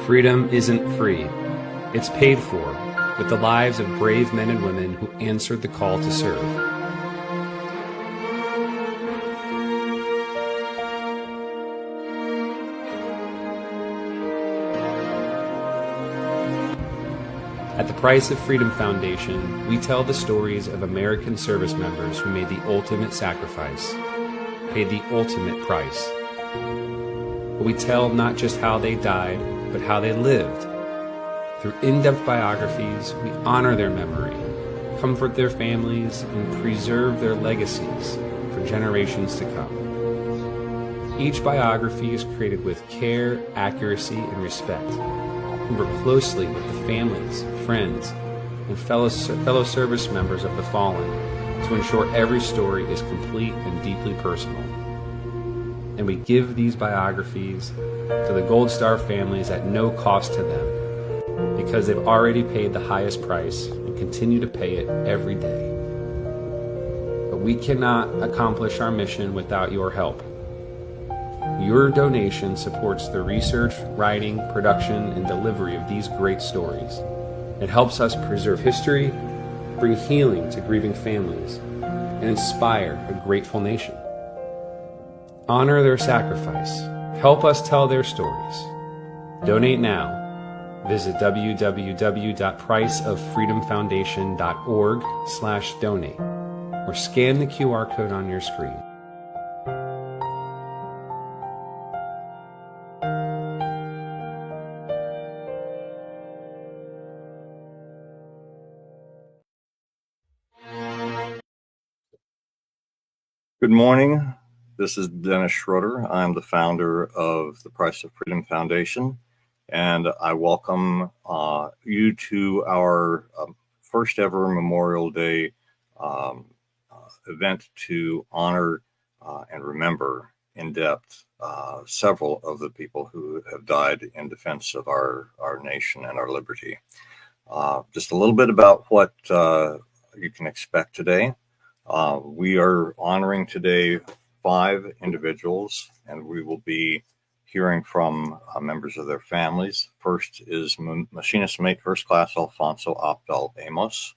Freedom isn't free. It's paid for with the lives of brave men and women who answered the call to serve. At the Price of Freedom Foundation, we tell the stories of American service members who made the ultimate sacrifice, paid the ultimate price. But we tell not just how they died, but how they lived. Through in-depth biographies, we honor their memory, comfort their families, and preserve their legacies for generations to come. Each biography is created with care, accuracy, and respect. We work closely with the families, friends, and fellow service members of the fallen to ensure every story is complete and deeply personal. And we give these biographies to the Gold Star families at no cost to them, because they've already paid the highest price and continue to pay it every day. But we cannot accomplish our mission without your help. Your donation supports the research, writing, production, and delivery of these great stories. It helps us preserve history, bring healing to grieving families, and inspire a grateful nation. Honor their sacrifice. Help us tell their stories. Donate now. Visit www.priceoffreedomfoundation.org/donate or scan the QR code on your screen. Good morning. This is Dennis Schroeder. I'm the founder of the Price of Freedom Foundation, and I welcome you to our first ever Memorial Day event to honor and remember in depth several of the people who have died in defense of our nation and our liberty. Just a little bit about what you can expect today. We are honoring today 5 individuals, and we will be hearing from members of their families. First is Machinist Mate First Class Alfonso Opdal Amos.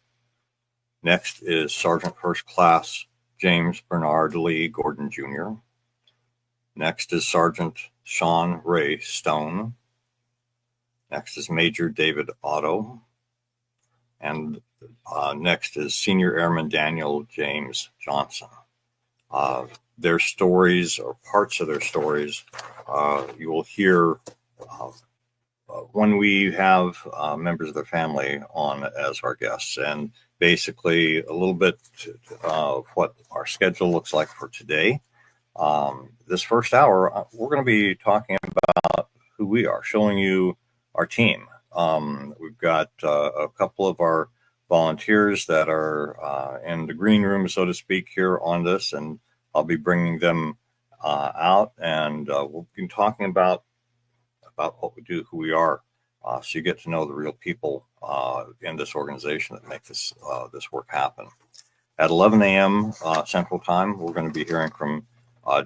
Next is Sergeant First Class James Bernard Lee Gordon Jr. Next is Sergeant Sean Ray Stone. Next is Major David Otto. And next is Senior Airman Daniel James Johnson. Their stories, or parts of their stories, you will hear when we have members of their family on as our guests. And basically a little bit of what our schedule looks like for today. This first hour, we're going to be talking about who we are, showing you our team. We've got a couple of our volunteers that are in the green room, so to speak, here on this, and I'll be bringing them out, and we'll be talking about what we do, who we are, so you get to know the real people in this organization that make this work happen. At 11 a.m. Central Time, we're going to be hearing from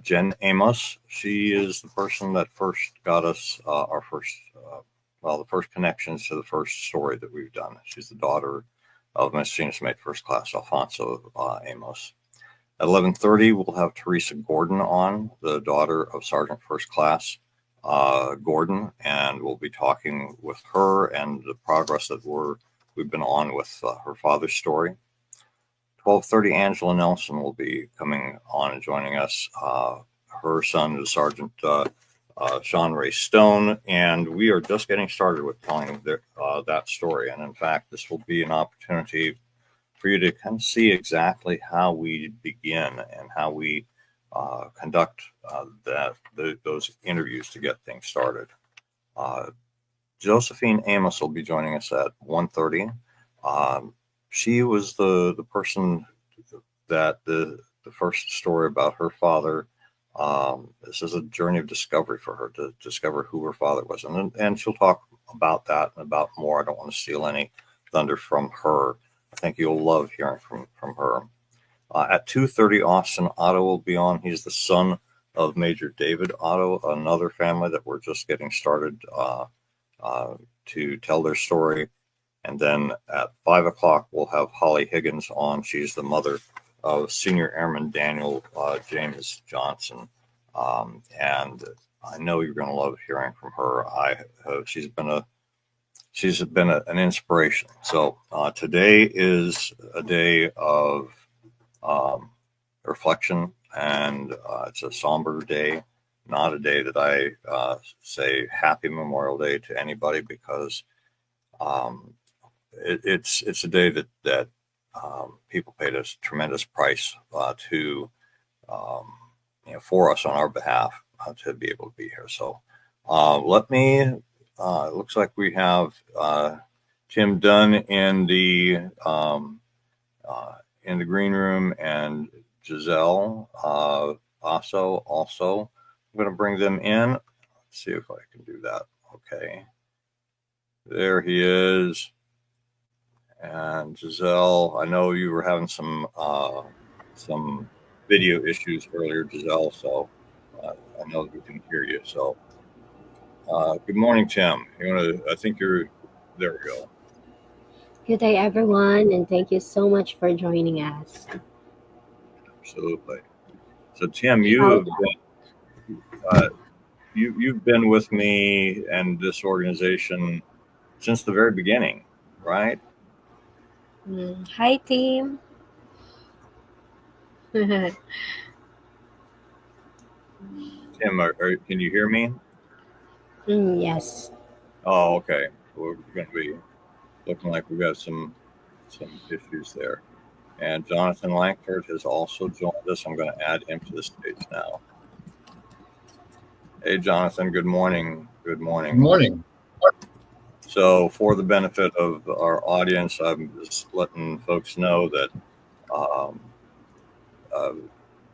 Jen Amos. She is the person that first got us the first connections to the first story that we've done. She's the daughter of Machinist Mate First Class Alfonso Amos. At 11:30, we'll have Teresa Gordon on, the daughter of Sergeant First Class Gordon, and we'll be talking with her and the progress that we've been on with her father's story. 12:30, Angela Nelson will be coming on and joining us. Her son is Sergeant Sean Ray Stone, and we are just getting started with telling that story. And in fact, this will be an opportunity for you to kind of see exactly how we begin and how we conduct those interviews to get things started. Josephine Amos will be joining us at 1:30. She was the person that the first story about her father. This is a journey of discovery for her, to discover who her father was. And she'll talk about that and about more. I don't want to steal any thunder from her. I think you'll love hearing from her. At 2:30, Austin Otto will be on. He's the son of Major David Otto, another family that we're just getting started to tell their story. And then at 5 o'clock, we'll have Holly Higgins on. She's the mother of Senior Airman Daniel James Johnson. And I know you're going to love hearing from her. She's been an inspiration. So today is a day of reflection, and it's a somber day, not a day that I say Happy Memorial Day to anybody, because it's a day that people paid a tremendous price to for us on our behalf to be able to be here. So let me. It looks like we have Tim Dunn in the green room, and Giselle also. I'm going to bring them in. Let's see if I can do that. Okay, there he is. And Giselle, I know you were having some video issues earlier, Giselle. So I know that we can hear you. So good morning, Tim. I think you're. There we go. Good day, everyone, and thank you so much for joining us. Absolutely. So, Tim, you've been with me and this organization since the very beginning, right? Hi, team. Tim, can you hear me? Yes. Oh, okay. We're going to be looking like we've got some issues there. And Jonathan Langford has also joined us. I'm going to add him to the stage now. Hey, Jonathan, good morning. Good morning. Good morning. So for the benefit of our audience, I'm just letting folks know that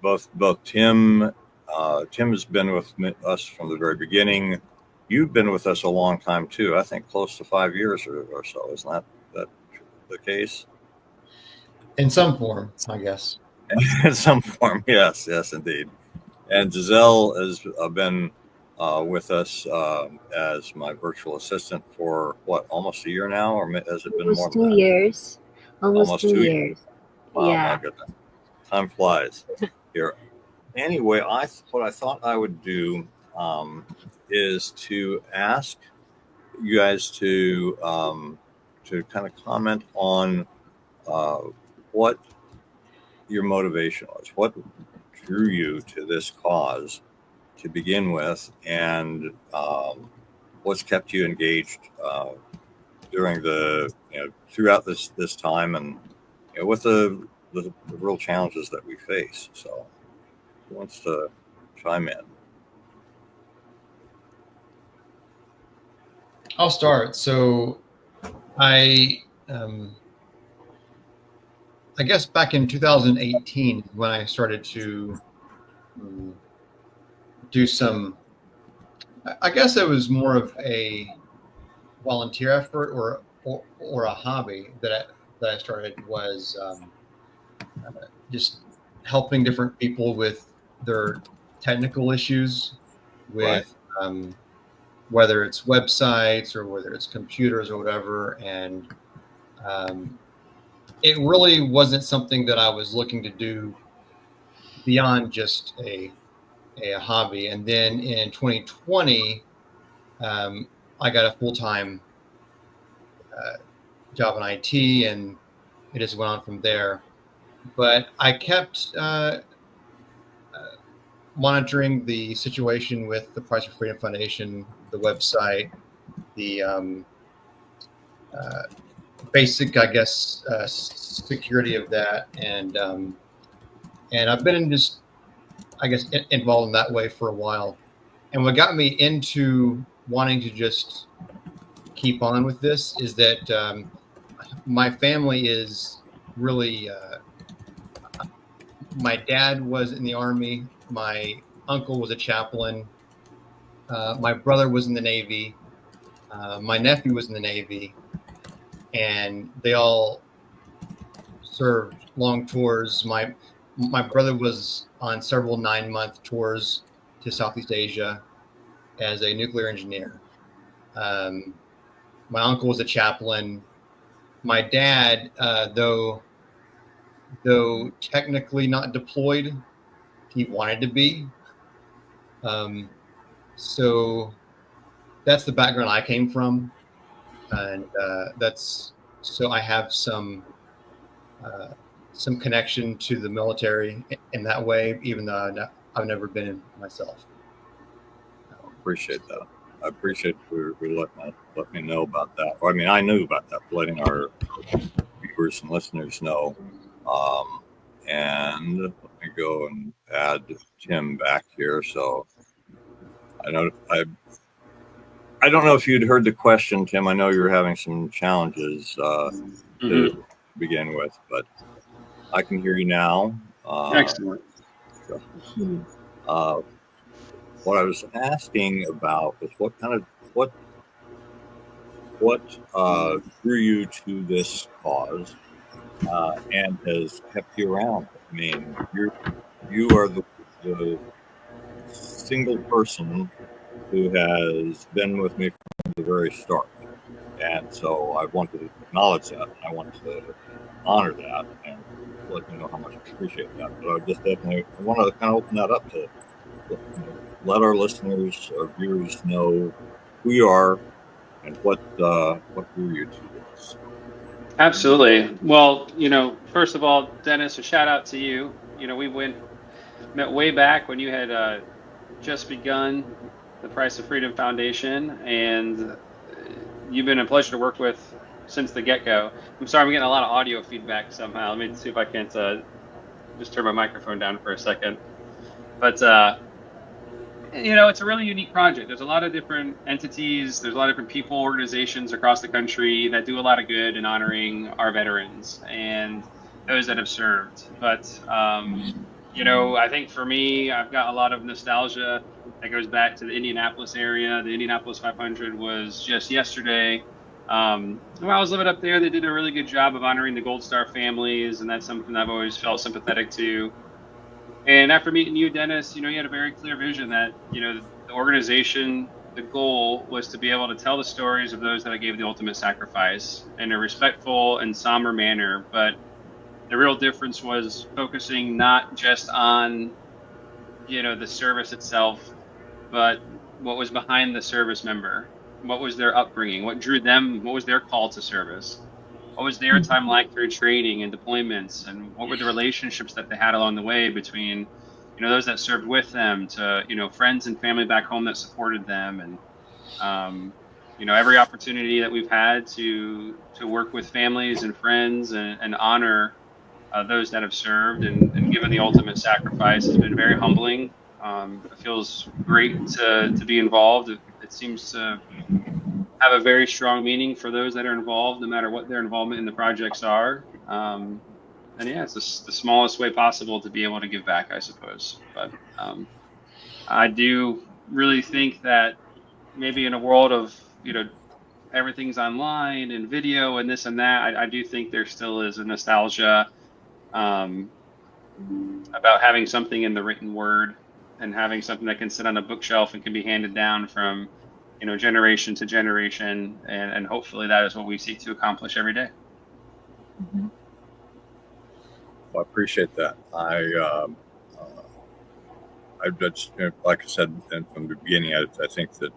both Tim has been with us from the very beginning. You've been with us a long time too. I think close to 5 years or so. Isn't that the case? In some form, I guess. In some form, yes, indeed. And Giselle has been with us as my virtual assistant for almost a year now, or has it been more? 2 years. Almost 2 years. Wow, Yeah. my goodness, time flies here. Anyway, what I thought I would do is to ask you guys to kind of comment on what your motivation was, what drew you to this cause to begin with, and what's kept you engaged during throughout this time, and with the real challenges that we face. So, who wants to chime in? I'll start. So, I guess back in 2018 when I started to do some. I guess it was more of a volunteer effort or a hobby that I started, was just helping different people with their technical issues with whether it's websites or whether it's computers or whatever. And it really wasn't something that I was looking to do beyond just a hobby. And then in 2020, I got a full-time job in IT, and it just went on from there. But I kept monitoring the situation with the Price for Freedom Foundation, the website, the basic, I guess, security of that, and I've been involved in that way for a while. And what got me into wanting to just keep on with this is that my family is really. My dad was in the Army. My uncle was a chaplain. My brother was in the Navy. My nephew was in the Navy, and they all served long tours. My brother was on several 9-month tours to Southeast Asia as a nuclear engineer. My uncle was a chaplain. My dad, though technically not deployed, he wanted to be. So that's the background I came from, and that's so I have some connection to the military in that way, even though I've never been in myself. Appreciate that. I appreciate you let me know about that. Or, I mean, I knew about that, but letting our viewers and listeners know. And let me go and add Tim back here. So I don't know if you'd heard the question, Tim. I know you were having some challenges to begin with, but I can hear you now. Excellent. What I was asking about was what drew you to this cause and has kept you around. I mean, you are the single person who has been with me from the very start, and so I want to acknowledge that. I want to honor that and let you know how much I appreciate that. But I want to kind of open that up to let our listeners or viewers know who you are and what drew you to this. Absolutely. Well, first of all, Dennis, a shout out to you. We met way back when you had just begun the Price of Freedom Foundation, and you've been a pleasure to work with since the get-go. I'm sorry, I'm getting a lot of audio feedback somehow. Let me see if I can't just turn my microphone down for a second. But it's a really unique project. There's a lot of different entities, there's a lot of different people, organizations across the country that do a lot of good in honoring our veterans and those that have served. But, I think for me, I've got a lot of nostalgia that goes back to the Indianapolis area. The Indianapolis 500 was just yesterday. When I was living up there, they did a really good job of honoring the Gold Star families, and that's something I've always felt sympathetic to. And after meeting you, Dennis, you had a very clear vision that, the organization, the goal was to be able to tell the stories of those that gave the ultimate sacrifice in a respectful and somber manner. But the real difference was focusing not just on, the service itself, but what was behind the service member. What was their upbringing? What drew them? What was their call to service? What was their time like through training and deployments, and what were the relationships that they had along the way between, those that served with them to, friends and family back home that supported them, and every opportunity that we've had to work with families and friends and honor those that have served and given the ultimate sacrifice has been very humbling. It feels great to be involved. It seems to have a very strong meaning for those that are involved, no matter what their involvement in the projects are. And yeah, it's the smallest way possible to be able to give back, I suppose. But I do really think that maybe in a world of, everything's online and video and this and that, I do think there still is a nostalgia about having something in the written word and having something that can sit on a bookshelf and can be handed down from generation to generation, and hopefully that is what we seek to accomplish every day. Well, I appreciate that. I just, like I said from the beginning, I think that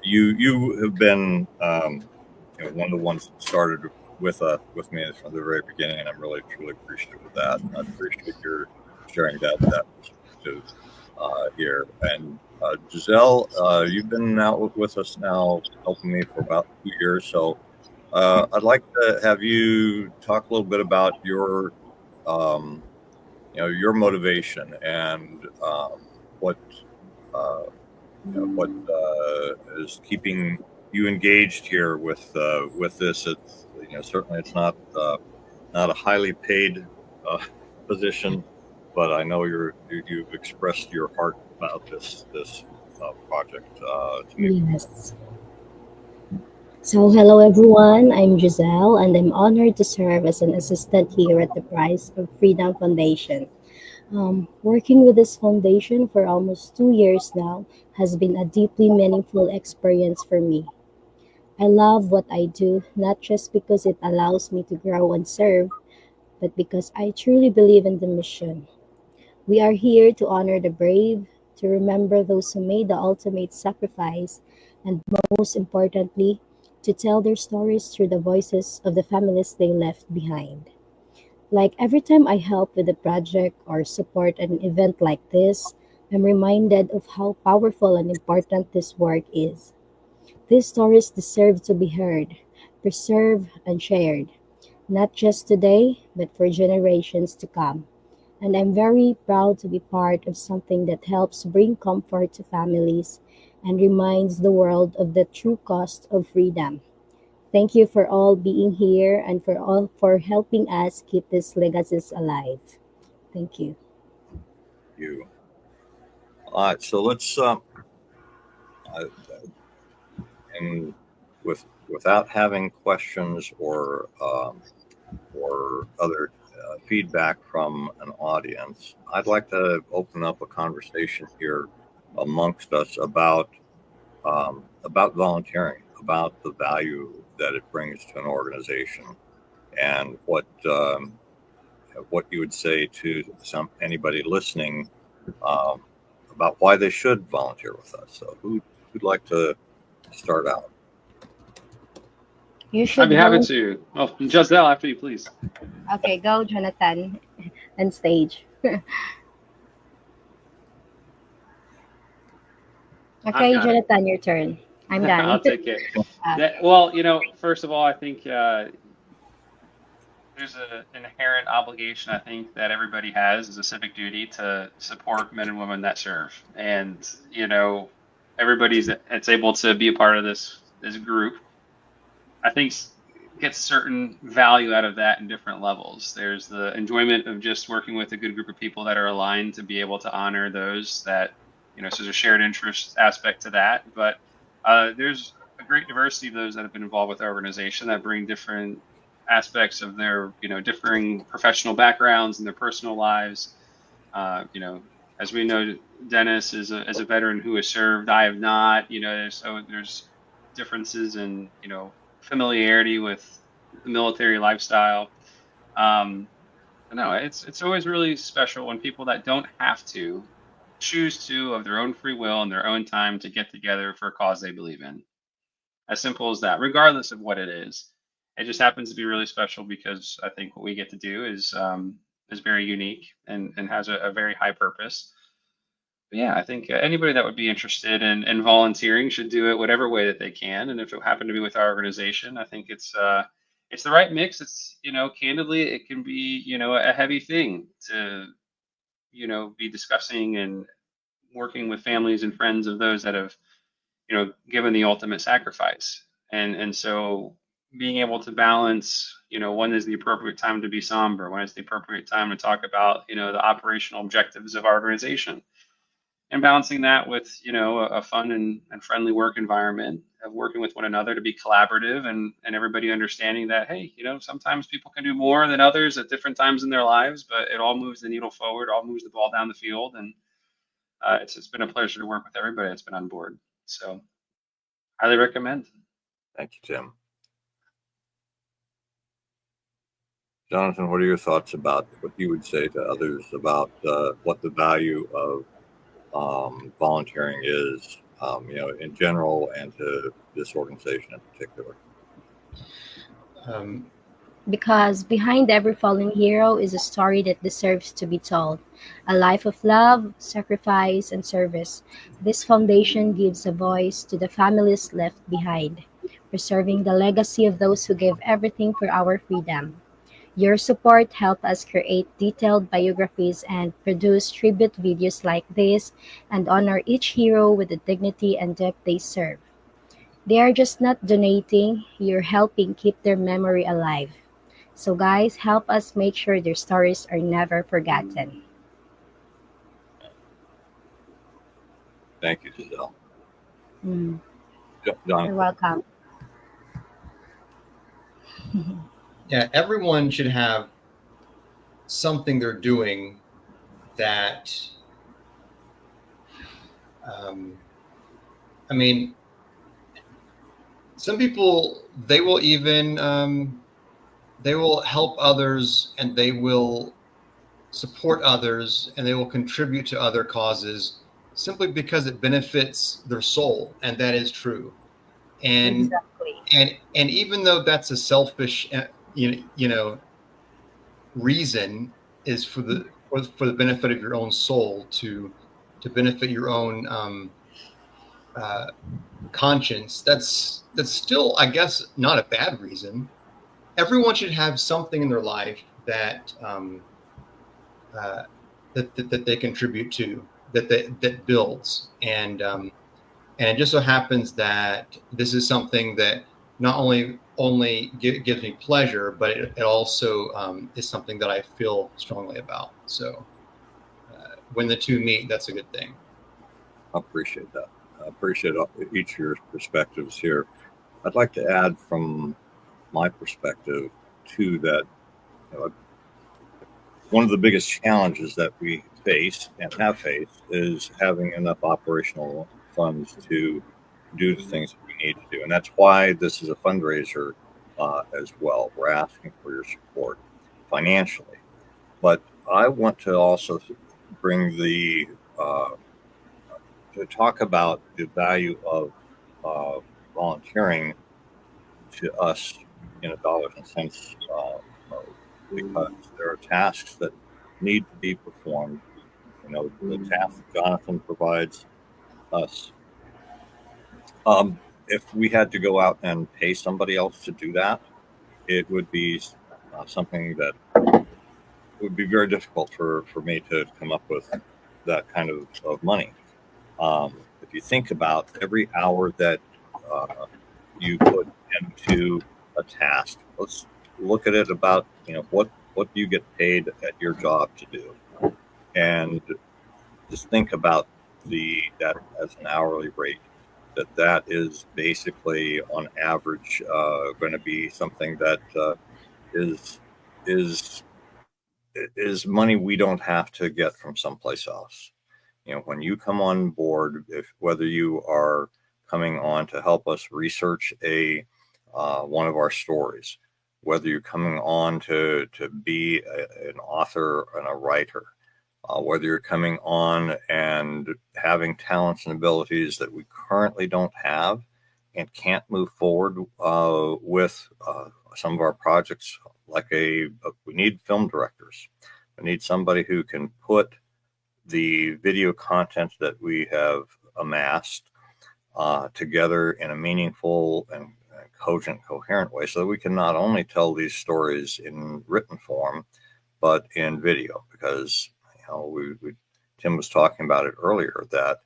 you have been one of the ones that started with me from the very beginning, and I'm really truly appreciative of that. And I appreciate your sharing that perspective here. And Giselle, you've been out with us now, helping me for about 2 years. So I'd like to have you talk a little bit about your motivation and what is keeping you engaged here with this. It's certainly it's not a highly paid position, but I know you've expressed your heart about this project to me. Yes. So, hello everyone. I'm Giselle, and I'm honored to serve as an assistant here at the Price of Freedom Foundation. Working with this foundation for almost 2 years now has been a deeply meaningful experience for me. I love what I do, not just because it allows me to grow and serve, but because I truly believe in the mission. We are here to honor the brave, to remember those who made the ultimate sacrifice, and most importantly, to tell their stories through the voices of the families they left behind. Like every time I help with a project or support an event like this, I'm reminded of how powerful and important this work is. These stories deserve to be heard, preserved, and shared, not just today, but for generations to come. And I'm very proud to be part of something that helps bring comfort to families and reminds the world of the true cost of freedom. Thank you for all being here and for helping us keep these legacies alive. Thank you. You. All right, so let's and without having questions or other feedback from an audience, I'd like to open up a conversation here amongst us about volunteering, about the value that it brings to an organization, and what you would say to anybody listening um, about why they should volunteer with us. So, who'd like to start out? You I'd should be happy volunteer. to. Well, Giselle, after you, please. Okay, go, Jonathan, on stage. I've Okay, got it. Jonathan, your turn. I'm done. I'll take it. Okay. Well, first of all, I think there's an inherent obligation, I think, that everybody has as a civic duty to support men and women that serve. And, everybody's that's able to be a part of this group, I think gets certain value out of that in different levels. There's the enjoyment of just working with a good group of people that are aligned to be able to honor those that, so there's a shared interest aspect to that. But there's a great diversity of those that have been involved with our organization that bring different aspects of their, differing professional backgrounds and their personal lives. As we know, Dennis is a veteran who has served. I have not. So there's differences in, familiarity with the military lifestyle. Um, no, it's always really special when people that don't have to choose to, of their own free will and their own time, to get together for a cause they believe in. As simple as that, regardless of what it is. It just happens to be really special because I think what we get to do is very unique and has a very high purpose. But yeah, I think anybody that would be interested in volunteering should do it whatever way that they can. And if it happened to be with our organization, I think it's the right mix. It's, candidly, it can be, a heavy thing to, be discussing and working with families and friends of those that have, given the ultimate sacrifice. And so being able to balance, when is the appropriate time to be somber, when is the appropriate time to talk about, the operational objectives of our organization, and balancing that with, a fun and friendly work environment of working with one another to be collaborative, and everybody understanding that, hey, sometimes people can do more than others at different times in their lives, but it all moves the needle forward, all moves the ball down the field. And it's been a pleasure to work with everybody that's been on board. So highly recommend. Thank you, Tim. Jonathan, what are your thoughts about what you would say to others about what the value of volunteering is, in general, and to this organization in particular? Um, Because behind every fallen hero is a story that deserves to be told. A life of love, sacrifice, and service. This foundation gives a voice to the families left behind, preserving the legacy of those who gave everything for our freedom. Your support helped us create detailed biographies and produce tribute videos like this and honor each hero with the dignity and depth they serve. They are just not donating, you're helping keep their memory alive. So, guys, help us make sure their stories are never forgotten. Thank you, Giselle. Mm, you're Jonathan. welcome. yeah, everyone should have something they're doing that, I mean, some people, they will even, they will help others, and they will support others, and they will contribute to other causes simply because it benefits their soul, and that is true. And Exactly. and even though that's a selfish, you know, reason, is for the benefit of your own soul, to benefit your own uh, conscience. That's still, I guess, not a bad reason. Everyone should have something in their life that uh, that they contribute to, that builds, and it just so happens that this is something that not only gives me pleasure, but it also is something that I feel strongly about. So when the two meet, that's a good thing. I appreciate that. I appreciate each of your perspectives here. I'd like to add from my perspective to that. You know, one of the biggest challenges that we face and have faced is having enough operational funds to do the things that we need to do. And that's why this is a fundraiser as well. We're asking for your support financially. But I want to also bring to talk about the value of volunteering to us in a dollars and cents mode, because there are tasks that need to be performed. You know, the task that Jonathan provides us. If we had to go out and pay somebody else to do that, it would be something that would be very difficult for me to come up with that kind of money. If you think about every hour that you put into a task, let's look at it about, you know, what do you get paid at your job to do, and just think about that as an hourly rate. That is basically on average going to be something that is is is money we don't have to get from someplace else. You know, when you come on board, if whether you are coming on to help us research one of our stories, whether you're coming on to be an author and a writer, whether you're coming on and having talents and abilities that we currently don't have and can't move forward with some of our projects, like we need film directors. We need somebody who can put the video content that we have amassed together in a meaningful and cogent, coherent way, so that we can not only tell these stories in written form, but in video. Because, you know, Tim was talking about it earlier, that,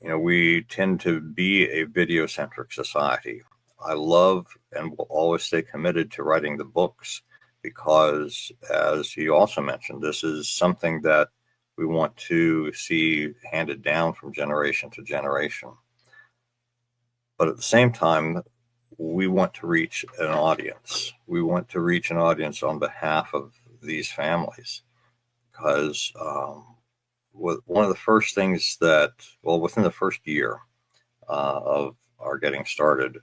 you know, we tend to be a video-centric society. I love and will always stay committed to writing the books, because, as he also mentioned, this is something that we want to see handed down from generation to generation. But at the same time, we want to reach an audience. We want to reach an audience on behalf of these families, because one of the first things within the first year of our getting started,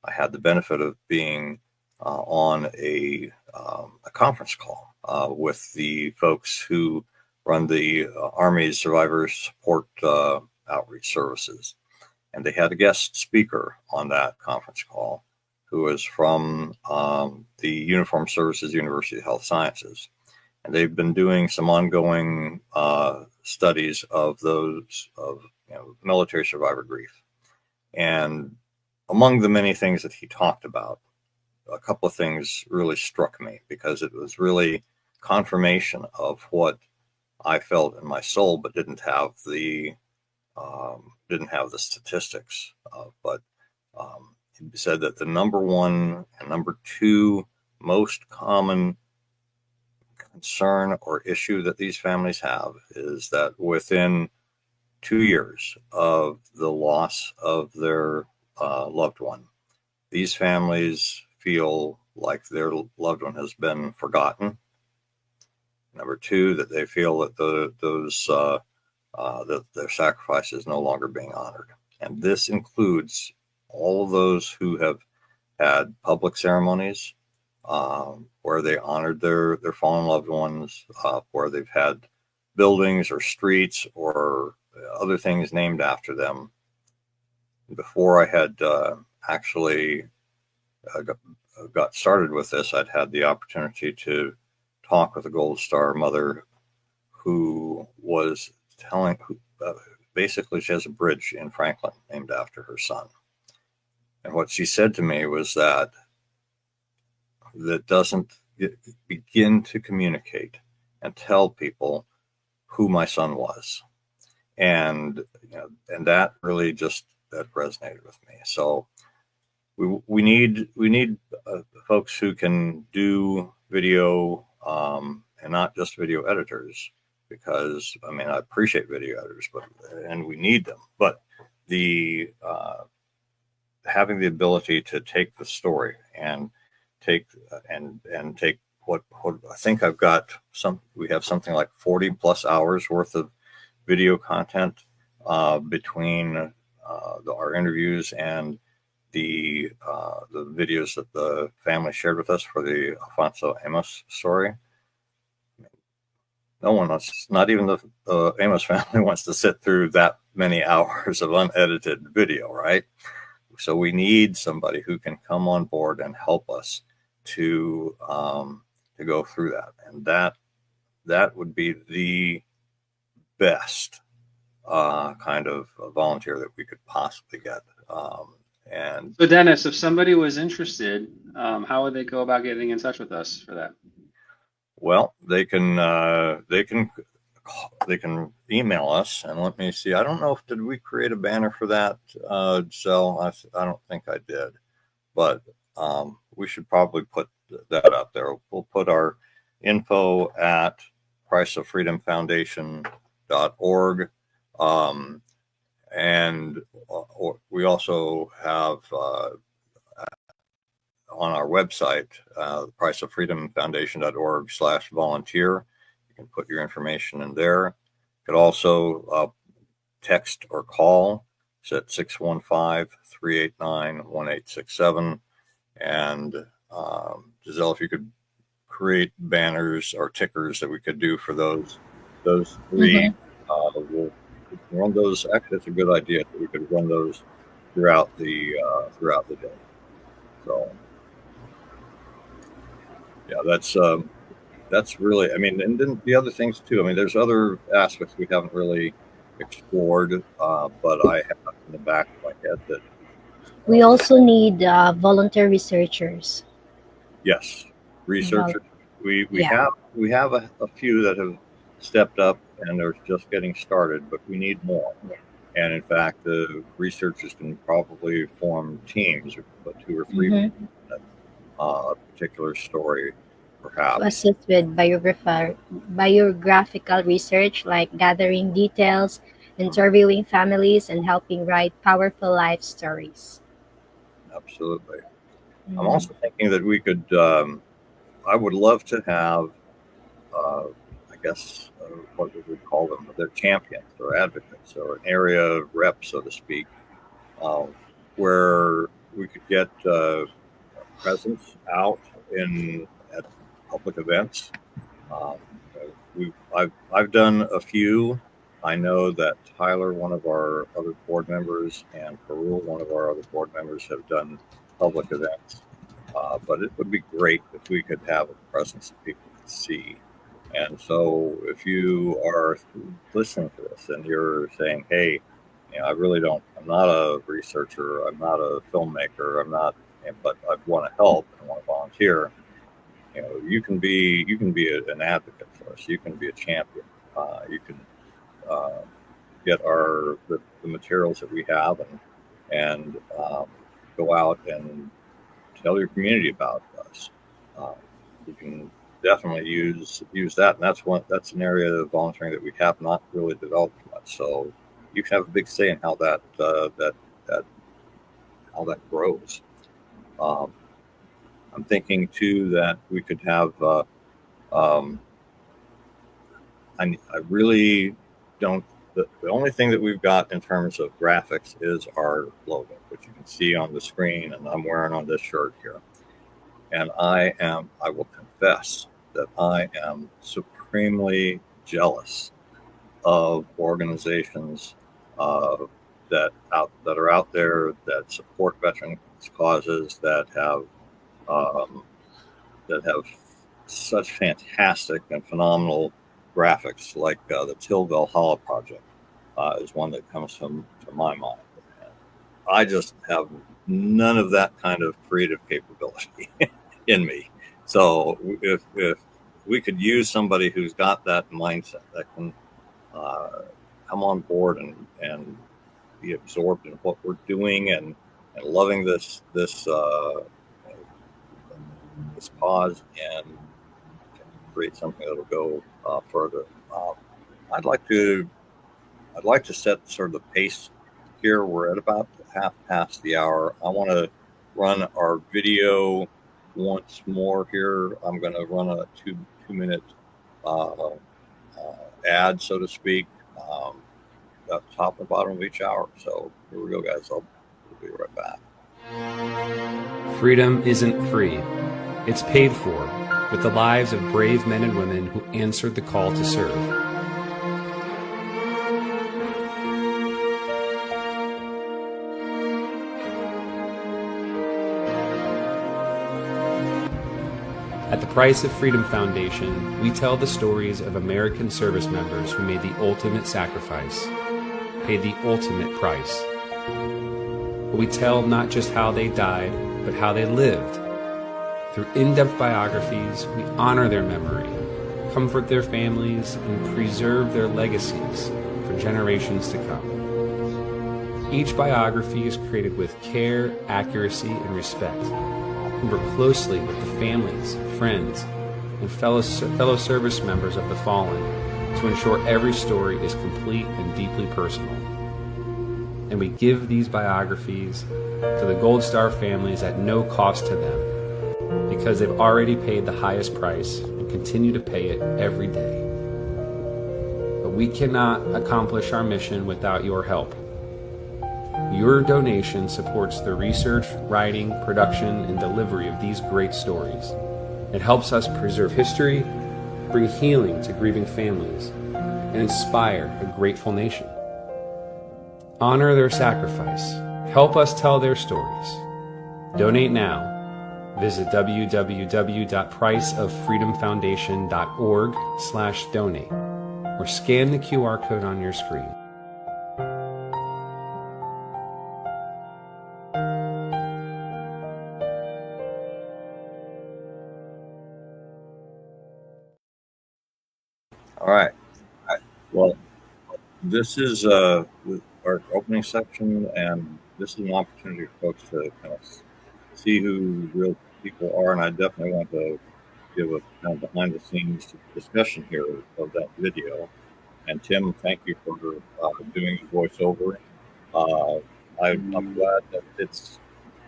I had the benefit of being on a conference call with the folks who run the Army's Survivor Support Outreach Services. And they had a guest speaker on that conference call who was from the Uniformed Services University of Health Sciences. And they've been doing some ongoing studies of military survivor grief. And among the many things that he talked about, a couple of things really struck me, because it was really confirmation of what I felt in my soul, but didn't have the statistics of. But he said that the number one and number two most common concern or issue that these families have is that within 2 years of the loss of their loved one, these families feel like their loved one has been forgotten, Number two, that they feel that that their sacrifice is no longer being honored. And this includes all of those who have had public ceremonies where they honored their fallen loved ones, where they've had buildings or streets or other things named after them. Before I had actually got started with this, I'd had the opportunity to talk with a Gold Star mother who was telling, basically she has a bridge in Franklin named after her son. And what she said to me was that doesn't begin to communicate and tell people who my son was. And, and that really just, that resonated with me. So we need folks who can do video, and not just video editors, because I mean, I appreciate video editors, and we need them, but the having the ability to take the story and take what I think we have something like 40 plus hours worth of video content between our interviews and the videos that the family shared with us for the Alfonso Amos story. No one wants, not even the Amos family wants to sit through that many hours of unedited video, right? So we need somebody who can come on board and help us to go through that, and that would be the best kind of volunteer that we could possibly get. And so, Dennis, if somebody was interested, how would they go about getting in touch with us for that? Well, they can email us, and let me see. I don't know did we create a banner for that, Giselle? I don't think I did, but we should probably put that up there. We'll put our info at priceoffreedomfoundation.org. And we also have on our website, priceoffreedomfoundation.org/volunteer. You can put your information in there. You could also text or call. It's at 615-389-1867. And Giselle, if you could create banners or tickers that we could do for those three, we'll run those. Actually, that's a good idea. We could run those throughout the day. So yeah, that's really, I mean, and then the other things too. I mean, there's other aspects we haven't really explored, but I have in the back of my head that We also need volunteer researchers. yes, researchers. We Yeah. have a few that have stepped up and are just getting started, but we need more. And in fact, the researchers can probably form teams, or put 2 or 3 Mhm. people in a particular story, To perhaps. assist with biographical research, like gathering details, interviewing families, and helping write powerful life stories. Absolutely. I'm Mhm. also thinking that we could. I would love to have, I guess, what we would call them, they're champions or advocates or an area rep, so to speak, uh, where we could get presence out at public events. Um, I've done a few. I know that Tyler, one of our other board members, and Parul, one of our other board members, have done public events. But it would be great if we could have a presence that people could see. And so if you are listening to this and you're saying, hey, I really don't, I'm not a researcher, I'm not a filmmaker, but I want to help and want to volunteer, you can be an advocate for us. You can be a champion. You can get the materials that we have and go out and tell your community about us. You can definitely use that, and that's an area of volunteering that we have not really developed much. So you can have a big say in how that grows. I'm thinking too that we could have I really don't. The only thing that we've got in terms of graphics is our logo, which you can see on the screen, and I'm wearing on this shirt here. And I will confess that I am supremely jealous of organizations that are out there that support veterans causes, that have such fantastic and phenomenal graphics, like the Till Valhalla project is one that comes to my mind. I just have none of that kind of creative capability in me. So if we could use somebody who's got that mindset, that can come on board and be absorbed in what we're doing and loving this cause, and create something that'll go further. I'd like to set sort of the pace here. We're at about half past the hour. I want to run our video once more here. I'm going to run a two-minute ad, so to speak, at the top and bottom of each hour. So here we go, guys. I'll be right back. Freedom isn't free. It's paid for with the lives of brave men and women who answered the call to serve. At the Price of Freedom Foundation, we tell the stories of American service members who made the ultimate sacrifice, paid the ultimate price. But we tell not just how they died, but how they lived. Through in-depth biographies, we honor their memory, comfort their families, and preserve their legacies for generations to come. Each biography is created with care, accuracy, and respect. We work closely with the families, friends, and fellow service members of the fallen to ensure every story is complete and deeply personal. And we give these biographies to the Gold Star families at no cost to them, because they've already paid the highest price and continue to pay it every day. But we cannot accomplish our mission without your help. Your donation supports the research, writing, production, and delivery of these great stories. It helps us preserve history, bring healing to grieving families, and inspire a grateful nation. Honor their sacrifice. Help us tell their stories. Donate now. Visit www.priceoffreedomfoundation.org/donate or scan the QR code on your screen. All right. Well, this is our opening section, and this is an opportunity for folks to kind of see who real people are, and I definitely want to give a kind of behind-the-scenes discussion here of that video. And Tim, thank you for doing the voiceover. I'm glad that it's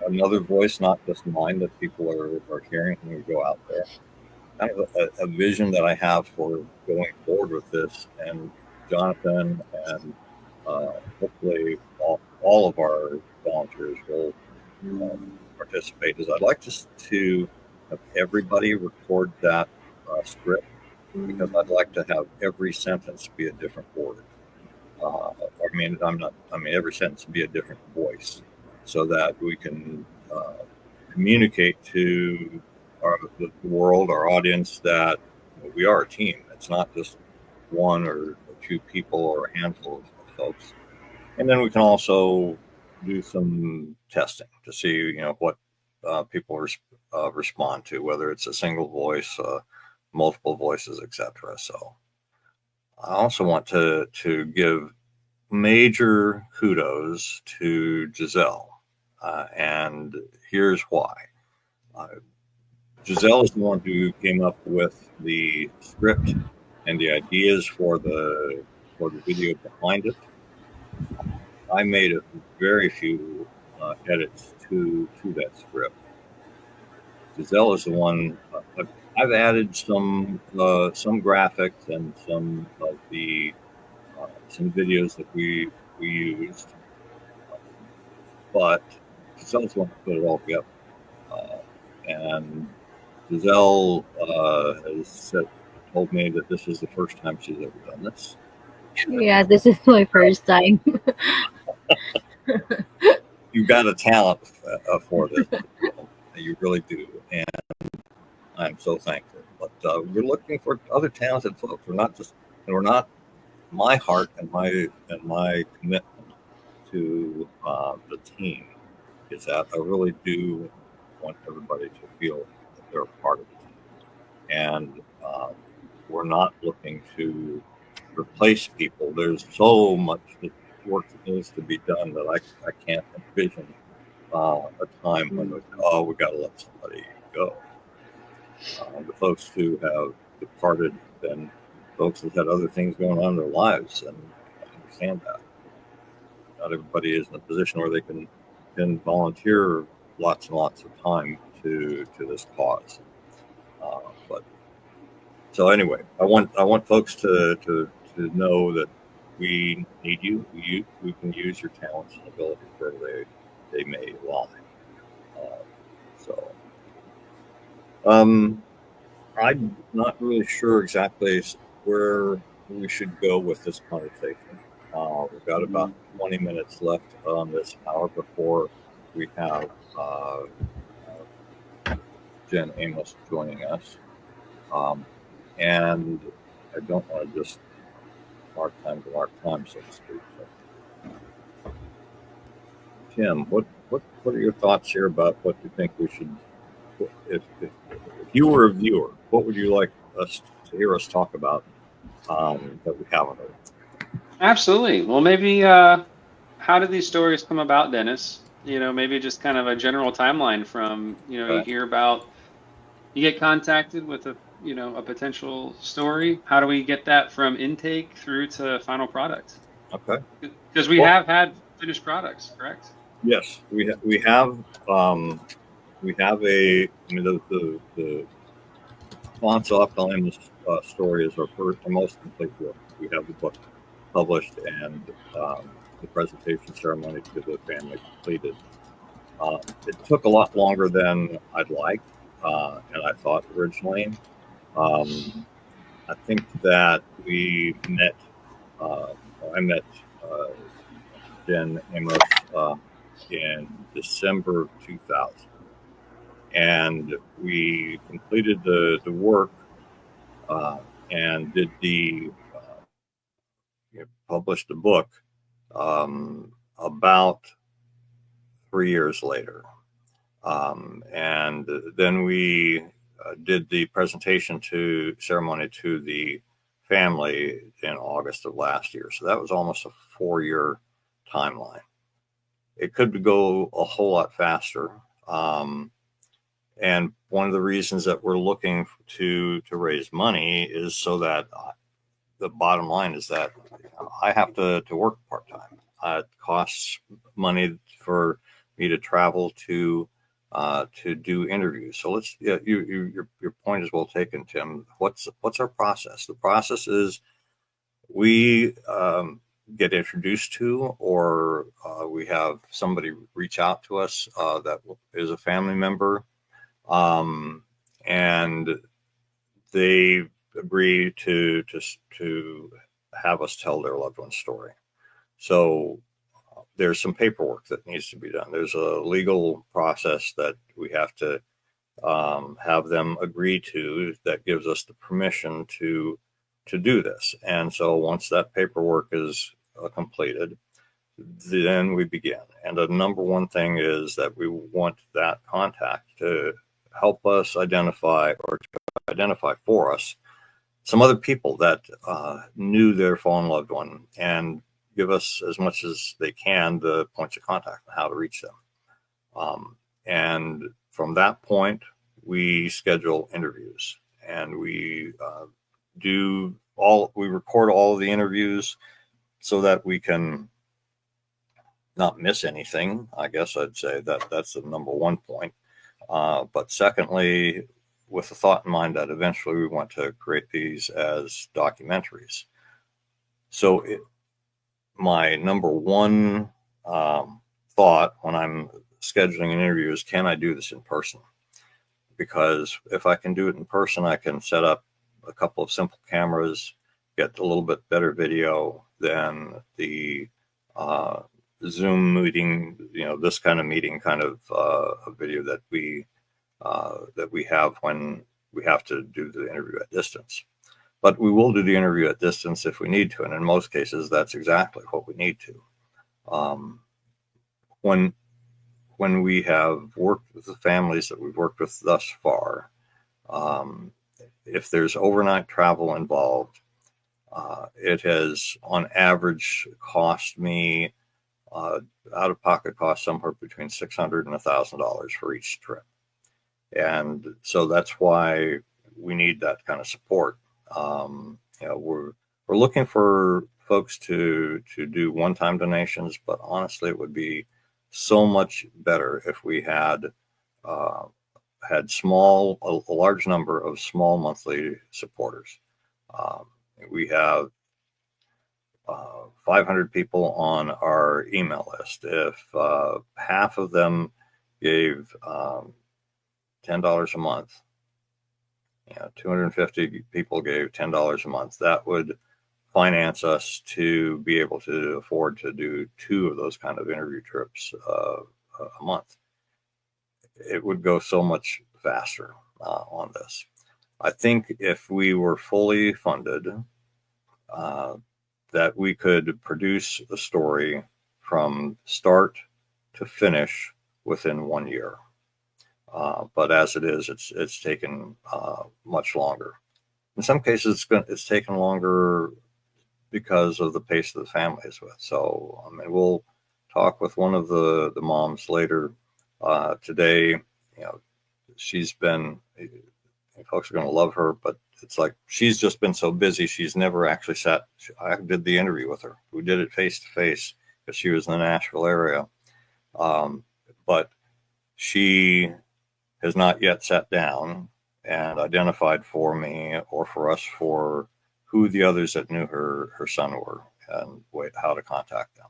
another voice, not just mine, that people are hearing when we go out there. Kind of a vision that I have for going forward with this, and Jonathan and hopefully all of our volunteers will participate, is I'd like to have everybody record that script, because I'd like to have every sentence be a different word. Every sentence be a different voice, so that we can communicate to the world, our audience, that we are a team. It's not just one or two people or a handful of folks. And then we can also do some testing to see, what people respond to, whether it's a single voice, multiple voices, etc. So I also want to give major kudos to Giselle, and here's why. Giselle is the one who came up with the script and the ideas for the video behind it. I made a very few edits to that script. Giselle is the one. I've added some graphics and some of the some videos that we used, but Giselle's want to put it all together. And Giselle told me that this is the first time she's ever done this. Yeah, this is my first time. You've got a talent for this. You really do, and I'm so thankful. But we're looking for other talented folks. We're not. My heart and my commitment to the team is that I really do want everybody to feel that they're a part of it, and we're not looking to replace people. There's so much work that needs to be done that I can't envision a time when we got to let somebody go. The folks who have departed, then folks that had other things going on in their lives, and I understand that. Not everybody is in a position where they can volunteer lots and lots of time to this cause. But so anyway, I want folks to know that we need you. We can use your talents and abilities where they may lie. So I'm not really sure exactly where we should go with this conversation. We've got about 20 minutes left on this hour before we have Jen Amos joining us. And I don't want to just mark time, so to speak. So, Tim, what are your thoughts here about what you think we should, if you were a viewer, what would you like us to hear us talk about that we haven't heard? Absolutely. Well, maybe how did these stories come about, Dennis? Maybe just kind of a general timeline from, you hear about, you get contacted with a potential story. How do we get that from intake through to final product? Okay. Because we have had finished products, correct? Yes, we have a. I mean, the Fonso Optimimus story is our most complete work. We have the book published and the presentation ceremony to the family completed. It took a lot longer than I'd like, and I thought originally. I think that I met Jen Amos in December of 2000. And we completed the work and did published the book about 3 years later. And then we did the presentation ceremony to the family in August of last year. So that was almost a 4-year timeline. It could go a whole lot faster. And one of the reasons that we're looking to raise money is so that the bottom line is that I have to work part-time. It costs money for me to travel to do interviews. So your point is well taken, Tim. What's our process? The process is we get introduced to, or we have somebody reach out to us that is a family member, and they agree to have us tell their loved one's story. So there's some paperwork that needs to be done. There's a legal process that we have to have them agree to that gives us the permission to do this. And so once that paperwork is completed, then we begin. And the number one thing is that we want that contact to help us identify, or to identify for us, some other people that knew their fallen loved one, and give us as much as they can the points of contact and how to reach them. And from that point, we schedule interviews, and we record all of the interviews so that we can not miss anything. I guess I'd say that that's the number one point. But secondly, with the thought in mind that eventually we want to create these as documentaries. So my number one thought when I'm scheduling an interview is, can I do this in person? Because if I can do it in person, I can set up a couple of simple cameras, get a little bit better video than the Zoom meeting, this kind of meeting kind of a video that we have when we have to do the interview at distance. But we will do the interview at distance if we need to, and in most cases, that's exactly what we need to. When we have worked with the families that we've worked with thus far, if there's overnight travel involved, it has on average cost me out-of-pocket cost somewhere between $600 and $1,000 for each trip. And so that's why we need that kind of support. We're looking for folks to do one-time donations, but honestly, it would be so much better if we had a large number of small monthly supporters. We have 500 people on our email list. If half of them gave $10 a month, 250 people gave $10 a month, that would finance us to be able to afford to do 2 of those kind of interview trips a month. It would go so much faster on this. I think if we were fully funded, that we could produce a story from start to finish within 1 year. But as it is, it's taken much longer. In some cases, it's taken longer because of the pace of the family is with. So, we'll talk with one of the moms later today. She's been, folks are going to love her, but it's like she's just been so busy. She's never actually sat. I did the interview with her. We did it face to face because she was in the Nashville area. But she has not yet sat down and identified for me or for us for who the others that knew her son were and how to contact them.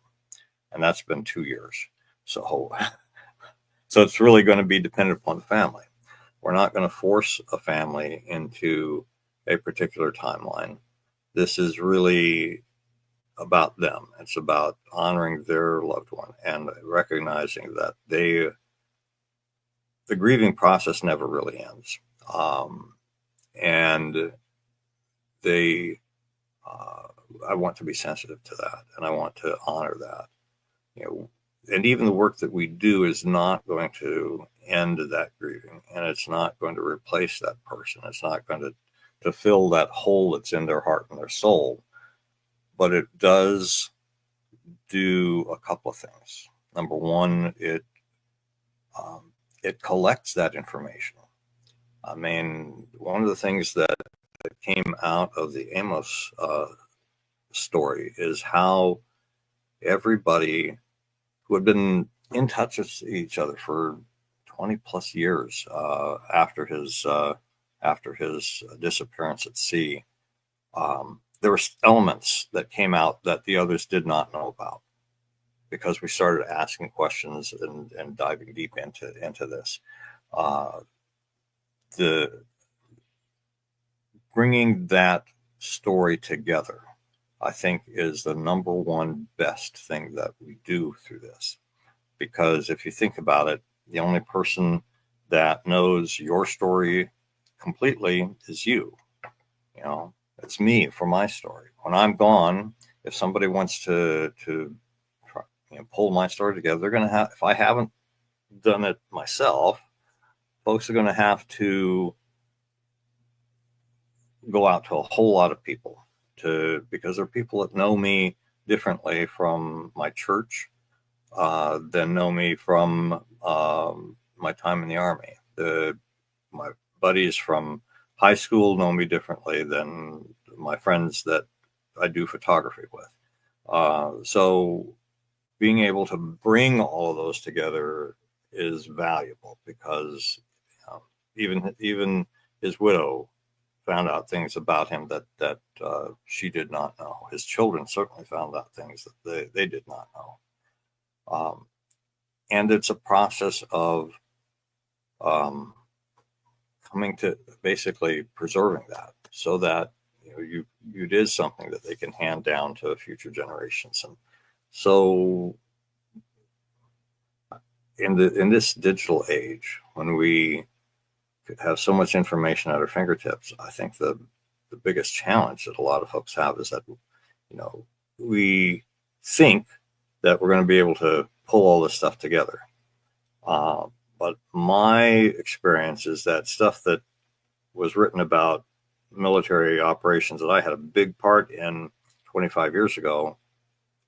And that's been 2 years. So it's really going to be dependent upon the family. We're not going to force a family into a particular timeline. This is really about them. It's about honoring their loved one and recognizing that the grieving process never really ends. And I want to be sensitive to that, and I want to honor that. And even the work that we do is not going to end that grieving, and it's not going to replace that person. It's not going to fill that hole that's in their heart and their soul, but it does do a couple of things. Number one, it collects that information. One of the things that came out of the Amos story is how everybody who had been in touch with each other for 20 plus years after his disappearance at sea, there were elements that came out that the others did not know about, because we started asking questions and diving deep into this. The bringing that story together, I think, is the number one best thing that we do through this. Because if you think about it, the only person that knows your story completely is you. It's me for my story. When I'm gone, if somebody wants to try, pull my story together, they're going to have, if I haven't done it myself, folks are going to have to go out to a whole lot of people because there are people that know me differently from my church than know me from my time in the Army. My buddies from high school know me differently than my friends that I do photography with. So being able to bring all of those together is valuable, because even his widow found out things about him that she did not know. His children certainly found out things that they did not know. And it's a process of coming to basically preserving that, so that it is something that they can hand down to future generations. And so in this digital age, when we could have so much information at our fingertips, I think the biggest challenge that a lot of folks have is that we think that we're going to be able to pull all this stuff together. But my experience is that stuff that was written about military operations that I had a big part in 25 years ago,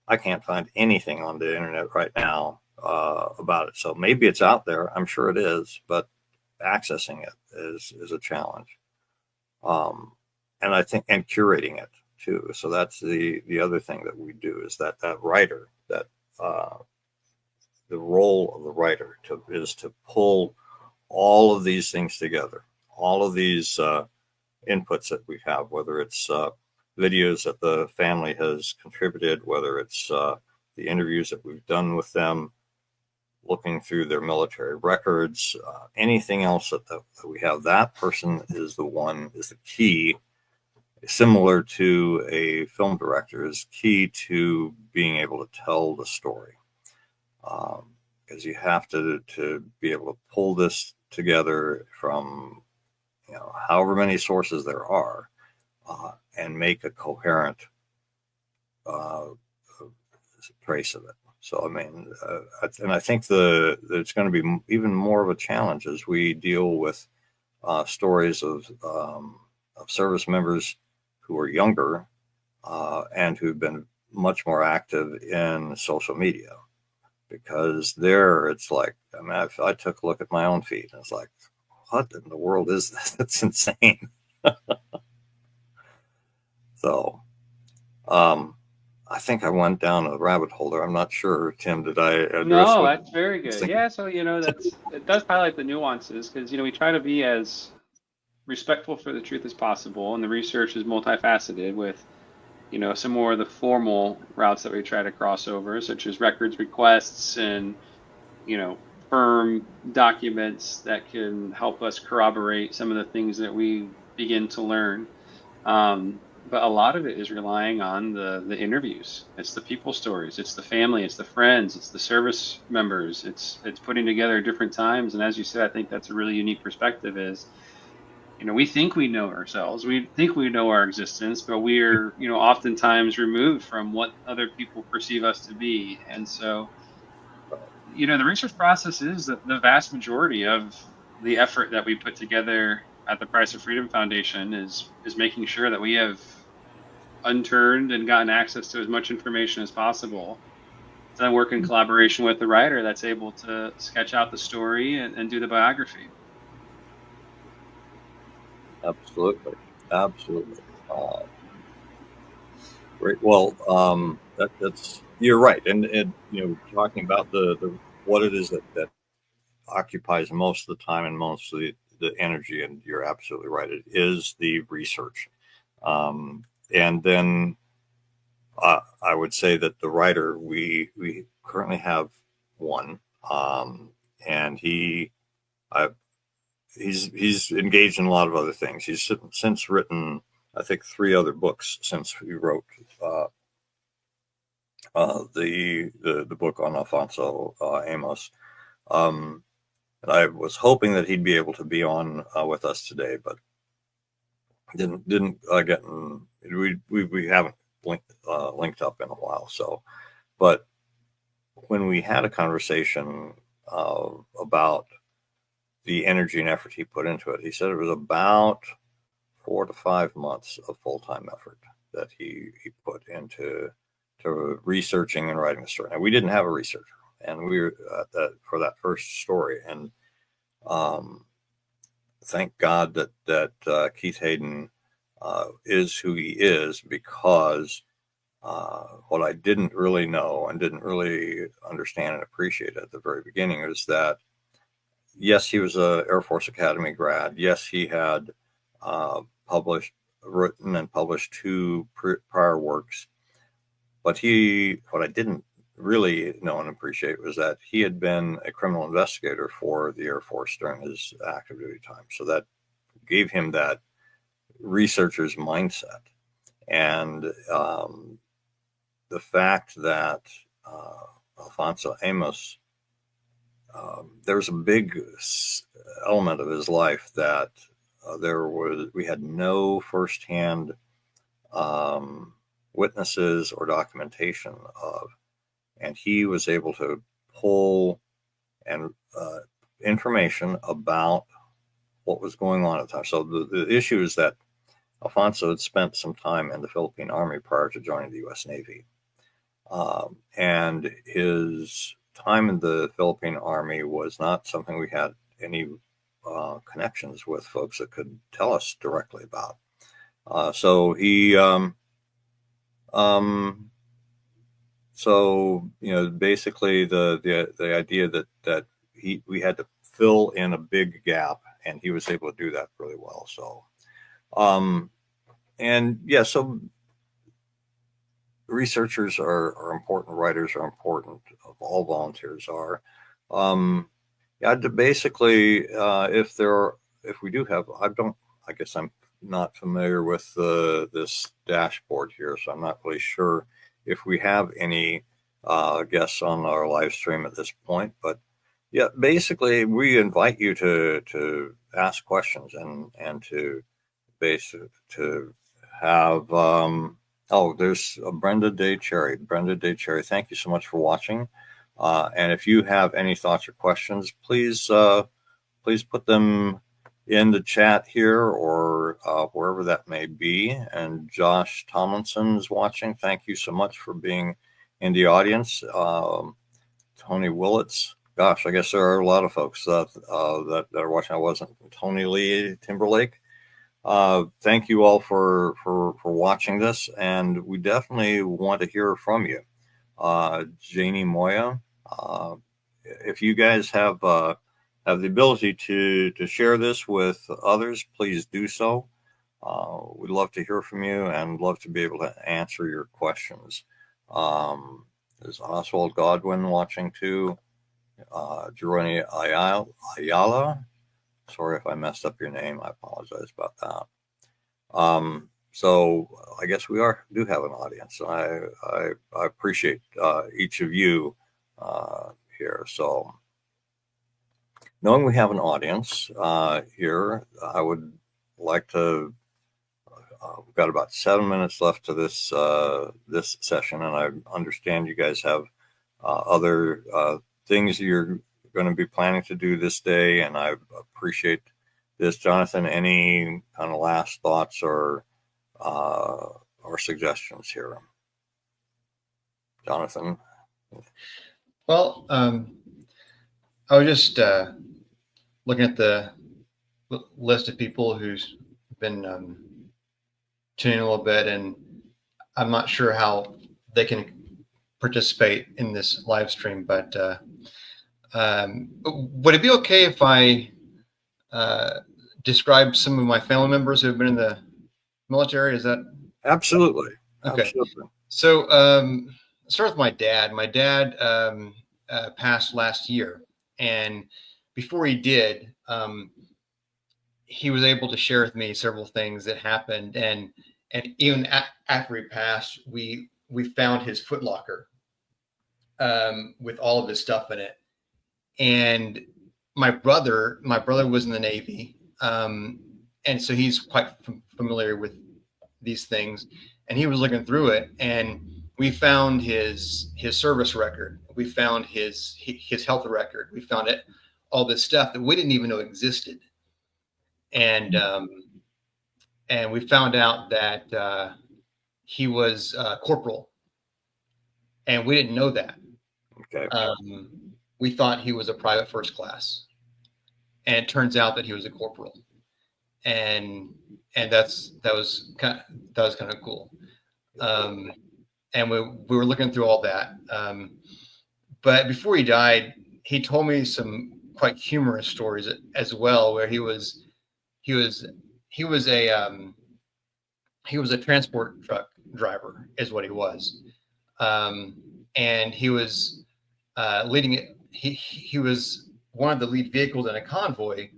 I can't find anything on the internet right now about it. So maybe it's out there. I'm sure it is, but accessing it is a challenge. And I think, and curating it too. So that's the other thing that we do, is that writer, that the role of the writer is to pull all of these things together, all of these inputs that we have, whether it's videos that the family has contributed, whether it's the interviews that we've done with them, looking through their military records, anything else that we have. That person is the key, similar to a film director, is key to being able to tell the story. Because you have to be able to pull this together from however many sources there are, and make a coherent trace of it. So I mean, and I think it's going to be even more of a challenge as we deal with stories of service members who are younger and who've been much more active in social media. Because there, it's like, I mean, I took a look at my own feed, and it's like, what in the world is this? That's insane. So, I think I went down a rabbit hole there. I'm not sure, Tim, did I address No, what that's very I was good. thinking? Yeah, so it does highlight the nuances, because we try to be as respectful for the truth as possible, and the research is multifaceted with some more of the formal routes that we try to cross over, such as records requests and firm documents that can help us corroborate some of the things that we begin to learn. But a lot of it is relying on the interviews. It's the people stories. It's the family. It's the friends. It's the service members. It's putting together different times. And as you said, I think that's a really unique perspective. Is we think we know ourselves. We think we know our existence, but we're oftentimes removed from what other people perceive us to be. And so the research process is the vast majority of the effort that we put together at the Price of Freedom Foundation is making sure that we have unturned and gotten access to as much information as possible. Then work in collaboration with the writer that's able to sketch out the story and do the biography. Absolutely. Great. Well, that's you're right, and talking about the what it is that occupies most of the time and most of the energy, and you're absolutely right. It is the research, and then I would say that the writer, we currently have one, and he's engaged in a lot of other things. He's since written, I think, 3 other books since he wrote the book on Alfonso Amos. And I was hoping that he'd be able to be on with us today, but didn't get in. We haven't linked up in a while. So, but when we had a conversation about the energy and effort he put into it, he said it was about 4 to 5 months of full-time effort that he put into researching and writing the story. Now, we didn't have a researcher, and we were for that first story, and thank God that Keith Hayden is who he is, because what I didn't really know and didn't really understand and appreciate at the very beginning is that yes, he was a Air Force Academy grad. Yes, he had written and published two prior works. But what I didn't really know and appreciate was that he had been a criminal investigator for the Air Force during his active duty time. So that gave him that researcher's mindset. And the fact that Alfonso Amos, there was a big element of his life that we had no firsthand witnesses or documentation of, and he was able to pull and information about what was going on at the time. So the issue is that Alfonso had spent some time in the Philippine Army prior to joining the U.S. Navy. And his time in the Philippine Army was not something we had any connections with folks that could tell us directly about. So he, basically the idea that we had to fill in a big gap, and he was able to do that really well. So, so researchers are important, writers are important, all volunteers are. Basically, if we do have, I guess I'm not familiar with this dashboard here, so I'm not really sure if we have any guests on our live stream at this point. But yeah, basically, we invite you to ask questions and to have. There's Brenda Day Cherry. Brenda Day Cherry, thank you so much for watching. And if you have any thoughts or questions, please put them in the chat here or wherever that may be. And Josh Tomlinson is watching. Thank you so much for being in the audience. Tony Willits. Gosh, I guess there are a lot of folks that are watching. I wasn't. Tony Lee Timberlake. Thank you all for watching this, and we definitely want to hear from you. Janie Moya, if you guys have the ability to share this with others, please do so. We'd love to hear from you and love to be able to answer your questions. There's Oswald Godwin watching too. Jeroni Ayala. Sorry if I messed up your name. I apologize about that. So I guess we do have an audience. I appreciate each of you here. So knowing we have an audience here, I would like to. We've got about 7 minutes left to this session, and I understand you guys have other things you're going to be planning to do this day, and I appreciate this. Jonathan, any kind of last thoughts or suggestions here? Jonathan? Well, I was just looking at the list of people who's been tuning a little bit, and I'm not sure how they can participate in this live stream, but would it be okay if I describe some of my family members who have been in the military? Is that absolutely okay? Absolutely. So start with my dad. My dad passed last year, and before he did, he was able to share with me several things that happened, and even after he passed, we found his footlocker with all of his stuff in it. And my brother was in the Navy, and so he's quite familiar with these things. And he was looking through it, and we found his service record. We found his health record. We found all this stuff that we didn't even know existed. And we found out that he was corporal, and we didn't know that. Okay. We thought he was a private first class, and it turns out that he was a corporal, and that was kind of cool. And we were looking through all that. But before he died, he told me some quite humorous stories as well, where he was a transport truck driver, is what he was, and he was leading it. He was one of the lead vehicles in a convoy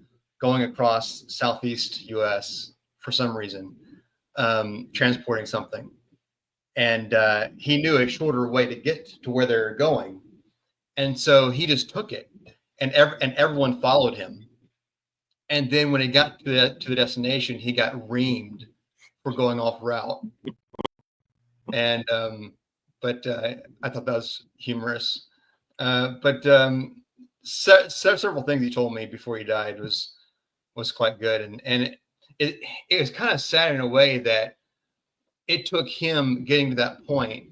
going across Southeast U.S. for some reason, transporting something, and he knew a shorter way to get to where they were going, and so he just took it, and everyone followed him. And then when he got to the destination, he got reamed for going off route. And but I thought that was humorous. But several things he told me before he died was quite good, and it was kind of sad in a way that it took him getting to that point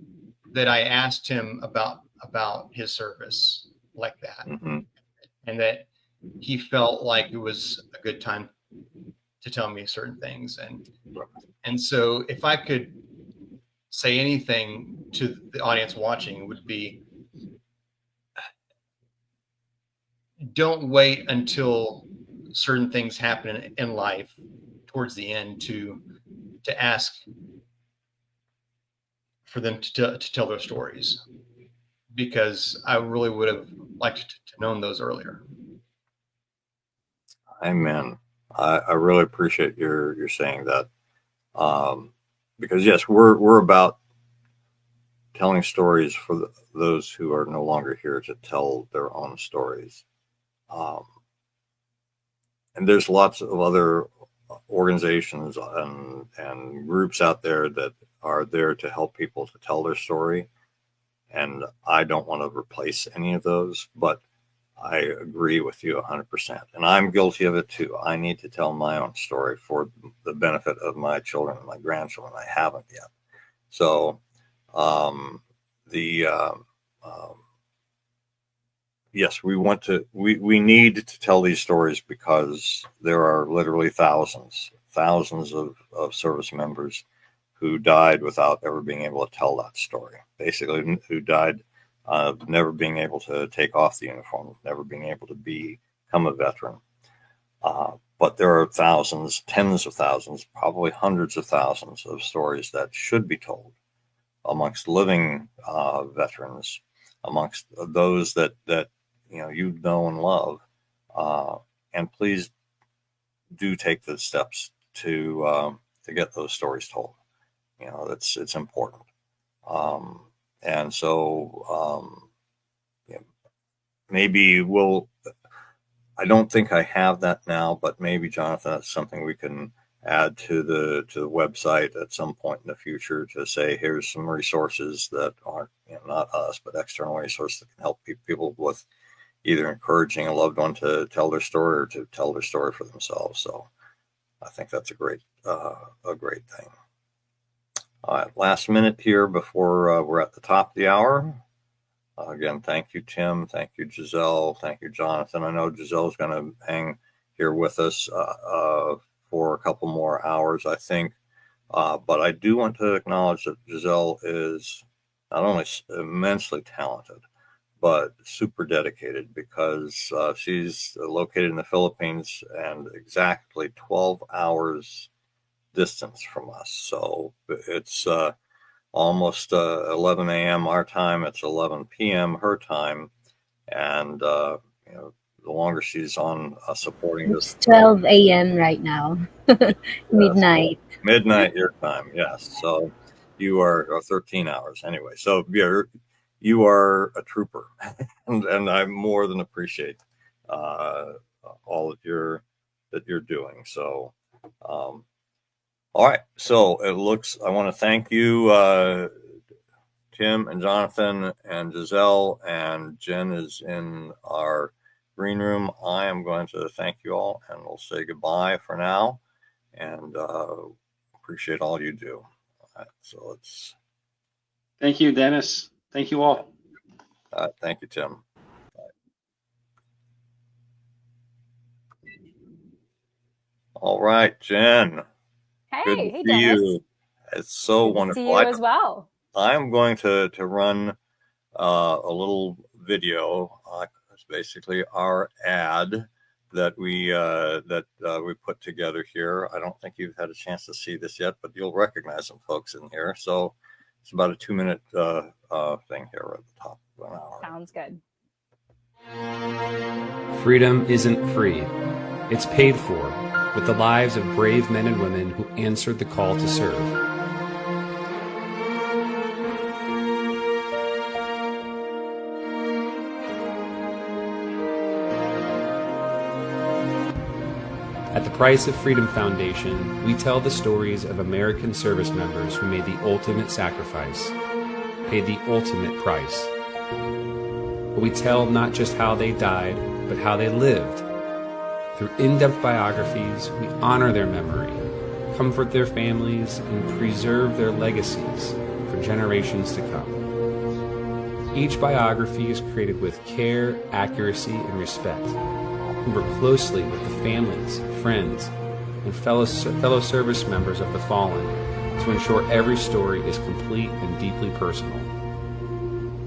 that I asked him about his service like that, and that he felt like it was a good time to tell me certain things, and so if I could say anything to the audience watching, it would be, don't wait until certain things happen in life towards the end to ask for them to tell their stories, because I really would have liked to known those earlier. Amen. I really appreciate your saying that, because yes, we're about telling stories for those who are no longer here to tell their own stories, and there's lots of other organizations and groups out there that are there to help people to tell their story, and I don't want to replace any of those, but I agree with you 100%. And I'm guilty of it too. I need to tell my own story for the benefit of my children and my grandchildren. I haven't yet. So, yes, we need to tell these stories, because there are literally thousands of service members who died without ever being able to tell that story. Basically, who died never being able to take off the uniform, never being able to become a veteran. But there are thousands, tens of thousands, probably hundreds of thousands of stories that should be told amongst living veterans, amongst those that you know and love. And please do take the steps to get those stories told. It's important. And so maybe I don't think I have that now, but maybe, Jonathan, that's something we can add to the website at some point in the future, to say, here's some resources that aren't, not us, but external resources that can help people with either encouraging a loved one to tell their story or to tell their story for themselves. So I think that's a great thing. All right, last minute here before we're at the top of the hour. Again, thank you, Tim. Thank you, Giselle. Thank you, Jonathan. I know Giselle's going to hang here with us for a couple more hours, I think. But I do want to acknowledge that Giselle is not only immensely talented, but super dedicated, because she's located in the Philippines and exactly 12 hours distance from us. So it's almost 11 a.m. our time. It's 11 p.m. her time. And, the longer she's on supporting this. It's 12 a.m. right now. Midnight. Midnight your time, yes. So you are 13 hours anyway. So you are a trooper, and I more than appreciate all that you're doing. So, all right. So I want to thank you, Tim and Jonathan and Giselle, and Jen is in our green room. I am going to thank you all, and we'll say goodbye for now, and appreciate all you do. All right, so let's. Thank you, Dennis. Thank you all. Thank you, Tim. All right, Jen. Hey, good to hey, see Dennis. you. It's so Good wonderful. to see you as well. I'm going to run a little video It's basically our ad that we put together here. I don't think you've had a chance to see this yet, but you'll recognize some folks in here. So it's about a 2-minute thing here at the top of an hour. Sounds good. Freedom isn't free. It's paid for with the lives of brave men and women who answered the call to serve. At the Price of Freedom Foundation, we tell the stories of American service members who made the ultimate sacrifice, paid the ultimate price. But we tell not just how they died, but how they lived. Through in-depth biographies, we honor their memory, comfort their families, and preserve their legacies for generations to come. Each biography is created with care, accuracy, and respect. We work closely with the families, friends, and fellow service members of the fallen to ensure every story is complete and deeply personal.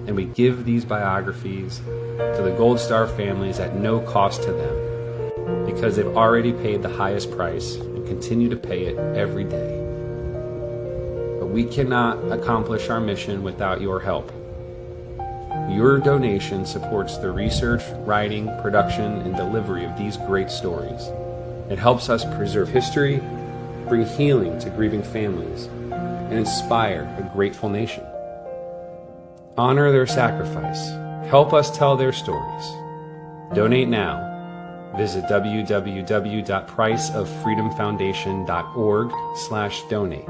And we give these biographies to the Gold Star families at no cost to them, because they've already paid the highest price and continue to pay it every day. But we cannot accomplish our mission without your help. Your donation supports the research, writing, production, and delivery of these great stories. It helps us preserve history, bring healing to grieving families, and inspire a grateful nation. Honor their sacrifice. Help us tell their stories. Donate now. Visit www.priceoffreedomfoundation.org/donate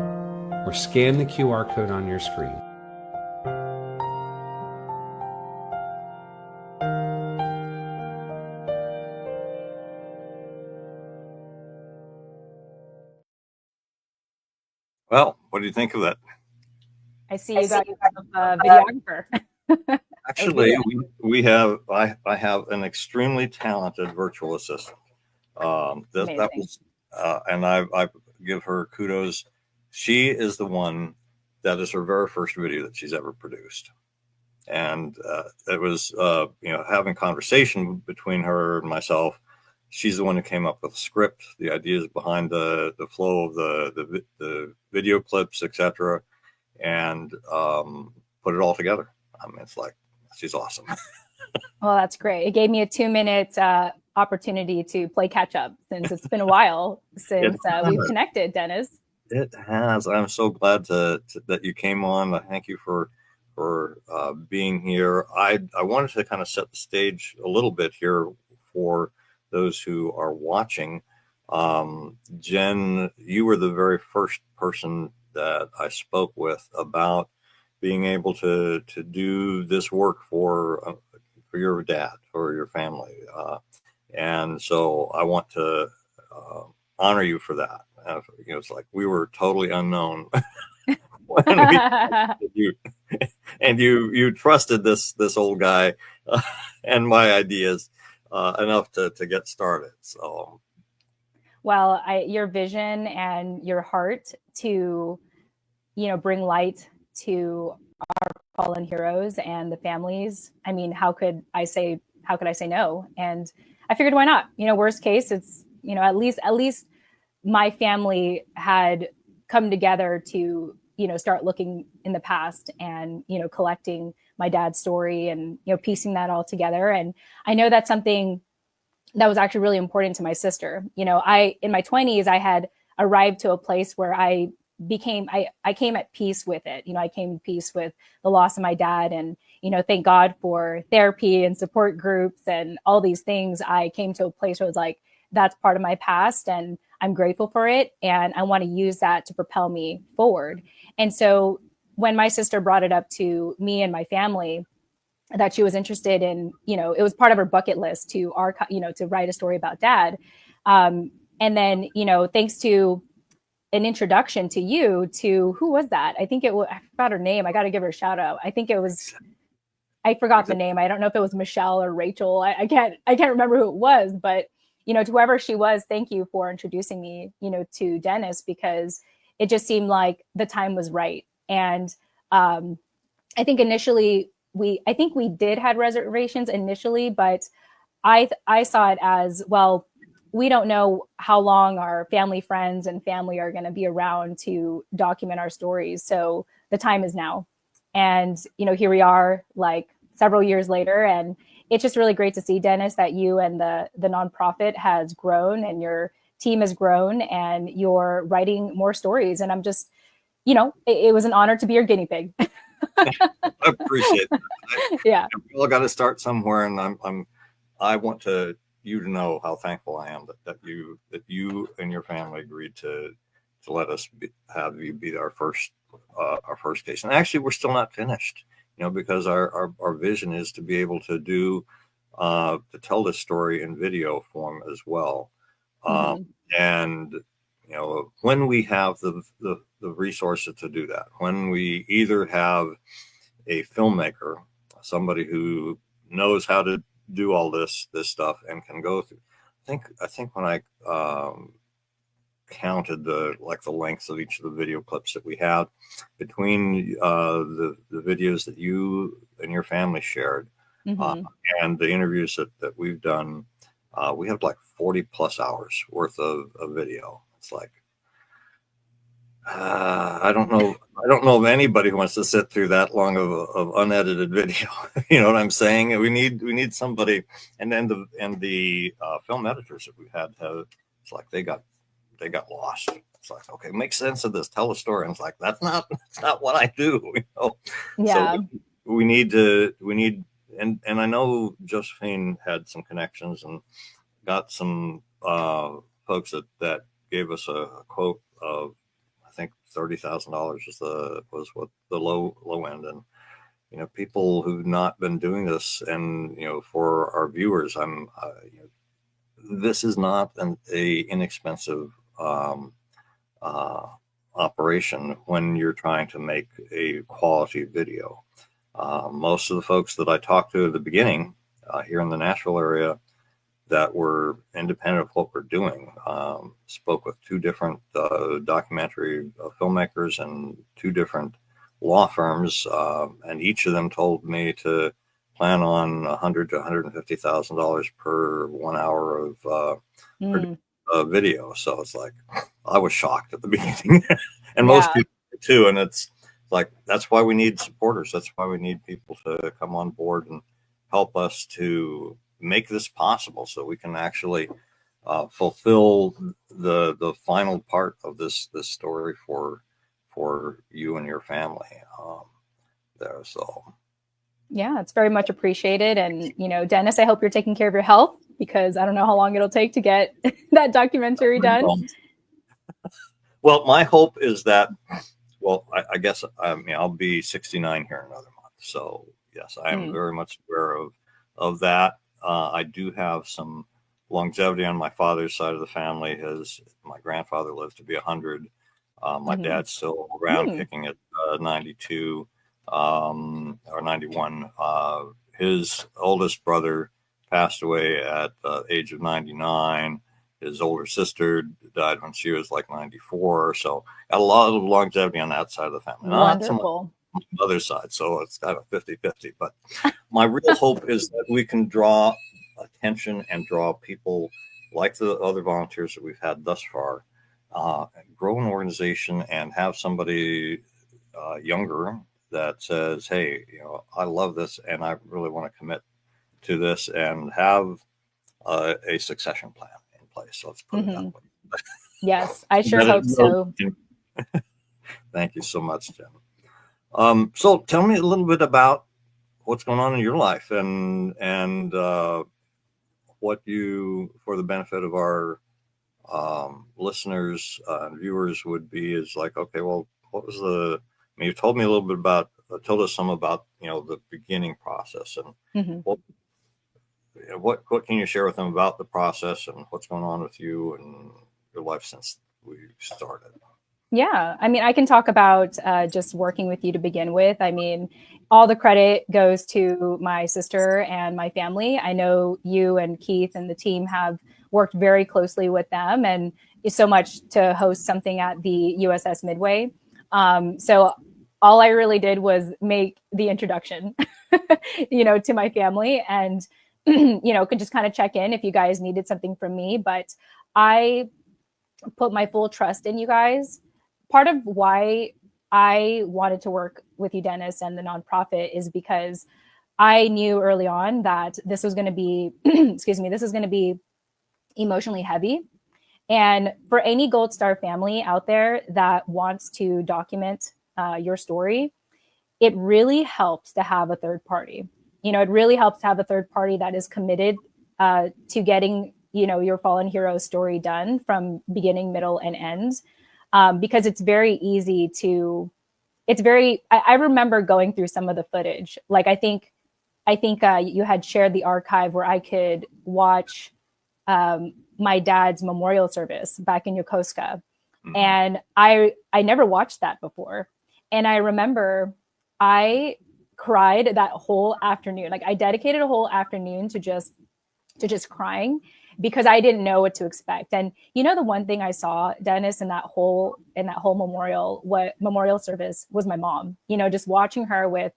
or scan the QR code on your screen. Well, what do you think of that? I see you got a videographer. Actually, I have an extremely talented virtual assistant. That was, and I give her kudos. She is the one that is her very first video that she's ever produced, and it was having conversation between her and myself. She's the one who came up with the script, the ideas behind the flow of the video clips, etc., and put it all together. I mean, it's like, she's awesome. Well, that's great. It gave me a 2-minute opportunity to play catch up, since it's been a while since we've connected, Dennis. It has. I'm so glad that you came on. I thank you for being here. I wanted to kind of set the stage a little bit here for those who are watching. Jen, you were the very first person that I spoke with about being able to do this work for your dad, for your family. And so I want to honor you for that. It's like we were totally unknown when we and you trusted this old guy and my ideas enough to get started. So, well, your vision and your heart to, bring light to our fallen heroes and the families. I mean, how could I say no? And I figured, why not? Worst case, it's, at least my family had come together to, start looking in the past and, collecting my dad's story and, piecing that all together. And I know that's something that was actually really important to my sister. In my 20s, I had arrived to a place where I came at peace with it. I came to peace with the loss of my dad, and, thank God for therapy and support groups and all these things. I came to a place where it was like, that's part of my past and I'm grateful for it. And I want to use that to propel me forward. And so when my sister brought it up to me and my family, that she was interested in, it was part of her bucket list to to write a story about dad. And then, thanks to an introduction to you, to who was that? I think I forgot her name. I got to give her a shout out. I forgot the name. I don't know if it was Michelle or Rachel. I can't remember who it was, but, to whoever she was, thank you for introducing me, to Dennis, because it just seemed like the time was right. And I think initially, I think we did had reservations initially, but I saw it as, well, we don't know how long our family, friends, and family are going to be around to document our stories. So the time is now. And, here we are, like, several years later. And it's just really great to see, Dennis, that you and the nonprofit has grown and your team has grown and you're writing more stories. And I'm just, it was an honor to be your guinea pig. I appreciate that. Yeah. We all got to start somewhere, and I want you to know how thankful I am that you and your family agreed to let us have you be our first case. And actually, we're still not finished, because our vision is to be able to to tell this story in video form as well. And when we have the resources to do that, when we either have a filmmaker, somebody who knows how to do all this stuff and can go through. I think when I counted the lengths of each of the video clips that we have between the videos that you and your family shared and the interviews that we've done, we have 40 plus hours worth of video. It's like, I don't know of anybody who wants to sit through that long of unedited video. You know what I'm saying? We need somebody. And then the film editors that we had, it's like they got lost. It's like, okay, make sense of this, tell a story. And it's like, that's not what I do. Yeah. So we need, and I know Josephine had some connections and got some folks that gave us a quote of, I think $30,000 was what the low end. And people who've not been doing this, and for our viewers, this is not a inexpensive operation when you're trying to make a quality video. Most of the folks that I talked to at the beginning here in the Nashville area that were independent of what we're doing, spoke with two different documentary filmmakers and two different law firms, and each of them told me to plan on $100,000 to $150,000 per 1 hour of video. So it's like, I was shocked at the beginning, and most people too. And it's like, that's why we need supporters. That's why we need people to come on board and help us to make this possible, so we can actually fulfill the final part of this story for you and your family there. So yeah, it's very much appreciated. And Dennis, I hope you're taking care of your health, because I don't know how long it'll take to get that documentary done. Well, my hope is that, I guess I'll be 69 here in another month. So yes, I am very much aware of that. I do have some longevity on my father's side of the family. My grandfather lived to be 100. My dad's still around, kicking at 92 or 91. His oldest brother passed away at the age of 99. His older sister died when she was 94. So got a lot of longevity on that side of the family. Wonderful. On the other side, so it's kind of 50-50. But my real hope is that we can draw attention and draw people like the other volunteers that we've had thus far, grow an organization and have somebody younger that says, hey, I love this and I really want to commit to this, and have a succession plan in place. Let's put it that way. Yes, I sure hope so. Thank you so much, Jen. So tell me a little bit about what's going on in your life, and what you, for the benefit of our listeners and viewers, would be is like, okay, well, what was you told me a little bit told us some about, the beginning process, and what can you share with them about the process and what's going on with you and your life since we started? Yeah, I can talk about just working with you to begin with. All the credit goes to my sister and my family. I know you and Keith and the team have worked very closely with them, and it's so much to host something at the USS Midway. So all I really did was make the introduction, to my family, and, could just kind of check in if you guys needed something from me. But I put my full trust in you guys. Part of why I wanted to work with you, Dennis, and the nonprofit is because I knew early on that this was going to be, this is going to be emotionally heavy. And for any Gold Star family out there that wants to document your story, it really helps to have a third party. It really helps to have a third party that is committed to getting, your fallen hero story done from beginning, middle, and end. Because it's very easy to, I remember going through some of the footage. Like, I think you had shared the archive where I could watch my dad's memorial service back in Yokosuka. Mm-hmm. And I never watched that before. And I remember I cried that whole afternoon. Like, I dedicated a whole afternoon to just crying because I didn't know what to expect. And the one thing I saw, Dennis, in that whole memorial service was my mom, just watching her with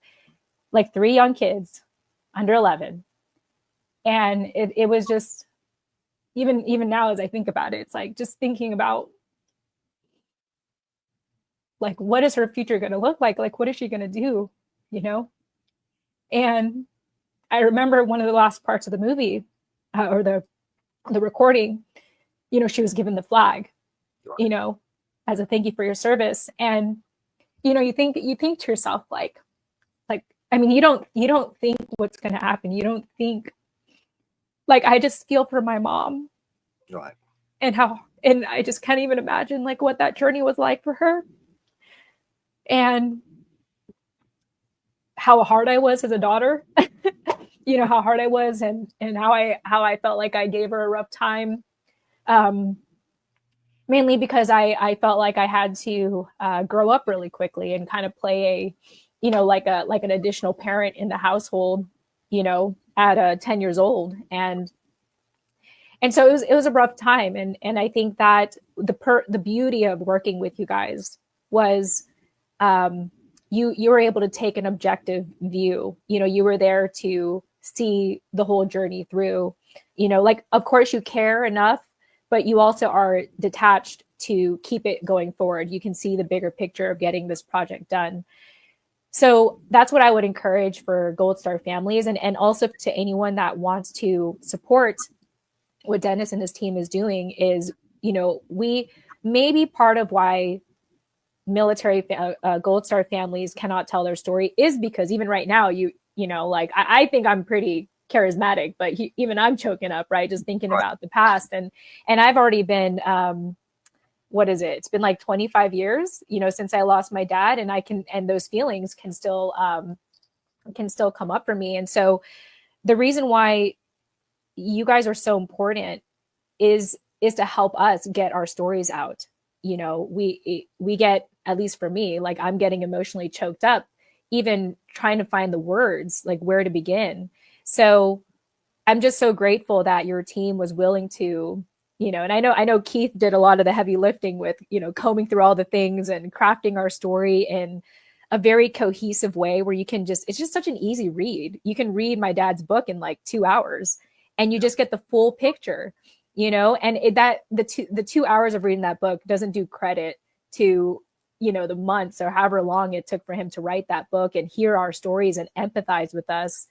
like 3 young kids under 11. And it was just, even now, as I think about it, it's like just thinking about, like, what is her future going to look like? Like, what is she going to do? And I remember one of the last parts of the movie or the recording, she was given the flag, as a thank you for your service. And, you think to yourself, like, I mean, you don't think what's going to happen. You don't think, like, I just feel for my mom. Right. And I just can't even imagine, like, what that journey was like for her. And how hard I was as a daughter, how hard I was and how I felt like I gave her a rough time. Mainly because I felt like I had to grow up really quickly and kind of play like an additional parent in the household, at 10 years old. And so it was a rough time. And I think that the beauty of working with you guys was, you were able to take an objective view. You were there to see the whole journey through, like, of course you care enough, but you also are detached to keep it going forward. You can see the bigger picture of getting this project done. So that's what I would encourage for Gold Star families, and also to anyone that wants to support what Dennis and his team is doing is, we may be part of why military Gold Star families cannot tell their story is because even right now, like, I think I'm pretty charismatic, but even I'm choking up, right? Just thinking about the past. And I've already been, what is it? It's been like 25 years, since I lost my dad, and those feelings can still come up for me. And so the reason why you guys are so important is to help us get our stories out. We get, at least for me, like, I'm getting emotionally choked up, even trying to find the words, like, where to begin. So I'm just so grateful that your team was willing to, and I know Keith did a lot of the heavy lifting with, combing through all the things and crafting our story in a very cohesive way where it's just such an easy read. You can read my dad's book in like 2 hours and you just get the full picture, and the 2 hours of reading that book doesn't do credit to, the months or however long it took for him to write that book and hear our stories and empathize with us.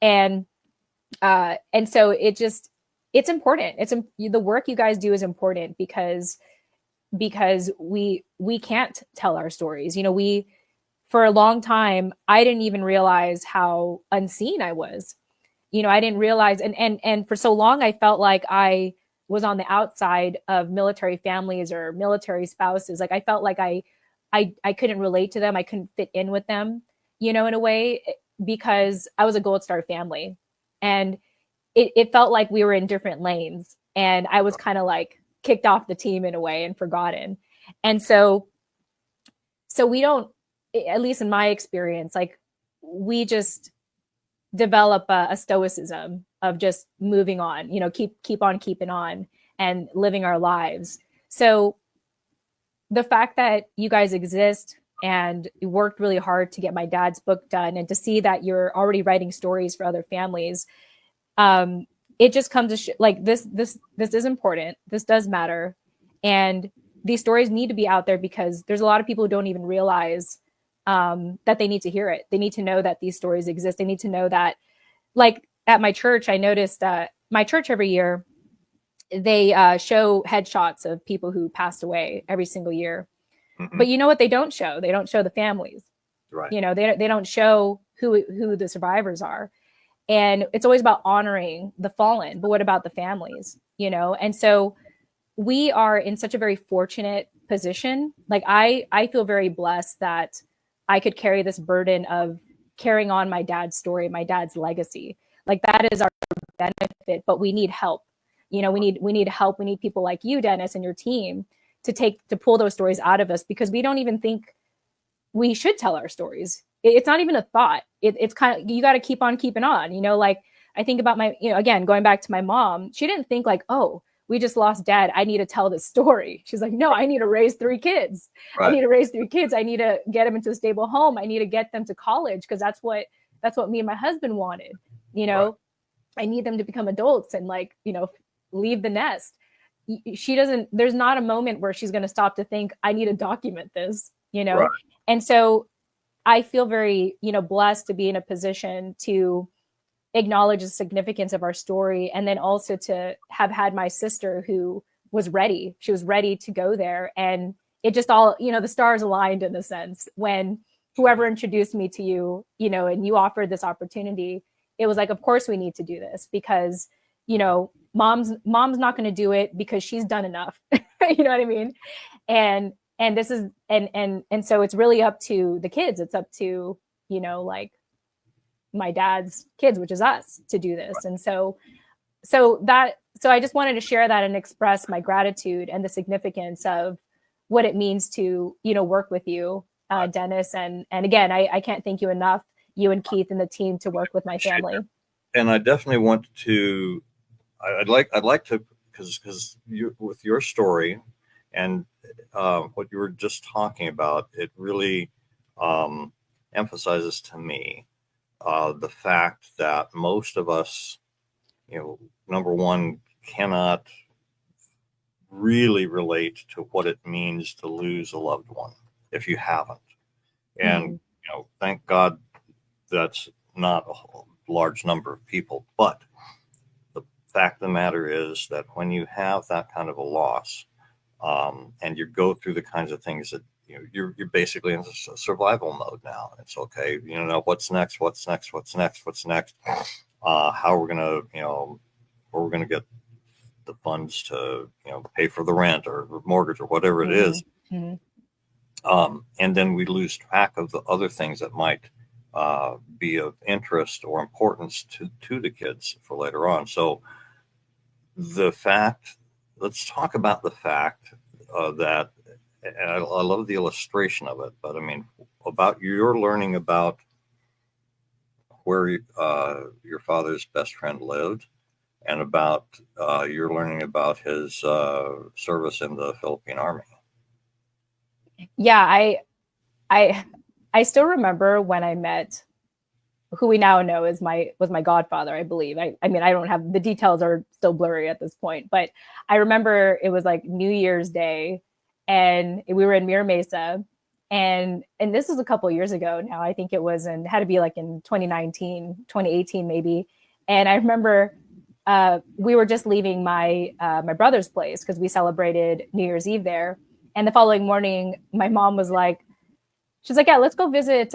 And so it's important. The work you guys do is important because we can't tell our stories. For a long time, I didn't even realize how unseen I was. I didn't realize, and for so long, I felt like I was on the outside of military families or military spouses. Like, I felt like I couldn't relate to them. I couldn't fit in with them, in a way, because I was a Gold Star family. And it felt like we were in different lanes. And I was kind of like kicked off the team in a way and forgotten. And so we don't, at least in my experience, like, we just develop a stoicism of just moving on, keep on keeping on and living our lives. So the fact that you guys exist and worked really hard to get my dad's book done, and to see that you're already writing stories for other families. It just comes to like this is important. This does matter. And these stories need to be out there because there's a lot of people who don't even realize that they need to hear it. They need to know that these stories exist. They need to know that, like at my church, I noticed that my church every year, they show headshots of people who passed away every single year. Mm-hmm. But you know what they don't show? They don't show the families. Right. You know, they don't show who the survivors are. And it's always about honoring the fallen, but what about the families, you know? And so we are in such a very fortunate position. Like I feel very blessed that I could carry this burden of carrying on my dad's story, my dad's legacy. Like that is our benefit, but we need help. You know, we need help. We need people like you, Dennis, and your team to pull those stories out of us, because we don't even think we should tell our stories. It's not even a thought. It's kind of, you got to keep on keeping on, you know, like I think about my, you know, again, going back to my mom, she didn't think like, oh, we just lost dad, I need to tell this story. She's like, no, I need to raise 3 kids. Right. I need to raise 3 kids. I need to get them into a stable home. I need to get them to college, because that's what me and my husband wanted. You know, right. I need them to become adults and, like, you know, leave the nest. She doesn't, there's not a moment where she's going to stop to think, I need to document this, you know? Right. And so I feel very, you know, blessed to be in a position to acknowledge the significance of our story. And then also to have had my sister who was ready. She was ready to go there. And it just all, you know, the stars aligned in a sense when whoever introduced me to you, you know, and you offered this opportunity, it was like, of course we need to do this, because, you know, mom's not going to do it because she's done enough. You know what I mean? And this is, and so it's really up to the kids. It's up to, you know, like my dad's kids, which is us, to do this. And so I just wanted to share that and express my gratitude and the significance of what it means to, you know, work with you, Dennis. And again, I can't thank you enough, you and Keith and the team, to work with my family. And I definitely want to, I'd like to, because you, with your story and what you were just talking about, it really emphasizes to me the fact that most of us, you know, number one, cannot really relate to what it means to lose a loved one if you haven't. And, you know, thank God that's not a large number of people. But the fact of the matter is that when you have that kind of a loss, and you go through the kinds of things that, you know, you're basically in survival mode now. It's okay. You know, what's next? How we're going to, you know, where we're going to get the funds to, you know, pay for the rent or mortgage or whatever it is. And then we lose track of the other things that might be of interest or importance to the kids for later on. So let's talk about the fact that, and I love the illustration of it, but I mean, about your learning about where your father's best friend lived, and about your learning about his service in the Philippine Army. Yeah, I still remember when I met who we now know was my godfather, I believe. I mean, I don't have, the details are still blurry at this point, but I remember it was like New Year's Day and we were in Mira Mesa, and this was a couple of years ago now. I think it had to be like in 2019, 2018 maybe. And I remember we were just leaving my brother's place because we celebrated New Year's Eve there. And the following morning, my mom was like, she's like, yeah, let's go visit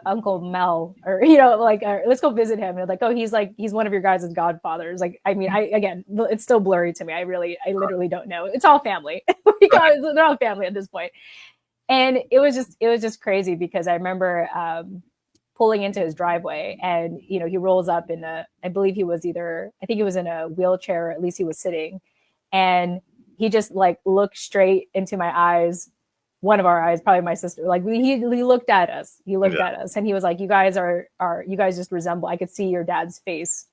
Uncle Mel, or, you know, like, let's go visit him. And like, oh, he's one of your guys' godfathers. Like, I mean, again, it's still blurry to me. I literally don't know. It's all family. They're all family at this point. And it was just crazy because I remember pulling into his driveway, and, you know, he rolls up I believe he was I think he was in a wheelchair, or at least he was sitting. And he just like looked straight into my eyes, one of our eyes, probably my sister. Like he looked at us. He looked at us, and he was like, "You guys you guys just resemble. I could see your dad's face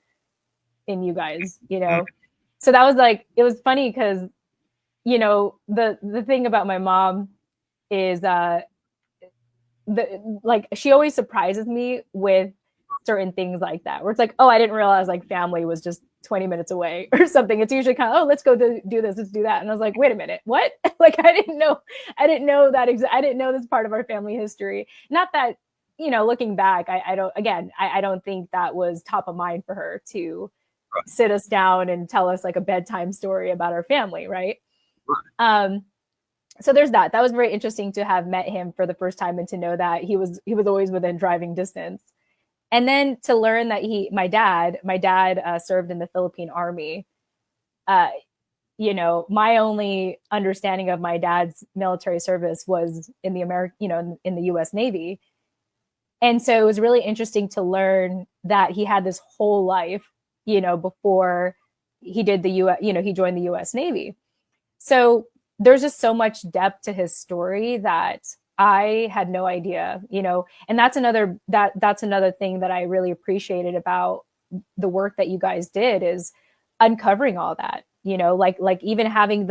in you guys, you know." So that was like, it was funny because, you know, the thing about my mom is like she always surprises me with certain things like that, where it's like, oh, I didn't realize like family was just 20 minutes away or something. It's usually kind of, oh, let's go do this, let's do that. And I was like, wait a minute, what? Like, I didn't know that I didn't know this part of our family history. Not that, looking back, I don't think that was top of mind for her to sit us down and tell us like a bedtime story about our family. Right. So there's that. That was very interesting to have met him for the first time and to know that he was always within driving distance. And then to learn that my dad served in the Philippine Army. My only understanding of my dad's military service was in the in the U.S. Navy. And so it was really interesting to learn that he had this whole life, before he did he joined the U.S. Navy. So there's just so much depth to his story that I had no idea, and that's another thing that I really appreciated about the work that you guys did, is uncovering all that, like even having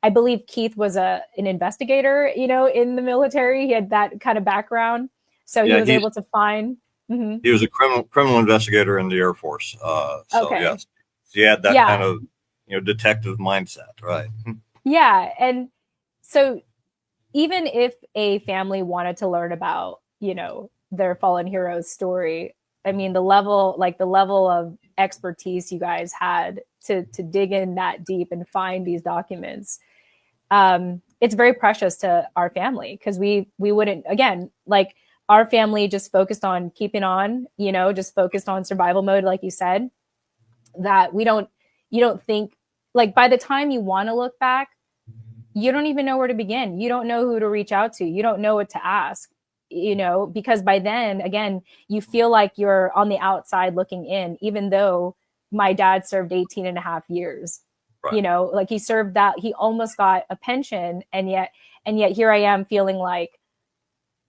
I believe Keith was an investigator, in the military. He had that kind of background. So he was able to find. Mm-hmm. He was a criminal investigator in the Air Force. So okay. Yes, he had that kind of detective mindset, right? Yeah, and so even if a family wanted to learn about their fallen hero's story, I mean the level of expertise you guys had to dig in that deep and find these documents, it's very precious to our family, because we wouldn't, again, like our family just focused on keeping on, just focused on survival mode, like you said, that you don't think, like by the time you want to look back, you don't even know where to begin. You don't know who to reach out to. You don't know what to ask, because by then, again, you feel like you're on the outside looking in, even though my dad served 18 and a half years, right. Like he served that, he almost got a pension. And yet here I am feeling like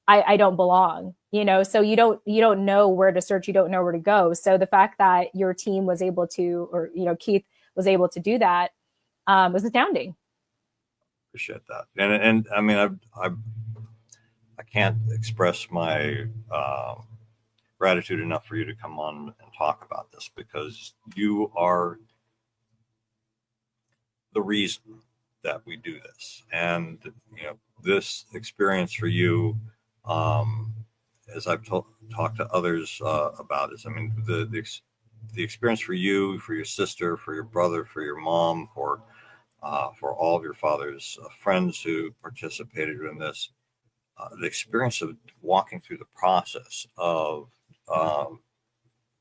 I don't belong, so you don't know where to search. You don't know where to go. So the fact that your team was able to, or, Keith was able to do that, was astounding. Appreciate that. And I mean, I can't express my gratitude enough for you to come on and talk about this, because you are the reason that we do this. And, this experience for you, as I've talked to others about this, I mean, the experience for you, for your sister, for your brother, for your mom, for all of your father's friends who participated in this, the experience of walking through the process of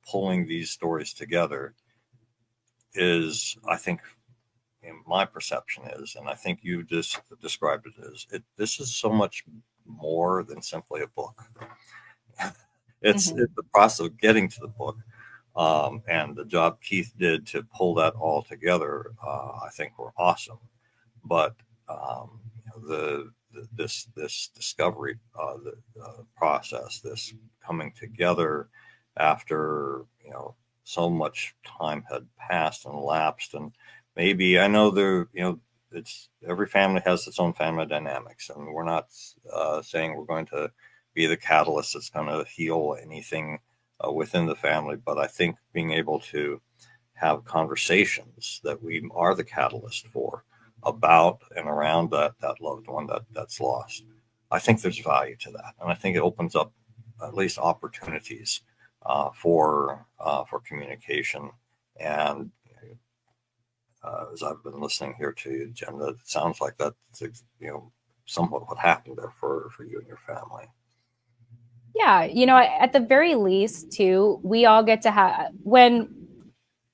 pulling these stories together is, I think, in my perception is, and I think you just described it as, this is so much more than simply a book. It's the process of getting to the book. And the job Keith did to pull that all together, I think were awesome. But this discovery, the process, this coming together after so much time had passed and elapsed, and maybe, I know it's every family has its own family dynamics, and we're not saying we're going to be the catalyst that's going to heal anything within the family, but I think being able to have conversations that we are the catalyst for, about and around that loved one that's lost, I think there's value to that, and I think it opens up at least opportunities for communication. And as I've been listening here to you, Jen, it sounds like that's somewhat what happened there for you and your family. Yeah, at the very least, too, we all get to have, when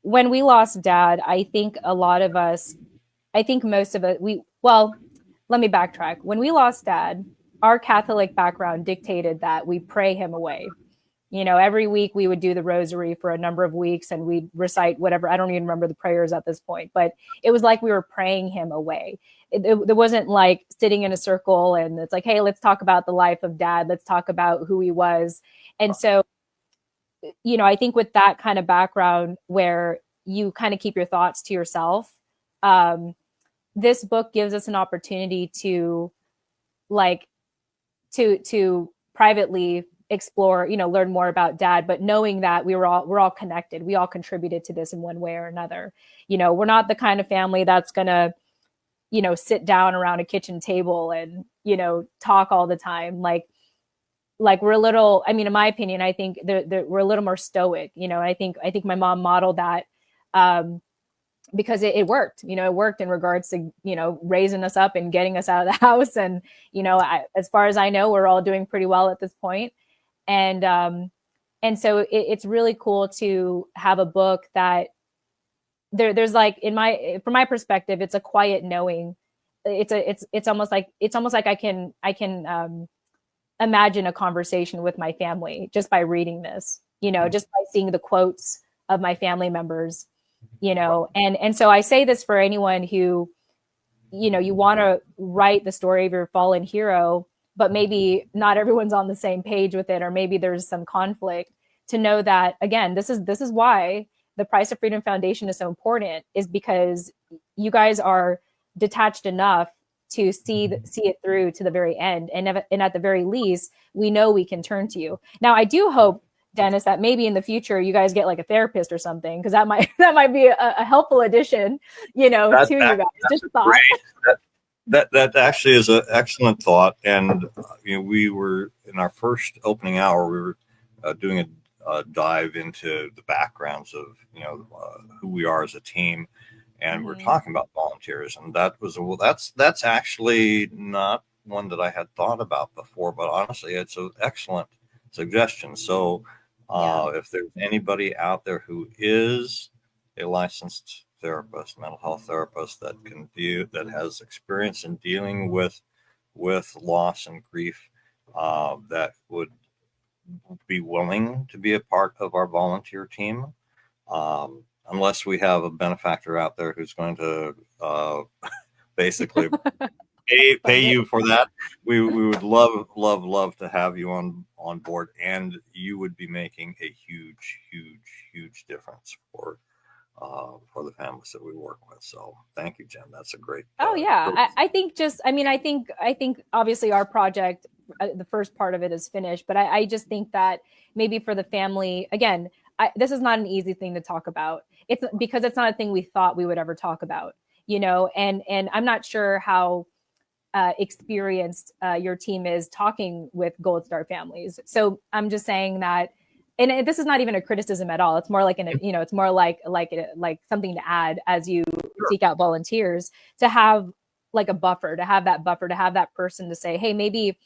we lost Dad, I think a lot of us, I think most of it, let me backtrack. When we lost Dad, our Catholic background dictated that we pray him away. Every week we would do the rosary for a number of weeks, and we'd recite whatever, I don't even remember the prayers at this point, but it was like we were praying him away. It wasn't like sitting in a circle and it's like, hey, let's talk about the life of Dad. Let's talk about who he was. And so, I think with that kind of background where you kind of keep your thoughts to yourself, this book gives us an opportunity to to privately explore, learn more about Dad, but knowing that we're all connected, we all contributed to this in one way or another. We're not the kind of family that's gonna, sit down around a kitchen table and, talk all the time. Like we're a little, I mean, in my opinion, I think we're a little more stoic. I think my mom modeled that, because it worked. It worked in regards to, raising us up and getting us out of the house. And, as far as I know, we're all doing pretty well at this point. And so it's really cool to have a book that there's like, from my perspective, it's a quiet knowing. It's almost like I can imagine a conversation with my family just by reading this, just by seeing the quotes of my family members, and so I say this for anyone who, you want to write the story of your fallen hero, but maybe not everyone's on the same page with it, or maybe there's some conflict, to know that, again, this is why the Price of Freedom Foundation is so important, is because you guys are detached enough to see it through to the very end. And at the very least, we know we can turn to you. Now, I do hope, Dennis, that maybe in the future you guys get like a therapist or something, because that might be a helpful addition, to you guys. Just thought. That actually is an excellent thought. And we were in our first opening hour, we were doing a dive into the backgrounds of who we are as a team. And we're talking about volunteers, and that's actually not one that I had thought about before, but honestly, it's an excellent suggestion. So if there's anybody out there who is a licensed therapist, mental health therapist, that has experience in dealing with loss and grief, that would be willing to be a part of our volunteer team, unless we have a benefactor out there who's going to basically pay you for that, we would love to have you on board, and you would be making a huge difference for the families that we work with. So thank you, Jen. That's a great. I think obviously our project, the first part of it is finished, but I just think that maybe for the family, again, this is not an easy thing to talk about. It's because it's not a thing we thought we would ever talk about, and I'm not sure how experienced your team is talking with Gold Star families. So I'm just saying that, and this is not even a criticism at all. It's more like it's more like something to add as you seek out volunteers, to have like a buffer, to have that person to say, hey, maybe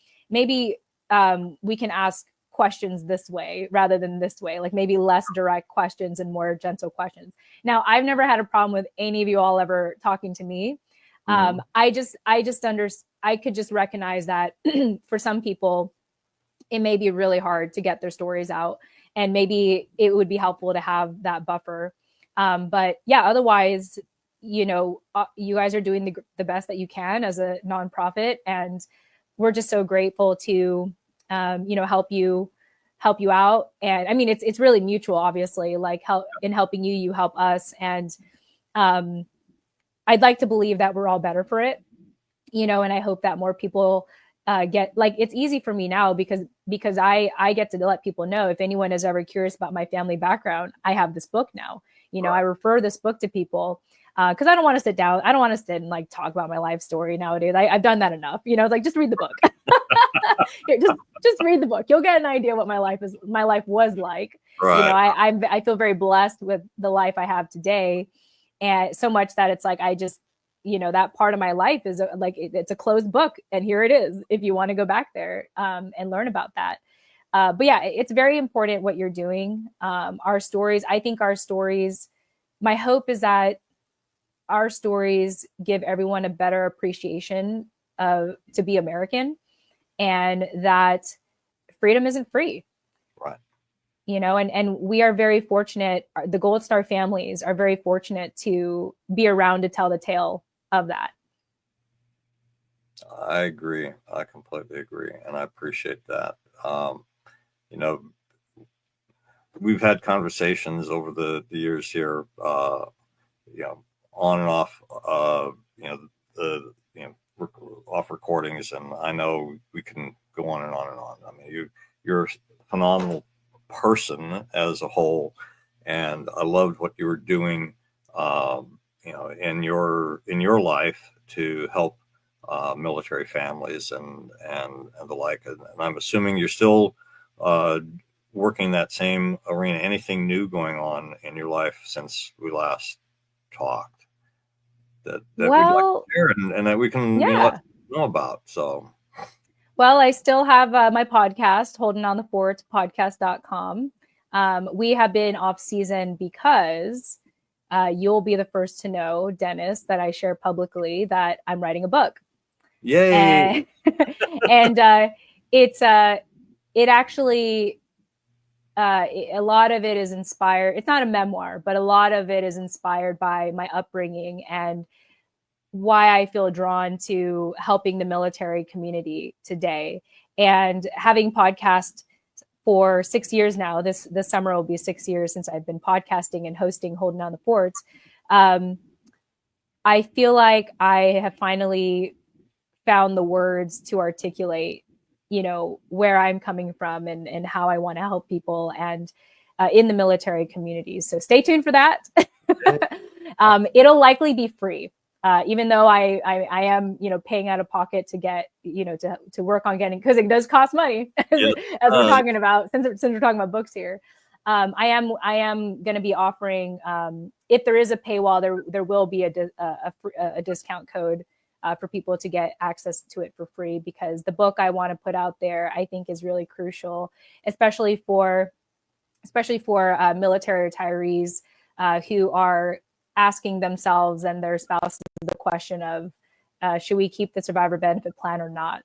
we can ask questions this way rather than this way, like maybe less direct questions and more gentle questions. Now, I've never had a problem with any of you all ever talking to me. I could just recognize that for some people, it may be really hard to get their stories out, and maybe it would be helpful to have that buffer. But yeah, otherwise, you guys are doing the best that you can as a nonprofit, and we're just so grateful to, help you out. And I mean, it's really mutual, obviously, like helping you help us. And, I'd like to believe that we're all better for it, and I hope that more people it's easy for me now because I get to let people know, if anyone is ever curious about my family background, I have this book now. Right. I refer this book to people because I don't want to sit down. I don't want to sit and like talk about my life story nowadays. I've done that enough. It's like, just read the book. just read the book. You'll get an idea what my life was like. Right. I feel very blessed with the life I have today. And so much that it's like, I just, that part of my life is it's a closed book, and here it is, if you want to go back there and learn about that. But yeah, it's very important what you're doing. Our stories, my hope is that our stories give everyone a better appreciation to be American, and that freedom isn't free. Right. And we are very fortunate. The Gold Star families are very fortunate to be around to tell the tale of that. I agree. I completely agree. And I appreciate that. We've had conversations over the years here, on and off, off recordings, and I know we can go on and on and on. I mean, you're a phenomenal person as a whole, and I loved what you were doing, in your life to help military families and the like. And I'm assuming you're still working that same arena. Anything new going on in your life since we last talked that we'd like to share and that we can let know about? So, well, I still have my podcast, Holding on the Fort, podcast.com. We have been off season because you'll be the first to know, Dennis, that I share publicly that I'm writing a book. Yay! And it actually, a lot of it is inspired. It's not a memoir, but a lot of it is inspired by my upbringing and why I feel drawn to helping the military community today. And having podcast for 6 years now, this summer will be 6 years since I've been podcasting and hosting Holding on the Fort. I feel like I have finally found the words to articulate, where I'm coming from and how I want to help people and in the military community. So stay tuned for that. It'll likely be free. Even though I am, paying out of pocket to get, to work on getting, because it does cost money, as we're talking about, since we're talking about books here. I am going to be offering, if there is a paywall, there will be a discount code for people to get access to it for free, because the book I want to put out there, I think, is really crucial, especially for military retirees who are asking themselves and their spouses the question of, should we keep the survivor benefit plan or not?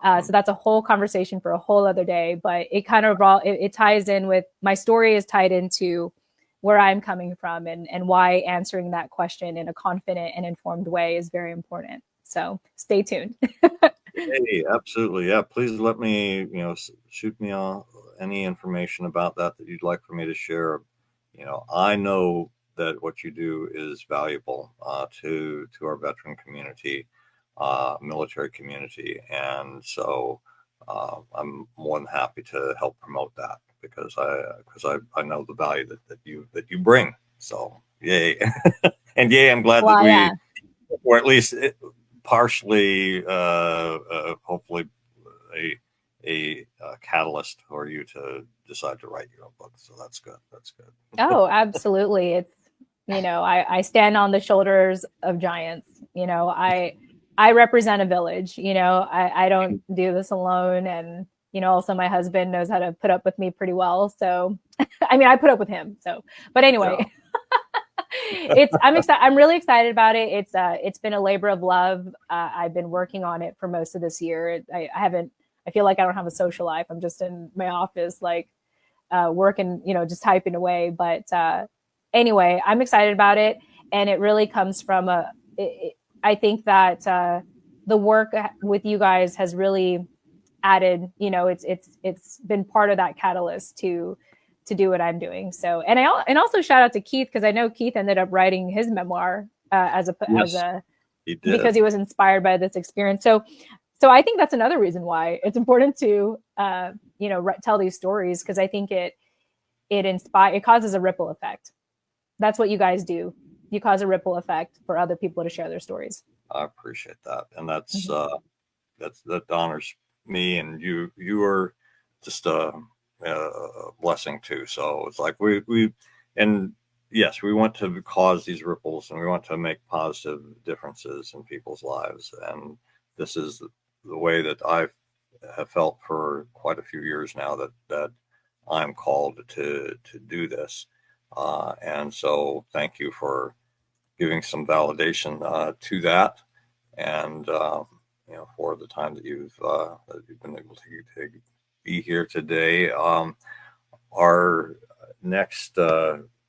So that's a whole conversation for a whole other day, but it kind of it ties in with my story, is tied into where I'm coming from and why answering that question in a confident and informed way is very important. So stay tuned. Hey, absolutely. Yeah. Please let me, shoot me any information about that you'd like for me to share. I know that what you do is valuable to our veteran community, military community, and so I'm more than happy to help promote that because I know the value that you bring. So yay, and yay! I'm glad that we, or at least partially, hopefully, a catalyst for you to decide to write your own book. So that's good. That's good. Oh, absolutely. It's, I stand on the shoulders of giants. I represent a village. I don't do this alone. And, also my husband knows how to put up with me pretty well. So, I put up with him. So, but anyway, I'm excited. I'm really excited about it. It's been a labor of love. I've been working on it for most of this year. I feel like I don't have a social life. I'm just in my office, working, just typing away. But anyway, I'm excited about it. And it really comes from I think that the work with you guys has really added, it's been part of that catalyst to do what I'm doing. So, and also shout out to Keith, because I know Keith ended up writing his memoir because he was inspired by this experience. So I think that's another reason why it's important to, tell these stories, because I think it causes a ripple effect. That's what you guys do. You cause a ripple effect for other people to share their stories. I appreciate that. And that honors me, and you are just a blessing too. So it's like and yes, we want to cause these ripples, and we want to make positive differences in people's lives. And this is the way that I have felt for quite a few years now, that I'm called to do this. And so thank you for giving some validation to that, and for the time that you've been able to be here today. Our next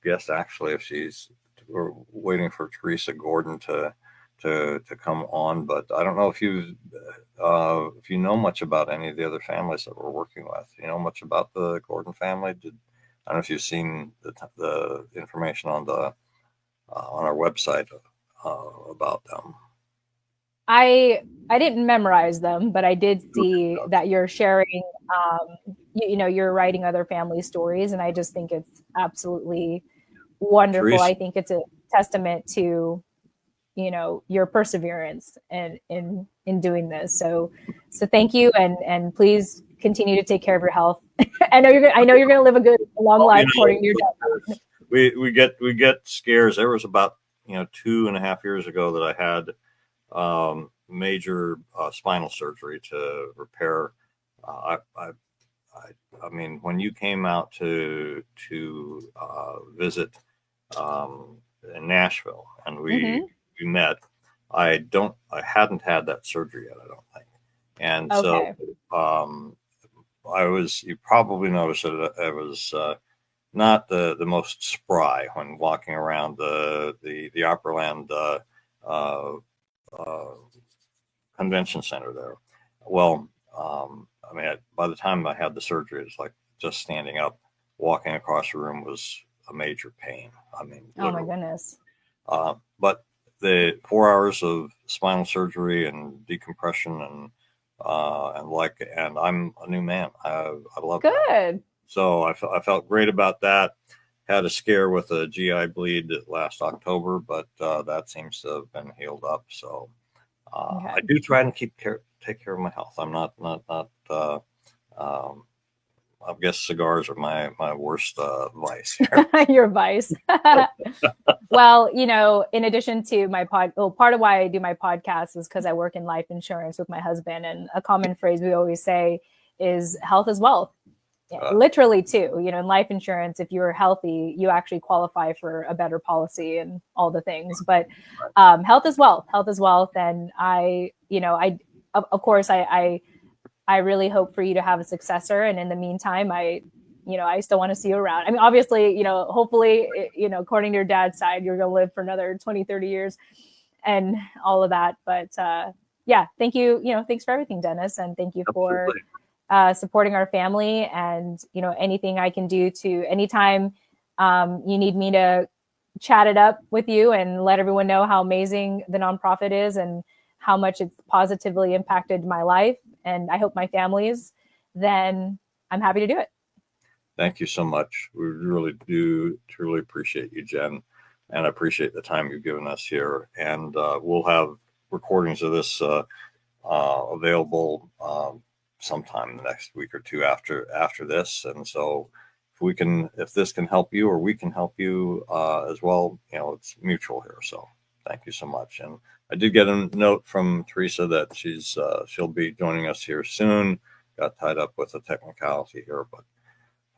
guest, actually, we're waiting for Teresa Gordon to come on, but I don't know if you know much about any of the other families that we're working with. You know much about the Gordon family? I don't know if you've seen the information on our website about them. I didn't memorize them, but I did see that you're sharing, you're writing other family stories, and I just think it's absolutely wonderful. Teresa, I think it's a testament to, your perseverance and in doing this. So thank you, and please continue to take care of your health. I know you're gonna live a long life according to your dad. we get scares. There was about 2.5 years ago that I had major spinal surgery to repair. I mean, when you came out to visit in Nashville and we met, I hadn't had that surgery yet, I don't think. And Okay. so you probably noticed that I was not the most spry when walking around the Opryland convention center there. Well, I mean, by the time I had the surgery, it's like just standing up, walking across the room was a major pain. I mean, literally. Oh my goodness. But the 4 hours of spinal surgery and decompression and I'm a new man. I love Good. that. So I felt great about that. Had a scare with a GI bleed last October, but that seems to have been healed up. So Okay. I do try and take care of my health. I'm not. I guess cigars are my worst vice here. Your vice. Well, in addition to part of why I do my podcast is because I work in life insurance with my husband, and a common phrase we always say is health is wealth. Literally too, in life insurance, if you're healthy, you actually qualify for a better policy and all the things. But health is wealth. Health is wealth, and of course, I really hope for you to have a successor. And in the meantime, I still want to see you around. I mean, obviously, hopefully, according to your dad's side, you're going to live for another 20, 30 years and all of that. But yeah, thank you. Thanks for everything, Dennis. And thank you for supporting our family, and anything I can do to anytime you need me to chat it up with you and let everyone know how amazing the nonprofit is and how much it's positively impacted my life, and I hope my family's, then I'm happy to do it. Thank you so much. We really do truly appreciate you, Jen, and I appreciate the time you've given us here. And we'll have recordings of this available sometime the next week or two after this. And so if this can help you or we can help you as well, it's mutual here. So thank you so much. And I did get a note from Teresa that she'll be joining us here soon. Got tied up with a technicality here, but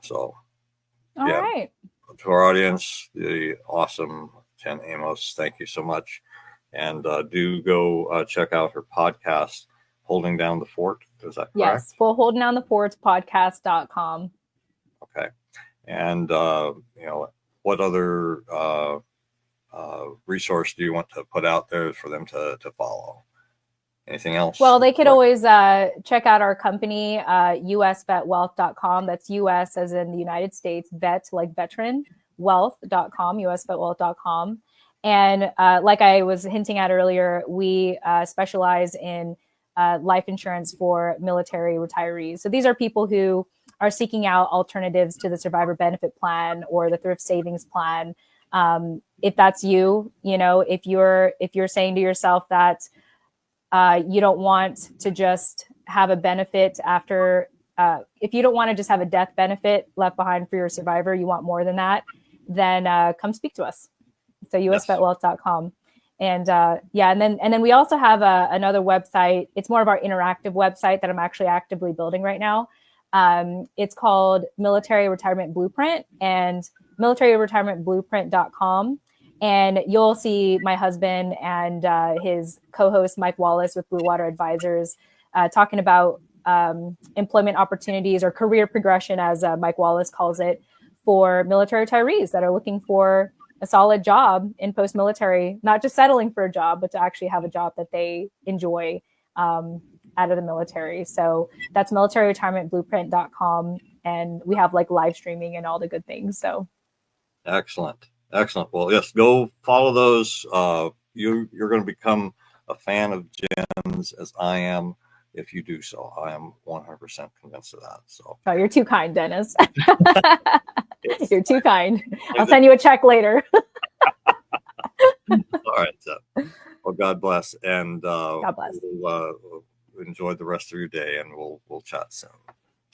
so all right. To our audience, the awesome Jen Amos, thank you so much. And do go check out her podcast, Holding Down the Fort. Is that correct? Yes, for Holding Down the Fort's podcast.com. Okay. And, what other resource do you want to put out there for them to follow? Anything else? Well, they could always check out our company, usvetwealth.com. That's US as in the United States, vet like veteran, wealth.com, usvetwealth.com. And like I was hinting at earlier, we specialize in life insurance for military retirees. So these are people who are seeking out alternatives to the survivor benefit plan or the thrift savings plan. If that's you, if you're saying to yourself that you don't want to just have a benefit after, if you don't want to just have a death benefit left behind for your survivor, you want more than that, then come speak to us. So usvetwealth.com. And and then we also have another website. It's more of our interactive website that I'm actually actively building right now. It's called Military Retirement Blueprint, and militaryretirementblueprint.com. And you'll see my husband and his co-host Mike Wallace with Blue Water Advisors talking about employment opportunities or career progression, as Mike Wallace calls it, for military retirees that are looking for a solid job in post-military, not just settling for a job, but to actually have a job that they enjoy out of the military. So that's militaryretirementblueprint.com. And we have like live streaming and all the good things. So excellent. Well, yes, go follow those. You're going to become a fan of Jim's as I am, if you do so. I am 100% convinced of that. So, Oh, you're too kind, Dennis. You're too kind. I'll send you a check later. all right. Well, God bless, and God bless. we'll enjoy the rest of your day, and we'll chat soon.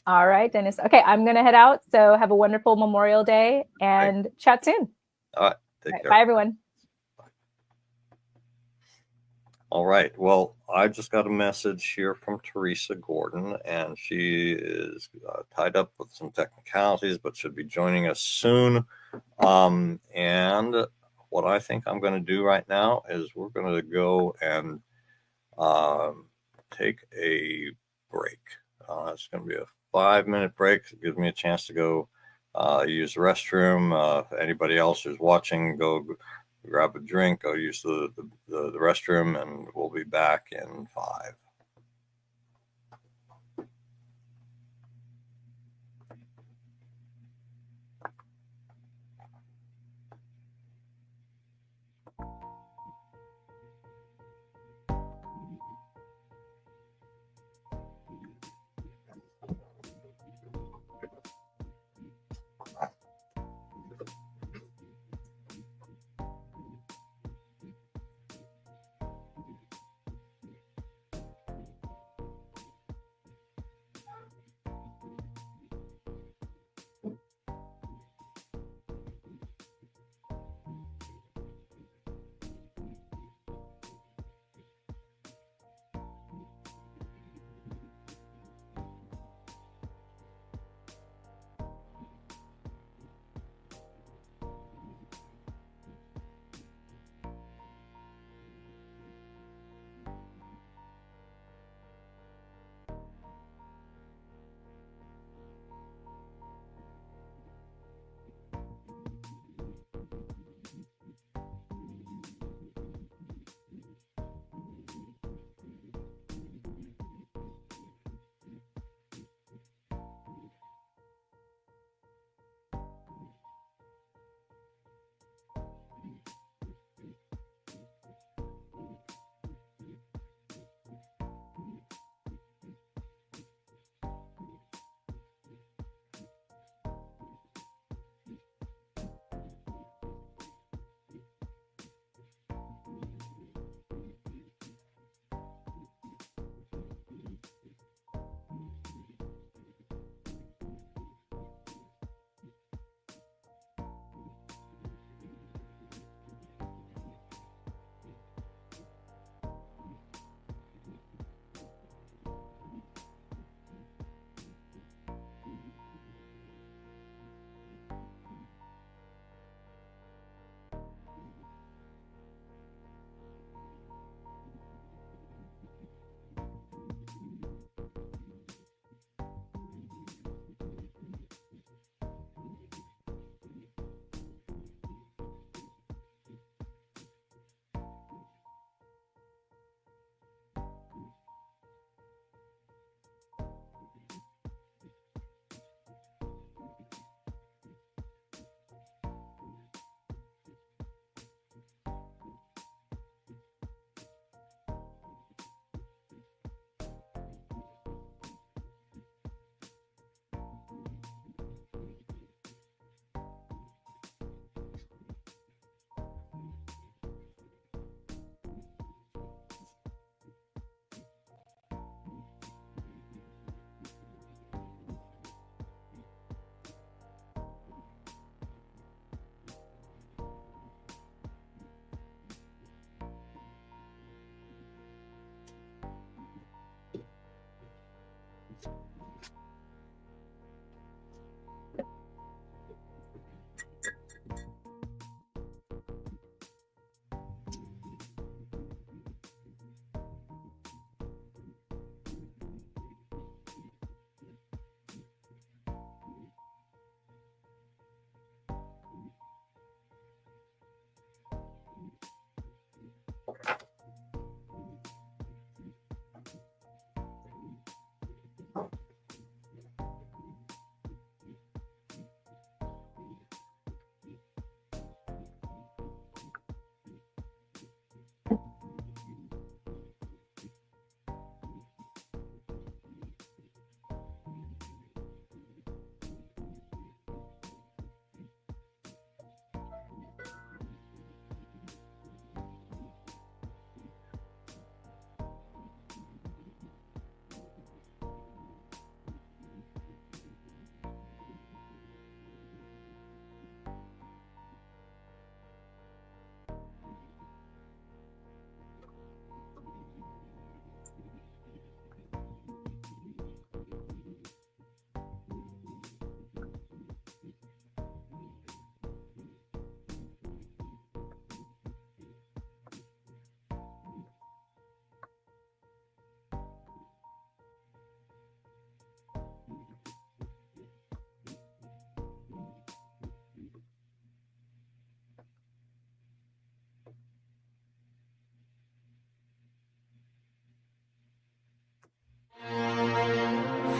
All right, Dennis. Okay, I'm gonna head out. So have a wonderful Memorial Day and chat soon. All right. Take care. Bye, everyone. All right. Well, I just got a message here from Teresa Gordon, and she is tied up with some technicalities, but should be joining us soon. And what I think I'm going to do right now is we're going to go and take a break. It's going to be a 5-minute break. It gives me a chance to go use the restroom. If anybody else who's watching, go grab a drink, go use the restroom, and we'll be back in 5.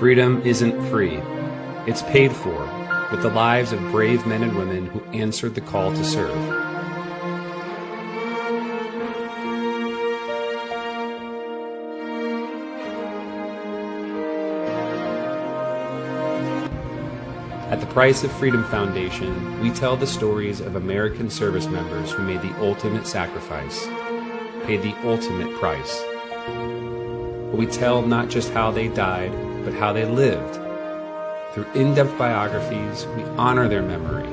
Freedom isn't free. It's paid for with the lives of brave men and women who answered the call to serve. At the Price of Freedom Foundation, we tell the stories of American service members who made the ultimate sacrifice, paid the ultimate price. But we tell not just how they died, but how they lived. Through in-depth biographies, we honor their memory,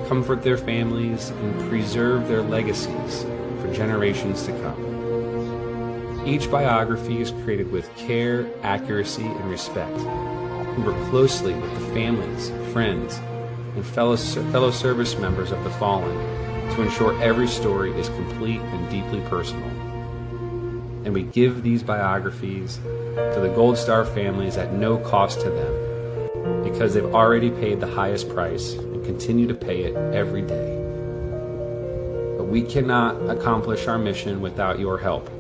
comfort their families, and preserve their legacies for generations to come. Each biography is created with care, accuracy, and respect. We work closely with the families, friends, and fellow service members of the fallen to ensure every story is complete and deeply personal. And we give these biographies to the Gold Star families at no cost to them, because they've already paid the highest price and continue to pay it every day. But we cannot accomplish our mission without your help.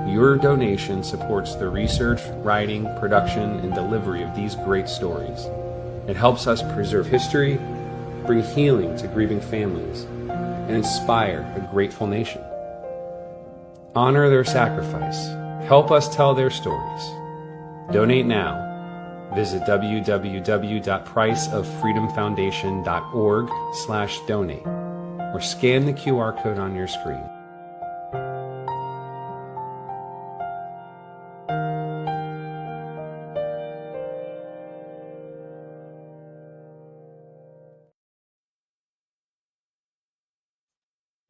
Your donation supports the research, writing, production, and delivery of these great stories. It helps us preserve history, bring healing to grieving families, and inspire a grateful nation. Honor their sacrifice. Help us tell their stories. Donate now. Visit www.priceoffreedomfoundation.org/donate or scan the QR code on your screen.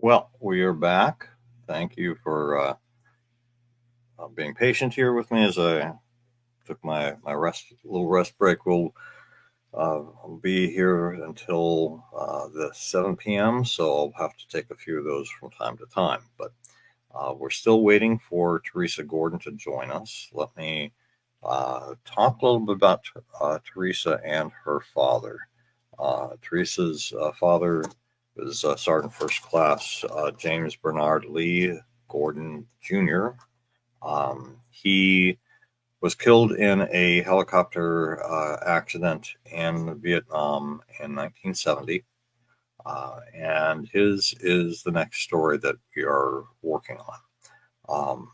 Well, we are back. Thank you for being patient here with me as I took my little rest break. We'll be here until the 7 p.m., so I'll have to take a few of those from time to time. But we're still waiting for Teresa Gordon to join us. Let me talk a little bit about Teresa and her father. Teresa's father was Sergeant First Class James Bernard Lee Gordon Jr. He was killed in a helicopter accident in Vietnam in 1970. And his is the next story that we are working on.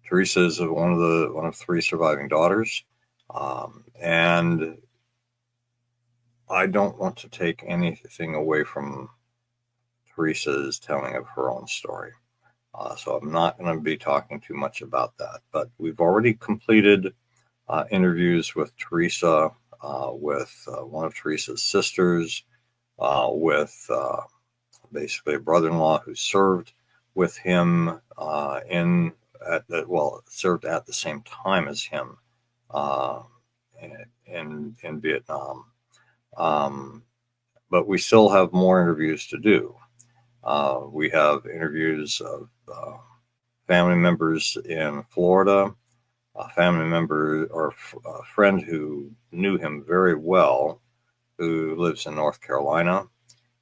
Teresa is one of three surviving daughters. And I don't want to take anything away from Teresa's telling of her own story. So I'm not going to be talking too much about that. But we've already completed interviews with Teresa, with one of Teresa's sisters, with basically a brother-in-law who served with him served at the same time as him in Vietnam. But we still have more interviews to do. We have interviews of family members in Florida, a family member or a friend who knew him very well, who lives in North Carolina,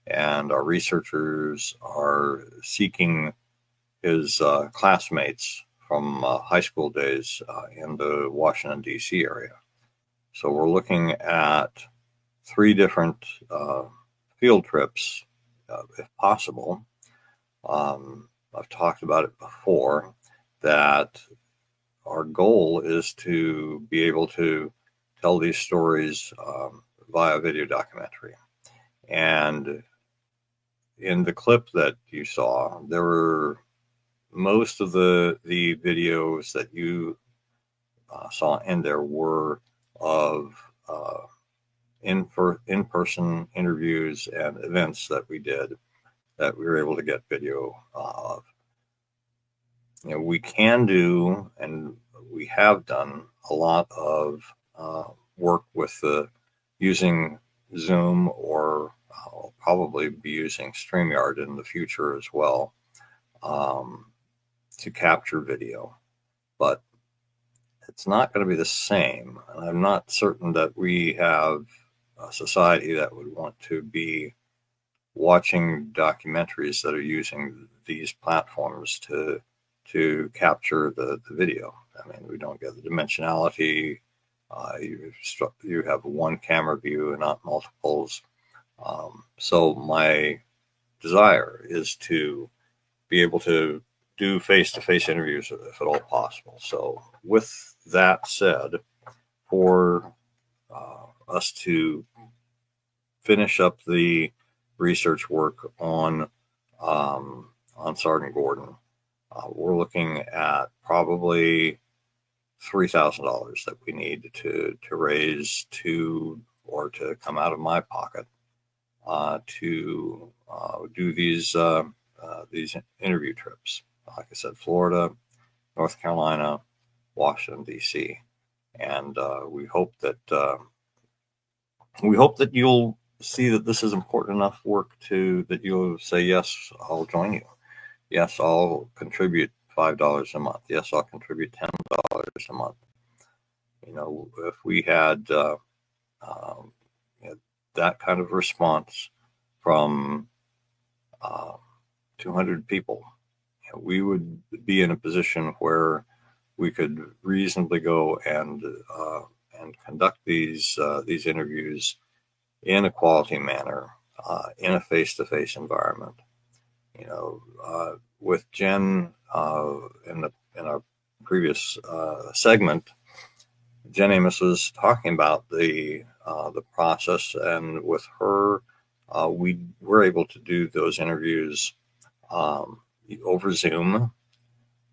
and our researchers are seeking his classmates from high school days in the Washington, D.C. area. So we're looking at 3 different field trips, if possible. I've talked about it before, that our goal is to be able to tell these stories via video documentary. And in the clip that you saw, there were most of the videos that you saw in there were of in-person interviews and events that we did that we were able to get video of. You know, we can do, and we have done a lot of work with using Zoom, or I'll probably be using StreamYard in the future as well, to capture video. But it's not going to be the same. And I'm not certain that we have a society that would want to be watching documentaries that are using these platforms to capture the video. I mean, we don't get the dimensionality. You have one camera view and not multiples. So my desire is to be able to do face-to-face interviews if at all possible. So with that said, for us to finish up the research work on Sergeant Gordon, we're looking at probably $3,000 that we need to raise or to come out of my pocket to do these interview trips. Like I said, Florida, North Carolina, Washington D.C., and we hope that you'll see that this is important enough work that you'll say, yes, I'll join you. Yes, I'll contribute $5 a month. Yes, I'll contribute $10 a month. You know, if we had that kind of response from 200 people, we would be in a position where we could reasonably go and conduct these interviews in a quality manner, in a face-to-face environment. You know, with Jen in our previous segment, Jen Amos was talking about the process, and with her, we were able to do those interviews over Zoom.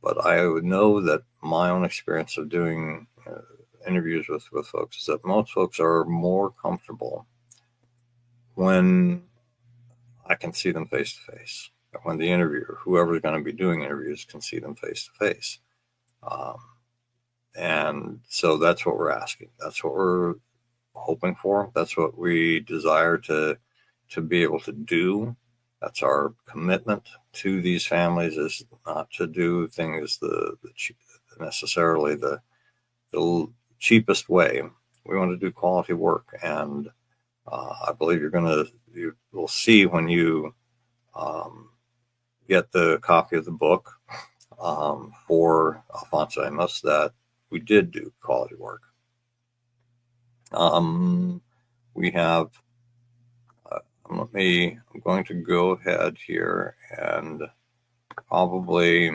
But I would know that my own experience of doing interviews with folks is that most folks are more comfortable when I can see them face to face. When the interviewer, whoever's going to be doing interviews, can see them face to face. And so that's what we're asking. That's what we're hoping for. That's what we desire to be able to do. That's our commitment to these families, is not to do things necessarily the cheapest way. We want to do quality work, and I believe you will see when you get the copy of the book for Alfonso Amos that we did do quality work. We have. I'm going to go ahead here and probably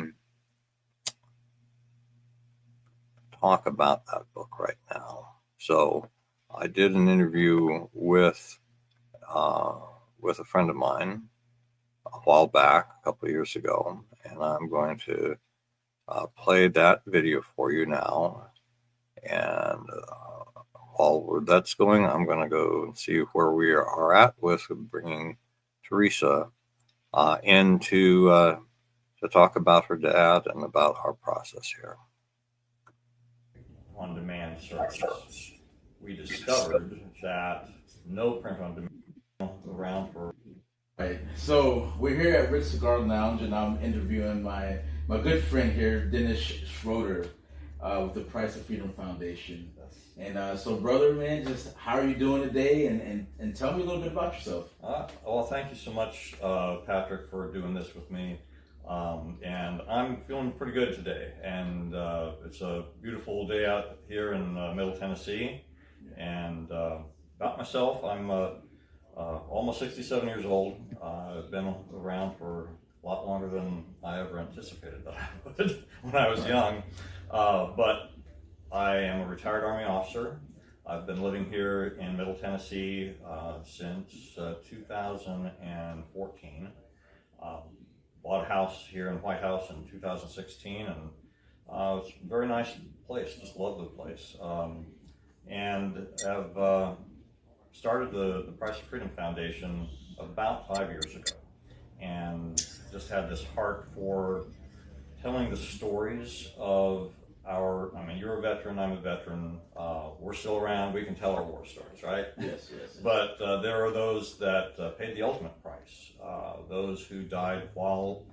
talk about that book right now. So I did an interview with a friend of mine a while back, a couple of years ago, and I'm going to play that video for you now. And while that's going, I'm going to go and see where we are at with bringing Teresa in to talk about her dad and about our process here. On-demand service. We discovered that no print-on-demand around for. Right. So we're here at Rich Cigar Lounge, and I'm interviewing my good friend here, Dennis Schroeder, with the Price of Freedom Foundation. And so, brother, man, just how are you doing today? And tell me a little bit about yourself. Well, thank you so much, Patrick, for doing this with me. And I'm feeling pretty good today. And it's a beautiful day out here in Middle Tennessee. And about myself, I'm almost 67 years old. I've been around for a lot longer than I ever anticipated that I would when I was young. But I am a retired Army officer. I've been living here in Middle Tennessee since 2014. Bought a house here in White House in 2016, and it's a very nice place. Just love the place. And have started the Price of Freedom Foundation about 5 years ago, and just had this heart for telling the stories of you're a veteran, I'm a veteran, we're still around, we can tell our war stories, right? Yes. But there are those that paid the ultimate price, those who died while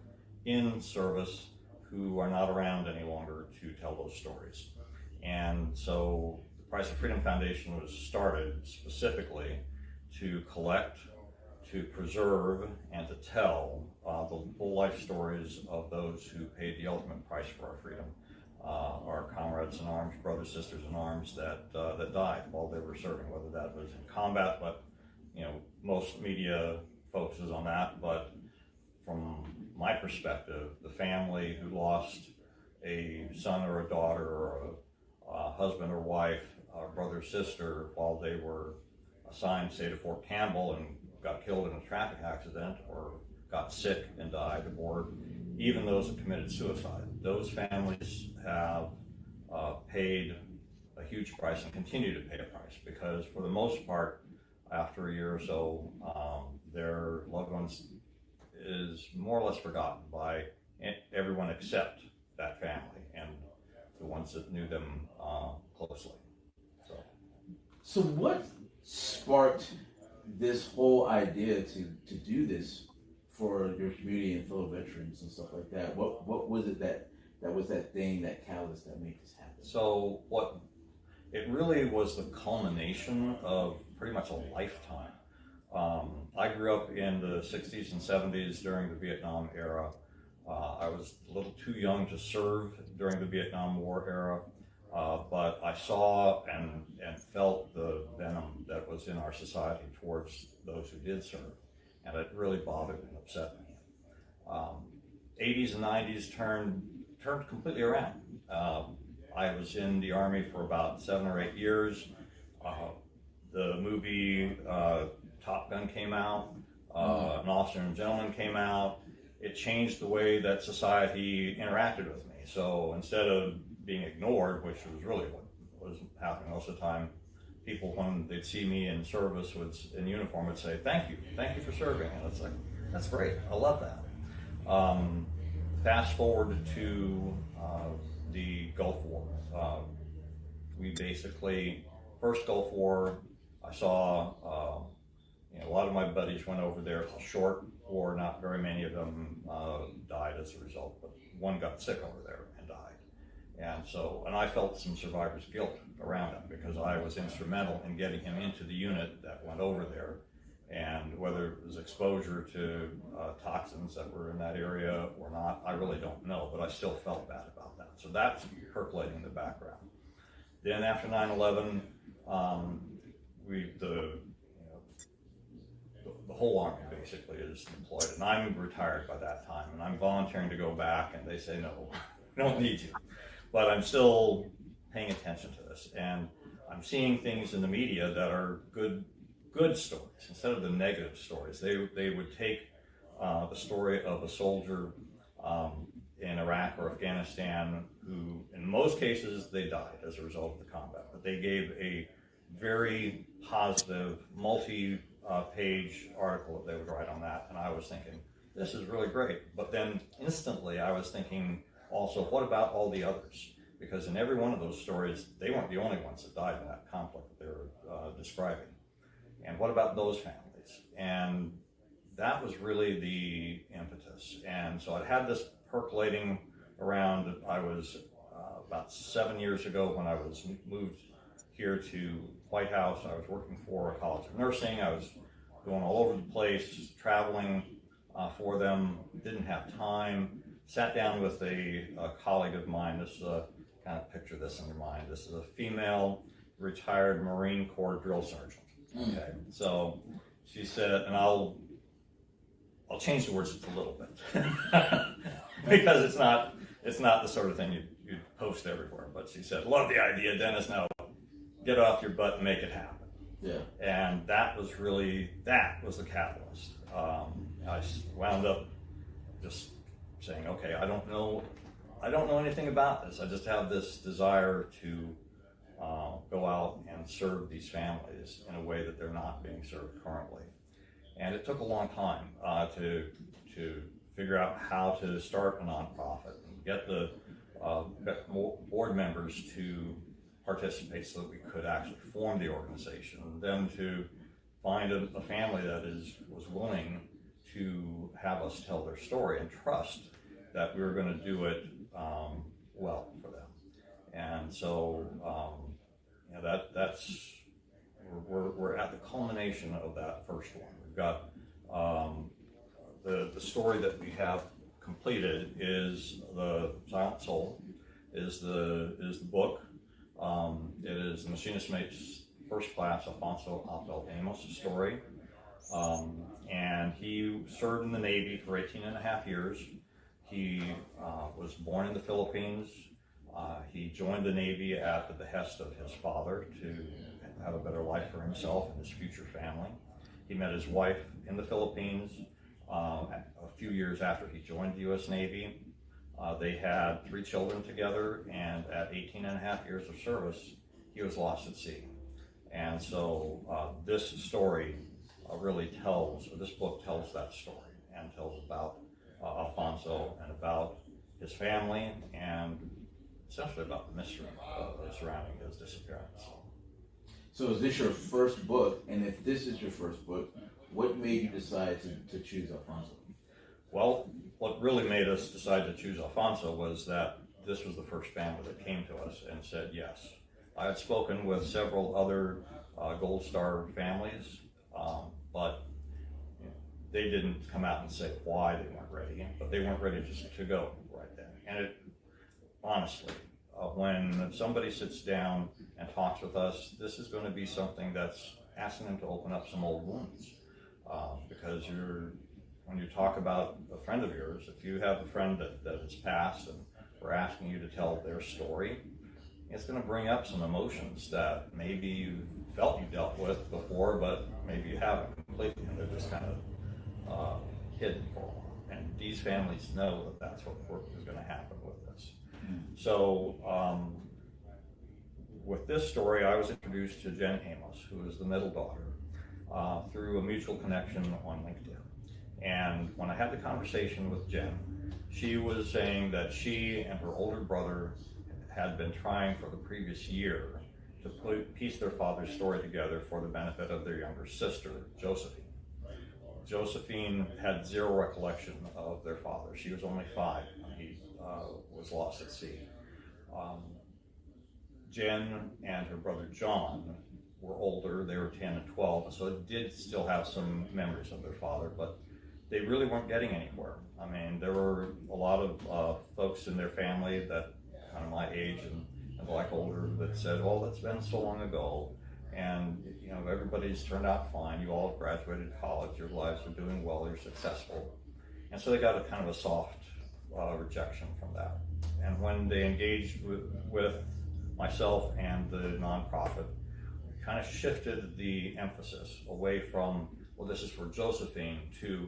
in service, who are not around any longer to tell those stories. And so the Price of Freedom Foundation was started specifically to collect, to preserve, and to tell the full life stories of those who paid the ultimate price for our freedom. our comrades in arms, brothers, sisters in arms that died while they were serving, whether that was in combat, but most media focuses on that. But from my perspective, the family who lost a son or a daughter or a husband or wife, or brother or sister while they were assigned, say, to Fort Campbell and got killed in a traffic accident or got sick and died, or even those that committed suicide. Those families have paid a huge price and continue to pay a price because, for the most part, after a year or so, their loved ones is more or less forgotten by everyone except that family and the ones that knew them closely. So what sparked this whole idea to do this for your community and fellow veterans and stuff like that? What was it that was that thing, that catalyst that made this happen? So it really was the culmination of pretty much a lifetime. I grew up in the 60s and 70s during the Vietnam era. I was a little too young to serve during the Vietnam War era, but I saw and felt the venom that was in our society towards those who did serve, and it really bothered and upset me. 80s and 90s turned completely around. I was in the Army for about 7 or 8 years. The movie Top Gun came out, An Officer and Gentleman came out. It changed the way that society interacted with me. So instead of being ignored, which was really what was happening most of the time, people, when they'd see me in service in uniform, would say, thank you for serving. And it's like, that's great, I love that. Fast forward to the Gulf War. We basically, first Gulf War, I saw a lot of my buddies went over there. It's a short war, not very many of them died as a result, but one got sick over there and died. And I felt some survivor's guilt around him because I was instrumental in getting him into the unit that went over there. And whether it was exposure to toxins that were in that area or not, I really don't know, but I still felt bad about that. So that's percolating in the background. Then after 9/11, the whole Army basically is deployed, and I'm retired by that time, and I'm volunteering to go back, and they say, no, we don't need you. But I'm still paying attention to this, and I'm seeing things in the media that are good stories instead of the negative stories. They would take the story of a soldier in Iraq or Afghanistan who, in most cases, they died as a result of the combat, but they gave a very positive, multi-page article that they would write on that, and I was thinking, this is really great. But then instantly I was thinking also, what about all the others? Because in every one of those stories, they weren't the only ones that died in that conflict that they were describing. And what about those families? And that was really the impetus. And so I had this percolating around. I was about 7 years ago when I was moved here to White House. I was working for a college of nursing. I was going all over the place, just traveling for them. Didn't have time. Sat down with a colleague of mine. This is kind of picture this in your mind. This is a female retired Marine Corps drill sergeant. Okay, so she said, and I'll change the words just a little bit because it's not the sort of thing you post everywhere. But she said, "Love the idea, Dennis. Now get off your butt and make it happen." Yeah, and that was the catalyst. I wound up just saying, "Okay, I don't know anything about this. I just have this desire to." Go out and serve these families in a way that they're not being served currently. And it took a long time to figure out how to start a nonprofit and get the board members to participate so that we could actually form the organization, and then to find a family that was willing to have us tell their story and trust that we were going to do it well for them. And so we're at the culmination of that first one. We've got the story that we have completed is the Silent Soul, is the book. It is the machinist mate's first class Alfonso Abel Amos story. And he served in the Navy for 18 and a half years. He was born in the Philippines. He joined the Navy at the behest of his father to have a better life for himself and his future family. He met his wife in the Philippines a few years after he joined the U.S. Navy. They had 3 children together, and at 18 and a half years of service, he was lost at sea. And so this story this book tells that story and tells about Alfonso and about his family and essentially about the mystery surrounding his disappearance. So is this your first book? And if this is your first book, what made you decide to choose Alfonso? Well, what really made us decide to choose Alfonso was that this was the first family that came to us and said yes. I had spoken with several other Gold Star families, but they didn't come out and say why they weren't ready, but they weren't ready just to go right then. And honestly, when somebody sits down and talks with us, this is going to be something that's asking them to open up some old wounds, because when you talk about a friend of yours, if you have a friend that has passed and we're asking you to tell their story, it's going to bring up some emotions that maybe you felt you dealt with before, but maybe you haven't completely, and they're just kind of hidden for a while. And these families know that that's what is going to happen with this. So with this story, I was introduced to Jen Amos, who is the middle daughter, through a mutual connection on LinkedIn. And when I had the conversation with Jen, she was saying that she and her older brother had been trying for the previous year to piece their father's story together for the benefit of their younger sister, Josephine. Josephine had zero recollection of their father. She was only 5 when he was lost at sea. Jen and her brother John were older. They were 10 and 12, so they did still have some memories of their father, but they really weren't getting anywhere. I mean, there were a lot of folks in their family that kind of my age and like older that said, well, that's been so long ago, and everybody's turned out fine. You all have graduated college, your lives are doing well, you're successful. And so they got a kind of a soft rejection from that. And when they engaged with myself and the nonprofit, we kind of shifted the emphasis away from, well, this is for Josephine, to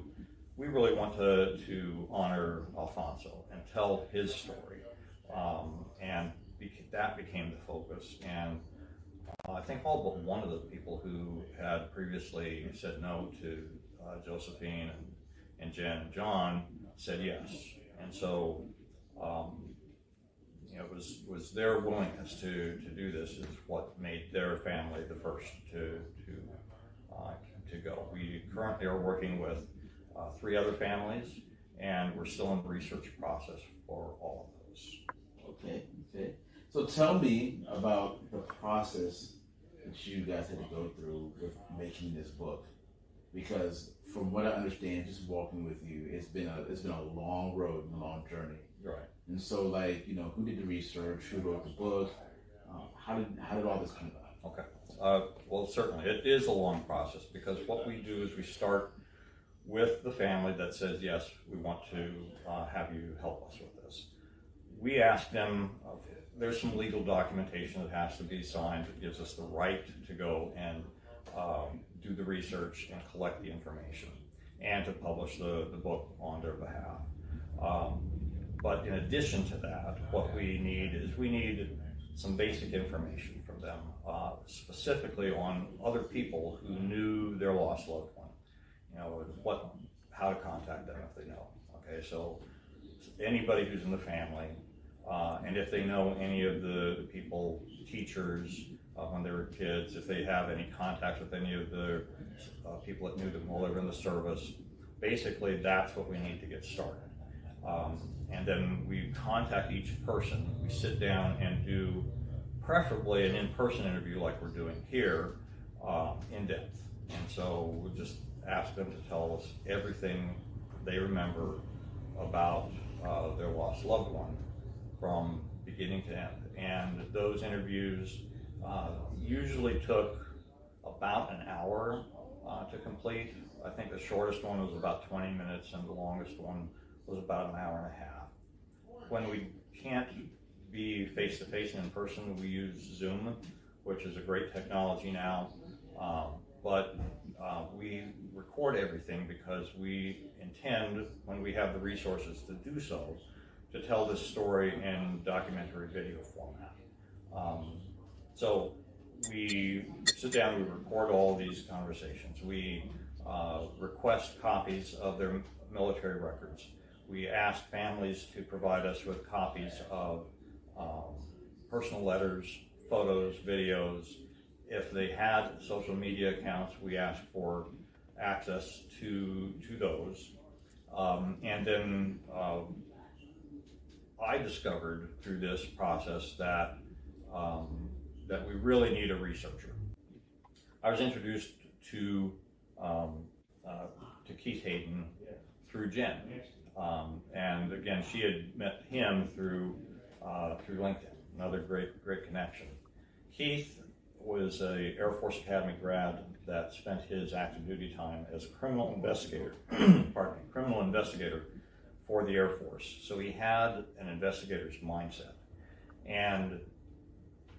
we really want to honor Alfonso and tell his story. And that became the focus. And I think all but one of the people who had previously said no to Josephine and Jen and John said yes. And so it was their willingness to do this is what made their family the first to go. We currently are working with 3 other families, and we're still in the research process for all of those. Okay. So tell me about the process that you guys had to go through with making this book, because from what I understand, just walking with you, it's been a long road and a long journey. Right. And so, who did the research? Who wrote the book? How did all this come about? Okay. Well, certainly it is a long process, because what we do is we start with the family that says, yes, we want to have you help us with this. We ask them, there's some legal documentation that has to be signed that gives us the right to go and do the research and collect the information and to publish the book on their behalf. But in addition to that, what we need some basic information from them, specifically on other people who knew their lost loved one. How to contact them if they know. Okay, so anybody who's in the family, and if they know any of the people, teachers, when they were kids, if they have any contact with any of the people that knew them while they were in the service, basically that's what we need to get started. And then we contact each person. We sit down and do preferably an in-person interview like we're doing here, in depth. And so we'll just ask them to tell us everything they remember about their lost loved one from beginning beginning to end. And those interviews usually took about an hour to complete. I think the shortest one was about 20 minutes and the longest one was about an hour and a half. When we can't be face-to-face and in person, we use Zoom, which is a great technology now. But we record everything because we intend, when we have the resources to do so, to tell this story in documentary video format. So we sit down, we record all of these conversations. We request copies of their military records. We ask families to provide us with copies of personal letters, photos, videos. If they had social media accounts, we asked for access to those. And then I discovered through this process that that we really need a researcher. I was introduced to Keith Hayden through Jen, and again, she had met him through LinkedIn. Another great connection. Keith was a Air Force Academy grad that spent his active duty time as a criminal investigator, criminal investigator for the Air Force. So he had an investigator's mindset. And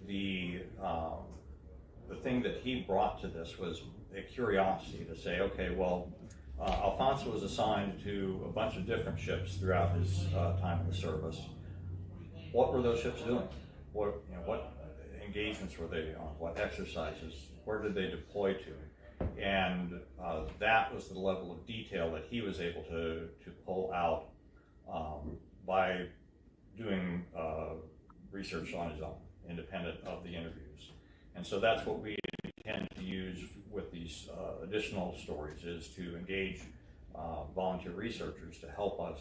the thing that he brought to this was a curiosity to say, okay, well, Alfonso was assigned to a bunch of different ships throughout his time in the service. What were those ships doing? What engagements were they on? What exercises? Where did they deploy to? And that was the level of detail that he was able to pull out by doing research on his own, independent of the interviews. And so that's what we intend to use with these additional stories, is to engage volunteer researchers to help us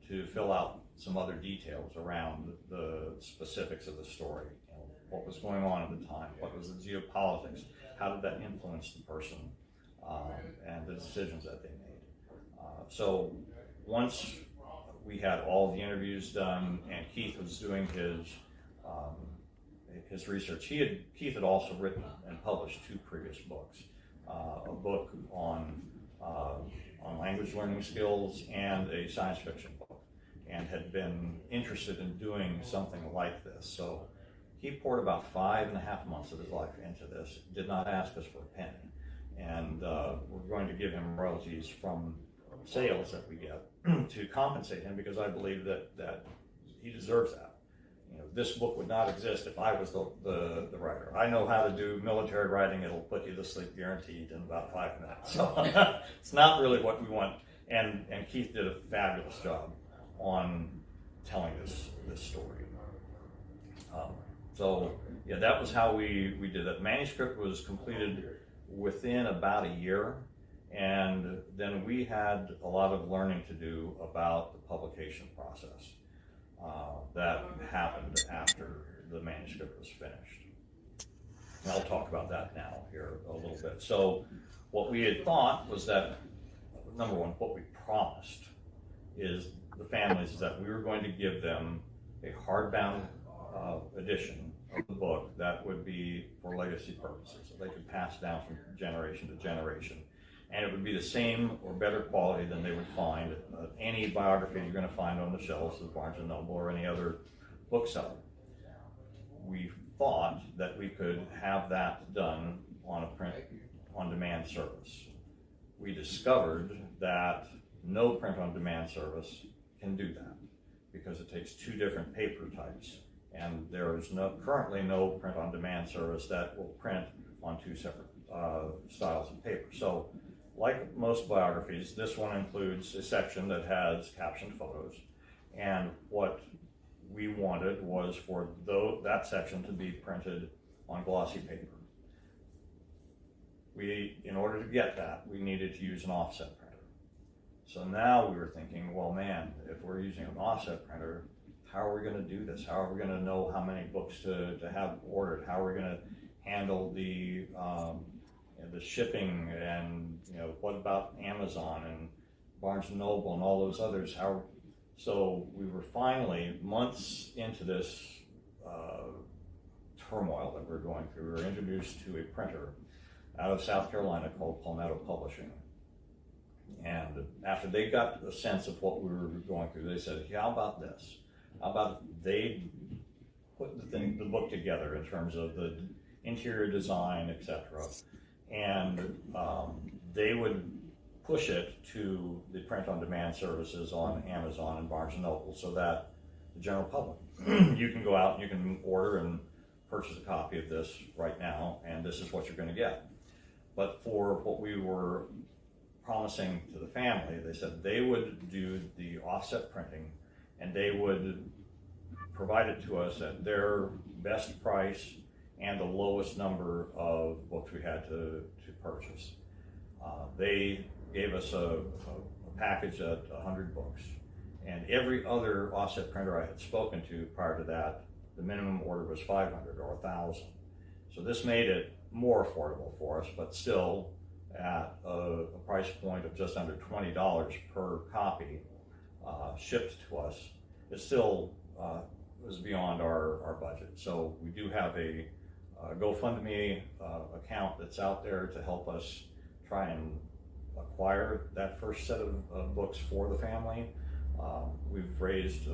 to fill out some other details around the specifics of the story. You know, what was going on at the time? What was the geopolitics? How did that influence the person and the decisions that they made? So once we had all the interviews done and Keith was doing his research, Keith had also written and published 2 previous books, a book on language learning skills and a science fiction book, and had been interested in doing something like this. So he poured about 5.5 months of his life into this, did not ask us for a penny. And we're going to give him royalties from sales that we get to compensate him, because I believe that he deserves that. You know, this book would not exist if I was the writer. I know how to do military writing. It'll put you to sleep guaranteed in about 5 minutes. So it's not really what we want. And Keith did a fabulous job on telling this story. So yeah, that was how we did it. Manuscript was completed within about a year, and then we had a lot of learning to do about the publication process that happened after the manuscript was finished. And I'll talk about that now here a little bit. So what we had thought was that, number one, what we promised is the families is that we were going to give them a hardbound edition of the book that would be for legacy purposes, so they could pass down from generation to generation. And it would be the same or better quality than they would find any biography you're going to find on the shelves of Barnes & Noble or any other bookseller. We thought that we could have that done on a print-on-demand service. We discovered that no print-on-demand service can do that, because it takes 2 different paper types, and there is currently no print-on-demand service that will print on 2 separate styles of paper. So, like most biographies, this one includes a section that has captioned photos, and what we wanted was for that section to be printed on glossy paper. In order to get that, we needed to use an offset printer. So now we were thinking, well, man, if we're using an offset printer, how are we going to do this? How are we going to know how many books to have ordered? How are we going to handle the shipping, and what about Amazon and Barnes & Noble and all those others? So we were finally months into this turmoil that we're going through, we were introduced to a printer out of South Carolina called Palmetto Publishing. And after they got a sense of what we were going through, they said, hey, how about this? How about they put the book together in terms of the interior design, etc. And they would push it to the print-on-demand services on Amazon and Barnes & Noble so that the general public, you can go out and you can order and purchase a copy of this right now, and this is what you're going to get. But for what we were promising to the family, they said they would do the offset printing and they would provide it to us at their best price and the lowest number of books we had to purchase. They gave us a package at 100 books, and every other offset printer I had spoken to prior to that, the minimum order was 500 or 1,000. So this made it more affordable for us, but still at a price point of just under $20 per copy shipped to us. It still was beyond our budget. So we do have a GoFundMe account that's out there to help us try and acquire that first set of books for the family. We've raised,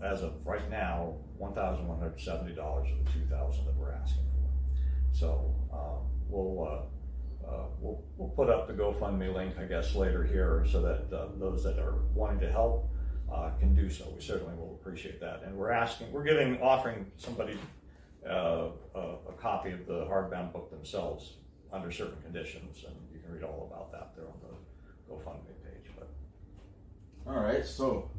as of right now, $1,170 of the $2,000 that we're asking for. So we'll put up the GoFundMe link, I guess, later here, so that those that are wanting to help can do so. We certainly will appreciate that. And we're offering somebody a copy of the hardbound book themselves under certain conditions, and you can read all about that there on the GoFundMe page. But all right, so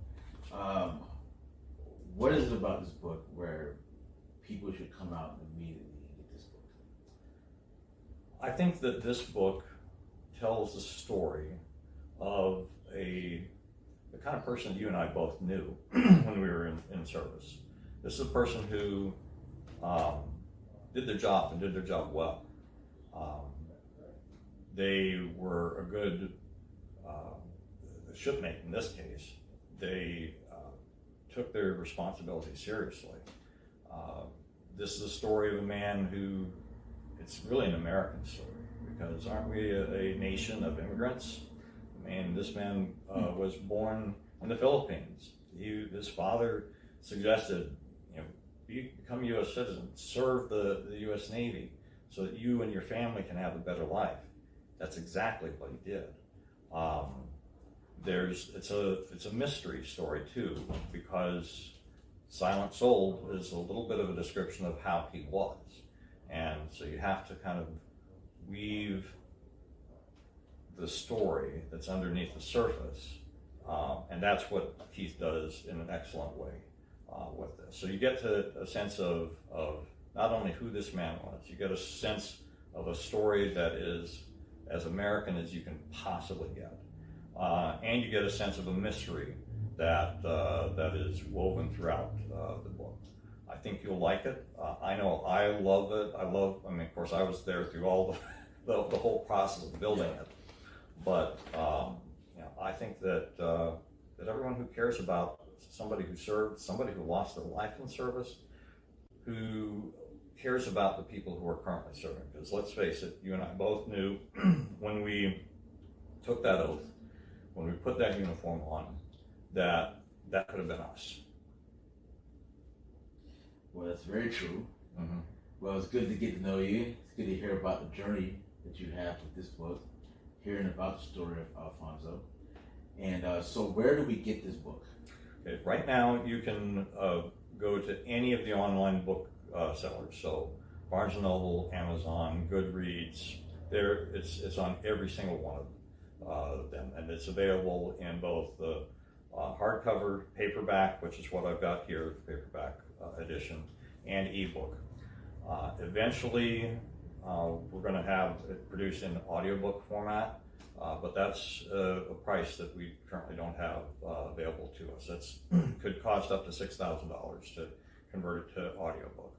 what is it about this book where people should come out immediately and get this book? I think that this book tells the story of the kind of person you and I both knew when we were in service. This is a person who did their job and did their job well. They were a good shipmate in this case. They took their responsibility seriously. This is a story of a man who, it's really an American story, because aren't we a nation of immigrants? This man was born in the Philippines. His father suggested, become a U.S. citizen, serve the U.S. Navy so that you and your family can have a better life. That's exactly what he did. It's a mystery story too, because Silent Soul is a little bit of a description of how he was. And so you have to kind of weave the story that's underneath the surface. And that's what Keith does in an excellent way with this. So you get to a sense of not only who this man was, you get a sense of a story that is as American as you can possibly get. And you get a sense of a mystery that is woven throughout the book. I think you'll like it. I know I love it. Of course, I was there through all the whole process of building it. But I think that everyone who cares about somebody who served, somebody who lost their life in service, who cares about the people who are currently serving. Because let's face it, you and I both knew when we took that oath, when we put that uniform on, that could have been us. Well, that's very true. Mm-hmm. Well, it's good to get to know you. It's good to hear about the journey that you have with this book, hearing about the story of Alfonso. And so where do we get this book? Okay, right now, you can go to any of the online book sellers. So Barnes & Noble, Amazon, Goodreads. It's on every single one of them. And it's available in both the hardcover, paperback, which is what I've got here, paperback edition, and ebook. Eventually, we're going to have it produced in audiobook format, but that's a price that we currently don't have available to us. That's could cost up to $6,000 to convert it to audiobook.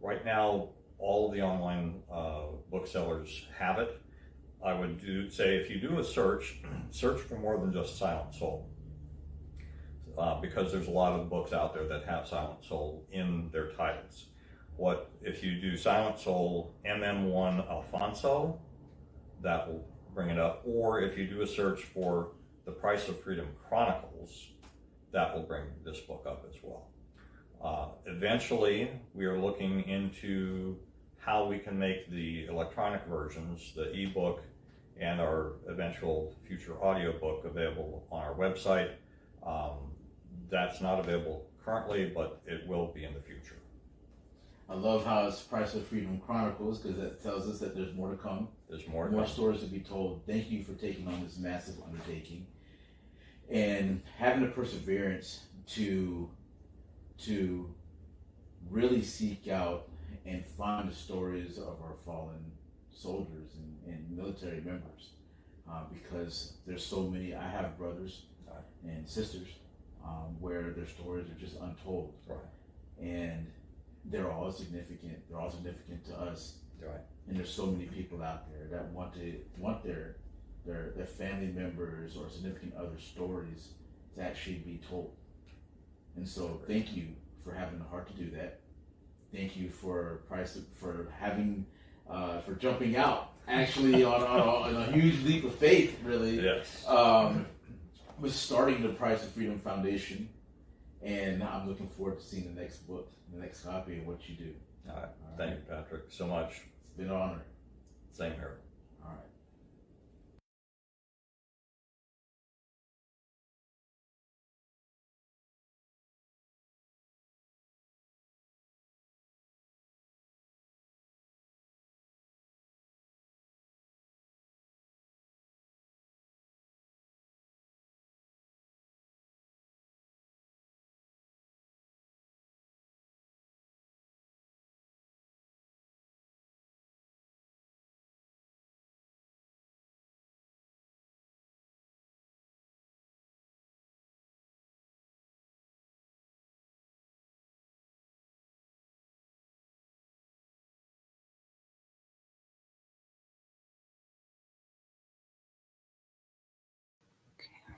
Right now, all of the online booksellers have it. I would say if you do a search for more than just Silent Soul. because there's a lot of books out there that have Silent Soul in their titles. What if you do Silent Soul MM1 Alfonso, that will bring it up. Or if you do a search for The Price of Freedom Chronicles, that will bring this book up as well. Eventually, we are looking into how we can make the electronic versions, the ebook, and our eventual future audiobook available on our website. That's not available currently, but it will be in the future. I love how it's Price of Freedom Chronicles, because that tells us that there's more to come. There's more stories to be told. Thank you for taking on this massive undertaking and having the perseverance to really seek out and find the stories of our fallen soldiers and military members, because there's so many. I have brothers and sisters where their stories are just untold, and they're all significant. They're all significant to us, and there's so many people out there that want their family members or significant other stories to actually be told. And so, thank you for having the heart to do that. Thank you for having for jumping out actually on a huge leap of faith, really. Yes. With starting the Price of Freedom Foundation, and I'm looking forward to seeing the next book, the next copy of what you do. All right. Thank you, Patrick, so much. It's been an honor. Same here. All right.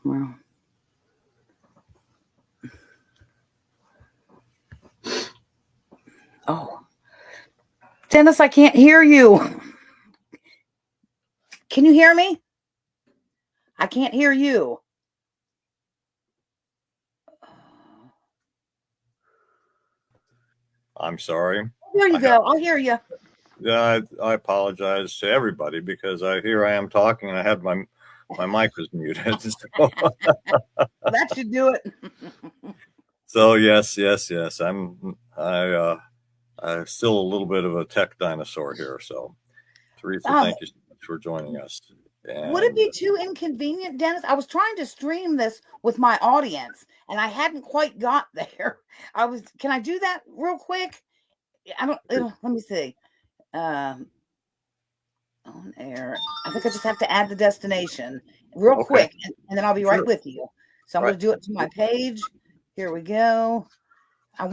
Well, oh, Dennis, I can't hear you. Can you hear me? I can't hear you. I'm sorry. There you go. I'll hear you. Yeah, I apologize to everybody because I am talking and I had my mic was muted. So, That should do it. so yes. I'm still a little bit of a tech dinosaur here. So, Teresa, thank you so much for joining us. And would it be too inconvenient, Dennis? I was trying to stream this with my audience, and I hadn't quite got there. Can I do that real quick? Let me see. On air. I think I just have to add the destination real quick, and then I'll be right with you. So I'm going to do it to my page. Here we go. I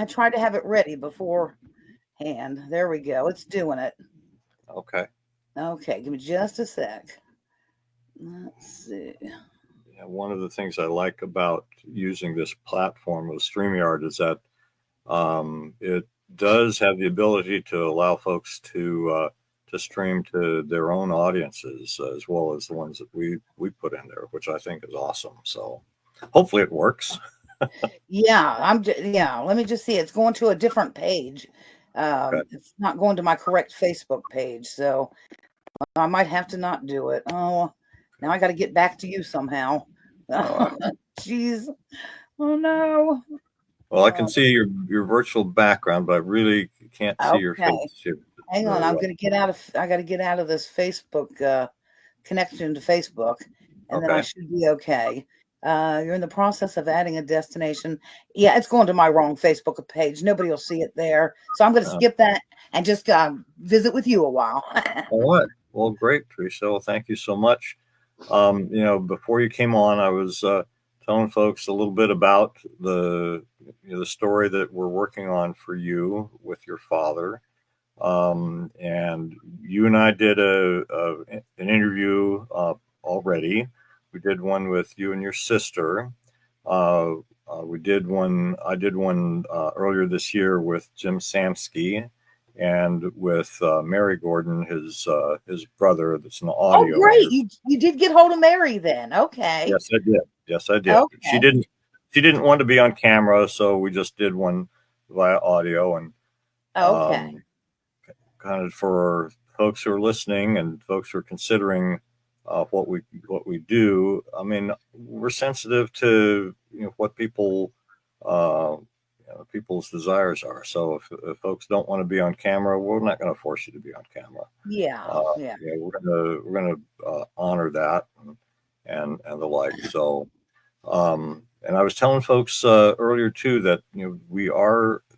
tried to have it ready beforehand. There we go. It's doing it. Okay, give me just a sec. Let's see. Yeah, one of the things I like about using this platform with StreamYard is that it does have the ability to allow folks to stream to their own audiences as well as the ones that we put in there, which I think is awesome. So hopefully it works. Yeah, let me just see. It's going to a different page. It's not going to my correct Facebook page, so I might have to not do it. Oh, now I got to get back to you somehow. Jeez. Oh no. Well, I can see your virtual background, but I really can't see your face here. Hang on, I got to get out of this Facebook connection to Facebook, and then I should be okay. You're in the process of adding a destination. Yeah, it's going to my wrong Facebook page. Nobody will see it there. So I'm going to skip that and just visit with you a while. All right. Well, great, Teresa. Well, thank you so much. Before you came on, I was telling folks a little bit about the story that we're working on for you with your father. And you and I did an interview already. We did one with you and your sister. we did one. I did one earlier this year with Jim Samsky and with Mary Gordon, his brother. That's an Oh, audio. great! You did get hold of Mary then. Okay. Yes, I did. Yes, I did. Okay. She didn't want to be on camera, so we just did one via audio. And Okay. kind of for folks who are listening and folks who are considering what we do. I mean, we're sensitive to what people's desires are. So if folks don't want to be on camera, we're not going to force you to be on camera. Yeah. We're gonna honor that and the like. So, and I was telling folks earlier too that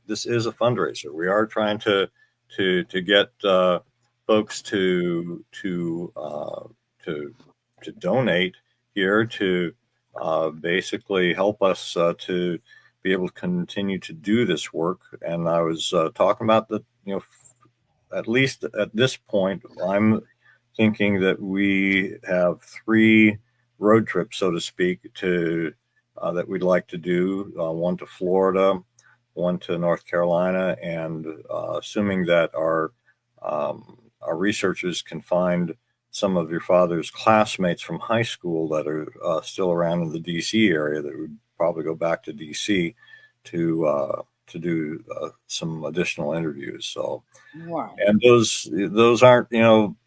this is a fundraiser. We are trying to get folks to donate here to basically help us to be able to continue to do this work. And I was talking about that, at least at this point, I'm thinking that we have 3 road trips, so to speak, that we'd like to do. One to Florida, one to North Carolina, and assuming that our researchers can find some of your father's classmates from high school that are still around in the DC area, that would probably go back to DC to do some additional interviews. So, Wow. and those aren't,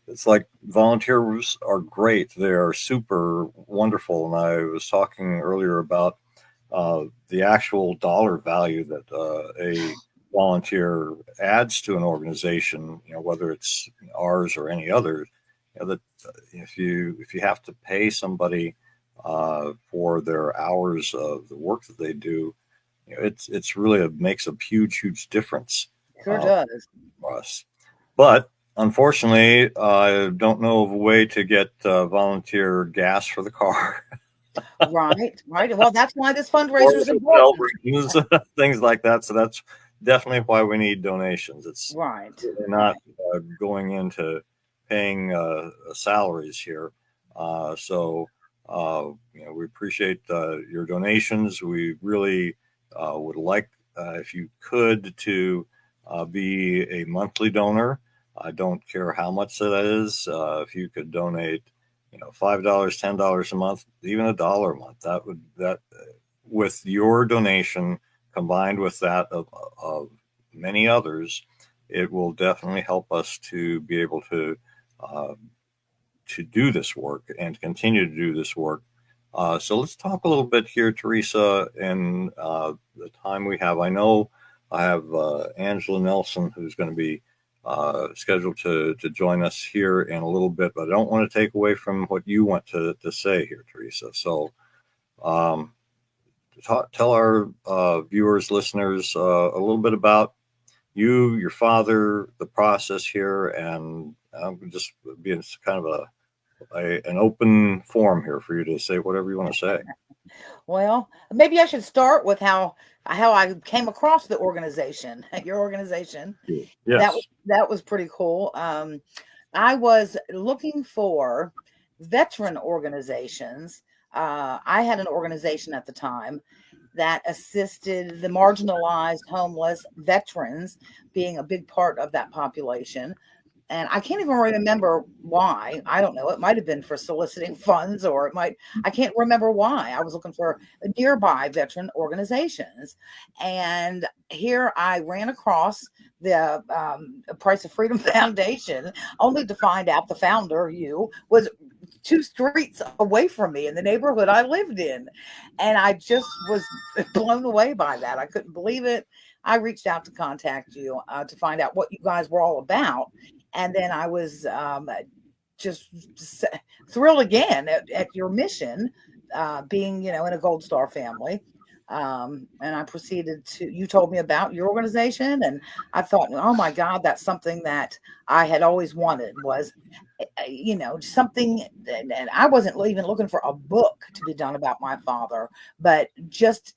it's like volunteers are great. They are super wonderful. And I was talking earlier about the actual dollar value that a volunteer adds to an organization, whether it's ours or any other. That if you have to pay somebody for their hours of the work that they do, it's really makes a huge difference. Sure does. For us. But unfortunately, I don't know of a way to get volunteer gas for the car. Right. Well, that's why this fundraiser is important. Things like that. So that's definitely why we need donations. It's right. We're not going into paying salaries here. So we appreciate your donations. We really would like, if you could, to be a monthly donor. I don't care how much that is. If you could donate, $5, $10 a month, even $1 a month, that with your donation combined with that of many others, it will definitely help us to be able to do this work and continue to do this work. So let's talk a little bit here, Teresa, in the time we have. I know I have Angela Nelson, who's going to be scheduled to join us here in a little bit, but I don't want to take away from what you want to say here, Teresa. So tell our viewers, listeners, a little bit about you, your father, the process here, and just being kind of an open forum here for you to say whatever you want to say. Well, maybe I should start with how I came across the organization, your organization. Yes. That was pretty cool. I was looking for veteran organizations. I had an organization at the time that assisted the marginalized, homeless veterans, being a big part of that population. And I can't even remember why. I don't know. It might have been for soliciting funds, or I can't remember why. I was looking for nearby veteran organizations. And here I ran across the Price of Freedom Foundation, only to find out the founder, was 2 streets away from me in the neighborhood I lived in. And I just was blown away by that. I couldn't believe it. I reached out to contact you to find out what you guys were all about. And then I was just thrilled again at your mission, being, in a Gold Star family. And I proceeded you told me about your organization, and I thought, oh my God, that's something that I had always wanted, was, something. And I wasn't even looking for a book to be done about my father, but just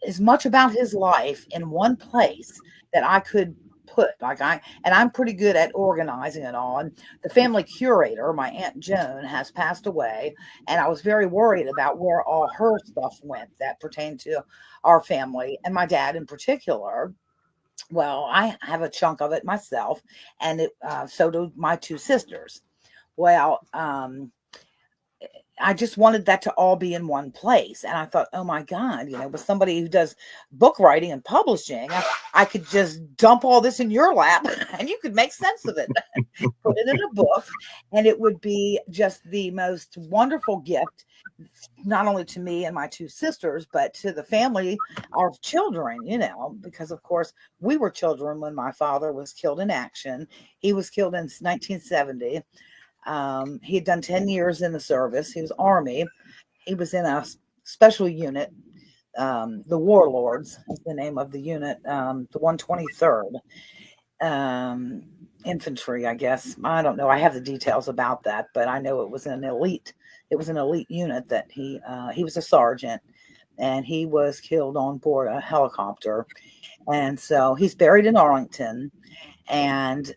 as much about his life in one place that I could put. I'm pretty good at organizing it all. And the family curator, my Aunt Joan, has passed away, and I was very worried about where all her stuff went that pertained to our family and my dad in particular. Well, I have a chunk of it myself, and so do my two sisters. Well, I just wanted that to all be in one place. And I thought, oh my God, with somebody who does book writing and publishing, I could just dump all this in your lap and you could make sense of it, put it in a book, and it would be just the most wonderful gift, not only to me and my two sisters, but to the family, our children, because of course we were children when my father was killed in action. He was killed in 1970. He had done 10 years in the service. He was Army. He was in a special unit. The Warlords is the name of the unit. The 123rd Infantry, I guess. I don't know. I have the details about that, but I know it was an elite. It was an elite unit that he was a sergeant, and he was killed on board a helicopter. And so he's buried in Arlington. And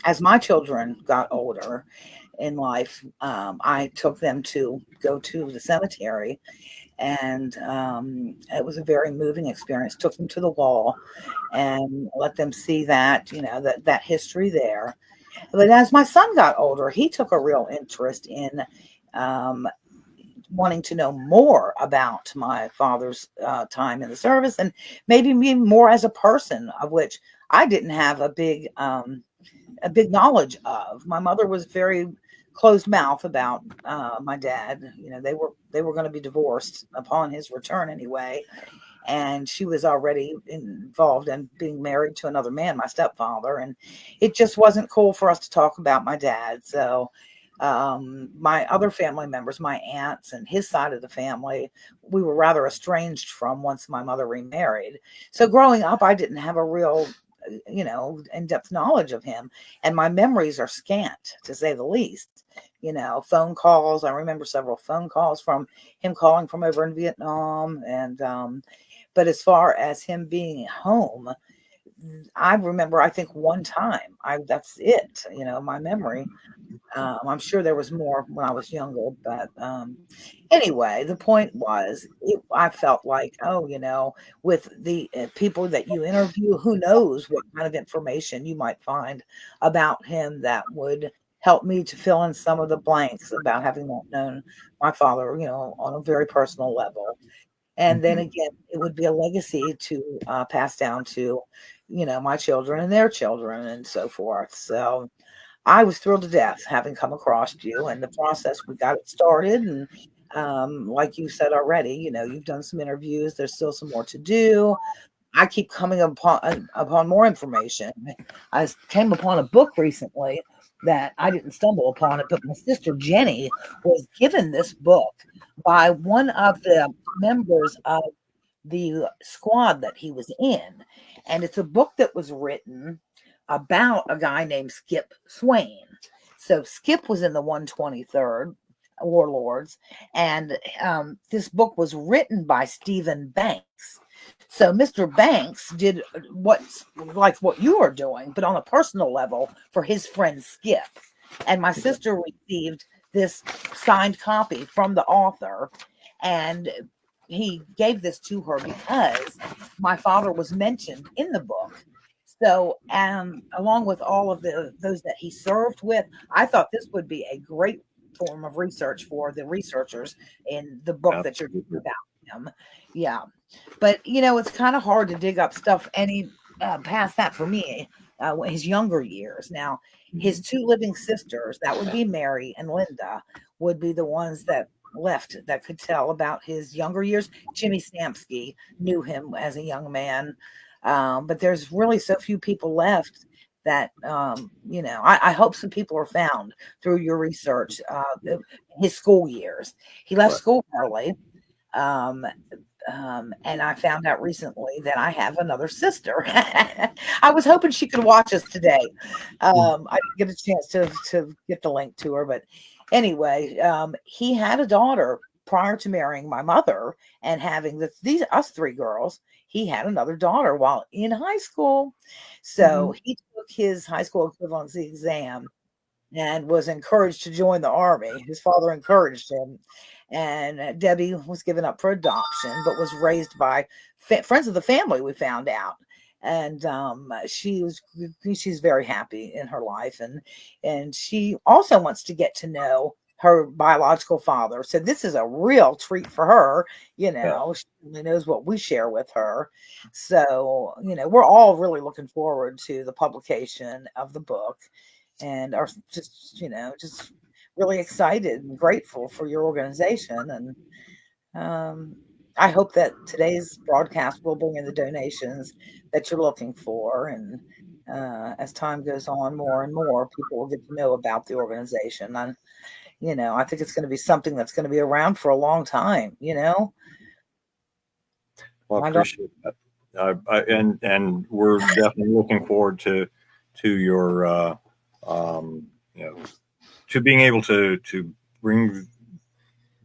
as my children got older in life, I took them to go to the cemetery, and it was a very moving experience. Took them to the wall and let them see that, that history there. But as my son got older, he took a real interest in wanting to know more about my father's time in the service, and maybe me more as a person, of which I didn't have a big knowledge of. My mother was very closed mouth about my dad. They were going to be divorced upon his return anyway, and she was already involved in being married to another man, my stepfather, and it just wasn't cool for us to talk about my dad. So my other family members, my aunts and his side of the family, we were rather estranged from once my mother remarried. So growing up, I didn't have a real in-depth knowledge of him, and my memories are scant, to say the least. Phone calls, I remember several phone calls from him calling from over in Vietnam, and but as far as him being home, I remember, I think one time, that's it, my memory. I'm sure there was more when I was younger, but anyway, the point was, I felt like, with the people that you interview, who knows what kind of information you might find about him that would help me to fill in some of the blanks about having not known my father, on a very personal level. And then again, it would be a legacy to pass down to, my children and their children and so forth. So I was thrilled to death having come across you, and the process, we got it started. And like you said already, you've done some interviews. There's still some more to do. I keep coming upon more information. I came upon a book recently that I didn't stumble upon it, but my sister Jenny was given this book by one of the members of the squad that he was in. And it's a book that was written about a guy named Skip Swain. So Skip was in the 123rd Warlords, and this book was written by Stephen Banks. So Mr. Banks did what you are doing, but on a personal level for his friend Skip. And my sister received this signed copy from the author, and he gave this to her because my father was mentioned in the book. So, along with all of those that he served with, I thought this would be a great form of research for the researchers in the book that you're doing about him. Yeah. But, it's kind of hard to dig up stuff any past that for me, his younger years. Now, his two living sisters, that would be Mary and Linda, would be the ones that left that could tell about his younger years. Jimmy Stamsky knew him as a young man. But there's really so few people left that, I hope some people are found through your research. His school years, he left school early. And I found out recently that I have another sister. I was hoping she could watch us today. I didn't get a chance to get the link to her, but anyway, he had a daughter prior to marrying my mother and having us three girls, he had another daughter while in high school. So he took his high school equivalency exam and was encouraged to join the Army. His father encouraged him. And Debbie was given up for adoption, but was raised by friends of the family, we found out. And she's very happy in her life. And she also wants to get to know her biological father. So this is a real treat for her. You know, she really knows what we share with her. So, you know, we're all really looking forward to the publication of the book, and are just, you know, just really excited and grateful for your organization. And I hope that today's broadcast will bring in the donations that you're looking for. And as time goes on, more and more people will get to know about the organization. And, you know, I think it's going to be something that's going to be around for a long time, you know? Well, I appreciate that. And we're definitely looking forward to your, you know, to being able to bring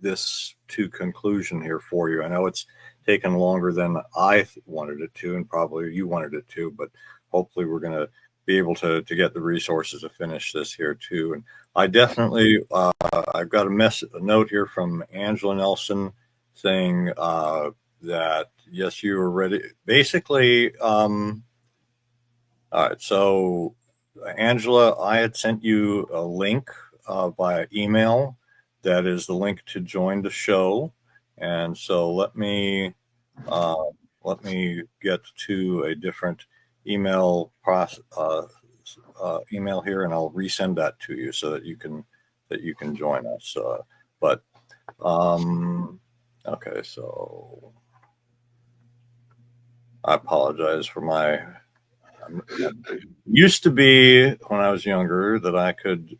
this to conclusion here for you. I know it's taken longer than I wanted it to, and probably you wanted it to, but hopefully we're going to be able to get the resources to finish this here too. And I definitely, I've got a note here from Angela Nelson saying that, yes, you are ready. Basically, all right, so Angela, I had sent you a link via email. That is the link to join the show. And so let me get to a different email email here, and I'll resend that to you so that you can join us. Okay, so I apologize for my. Used to be when I was younger that I could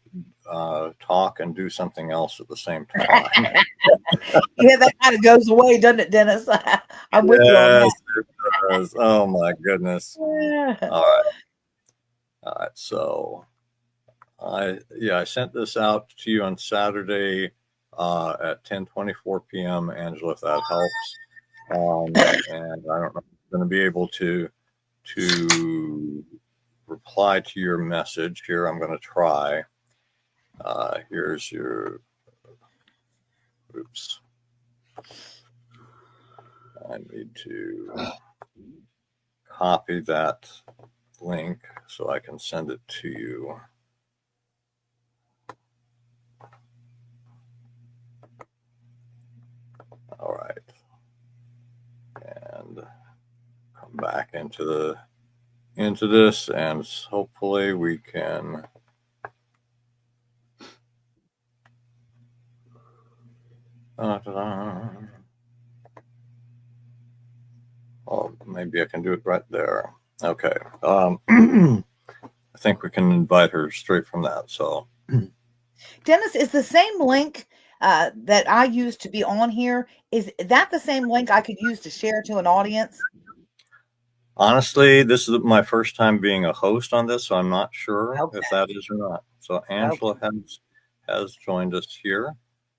talk and do something else at the same time. Yeah, that kind of goes away, doesn't it, Dennis? I'm with you on that. It does. Oh my goodness. Yeah. All right. So I sent this out to you on Saturday at 10:24 p.m. Angela, if that helps. And I don't know if I'm going to be able to reply to your message here. I'm going to try. Here's your, oops. I need to copy that link so I can send it to you. All right. And come back into this, and hopefully we can oh, maybe I can do it right there. Okay. I think we can invite her straight from that. So Dennis, is the same link that I used to be on here, is that the same link I could use to share to an audience? Honestly, this is my first time being a host on this, so I'm not sure if that is or not. So Angela has joined us here.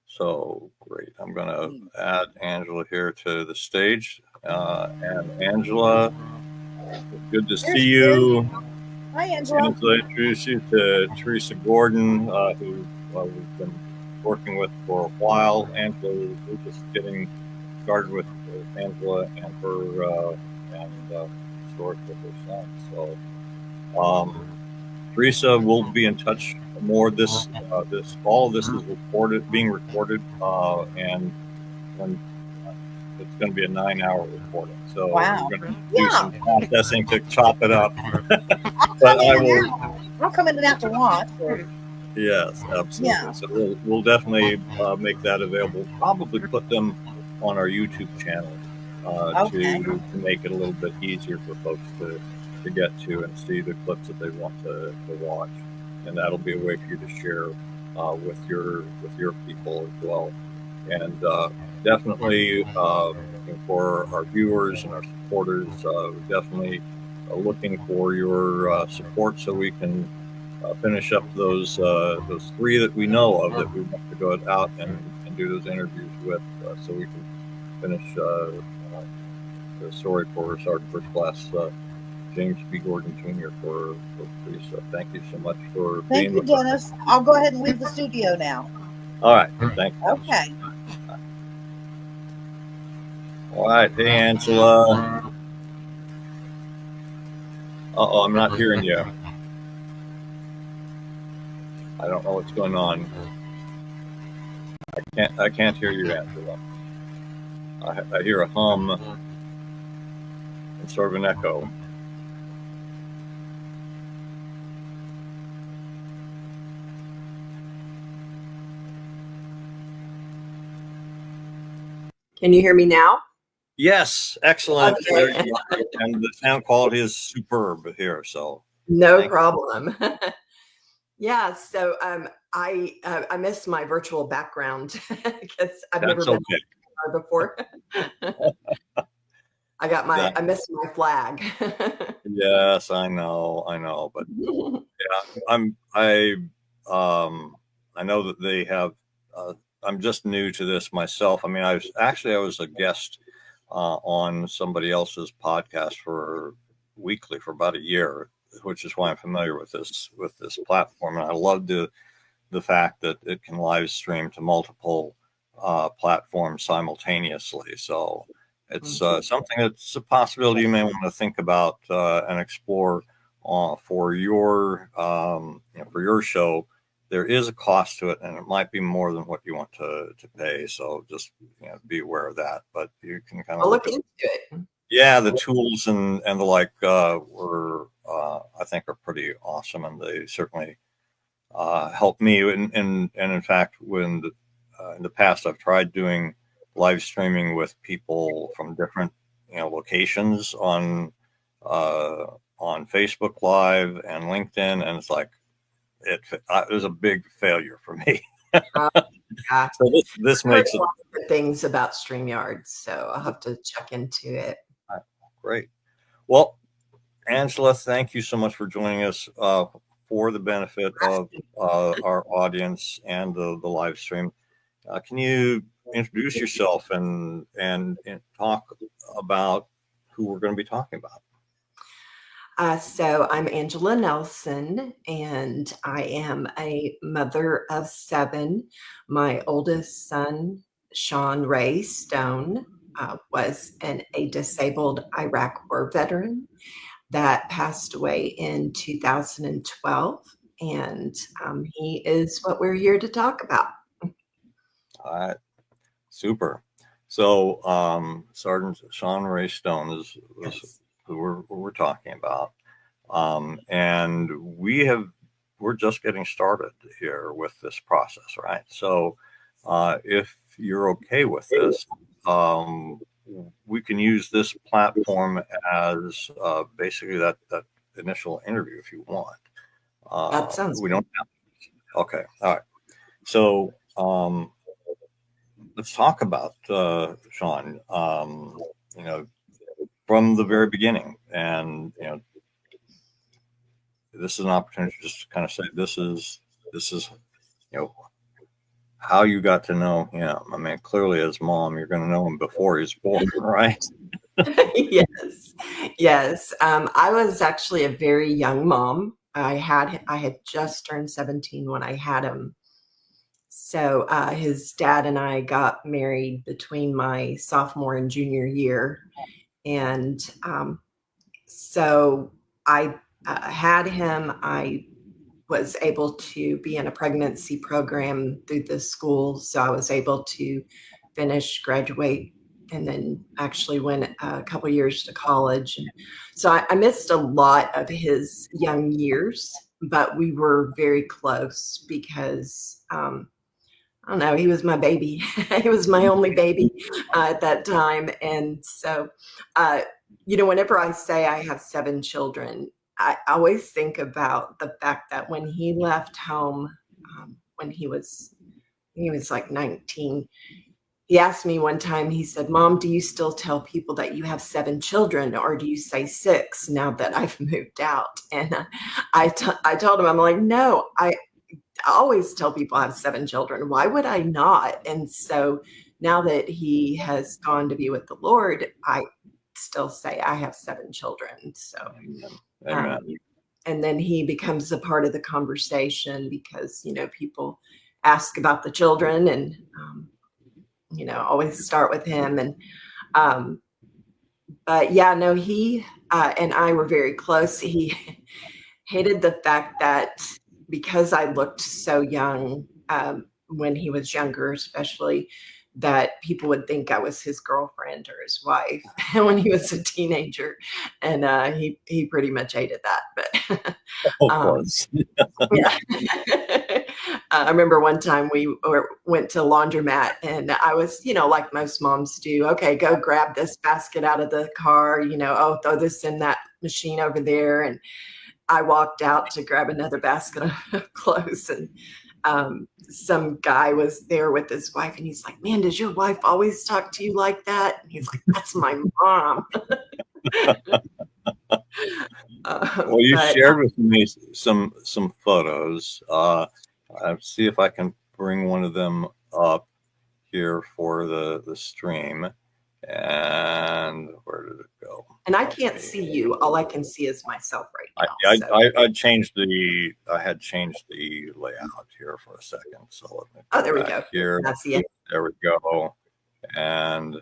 So great. I'm going to add Angela here to the stage. And Angela, good to see you. Hi, Angela. Angela, introduce you to Teresa Gordon, who we've been working with for a while. Angela, we're just getting started with Angela and her story with her son. So Teresa will be in touch more. All of this is being recorded, and it's going to be a 9-hour recording. So wow. We're going to do some processing to chop it up. But I'll come in and out to watch. Yes, absolutely. Yeah. So we'll definitely make that available. Probably put them on our YouTube channel to make it a little bit easier for folks to get to and see the clips that they want to watch, and that'll be a way for you to share with your people as well. And definitely for our viewers and our supporters, definitely looking for your support so we can finish up those 3 that we know of that we want to go out and can do those interviews with, so we can finish the story for Sergeant First Class James B. Gordon Jr. for police. So thank you so much for Thank being you, with us. Dennis. I'll go ahead and leave the studio now. All right. Thank you. Okay. All right. Hey, Angela. Uh-oh, I'm not hearing you. I don't know what's going on. I can't hear you, Angela. I hear a hum and sort of an echo. Can you hear me now? Yes, excellent. Okay. And the sound quality is superb here. So no problem. Yeah, so I missed my virtual background because I've never been there before. I missed my flag. Yes, I know, but yeah, I know that they have. I'm just new to this myself. I mean, I was a guest on somebody else's podcast weekly for about a year, which is why I'm familiar with this platform, and I love the fact that it can live stream to multiple platforms simultaneously. So it's something that's a possibility you may want to think about and explore for your show. There is a cost to it, and it might be more than what you want to pay. So just be aware of that. But you can kind of look into it. Yeah, the tools and the like were I think are pretty awesome, and they certainly helped me. And in fact, when in the past I've tried doing live streaming with people from different locations on Facebook Live and LinkedIn, and it's like it was a big failure for me. Yeah. So this makes a lot of good things about StreamYard, so I'll have to check into it. Great. Well, Angela, thank you so much for joining us for the benefit of our audience and the live stream. Can you introduce yourself and talk about who we're going to be talking about? So I'm Angela Nelson, and I am a mother of 7. My oldest son, Sean Ray Stone, was a disabled Iraq War veteran that passed away in 2012, and he is what we're here to talk about. All right, super. So Sergeant Sean Ray Stone is who we're talking about, and we're just getting started here with this process, right? So if you're okay with this, we can use this platform as basically that initial interview if you want. That sounds we don't have to. Okay, all right. So let's talk about Sean. From the very beginning, and this is an opportunity just to kind of say this is how you got to know him. I mean, clearly as mom, you're going to know him before he's born, right? Yes. I was actually a very young mom. I had just turned 17 when I had him. So his dad and I got married between my sophomore and junior year. And so I had him. I was able to be in a pregnancy program through the school. So I was able to finish, graduate, and then actually went a couple years to college. And so I missed a lot of his young years, but we were very close because I don't know, he was my baby. He was my only baby at that time. And so, whenever I say I have 7 children, I always think about the fact that when he left home, when he was like 19, he asked me one time, he said, "Mom, do you still tell people that you have 7 children, or do you say 6 now that I've moved out?" And I told him, I'm like, "No, always tell people I have 7 children. Why would I not? And so now that he has gone to be with the Lord, I still say I have 7 children. So, Amen. And then he becomes a part of the conversation because, people ask about the children and, always start with him. And, but yeah, no, he and I were very close. He hated the fact that because I looked so young when he was younger, especially, that people would think I was his girlfriend or his wife when he was a teenager. And he pretty much hated that. But Of course. yeah. I remember one time we went to a laundromat and I was, like most moms do, okay, go grab this basket out of the car, oh, throw this in that machine over there. And I walked out to grab another basket of clothes, and some guy was there with his wife, and he's like, man, does your wife always talk to you like that? And he's like, that's my mom. Well, you shared with me some photos. I'll see if I can bring one of them up here for the stream. And where did it go? And I can't see you. All I can see is myself right now. I had changed the layout here for a second. So let me there we go. Here. I see it. There we go. And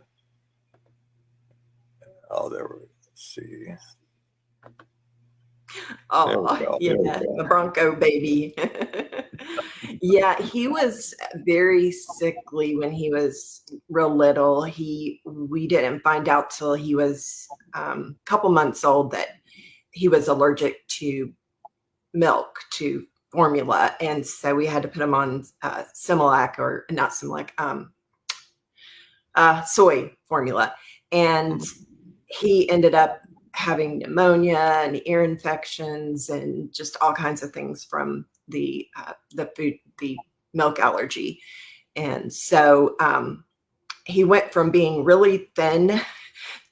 let's see. Oh, yeah, the Bronco baby. Yeah, he was very sickly when he was real little. We didn't find out till he was a couple months old that he was allergic to milk, to formula. And so we had to put him on Similac, or not Similac, soy formula. And he ended up having pneumonia and ear infections and just all kinds of things from the milk allergy. And so he went from being really thin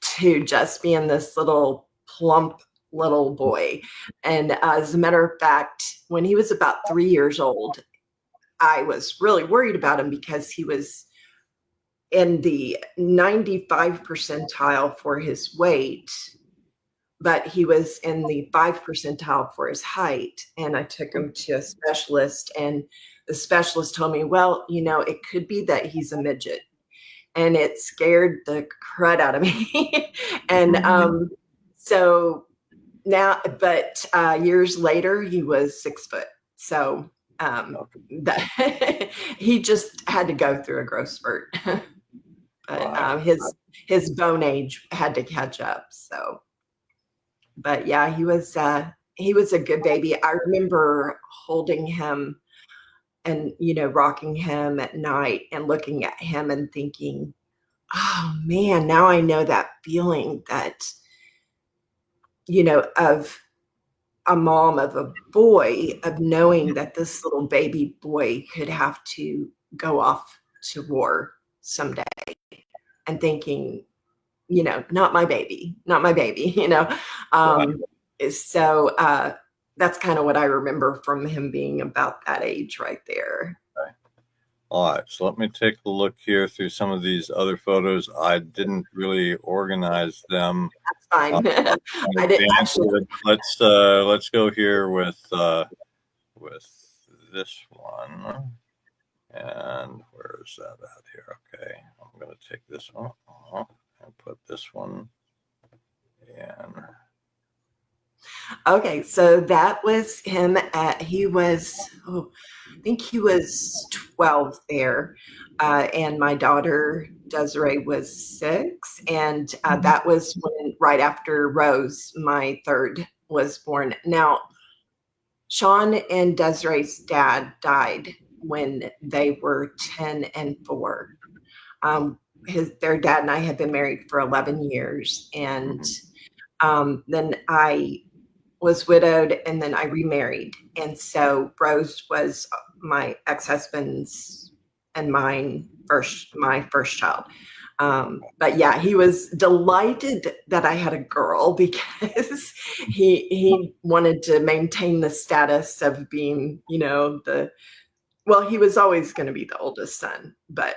to just being this little plump little boy. And as a matter of fact, when he was about 3 years old, I was really worried about him because he was in the 95 percentile for his weight, but he was in the 5 percentile for his height. And I took him to a specialist, and the specialist told me, well, it could be that he's a midget. And it scared the crud out of me. And so now, but years later, he was 6 foot. So he just had to go through a growth spurt. But his bone age had to catch up. So. But yeah, he was a good baby. I remember holding him and, rocking him at night and looking at him and thinking, oh man, now I know that feeling that, of a mom of a boy, of knowing that this little baby boy could have to go off to war someday, and thinking, not my baby. So that's kind of what I remember from him being about that age right there. Okay. All right. So let me take a look here through some of these other photos. I didn't really organize them. That's fine. I didn't actually. Let's go here with this one. And where is that at here? Okay. I'm going to take this one. And put this one in. Okay, so that was him I think he was 12 there. And my daughter Desiree was 6. And that was right after Rose, my third, was born. Now, Sean and Desiree's dad died when they were 10 and 4. Their dad and I had been married for 11 years. And then I was widowed, and then I remarried. And so Rose was my ex-husband's and my first child. But yeah, he was delighted that I had a girl because he wanted to maintain the status of being, the well, he was always going to be the oldest son, but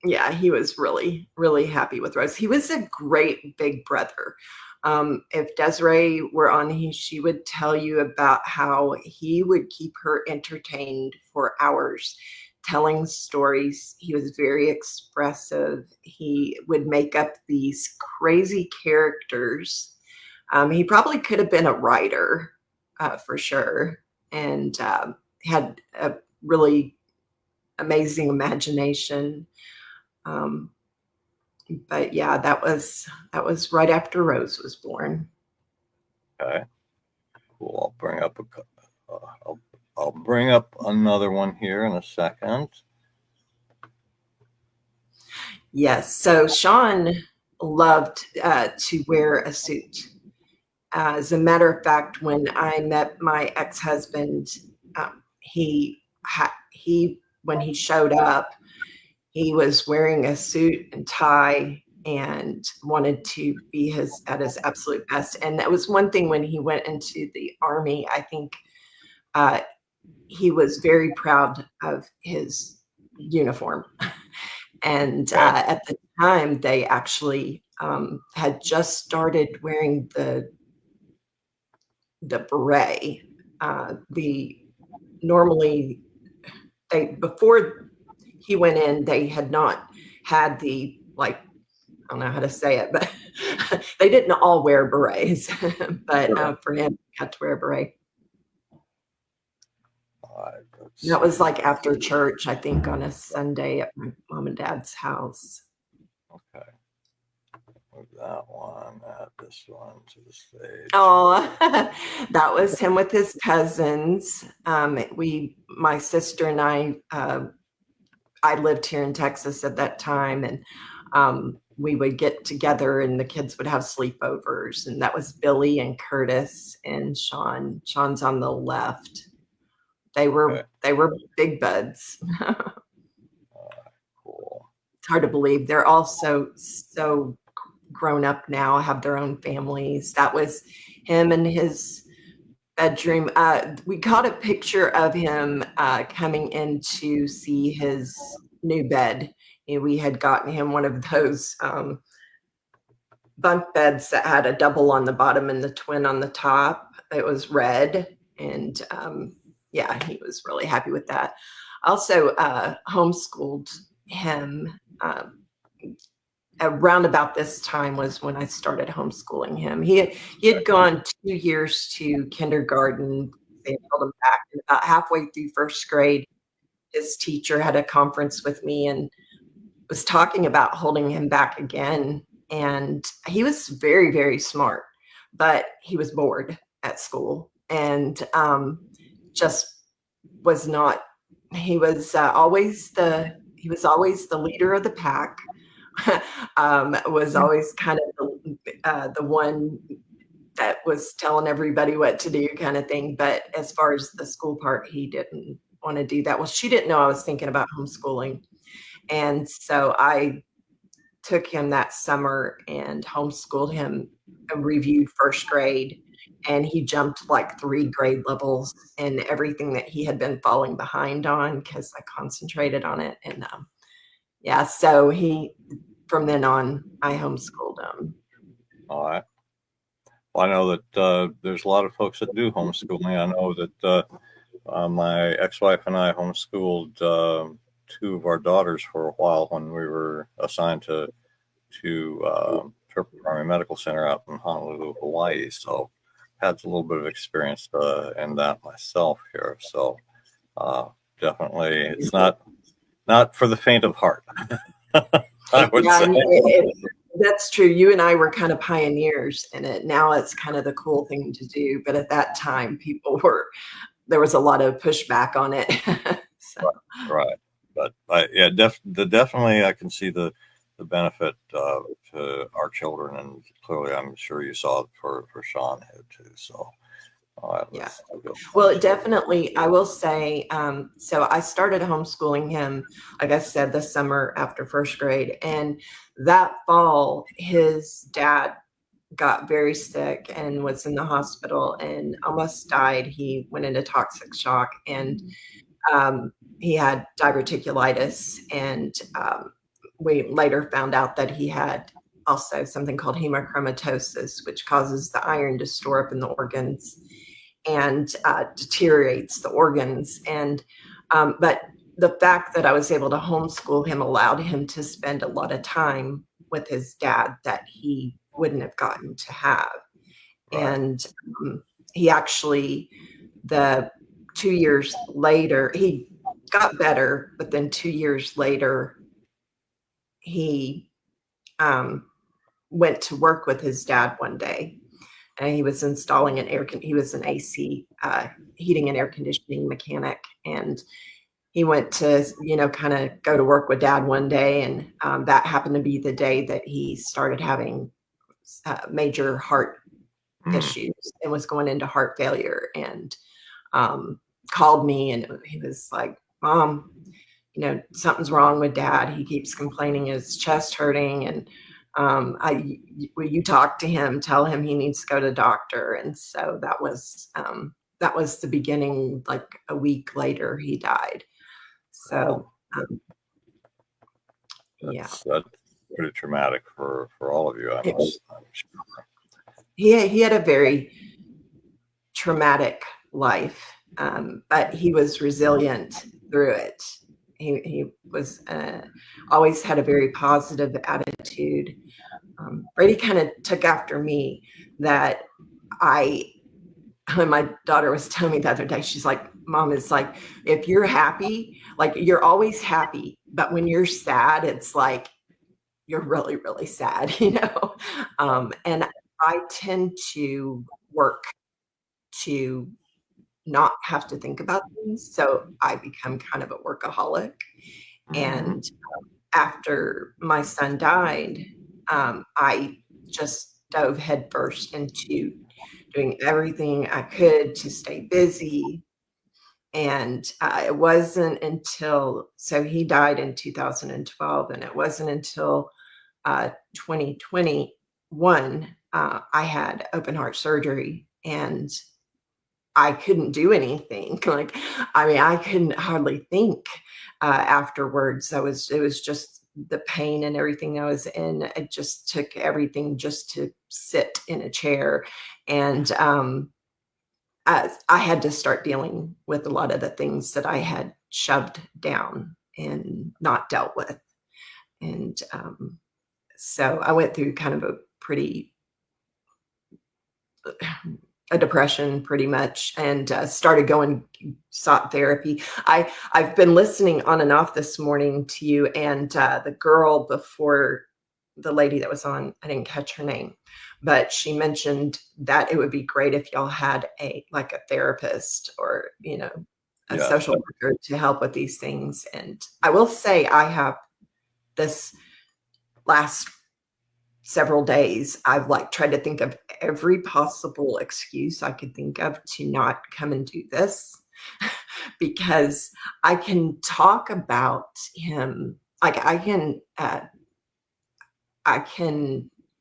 yeah, he was really, really happy with Rose. He was a great big brother. If Desiree were on, she would tell you about how he would keep her entertained for hours, telling stories. He was very expressive. He would make up these crazy characters. He probably could have been a writer for sure, and had a really amazing imagination. But yeah, that was right after Rose was born. Okay, cool. I'll bring up another one here in a second. Yes, so Sean loved to wear a suit. As a matter of fact, when I met my ex-husband, when he showed up, he was wearing a suit and tie and wanted to be at his absolute best. And that was one thing when he went into the Army. I think he was very proud of his uniform. And at the time, they actually had just started wearing the beret. Before he went in, they had not had the, like, I don't know how to say it, but they didn't all wear berets. But for him, he had to wear a beret. That was like after church, I think, on a Sunday at my mom and dad's house. Okay. Move that one, add this one to the stage. Oh, that was him with his cousins. My sister and I lived here in Texas at that time, and we would get together and the kids would have sleepovers, and that was Billy and Curtis and Sean. Sean's on the left. They were big buds. Cool. It's hard to believe. They're all so grown up now, have their own families. That was him in his bedroom. We got a picture of him coming in to see his new bed. And we had gotten him one of those bunk beds that had a double on the bottom and the twin on the top. It was red, and yeah, he was really happy with that. Also homeschooled him. Around about this time was when I started homeschooling him. He had gone 2 years to kindergarten. They held him back, and about halfway through first grade, his teacher had a conference with me and was talking about holding him back again. And he was very, very smart, but he was bored at school and just was not. He was always the leader of the pack. Was always kind of the one that was telling everybody what to do, kind of thing. But as far as the school part, he didn't want to do that. Well, she didn't know I was thinking about homeschooling, and so I took him that summer and homeschooled him and reviewed first grade, and he jumped like 3 grade levels in everything that he had been falling behind on because I concentrated on it. And yeah, so from then on, I homeschooled him. All right. Well, I know that there's a lot of folks that do homeschooling. I know that my ex-wife and I homeschooled 2 of our daughters for a while when we were assigned to Turple Army Medical Center out in Honolulu, Hawaii. So had a little bit of experience in that myself here. So definitely, it's not for the faint of heart. I would say. That's true. You and I were kind of pioneers in it. Now it's kind of the cool thing to do. But at that time, there was a lot of pushback on it. So. Right. But definitely I can see the benefit to our children. And clearly, I'm sure you saw it for Sean here too. So. Yeah. Well, definitely, I will say, so I started homeschooling him, like I said, this summer after first grade. And that fall, his dad got very sick and was in the hospital and almost died. He went into toxic shock. And he had diverticulitis, and we later found out that he had also something called hemochromatosis, which causes the iron to store up in the organs and deteriorates the organs. And but the fact that I was able to homeschool him allowed him to spend a lot of time with his dad that he wouldn't have gotten to have. Right. And he actually, the 2 years later, he got better, but then 2 years later, he went to work with his dad one day, and he was installing he was an AC heating and air conditioning mechanic, and he went to, kind of go to work with dad one day, and that happened to be the day that he started having major heart issues and was going into heart failure, and called me, and he was like, "Mom, something's wrong with dad. He keeps complaining his chest hurting, and will you talk to him, tell him he needs to go to the doctor?" And so that was the beginning. Like a week later, he died. So That's pretty traumatic for all of you. I'm sure. He had a very traumatic life, but he was resilient through it. He was always had a very positive attitude. Brady kind of took after me. That when my daughter was telling me the other day, she's like, "Mom, it's like, if you're happy, like you're always happy, but when you're sad, it's like you're really, really sad," And I tend to work to not have to think about things. So I become kind of a workaholic. And after my son died, I just dove headfirst into doing everything I could to stay busy. And it wasn't until, so he died in 2012, and it wasn't until 2021, I had open heart surgery, and I couldn't do anything. I couldn't hardly think afterwards. It was just the pain and everything I was in. It just took everything just to sit in a chair. And I had to start dealing with a lot of the things that I had shoved down and not dealt with. And so I went through kind of a depression pretty much, and sought therapy. I've been listening on and off this morning to you, and the girl before, the lady that was on, I didn't catch her name, but she mentioned that it would be great if y'all had a therapist or, a social worker to help with these things. And I will say, I have this last several days, I've tried to think of every possible excuse I could think of to not come and do this, because I can talk about him.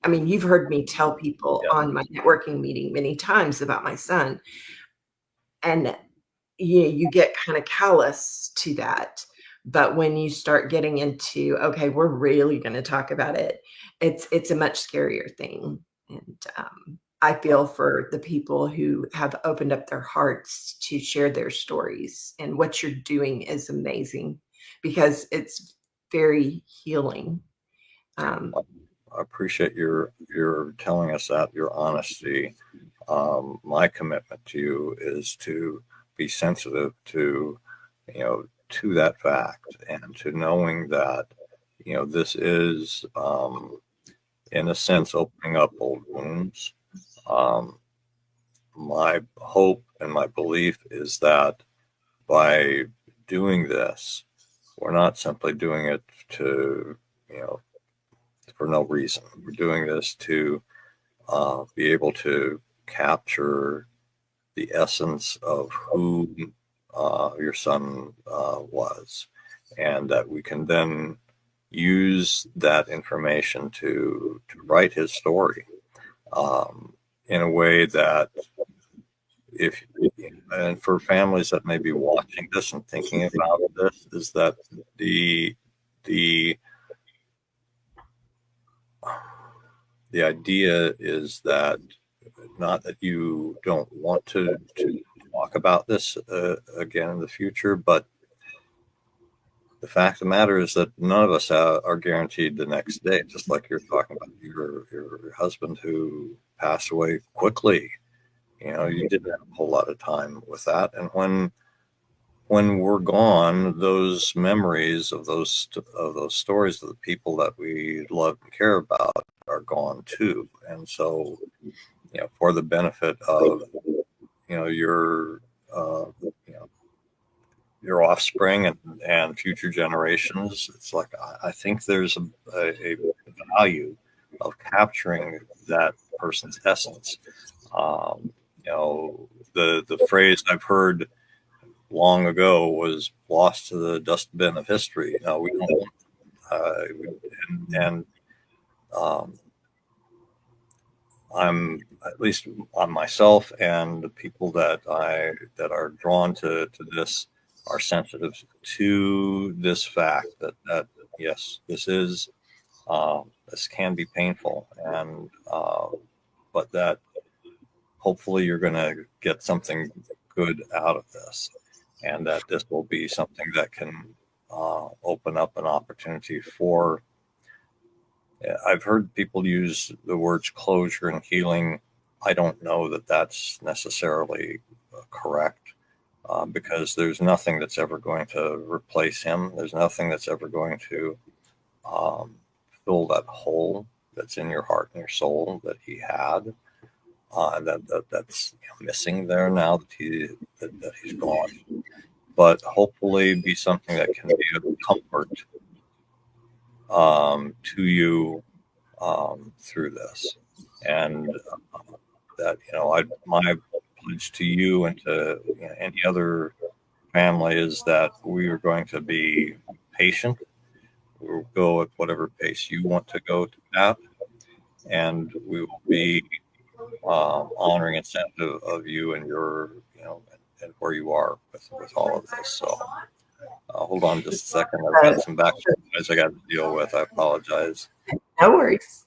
You've heard me tell people on my networking meeting many times about my son, and you get kind of callous to that. But when you start getting into, okay, we're really going to talk about it, it's a much scarier thing. And I feel for the people who have opened up their hearts to share their stories, and what you're doing is amazing, because it's very healing. I appreciate your telling us that, your honesty. My commitment to you is to be sensitive to that fact, and to knowing that this is in a sense opening up old wounds. My hope and my belief is that by doing this, we're not simply doing it to for no reason. We're doing this to be able to capture the essence of who your son was, and that we can then use that information to write his story in a way that if and for families that may be watching this and thinking about this, is that the idea is that not that you don't want to talk about this again in the future, but the fact of the matter is that none of us are guaranteed the next day, just like you're talking about your husband who passed away quickly. You didn't have a whole lot of time with that. And when we're gone, those memories of those stories of the people that we love and care about are gone too. And so, for the benefit of your offspring and future generations, it's like I think there's a value of capturing that person's essence. The phrase I've heard long ago was lost to the dustbin of history. No, we don't. I'm, at least on myself and the people that are drawn to this, are sensitive to this fact that yes, this can be painful, and but that hopefully you're going to get something good out of this, and that this will be something that can open up an opportunity for. I've heard people use the words closure and healing. I don't know that that's necessarily correct, because there's nothing that's ever going to replace him. There's nothing that's ever going to fill that hole that's in your heart and your soul that he had, that's missing there now that he's gone. But hopefully be something that can be of comfort to you through this, and that my pledge to you and to any other family is that we are going to be patient. We'll go at whatever pace you want to go at, and we will be honoring and sensitive of you and your and where you are with all of this. So hold on just a second. I've got some background noise I got to deal with. I apologize. No worries.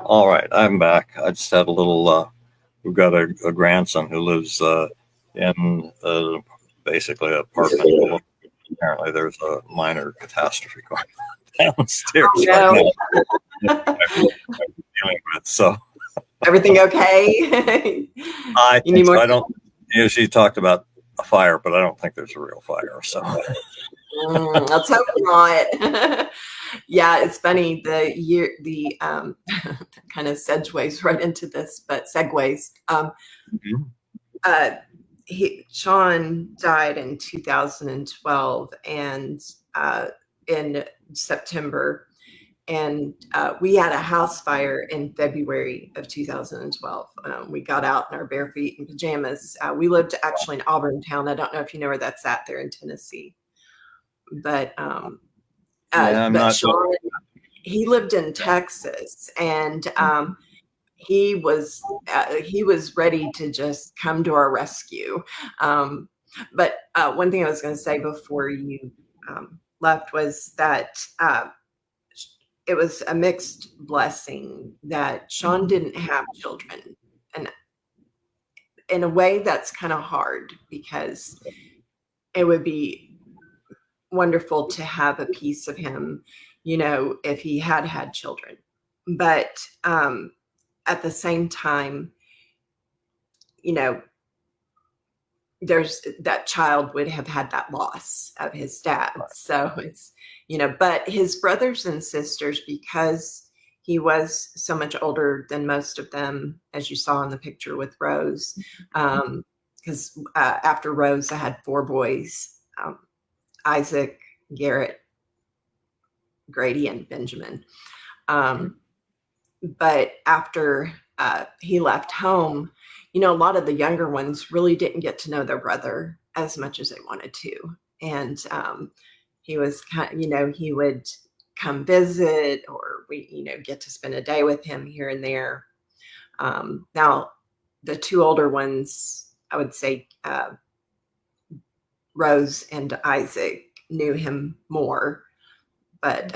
All right, I'm back. I just had a little. We've got a grandson who lives in basically an apartment. Apparently, there's a minor catastrophe going on downstairs right now. I'm dealing with, so everything okay? I think so. I don't. She talked about a fire, but I don't think there's a real fire. So let's hope not. Yeah, it's funny. The kind of segues right into this, but segues. Sean died in 2012, and in September, and we had a house fire in February of 2012. We got out in our bare feet and pajamas. We lived actually in Auburn Town. I don't know if you know where that's at there in Tennessee, but Sean, he lived in Texas, and he was ready to just come to our rescue. But one thing I was going to say before you left was that it was a mixed blessing that Sean didn't have children, and in a way that's kind of hard, because it would be wonderful to have a piece of him, if he had children. But at the same time, there's that child would have had that loss of his dad. So it's, but his brothers and sisters, because he was so much older than most of them, as you saw in the picture with Rose, because after Rose, I had 4 boys. Isaac, Garrett, Grady, and Benjamin. But after he left home, a lot of the younger ones really didn't get to know their brother as much as they wanted to. And he was he would come visit, or we, get to spend a day with him here and there. Now, the two older ones, I would say Rose and Isaac, knew him more, but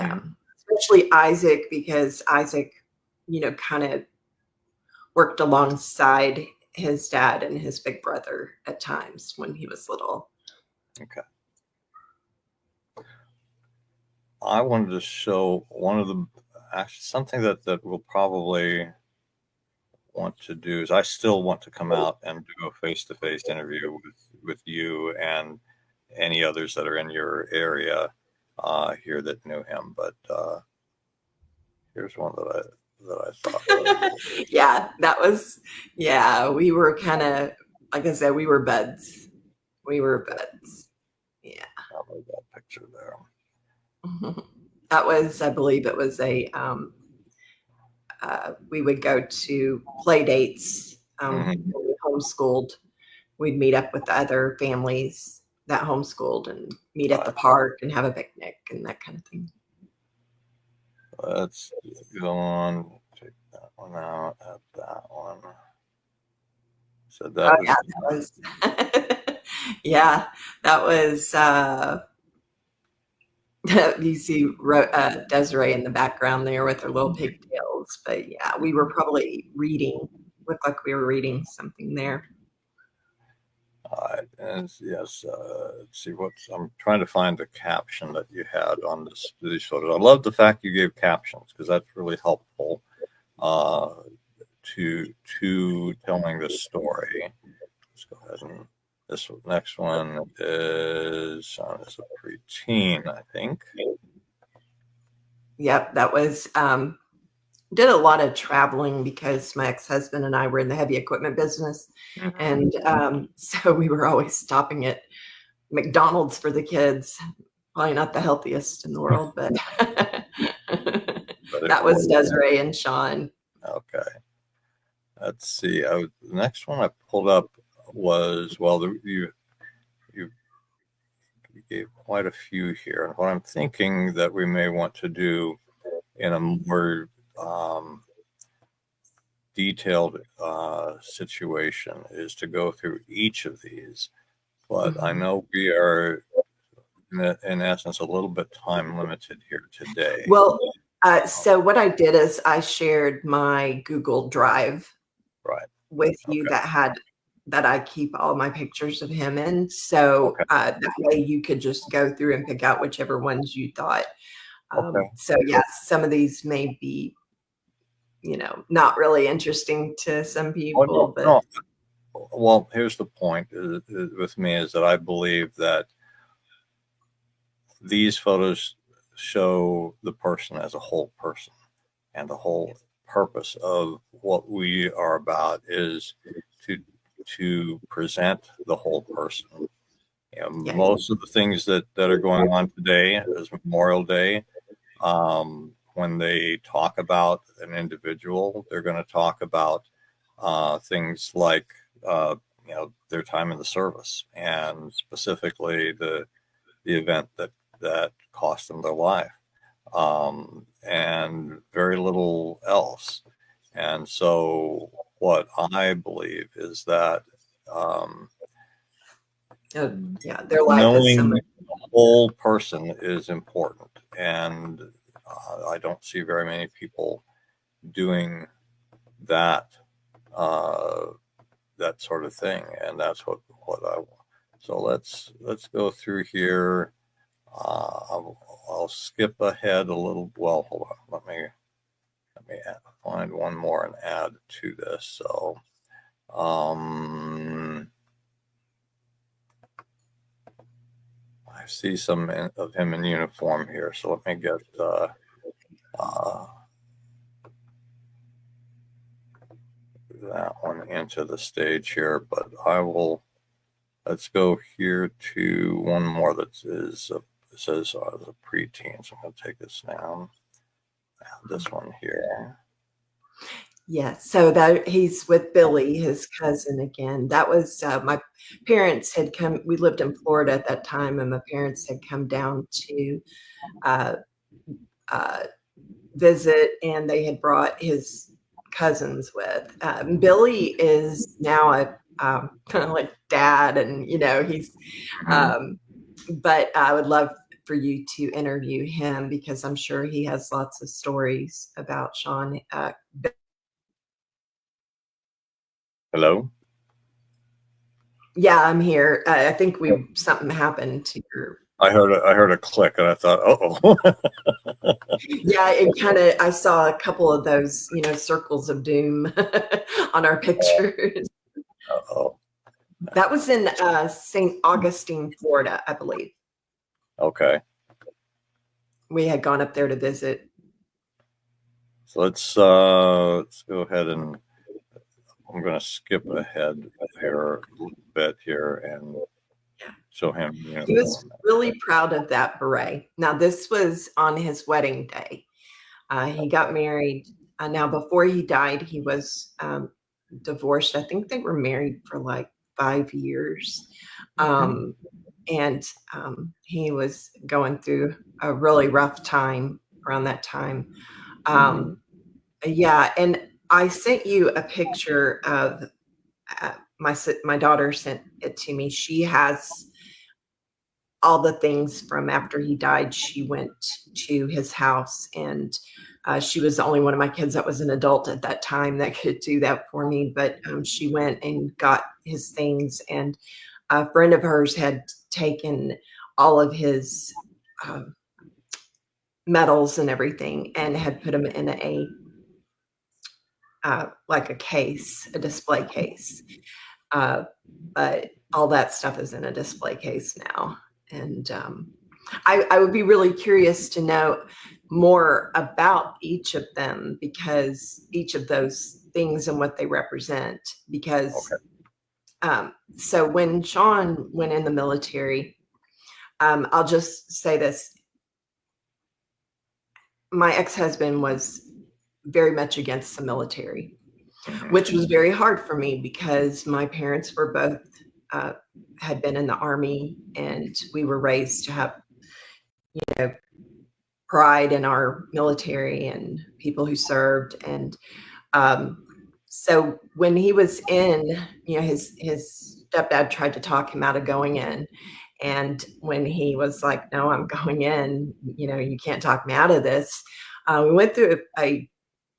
especially Isaac, because Isaac, kind of worked alongside his dad and his big brother at times when he was little. Okay. I wanted to show one of the something that we'll probably want to do is I still want to come out and do a face-to-face interview with you and any others that are in your area here that knew him. But here's one that I thought. We were kind of, like I said, we were buds. Yeah. I'll leave that picture there. That was, I believe it was we would go to play dates. When we homeschooled. We'd meet up with the other families that homeschooled and meet at the park and have a picnic and that kind of thing. Let's go on. Take that one out. Add that one. So that was. That was. You see Desiree in the background there with her little pigtails, but we were probably reading. Looked like we were reading something there. All right, and yes, let's see I'm trying to find the caption that you had on these photos. I love the fact you gave captions because that's really helpful to telling the story. Let's go ahead and this next one is a preteen, I think. Yep, that was did a lot of traveling because my ex-husband and I were in the heavy equipment business. And so we were always stopping at McDonald's for the kids. Probably not the healthiest in the world, but that was Desiree and Sean. Okay. Let's see. The next one I pulled up was, you gave quite a few here. And what I'm thinking that we may want to do in a more detailed situation is to go through each of these. But I know we are, in essence, a little bit time limited here today. Well, so what I did is I shared my Google Drive with you that I keep all my pictures of him in. So that way you could just go through and pick out whichever ones you thought. So yes, some of these may be, not really interesting to some people. Well, here's the point with me is that I believe that these photos show the person as a whole person, and the whole purpose of what we are about is to present the whole person. Most of the things that are going on today as Memorial Day, when they talk about an individual, they're going to talk about things like their time in the service, and specifically the event that cost them their life, and very little else. And so what I believe is that their life knowing the whole person is important, and I don't see very many people doing that that sort of thing, and that's what I want. So let's go through here. I'll skip ahead a little. Well, hold on. Let me find one more and add to this. So, I see some of him in uniform here. So let me get that one into the stage here. But let's go here to one more that says the preteen. So I'm going to take this down. This one here. Yeah, so that he's with Billy, his cousin again. That was my parents had come. We lived in Florida at that time, and my parents had come down to uh, visit, and they had brought his cousins with. Billy is now a kind of like dad, and he's. But I would love for you to interview him because I'm sure he has lots of stories about Sean. Hello? Yeah, I'm here. I think something happened to your. I heard a click, and I thought, oh. Yeah, I saw a couple of those, circles of doom on our pictures. Uh-oh. That was in St. Augustine, Florida, I believe. Okay. We had gone up there to visit. So let's go ahead and I'm going to skip ahead here a little bit here and show him. He was really proud of that beret. Now, this was on his wedding day. He got married. Now, before he died, he was divorced. I think they were married for like 5 years. And he was going through a really rough time around that time. Yeah, and I sent you a picture of my daughter sent it to me. She has all the things from after he died. She went to his house, and she was the only one of my kids that was an adult at that time that could do that for me. But she went and got his things, and a friend of hers had taken all of his medals and everything and had put them in like a case, a display case. But all that stuff is in a display case now. And I would be really curious to know more about each of them, because each of those things and what they represent. Because so when Sean went in the military, I'll just say this. My ex-husband was very much against the military, which was very hard for me because my parents were both had been in the Army, and we were raised to have pride in our military and people who served. And so when he was in, his stepdad tried to talk him out of going in. And when he was like, no, I'm going in, you can't talk me out of this. We went through a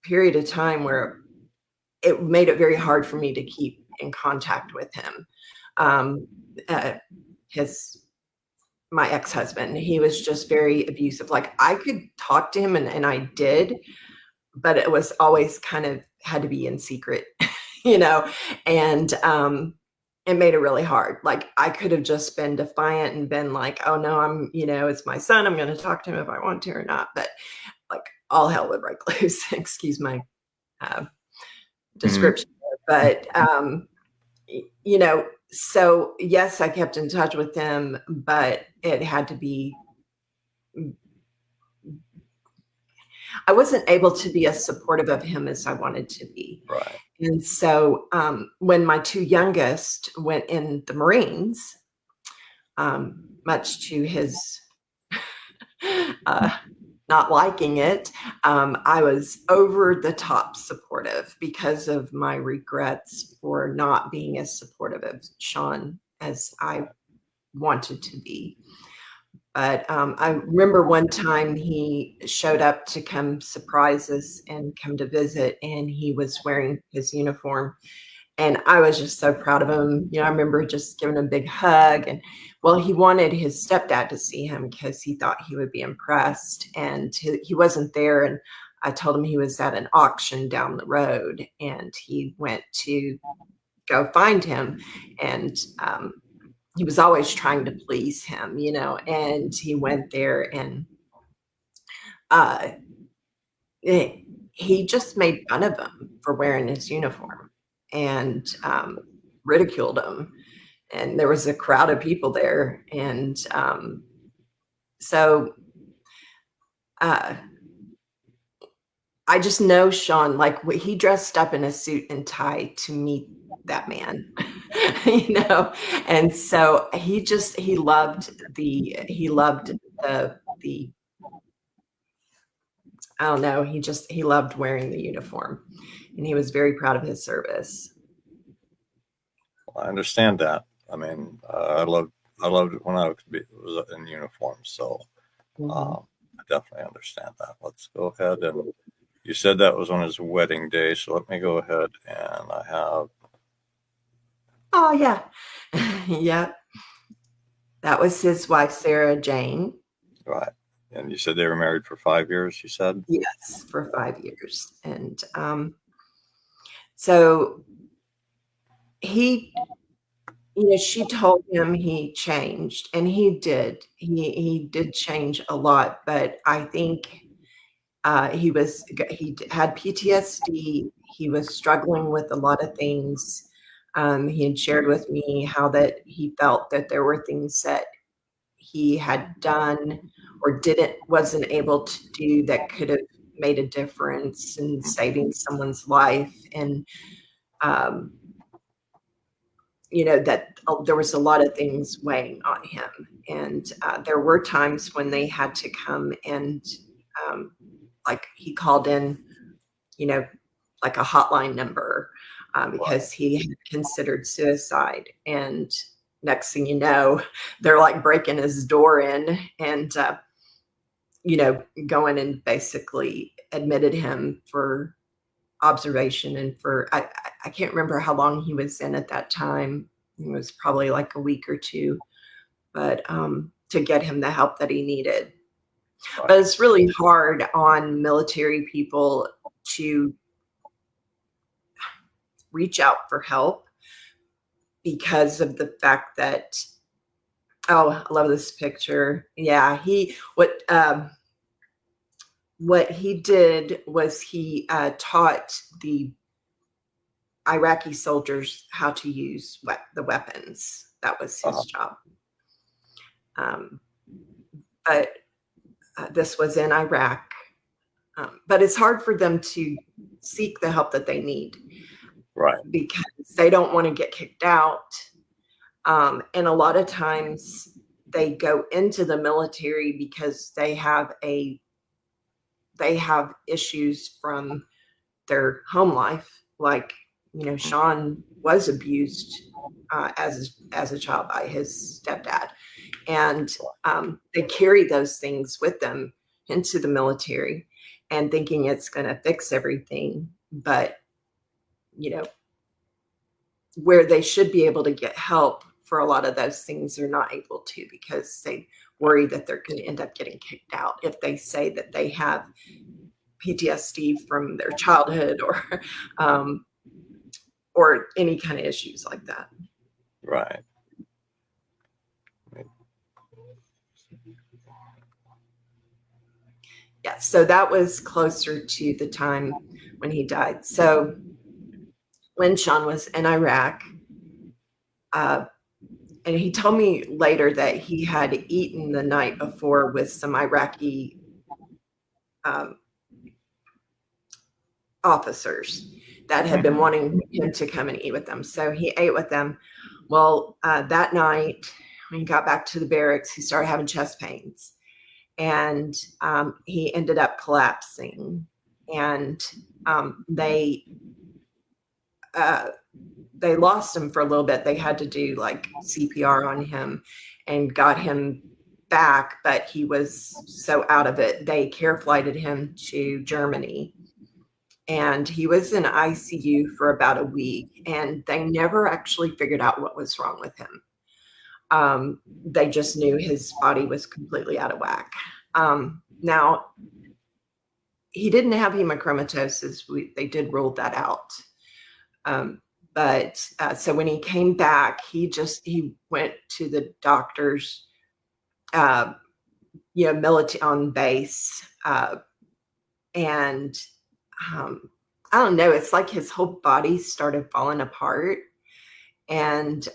period of time where it made it very hard for me to keep in contact with him. My ex-husband, he was just very abusive. Like, I could talk to him and I did, but it was always kind of had to be in secret, and it made it really hard. Like, I could have just been defiant and been like, oh no, I'm, it's my son, I'm going to talk to him if I want to or not. But like, all hell would break loose. Excuse my description. But so yes, I kept in touch with him, but it had to be, I wasn't able to be as supportive of him as I wanted to be. Right. And so when my two youngest went in the Marines, much to his not liking it, I was over the top supportive because of my regrets for not being as supportive of Sean as I wanted to be. But I remember one time he showed up to come surprise us and come to visit, and he was wearing his uniform. And I was just so proud of him. I remember just giving him a big hug. And well, he wanted his stepdad to see him because he thought he would be impressed. And he wasn't there. And I told him he was at an auction down the road, and he went to go find him. And he was always trying to please him, and he went there, and he just made fun of him for wearing his uniform and ridiculed him. And there was a crowd of people there. And so I just know Sean, like he dressed up in a suit and tie to meet that man, and so he loved the I don't know, he loved wearing the uniform, and he was very proud of his service. Well, I understand that. I mean, I loved it when I was in uniform, so I definitely understand that. Let's go ahead, and you said that was on his wedding day, so let me go ahead, and I have. Oh yeah, yeah. That was his wife, Sarah Jane. Right. And you said they were married for 5 years, you said? Yes, for 5 years. And so he, she told him he changed, and he did. He did change a lot, but I think he had PTSD. He was struggling with a lot of things. He had shared with me how that he felt that there were things that he had done or wasn't able to do that could have made a difference in saving someone's life. And, that there was a lot of things weighing on him. And there were times when they had to come and, like he called in, like a hotline number because he had considered suicide. And next thing you know, they're like breaking his door in and, going and basically admitted him for observation and for, I can't remember how long he was in at that time. It was probably like a week or two, but to get him the help that he needed. But it's really hard on military people to reach out for help because of the fact that, I love this picture. Yeah, what he did was he taught the Iraqi soldiers how to use the weapons. That was his job. But this was in Iraq. But it's hard for them to seek the help that they need. Right. Because they don't want to get kicked out. And a lot of times they go into the military because they have issues from their home life. Like, Sean was abused as a child by his stepdad. And they carry those things with them into the military and thinking it's going to fix everything. But, where they should be able to get help for a lot of those things, they're not able to because they worry that they're going to end up getting kicked out if they say that they have PTSD from their childhood or any kind of issues like that. Right. Yeah, so that was closer to the time when he died. So when Sean was in Iraq, and he told me later that he had eaten the night before with some Iraqi officers that had been wanting him to come and eat with them. So he ate with them. Well, that night, when he got back to the barracks, he started having chest pains. And he ended up collapsing. And they lost him for a little bit. They had to do like CPR on him and got him back, but he was so out of it. They care flighted him to Germany, and he was in ICU for about a week, and they never actually figured out what was wrong with him. They just knew his body was completely out of whack. Now, he didn't have hemochromatosis. They did rule that out. But so when he came back, he went to the doctors, military on base. And I don't know, it's like his whole body started falling apart. And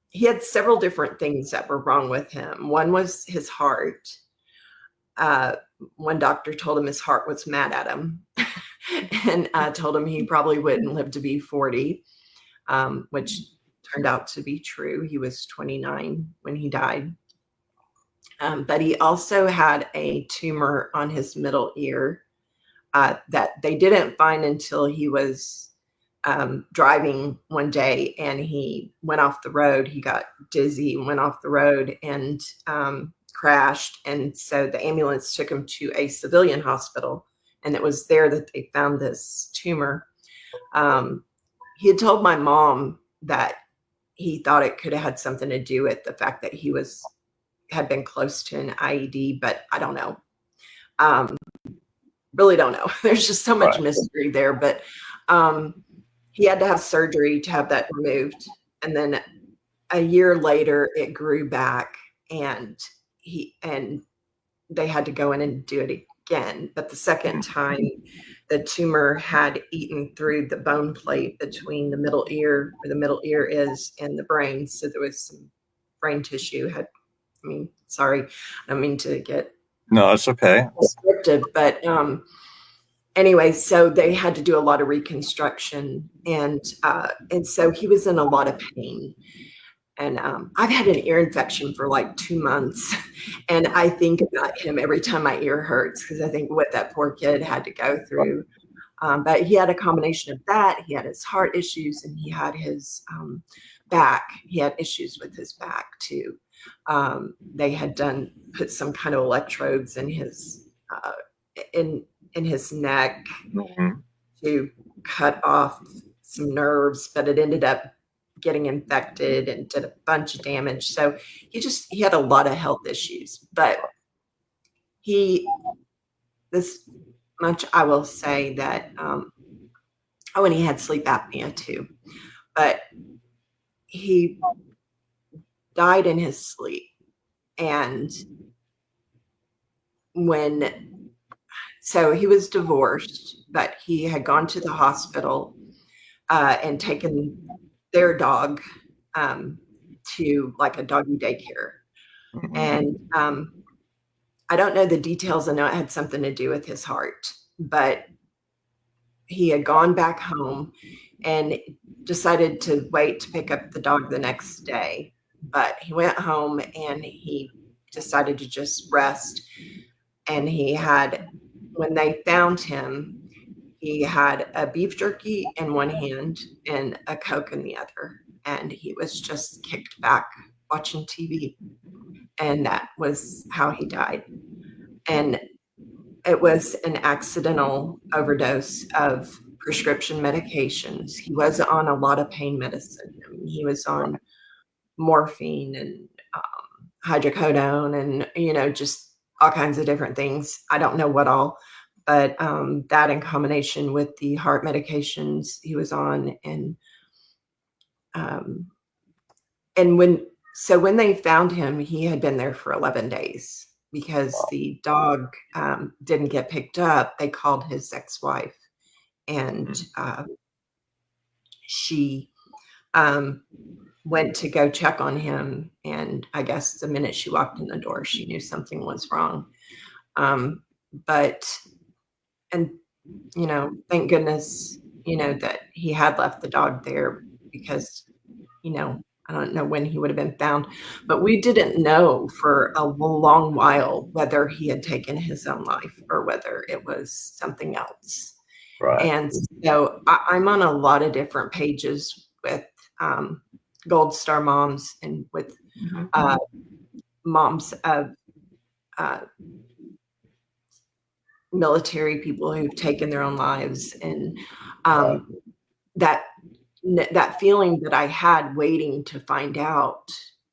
he had several different things that were wrong with him. One was his heart. One doctor told him his heart was mad at him. and told him he probably wouldn't live to be 40, which turned out to be true. He was 29 when he died. But he also had a tumor on his middle ear that they didn't find until he was driving one day, and he went off the road. He got dizzy, went off the road, and crashed. And so the ambulance took him to a civilian hospital, and it was there that they found this tumor. He had told my mom that he thought it could have had something to do with the fact that he had been close to an IED, but I don't know. Really don't know. There's just so much mystery there, but he had to have surgery to have that removed. And then a year later it grew back, and they had to go in and do it again. But the second time, the tumor had eaten through the bone plate between the middle ear, where the middle ear is, and the brain. So there was some brain tissue sorry, I don't mean to get No, it's okay. descriptive, but anyway, so they had to do a lot of reconstruction, and so he was in a lot of pain. And I've had an ear infection for like 2 months, and I think about him every time my ear hurts, because I think what that poor kid had to go through. But he had a combination of that. He had his heart issues, and he had his back. He had issues with his back too. They had put some kind of electrodes in his in his neck to cut off some nerves, but it ended up getting infected and did a bunch of damage. So he had a lot of health issues, but this much I will say that, and he had sleep apnea too, but he died in his sleep. And so he was divorced, but he had gone to the hospital and taken their dog to like a doggy daycare. And I don't know the details. I know it had something to do with his heart, but he had gone back home and decided to wait to pick up the dog the next day. But he went home and he decided to just rest. And when they found him, he had a beef jerky in one hand and a Coke in the other. And he was just kicked back watching TV. And that was how he died. And it was an accidental overdose of prescription medications. He was on a lot of pain medicine. He was on morphine and hydrocodone and, just all kinds of different things. I don't know what all, but that in combination with the heart medications he was on. And when they found him, he had been there for 11 days because the dog didn't get picked up. They called his ex-wife, and she went to go check on him. And I guess the minute she walked in the door, she knew something was wrong. Thank goodness, that he had left the dog there, because, I don't know when he would have been found, but we didn't know for a long while whether he had taken his own life or whether it was something else. Right. And so I'm on a lot of different pages with Gold Star moms and with moms of military people who've taken their own lives, and that feeling that I had waiting to find out,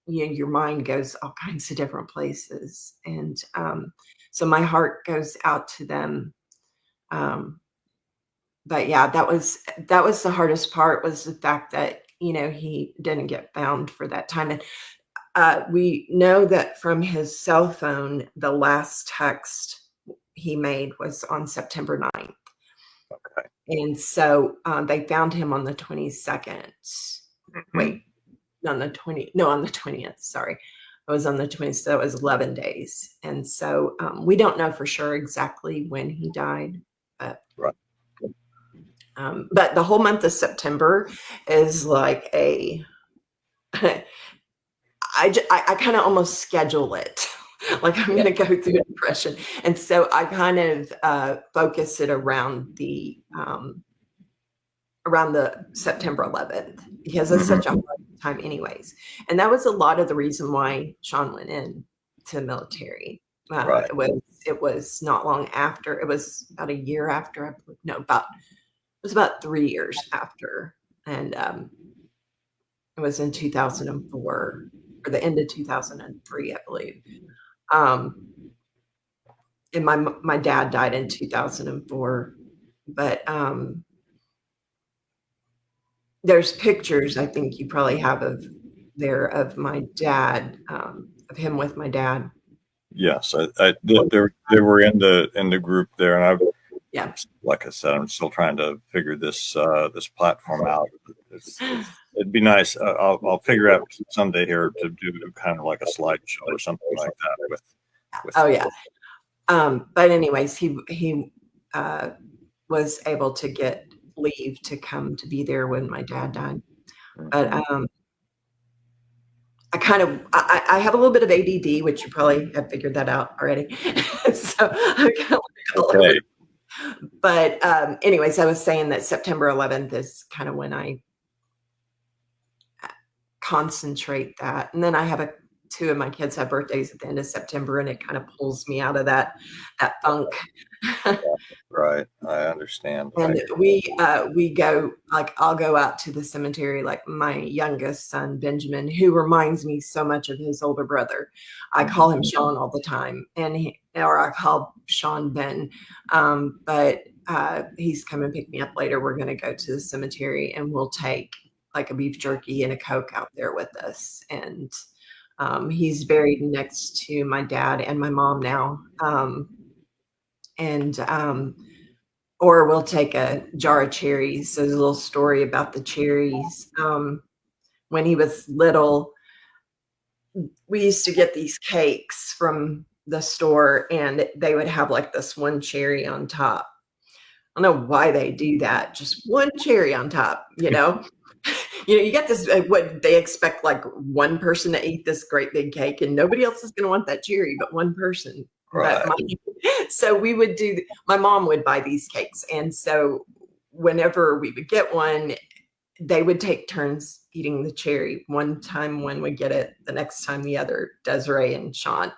your mind goes all kinds of different places. And so my heart goes out to them. But yeah, that was the hardest part, was the fact that, he didn't get found for that time. And we know that from his cell phone, the last text he made was on September 9th. Okay. And so they found him on the 22nd. Wait, on the 20th. Sorry. It was on the 20th. So it was 11 days. And so we don't know for sure exactly when he died. But right. But the whole month of September is like I kind of almost schedule it. Like I'm going to go through depression. And so I kind of focus it around the September 11th, because it's such a hard time anyways. And that was a lot of the reason why Sean went in to the military. Right. It was not long after. It was about a year after. It was about 3 years after. And it was in 2004, or the end of 2003, I believe. And my dad died in 2004. But there's pictures, I think you probably have of my dad, of him with my dad. Yes, they were in the group there, and like I said, I'm still trying to figure this platform out. It'd be nice. I'll figure out someday here to do kind of like a slideshow or something like that with oh yeah. But anyways, he was able to get leave to come to be there when my dad died. But I have a little bit of ADD, which you probably have figured that out already. So I'm kind of okay. But anyways, I was saying that September 11th is kind of when I concentrate that. And then I have two of my kids have birthdays at the end of September, and it kind of pulls me out of that funk. Right. I understand. And we go, like, I'll go out to the cemetery, like my youngest son, Benjamin, who reminds me so much of his older brother. I call him Sean all the time, or I call Sean Ben. But he's come and pick me up later. We're going to go to the cemetery, and we'll take like a beef jerky and a Coke out there with us. And he's buried next to my dad and my mom now. Or we'll take a jar of cherries. There's a little story about the cherries. When he was little, we used to get these cakes from the store, and they would have like this one cherry on top. I don't know why they do that. Just one cherry on top, you know? You get this, what they expect, like one person to eat this great big cake, and nobody else is going to want that cherry but one person. Right. So we would my mom would buy these cakes. And so whenever we would get one, they would take turns eating the cherry. One time one would get it, the next time the other, Desiree and Sean.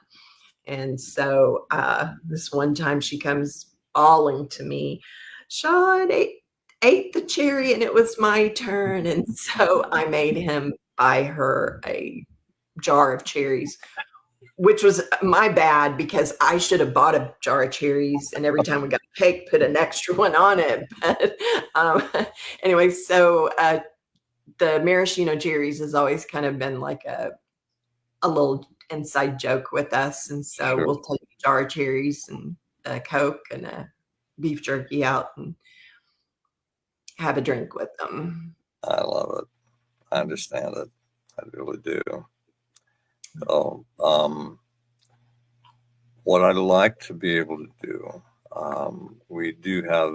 And so this one time she comes bawling to me, Sean ate the cherry and it was my turn. And so I made him buy her a jar of cherries, which was my bad, because I should have bought a jar of cherries, and every time we got a cake, put an extra one on it. But anyway, so the maraschino cherries has always kind of been like a little inside joke with us. And so we'll take a jar of cherries and a Coke and a beef jerky out and have a drink with them. I love it. I understand it. I really do. So, what I'd like to be able to do, we do have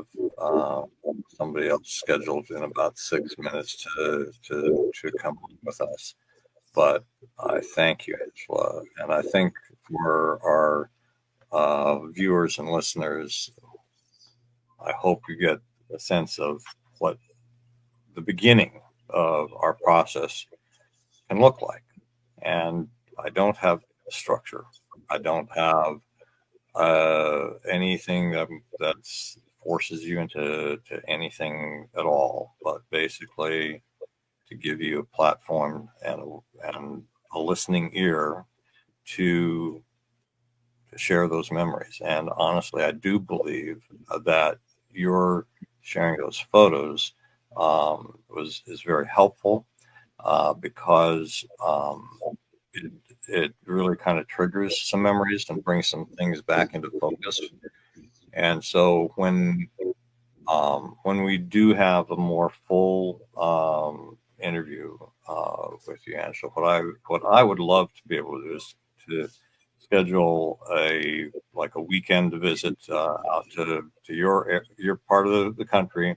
somebody else scheduled in about 6 minutes to come with us. But I thank you, Angela, and I think for our viewers and listeners, I hope you get a sense of what the beginning of our process can look like. And I don't have a structure. I don't have anything that forces you into anything at all, but basically to give you a platform and a listening ear to share those memories. And honestly, I do believe that your sharing those photos is very helpful because it really kind of triggers some memories and brings some things back into focus. And so when we do have a more full interview with you, Angela, what I would love to be able to do is to schedule a weekend visit out to your part of the country,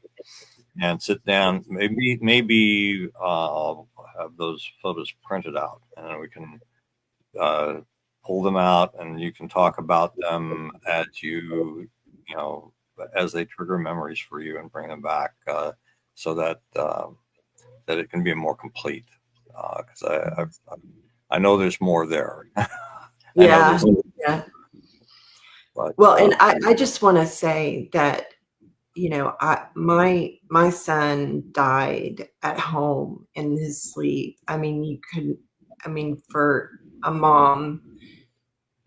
and sit down. Maybe have those photos printed out, and then we can pull them out, and you can talk about them as as they trigger memories for you and bring them back, so that that it can be more complete. Because I know there's more there. Yeah. Yeah. But, well, and I just want to say that, my son died at home in his sleep. I mean, for a mom,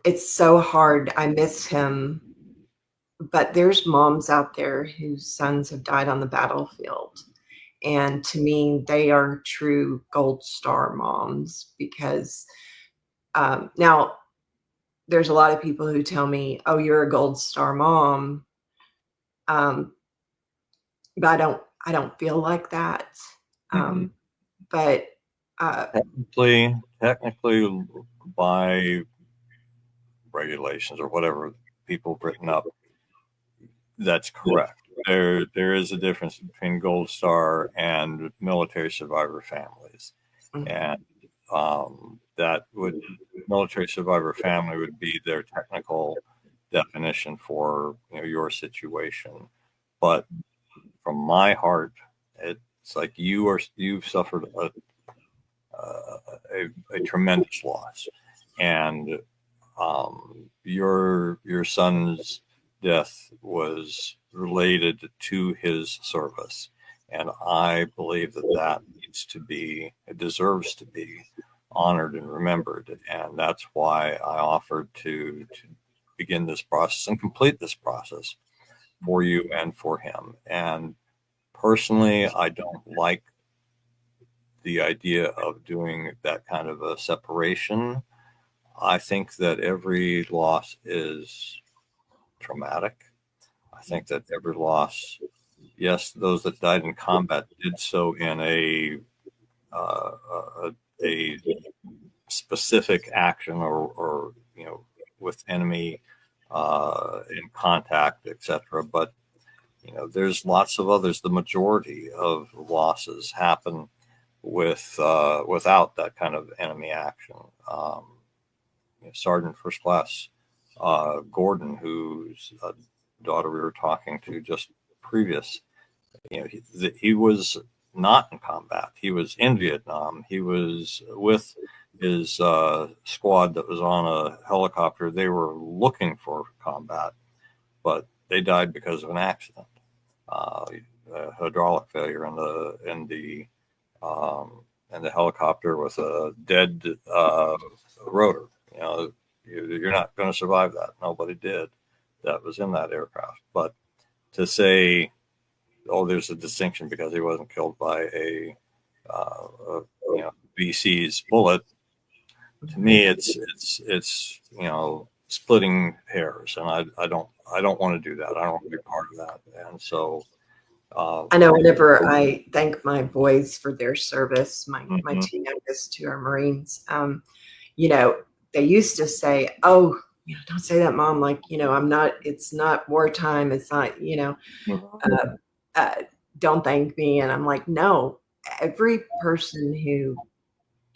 it's so hard. I miss him, but there's moms out there whose sons have died on the battlefield. And to me, they are true gold star moms, because now there's a lot of people who tell me, oh, you're a gold star mom. But I don't feel like that. But technically by regulations or whatever people have written up, that's correct. There is a difference between Gold Star and military survivor families, and military survivor family would be their technical definition for your situation. But from my heart, it's like you've suffered a tremendous loss, and your son's death was related to his service, and I believe that it deserves to be honored and remembered, and that's why I offered to begin this process and complete this process for you and for him. And personally, I don't like the idea of doing that kind of a separation. I think that every loss is traumatic. I think that every loss, yes, those that died in combat did so in a specific action or with enemy in contact, etc. But there's lots of others. The majority of losses happen without that kind of enemy action. Sergeant First Class Gordon, whose daughter we were talking to just previous, he was not in combat. He was in Vietnam. He was with his squad that was on a helicopter. They were looking for combat, but they died because of an accident, hydraulic failure in the helicopter with a dead rotor. You're not going to survive that. Nobody did that was in that aircraft. But to say, oh, there's a distinction because he wasn't killed by a VC's bullet, to me, it's splitting hairs, and I don't want to do that. I don't want to be part of that. And so I know whenever I thank my boys for their service, my two youngest, who are Marines, they used to say, oh, don't say that, Mom. Like, I'm not, it's not wartime. It's not, don't thank me. And I'm like, no, every person who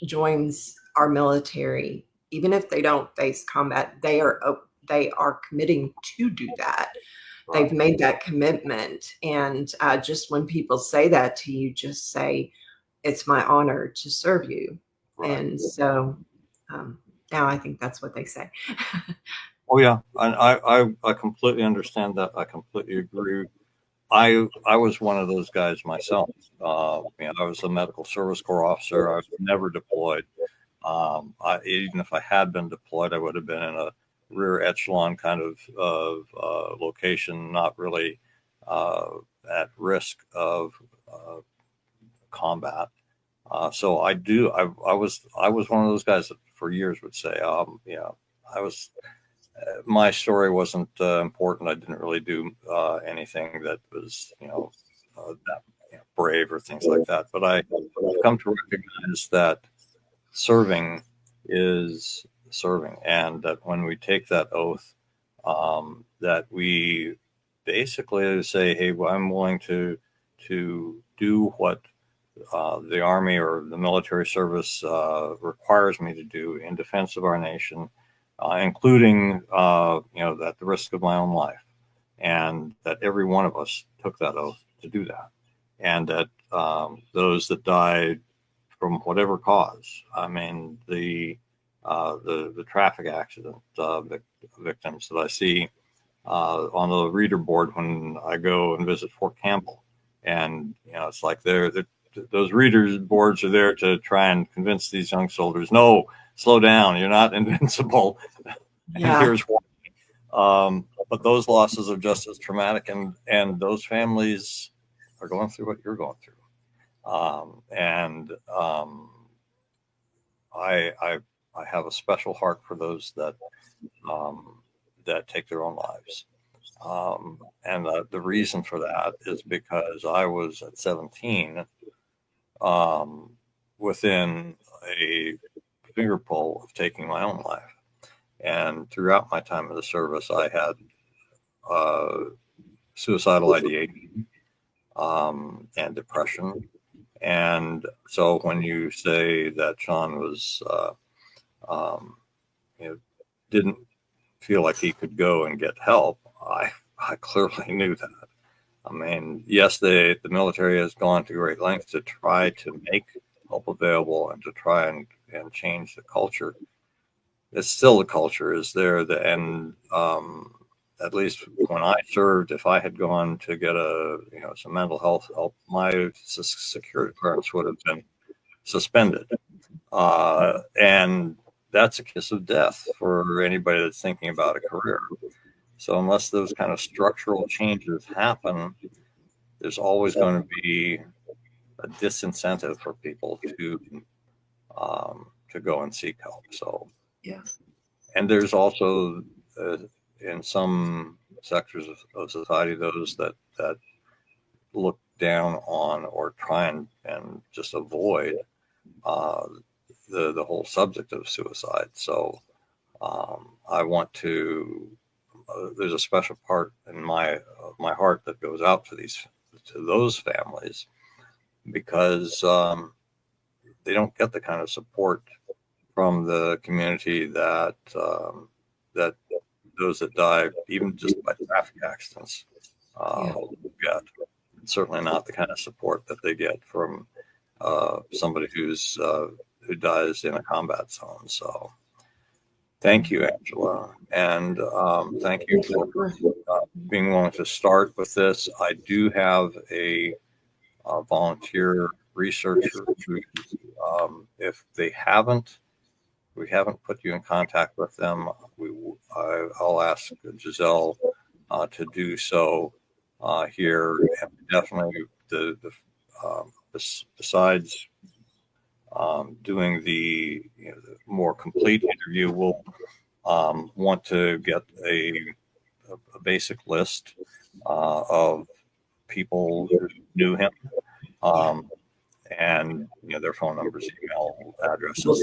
joins our military, even if they don't face combat, they are committing to do that. Right. They've made that commitment. And just when people say that to you, just say, it's my honor to serve you. Right. And so now I think that's what they say. Oh yeah, and I completely understand that. I completely agree. I was one of those guys myself. I was a medical service corps officer. I was never deployed. Even if I had been deployed, I would have been in a rear echelon kind of location, not really at risk of combat. So I was one of those guys that for years would say, my story wasn't important. I didn't really do anything that was, that brave or things like that. But I've come to recognize that serving is serving, and that when we take that oath, that we basically say, hey, well, I'm willing to to do what the Army or the military service requires me to do in defense of our nation, including, at the risk of my own life, and that every one of us took that oath to do that, and that those that died from whatever cause, I mean, the traffic accident victims that I see on the reader board when I go and visit Fort Campbell, and it's like those readers boards are there to try and convince these young soldiers, no, slow down, you're not invincible. Yeah. And here's why. But those losses are just as traumatic, and those families are going through what you're going through. I have a special heart for those that take their own lives. And the reason for that is because I was at 17 within a finger pull of taking my own life. And throughout my time in the service, I had suicidal ideation and depression. And so when you say that Sean was, didn't feel like he could go and get help, I clearly knew that. I mean, yes, the military has gone to great lengths to try to make help available and to try and change the culture. It's still, the culture is there. And at least when I served, if I had gone to get some mental health help, my security clearance would have been suspended. And that's a kiss of death for anybody that's thinking about a career. So unless those kind of structural changes happen, there's always going to be a disincentive for people to go and seek help. So, yeah. And there's also in some sectors of society those that look down on or try and just avoid the whole subject of suicide. So I want to. There's a special part in my heart that goes out to those families, because they don't get the kind of support from the community that those that die, even just by traffic accidents, get. It's certainly not the kind of support that they get from somebody who dies in a combat zone. So. Thank you, Angela, and thank you for being willing to start with this. I do have a volunteer researcher who, if we haven't put you in contact with them, I'll ask Giselle to do so here. And definitely, besides doing the more complete interview, we'll want to get a basic list of people who knew him, and their phone numbers, email addresses. We'll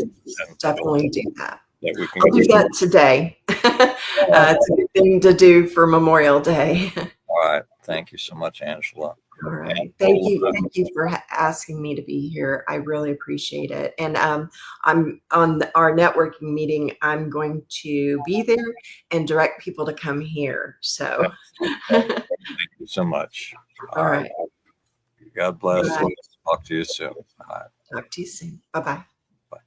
definitely do that. We can I'll do that today. It's a good thing to do for Memorial Day. All right. Thank you so much, Angela. All right. Thank you for asking me to be here. I really appreciate it. And I'm on our networking meeting. I'm going to be there and direct people to come here. So thank you so much. All right. God bless. Right. Talk to you soon. All right. Talk to you soon. Bye-bye. Bye.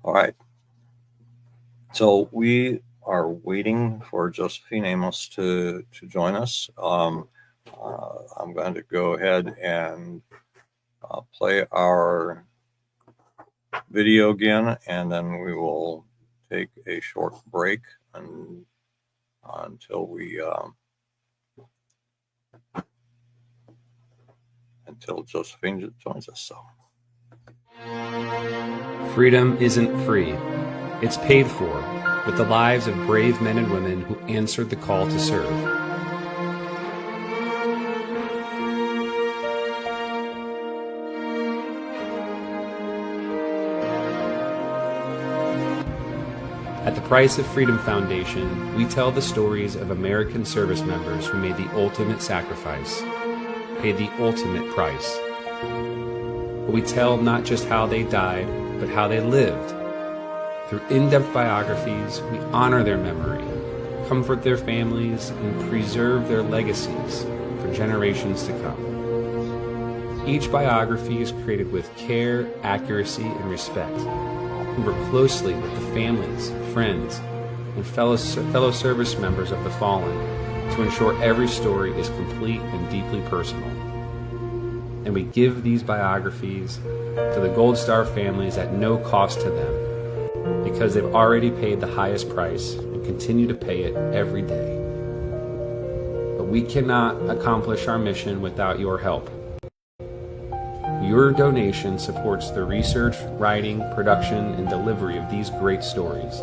All right. So we are waiting for Josephine Amos to join us. I'm going to go ahead and play our video again, and then we will take a short break until Josephine joins us. So, freedom isn't free. It's paid for with the lives of brave men and women who answered the call to serve. At the Price of Freedom Foundation, we tell the stories of American service members who made the ultimate sacrifice, paid the ultimate price. But we tell not just how they died, but how they lived. Through in-depth biographies, we honor their memory, comfort their families, and preserve their legacies for generations to come. Each biography is created with care, accuracy, and respect. We work closely with the families, friends, and fellow service members of the fallen to ensure every story is complete and deeply personal. And we give these biographies to the Gold Star families at no cost to them, because they've already paid the highest price and continue to pay it every day. But we cannot accomplish our mission without your help. Your donation supports the research, writing, production, and delivery of these great stories.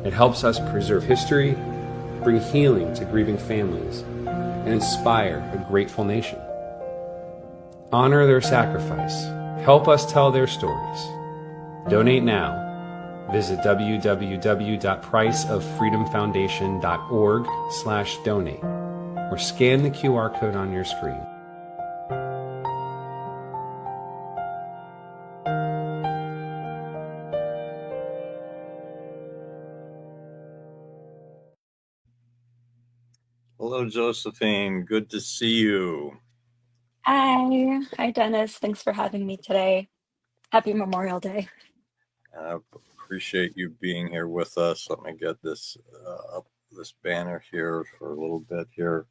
It helps us preserve history, bring healing to grieving families, and inspire a grateful nation. Honor their sacrifice. Help us tell their stories. Donate now. Visit www.priceoffreedomfoundation.org/donate or scan the QR code on your screen. Hello, Josephine. Good to see you. Hi, Dennis. Thanks for having me today. Happy Memorial Day. I appreciate you being here with us. Let me get this up, this banner here for a little bit here.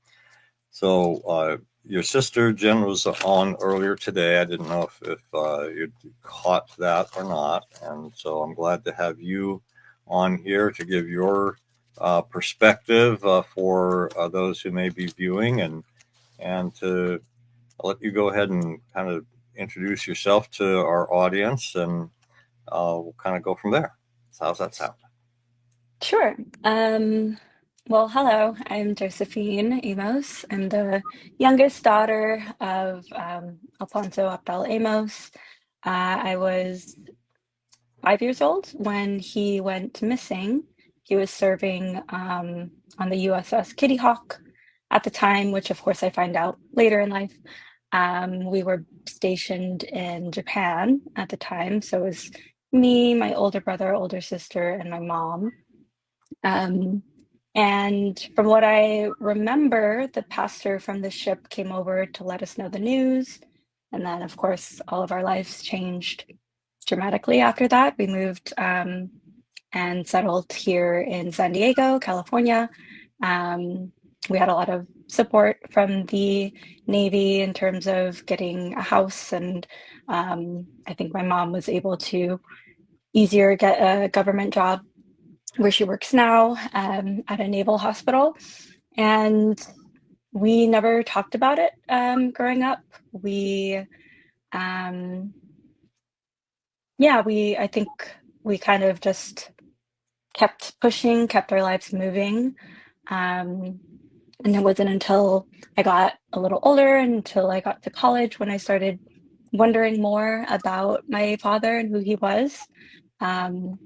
So your sister Jen was on earlier today. I didn't know if you caught that or not, and so I'm glad to have you on here to give your perspective for those who may be viewing, and to let you go ahead and kind of introduce yourself to our audience, and we'll kind of go from there. So how's that sound? Sure. Well, hello. I'm Josephine Amos. I'm the youngest daughter of Alfonso Abdal Amos. I was 5 years old when he went missing. He was serving on the USS Kitty Hawk at the time, which of course I find out later in life. We were stationed in Japan at the time, so it was me, my older brother, older sister, and my mom. And from what I remember, the pastor from the ship came over to let us know the news. And then, of course, all of our lives changed dramatically after that. We moved and settled here in San Diego, California. We had a lot of support from the Navy in terms of getting a house, and I think my mom was able to easier get a government job where she works now at a naval hospital. And we never talked about it growing up. I think we kind of just kept pushing, kept our lives moving. And it wasn't until I got a little older, until I got to college, when I started wondering more about my father and who he was. And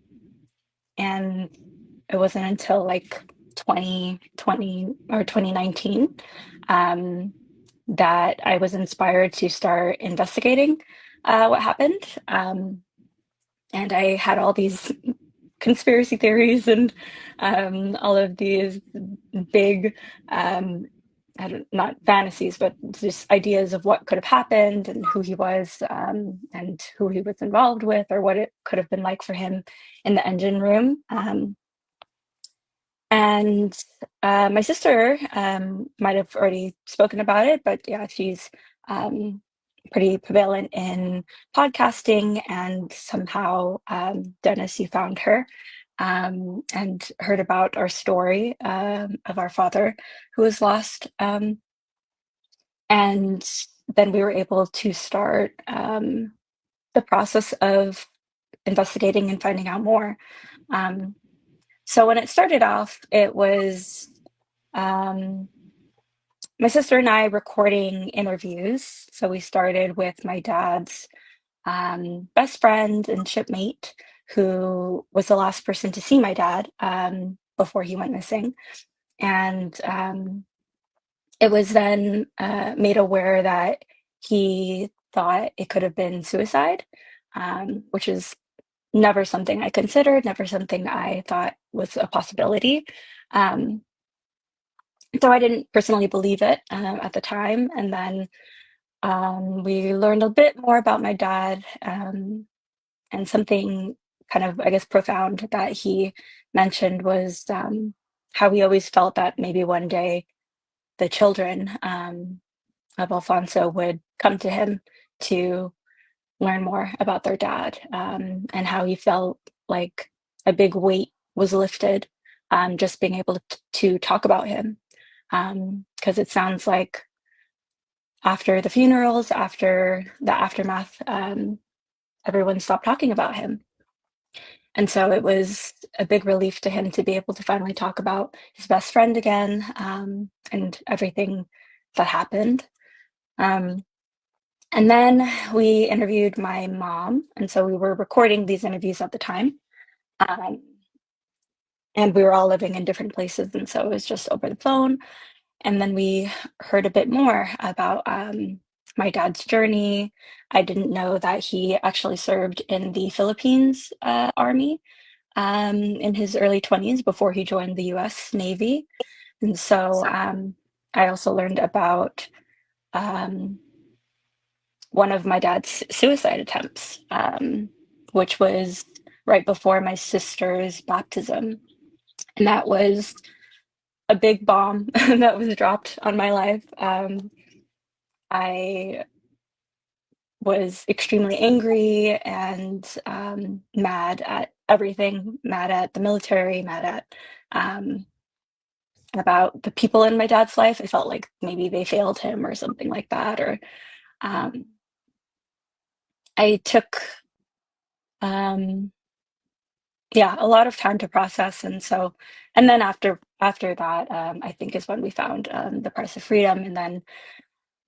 it wasn't until like 2020 or 2019 that I was inspired to start investigating what happened. And I had all these conspiracy theories and all of these big, not fantasies, but just ideas of what could have happened and who he was and who he was involved with, or what it could have been like for him in the engine room. And my sister might have already spoken about it, but yeah, she's pretty prevalent in podcasting, and somehow, Dennis, you found her and heard about our story of our father who was lost. And then we were able to start the process of investigating and finding out more. So when it started off, it was my sister and I recording interviews. So we started with my dad's best friend and shipmate, who was the last person to see my dad before he went missing. And it was then made aware that he thought it could have been suicide, which is never something I considered, never something I thought was a possibility. So I didn't personally believe it at the time. And then we learned a bit more about my dad, and something kind of, I guess, profound that he mentioned was how he always felt that maybe one day the children of Alfonso would come to him to learn more about their dad, and how he felt like a big weight was lifted, just being able to talk about him. Because it sounds like after the funerals, after the aftermath, everyone stopped talking about him. And so it was a big relief to him to be able to finally talk about his best friend again, and everything that happened. And then we interviewed my mom. And so we were recording these interviews at the time. And we were all living in different places. And so it was just over the phone. And then we heard a bit more about my dad's journey. I didn't know that he actually served in the Philippines Army in his early 20s before he joined the US Navy. And so I also learned about one of my dad's suicide attempts, which was right before my sister's baptism. And that was a big bomb that was dropped on my life. I was extremely angry and mad at everything, mad at the military, mad at about the people in my dad's life. I felt like maybe they failed him or something like that. Or I took a lot of time to process. And then after that, I think is when we found The Price of Freedom. And then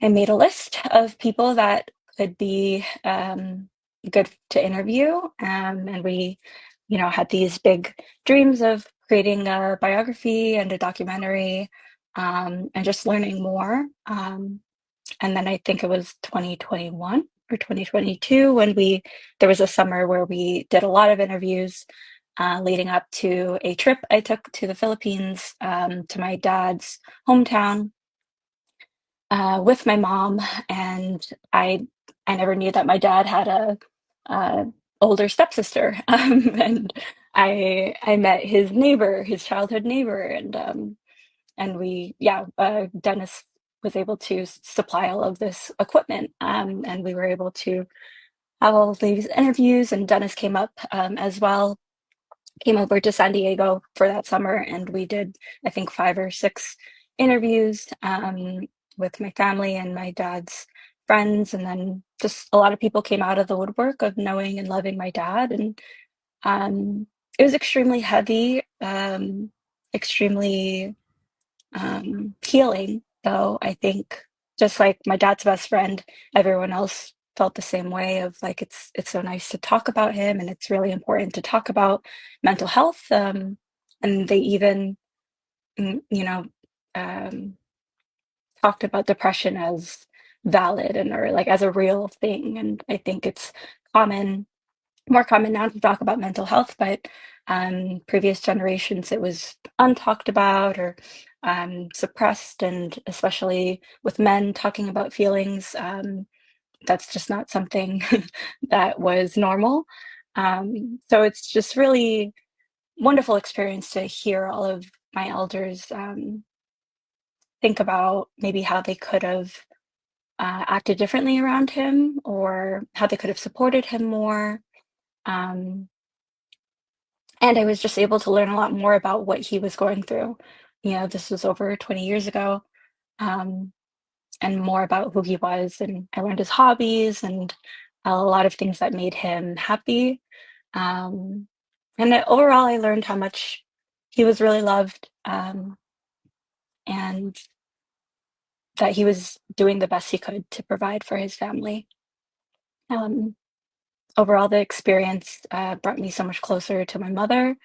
I made a list of people that could be good to interview. And we, had these big dreams of creating a biography and a documentary, and just learning more. And then I think it was 2021 or 2022 when there was a summer where we did a lot of interviews, leading up to a trip I took to the Philippines, to my dad's hometown, with my mom. And I never knew that my dad had a older stepsister. And I met his neighbor, his childhood neighbor, and we, Dennis was able to supply all of this equipment, and we were able to have all of these interviews. And Dennis came up as well, came over to San Diego for that summer, and we did, I think, 5 or 6 interviews with my family and my dad's friends. And then just a lot of people came out of the woodwork of knowing and loving my dad. And it was extremely heavy, extremely healing, though. I think just like my dad's best friend, everyone else felt the same way of like, it's so nice to talk about him, and it's really important to talk about mental health. And they even, talked about depression as valid or like as a real thing. And I think it's more common now to talk about mental health, but previous generations it was untalked about or suppressed, and especially with men talking about feelings, that's just not something that was normal. So it's just really wonderful experience to hear all of my elders think about maybe how they could have acted differently around him, or how they could have supported him more. And I was just able to learn a lot more about what he was going through. This was over 20 years ago, and more about who he was. And I learned his hobbies and a lot of things that made him happy. And overall, I learned how much he was really loved, and that he was doing the best he could to provide for his family. overall, the experience brought me so much closer to my mother,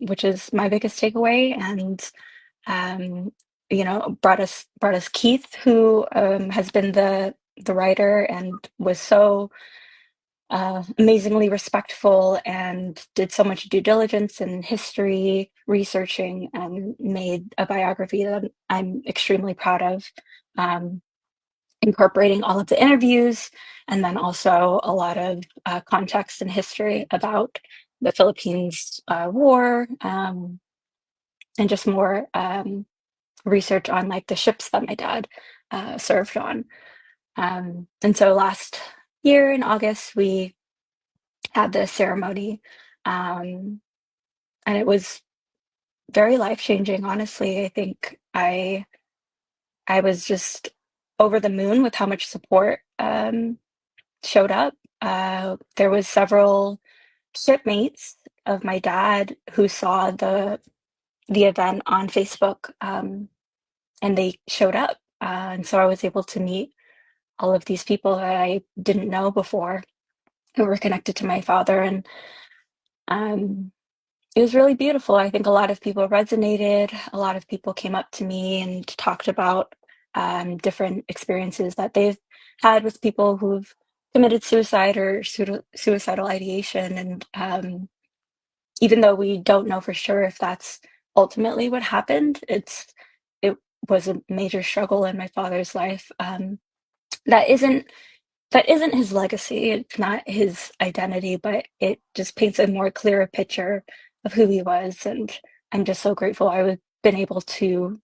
which is my biggest takeaway, and brought us Keith, who has been the writer and was so amazingly respectful and did so much due diligence and history researching and made a biography that I'm extremely proud of, incorporating all of the interviews and then also a lot of context and history about the Philippines war, and just more research on like the ships that my dad served on. And so last year in August, we had the ceremony, and it was very life-changing, honestly. I think I was just over the moon with how much support showed up. There was several shipmates of my dad who saw the event on Facebook, and they showed up. And so I was able to meet all of these people that I didn't know before who were connected to my father, and um, it was really beautiful. I think a lot of people resonated. A lot of people came up to me and talked about different experiences that they've had with people who've committed suicide or suicidal ideation. And even though we don't know for sure if that's ultimately what happened, it was a major struggle in my father's life. That isn't his legacy. It's not his identity, but it just paints a more clearer picture of who he was. And I'm just so grateful I've been able to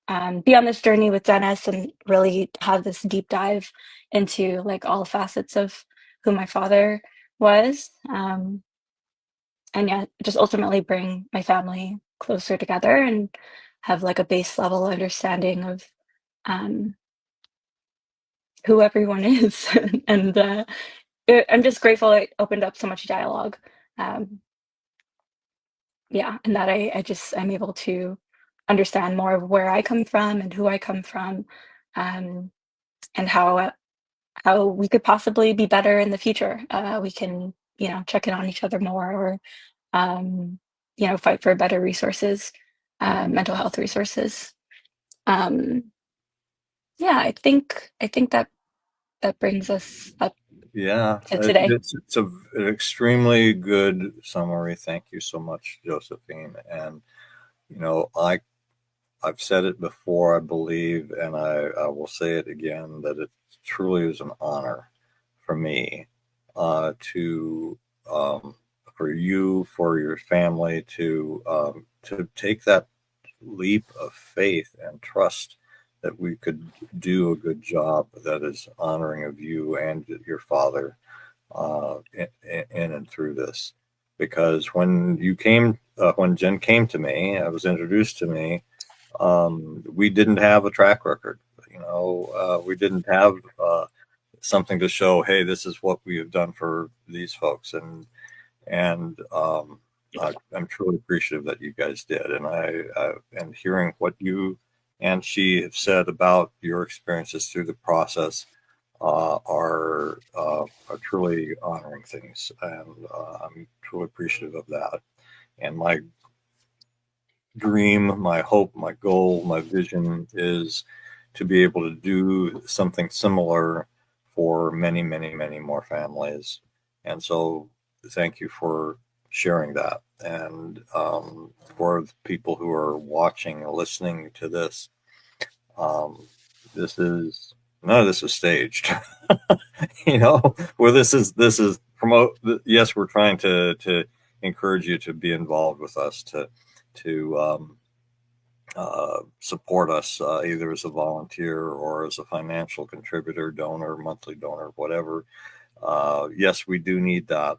be on this journey with Dennis and really have this deep dive into like all facets of who my father was. And yeah, just ultimately bring my family closer together and have like a base level understanding of um, who everyone is. And I'm just grateful it opened up so much dialogue. Um, yeah, and that I'm able to understand more of where I come from and who I come from, um, and how we could possibly be better in the future. We can, check in on each other more, or fight for better resources, mental health resources. Um, yeah, I think that brings us up Yeah, to today. it's an extremely good summary. Thank you so much, Josephine. And I've said it before, I believe, and I will say it again, that it truly is an honor for me to for you, for your family to take that leap of faith and trust that we could do a good job that is honoring of you and your father in and through this. Because when Jen came to me, I was introduced to me. We didn't have a track record. We didn't have something to show. Hey, this is what we have done for these folks, and I'm truly appreciative that you guys did. And hearing what you and she have said about your experiences through the process are truly honoring things, and I'm truly appreciative of that. And my dream, my hope, my goal, my vision is to be able to do something similar for many, many, many more families. And so thank you for sharing that. And for the people who are watching or listening to this, none of this is staged. Where this is promote. Yes, we're trying to encourage you to be involved with us, to support us either as a volunteer or as a financial contributor, donor, monthly donor, whatever. Yes, we do need that.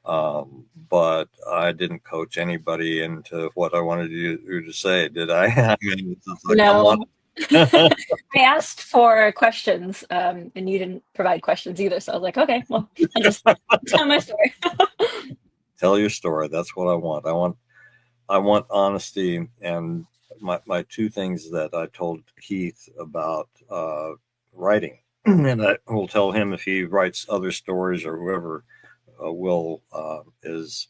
But I didn't coach anybody into what I wanted you to say, did I? I mean, like, No. I asked for questions, and you didn't provide questions either. So I was like, okay, well, I'll just tell my story. Tell your story. That's what I want. I want honesty. And my two things that I told Keith about writing and I will tell him if he writes other stories or whoever will is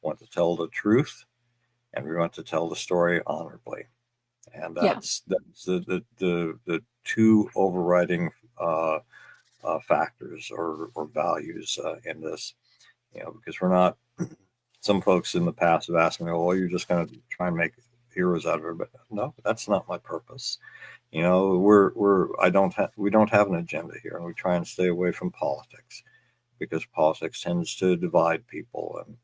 want to tell the truth, and we want to tell the story honorably, and that's the two overriding factors or values in this, because we're not. Some folks in the past have asked me, "Well, you're just going to try and make heroes out of it," but no, that's not my purpose. We don't have an agenda here, and we try and stay away from politics because politics tends to divide people. And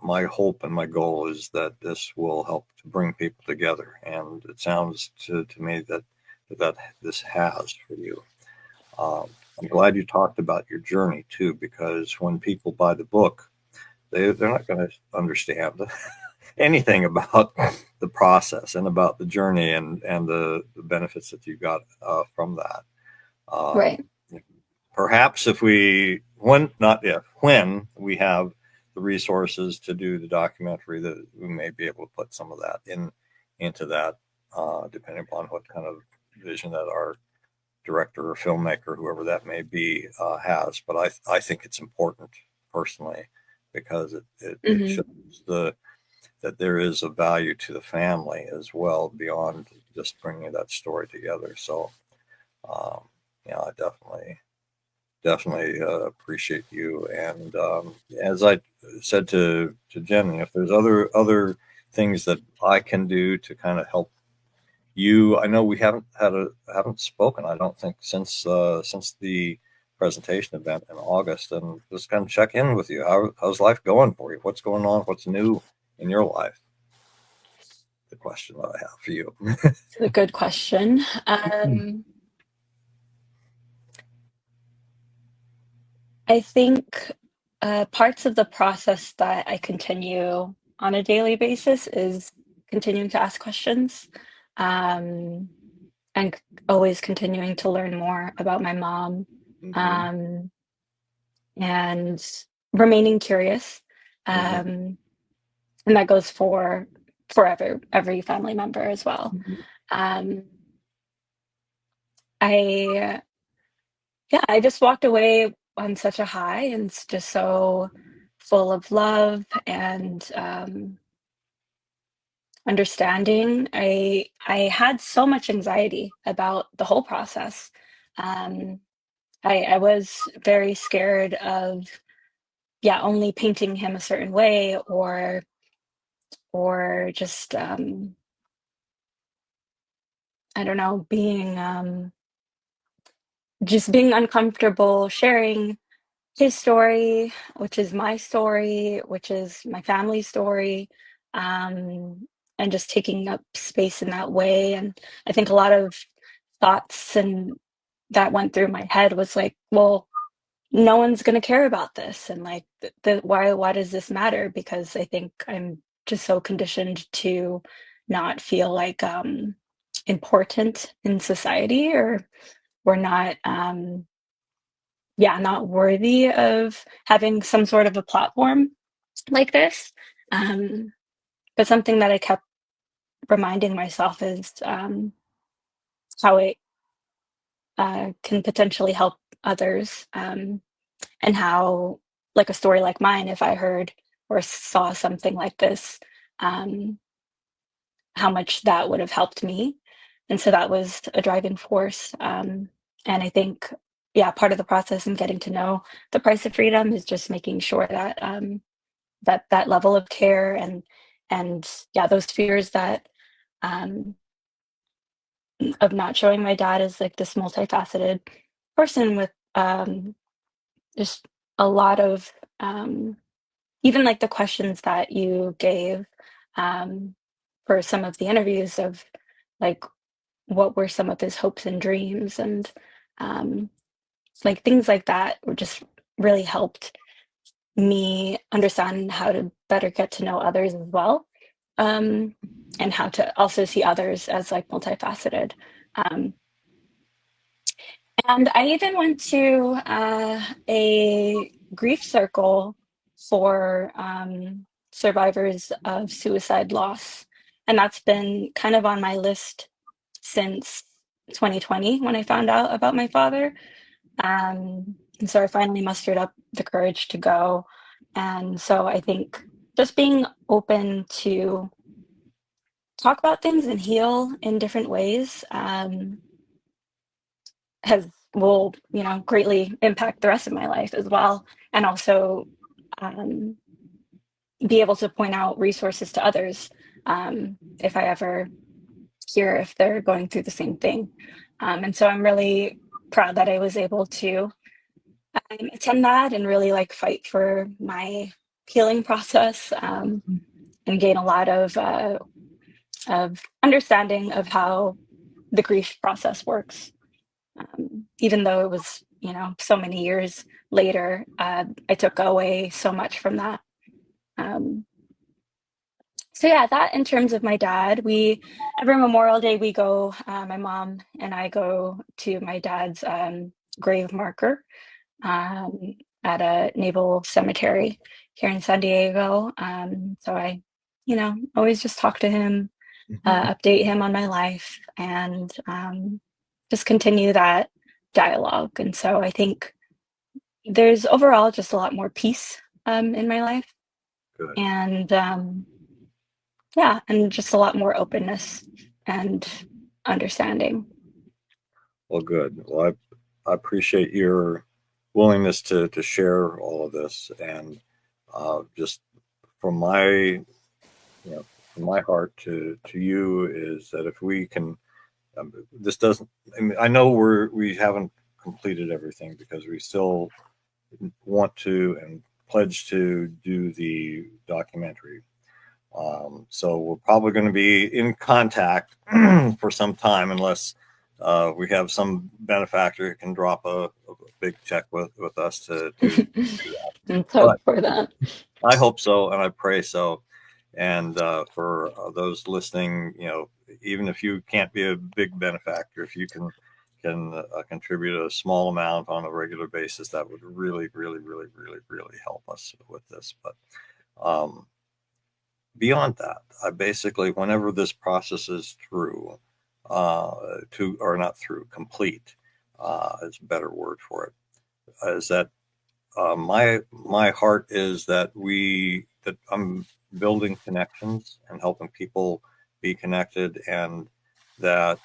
my hope and my goal is that this will help to bring people together, and it sounds to me that this has for you. I'm glad you talked about your journey too, because when people buy the book, they're not going to understand anything about the process and about the journey and the benefits that you got from that. Right. Perhaps when we have the resources to do the documentary, that we may be able to put some of that into that, depending upon what kind of vision that our director or filmmaker, whoever that may be, has. But I think it's important personally because it shows that there is a value to the family as well beyond just bringing that story together. So, I definitely appreciate you. And as I said to Jen, if there's other things that I can do to kind of help you, I know we haven't spoken, I don't think, since the presentation event in August, and just kind of check in with you. How's life going for you? What's going on? What's new in your life? The question that I have for you. It's a good question. I think parts of the process that I continue on a daily basis is continuing to ask questions, and always continuing to learn more about my mom, and remaining curious. And that goes for every family member as well. I just walked away on such a high and just so full of love and understanding. I had so much anxiety about the whole process. I was very scared of only painting him a certain way or just I don't know, being just being uncomfortable sharing his story, which is my story, which is my family's story, and just taking up space in that way. And I think a lot of thoughts and that went through my head was like, well, no one's going to care about this, and like why does this matter? Because I think I'm just so conditioned to not feel like important in society, or we're not not worthy of having some sort of a platform like this. But something that I kept reminding myself is how it can potentially help others, and how, like a story like mine, if I heard or saw something like this, how much that would have helped me. And so that was a driving force. And I think, part of the process in getting to know the price of freedom is just making sure that that level of care and those fears that of not showing my dad as like this multifaceted person with just a lot of even like the questions that you gave for some of the interviews of like what were some of his hopes and dreams, and like things like that were just really helped me understand how to better get to know others as well, and how to also see others as like multifaceted. And I even went to a grief circle for survivors of suicide loss. And that's been kind of on my list since 2020 when I found out about my father. And so I finally mustered up the courage to go. And so I think just being open to talk about things and heal in different ways will greatly impact the rest of my life as well, and also be able to point out resources to others if I ever hear if they're going through the same thing. And so I'm really proud that I was able to attend that and really fight for my healing process, and gain a lot of understanding of how the grief process works. Even though it was, so many years later, I took away so much from that. So yeah, that in terms of my dad, every Memorial Day we go, my mom and I go to my dad's grave marker at a naval cemetery here in San Diego. So I, always just talk to him, update him on my life, and just continue that dialogue. And so I think there's overall just a lot more peace in my life. Good. And and just a lot more openness and understanding. Well, good. Well, I appreciate your willingness to share all of this, and just from my from my heart to you is that if we can, this doesn't. I mean, I know we haven't completed everything because we still want to and pledge to do the documentary. So we're probably going to be in contact for some time unless we have some benefactor who can drop a big check with us to do that. Let's hope for that. I hope so, and I pray so. And for those listening, even if you can't be a big benefactor, if you can contribute a small amount on a regular basis, that would really, really, really, really, really help us with this. But beyond that, I basically, whenever this process is through, complete, is a better word for it, is that my heart is that I'm building connections and helping people be connected, and that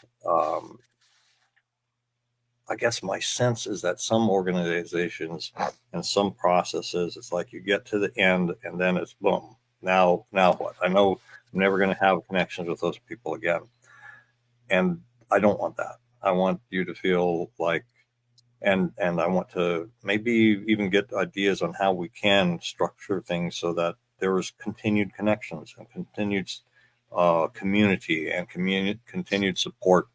I guess my sense is that some organizations and some processes, it's like you get to the end and then it's boom. Now what? I know I'm never going to have connections with those people again. And I don't want that. I want you to feel like, and I want to maybe even get ideas on how we can structure things so that there is continued connections and continued community and continued support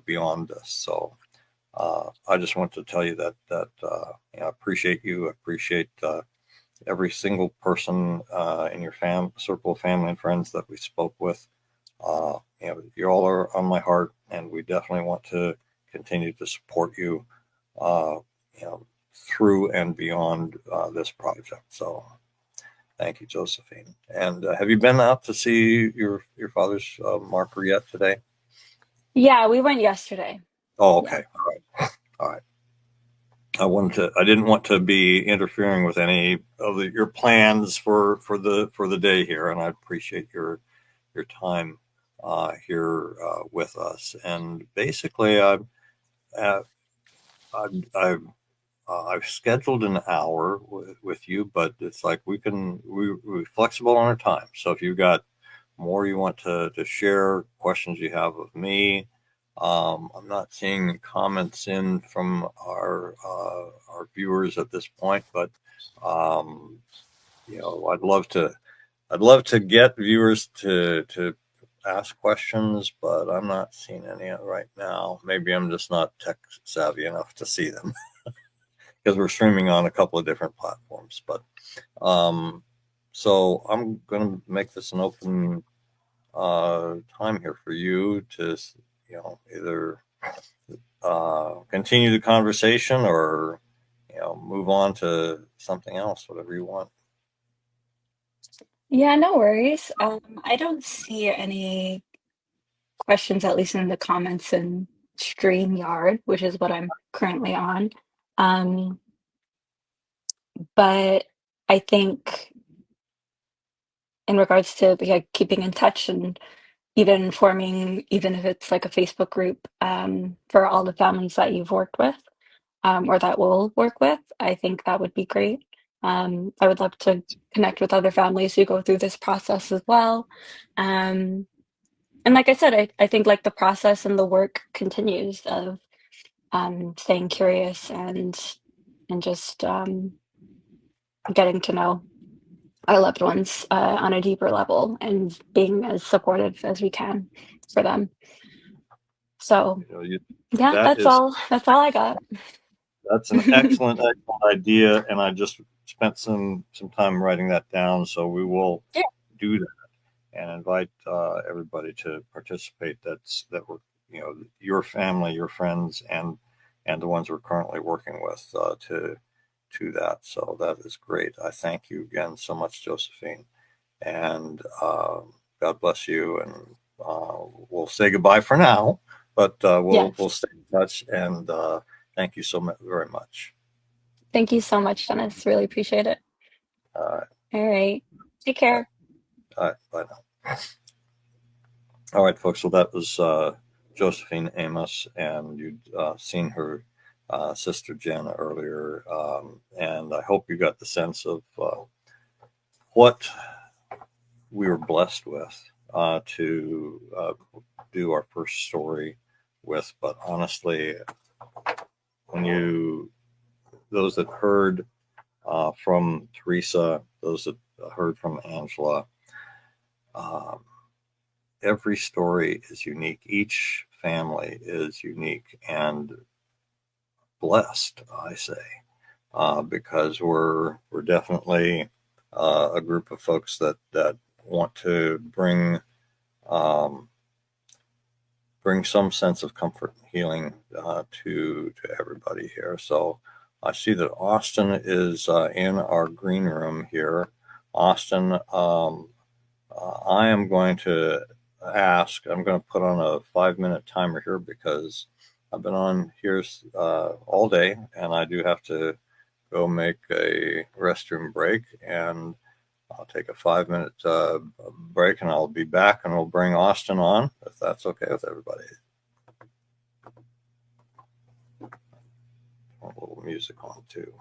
beyond this. So I just want to tell you that I appreciate you. I appreciate every single person in your circle of family and friends that we spoke with. You all are on my heart, and we definitely want to continue to support you, through and beyond this project. So, thank you, Josephine. And have you been out to see your father's marker yet today? Yeah, we went yesterday. Oh, okay. Yeah. All right. I didn't want to be interfering with any of your plans for the day here, and I appreciate your time here with us. And basically, I've scheduled an hour with you, but it's like we're flexible on our time. So if you've got more you want to share, questions you have of me. I'm not seeing comments in from our viewers at this point, but I'd love to get viewers to ask questions, but I'm not seeing any right now. Maybe I'm just not tech savvy enough to see them because we're streaming on a couple of different platforms. But so I'm going to make this an open time here for you to either continue the conversation or move on to something else, whatever you want. Yeah, no worries. I don't see any questions, at least in the comments, and StreamYard, which is what I'm currently on. Um, but I think in regards to like keeping in touch and even forming, even if it's like a Facebook group for all the families that you've worked with or that we'll work with, I think that would be great. I would love to connect with other families who go through this process as well. And like I said, I think like the process and the work continues of staying curious and just getting to know our loved ones on a deeper level and being as supportive as we can for them. So yeah, that that's is all. That's all I got. That's an excellent idea, and I just spent some time writing that down. So we will Yeah. do that and invite everybody to participate. That were your family, your friends, and the ones we're currently working with to that. So that is great. I thank you again so much, Josephine, and God bless you. And we'll say goodbye for now, but we'll stay in touch and. Thank you so much, very much. Thank you so much, Dennis. Really appreciate it. All right. All right. Take care. All right. Bye now. All right, folks. So that was Josephine Amos, and you'd seen her sister Jen earlier. And I hope you got the sense of what we were blessed with to do our first story with. But honestly, those that heard from Teresa, those that heard from Angela, every story is unique. Each family is unique and blessed, I say, because we're definitely a group of folks that want to bring some sense of comfort and healing to everybody here. So I see that Austin is in our green room here. Austin, I am going to I'm going to put on a 5-minute timer here because I've been on here all day and I do have to go make a restroom break, and I'll take a 5-minute break and I'll be back and we'll bring Austin on if that's okay with everybody. A little music on too.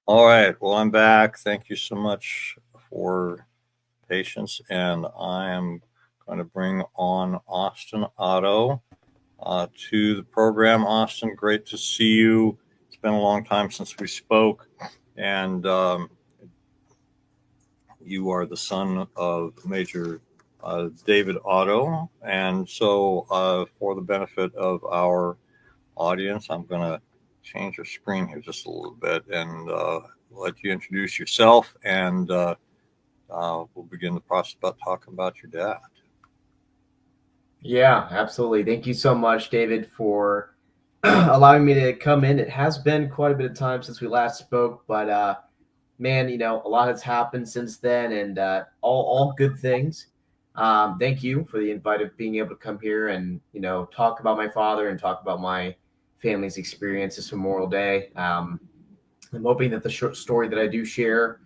All right. Well, I'm back. Thank you so much for patience, and I am going to bring on Austin Otto to the program. Austin, great to see you. It's been a long time since we spoke, and you are the son of Major David Otto, and so for the benefit of our audience, I'm going to change your screen here just a little bit and let you introduce yourself, and we'll begin the process about talking about your dad. Yeah, absolutely. Thank you so much, David, for allowing me to come in. It has been quite a bit of time since we last spoke, but man, a lot has happened since then, and all good things. Thank you for the invite of being able to come here and talk about my father and talk about my family's experience this Memorial Day. I'm hoping that the short story that I do share,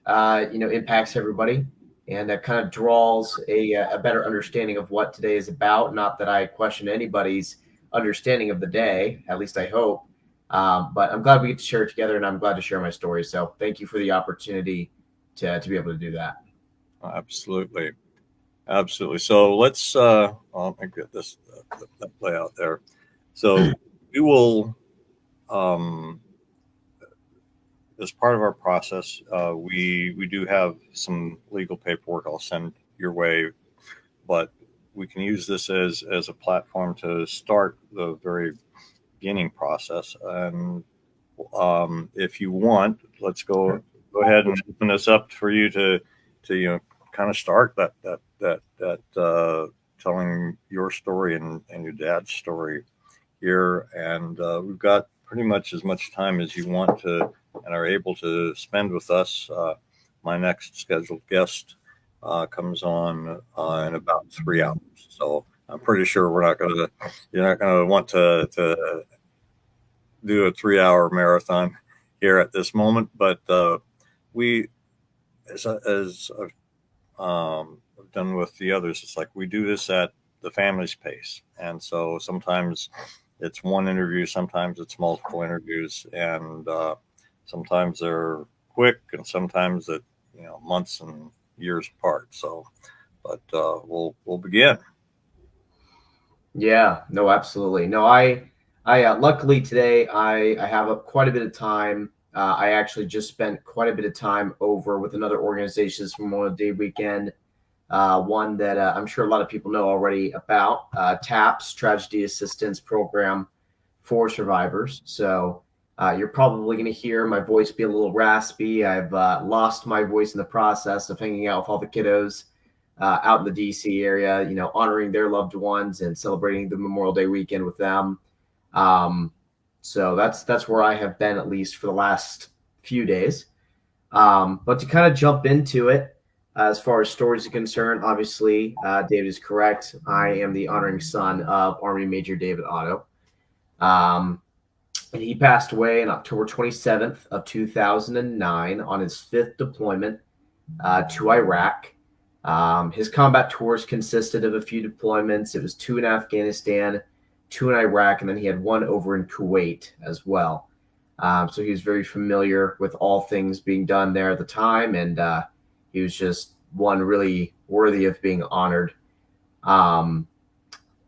impacts everybody, and that kind of draws a better understanding of what today is about. Not that I question anybody's understanding of the day, at least I hope. But I'm glad we get to share it together, and I'm glad to share my story. So thank you for the opportunity to be able to do that. Absolutely. So let's I'll get this play out there. So we will, as part of our process, we do have some legal paperwork I'll send your way, but we can use this as a platform to start the very beginning process. And if you want, let's go ahead and open this up for you to kind of start that telling your story and your dad's story here. And we've got pretty much as much time as you want to and are able to spend with us. My next scheduled guest comes on in about 3 hours. So I'm pretty sure you're not going to want to do a 3-hour marathon here at this moment. But we, as I've done with the others, it's like we do this at the family's pace. And so sometimes it's one interview, sometimes it's multiple interviews, and sometimes they're quick, and sometimes it months and years apart. So, but we'll begin. Yeah, no, absolutely. No, I luckily today I have quite a bit of time. I actually just spent quite a bit of time over with another organization this Memorial Day weekend. One that I'm sure a lot of people know already about, TAPS, Tragedy Assistance Program for Survivors. So you're probably going to hear my voice be a little raspy. I've lost my voice in the process of hanging out with all the kiddos out in the DC area, honoring their loved ones and celebrating the Memorial Day weekend with them. So that's where I have been, at least for the last few days. But to kind of jump into it, as far as stories are concerned, obviously, David is correct. I am the honoring son of Army Major David Otto. And he passed away on October 27th of 2009 on his 5th deployment to Iraq. His combat tours consisted of a few deployments. It was 2 in Afghanistan, 2 in Iraq, and then he had 1 over in Kuwait as well. So he was very familiar with all things being done there at the time, and he was just one really worthy of being honored.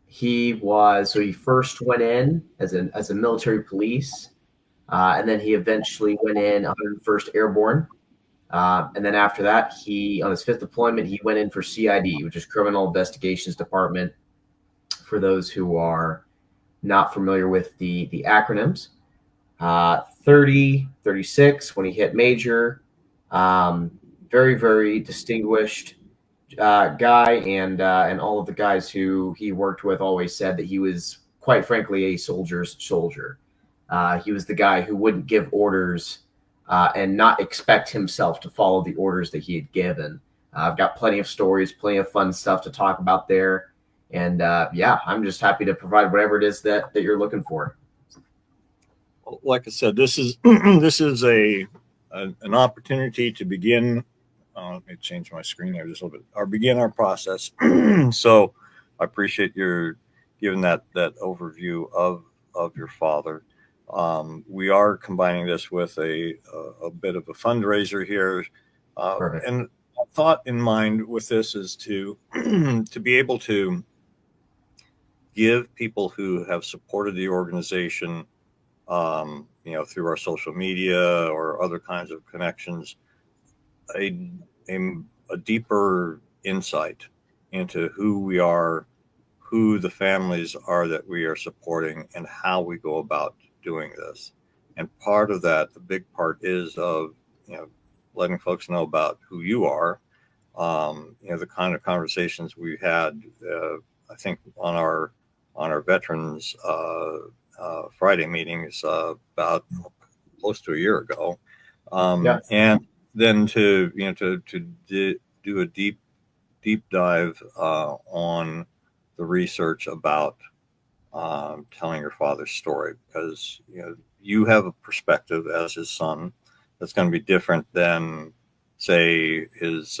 He first went in as a military police, and then he eventually went in 101st Airborne. And then after that, on his 5th deployment, he went in for CID, which is Criminal Investigations Department, for those who are not familiar with the acronyms. 30, 36, when he hit Major, very, very distinguished guy, and all of the guys who he worked with always said that he was, quite frankly, a soldier's soldier. He was the guy who wouldn't give orders and not expect himself to follow the orders that he had given. I've got plenty of stories, plenty of fun stuff to talk about there. And I'm just happy to provide whatever it is that you're looking for. Like I said, this is an opportunity to begin. Let me change my screen here just a little bit. Or begin our process. So I appreciate your giving that overview of your father. We are combining this with a bit of a fundraiser here. Perfect. And thought in mind with this is to to be able to give people who have supported the organization, through our social media or other kinds of connections, a, a deeper insight into who we are, who the families are that we are supporting, and how we go about doing this. And part of that, the big part, is of letting folks know about who you are. The kind of conversations we had, I think, on our veterans Friday meetings about close to a year ago, and then to do a deep dive on the research about telling your father's story, because you have a perspective as his son that's going to be different than, say, his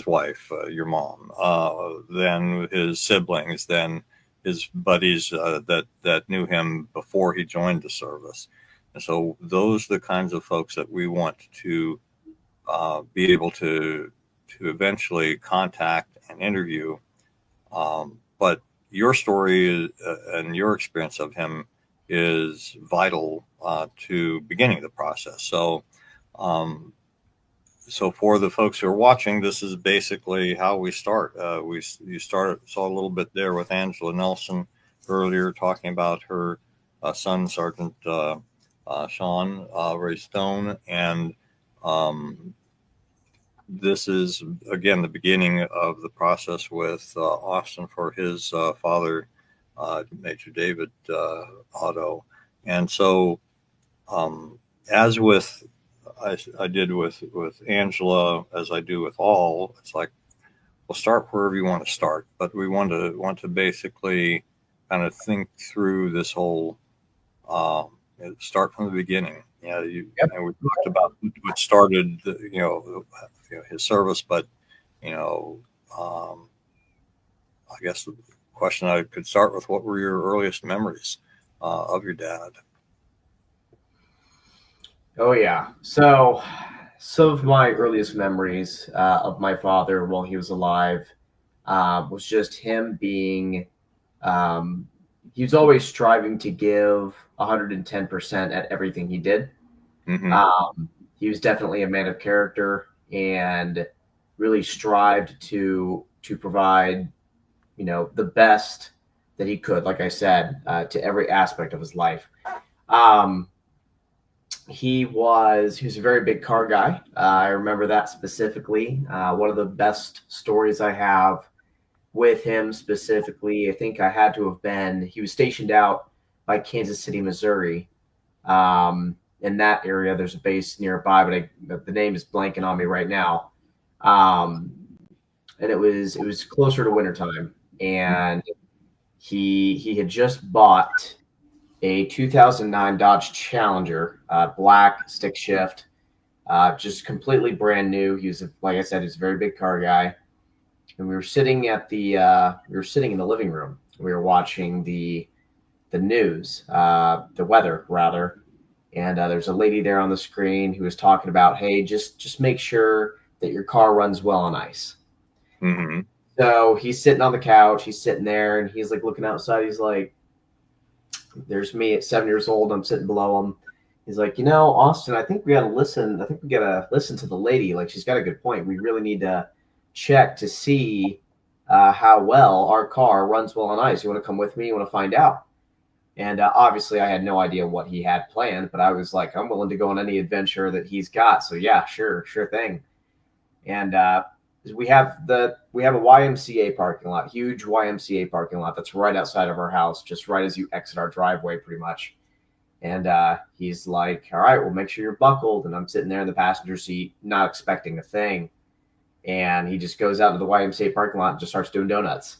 wife, your mom, then his siblings, then his buddies that knew him before he joined the service. And so those are the kinds of folks that we want to be able to eventually contact and interview. But your story and your experience of him is vital to beginning the process. So, so for the folks who are watching, this is basically how we start. You saw a little bit there with Angela Nelson earlier, talking about her son, Sergeant Sean Ray Stone, and this is again the beginning of the process with Austin for his father, Major David Otto. And so, as with I did with Angela, as I do with all, it's like, we'll start wherever you want to start, but we want to basically kind of think through this whole start from the beginning. And we talked about what started his service, but I guess the question I could start with: what were your earliest memories of your dad? Oh yeah. So some of my earliest memories of my father while he was alive was just him being. He was always striving to give 110% at everything he did. Mm-hmm. He was definitely a man of character and really strived to provide, the best that he could, like I said, to every aspect of his life. He was a very big car guy. I remember that specifically. One of the best stories I have with him specifically, I think I had to have been, he was stationed out by Kansas City, Missouri. In that area, there's a base nearby, but the name is blanking on me right now. And it was closer to wintertime, and he had just bought a 2009 Dodge Challenger, black stick shift, just completely brand new. He was, like I said, he's a very big car guy. And we were sitting in the living room. We were watching the news, the weather rather. And there's a lady there on the screen who was talking about, hey, just make sure that your car runs well on ice. Mm-hmm. So he's sitting on the couch. He's sitting there, and he's like looking outside. He's like, there's me at 7 years old. I'm sitting below him. He's like, Austin, I think we got to listen. I think we got to listen to the lady. Like, she's got a good point. We really need to check to see how well our car runs well on ice. You want to come with me? You want to find out? And obviously, I had no idea what he had planned, but I was like, I'm willing to go on any adventure that he's got. So yeah, sure thing. And we have a YMCA parking lot, huge YMCA parking lot that's right outside of our house, just right as you exit our driveway, pretty much. And he's like, all right, well, make sure you're buckled. And I'm sitting there in the passenger seat, not expecting a thing. And he just goes out to the YMCA parking lot and just starts doing donuts.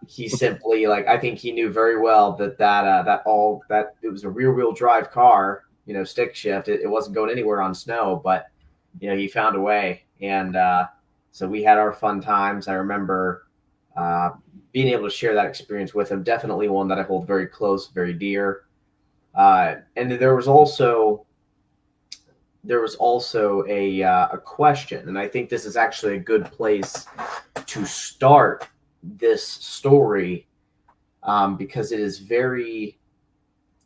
He simply, like, I think he knew very well that it was a rear wheel drive car, stick shift. It wasn't going anywhere on snow, but he found a way. And so we had our fun times. I remember being able to share that experience with him, definitely one that I hold very close, very dear. And there was also a question, and I think this is actually a good place to start this story, because it is very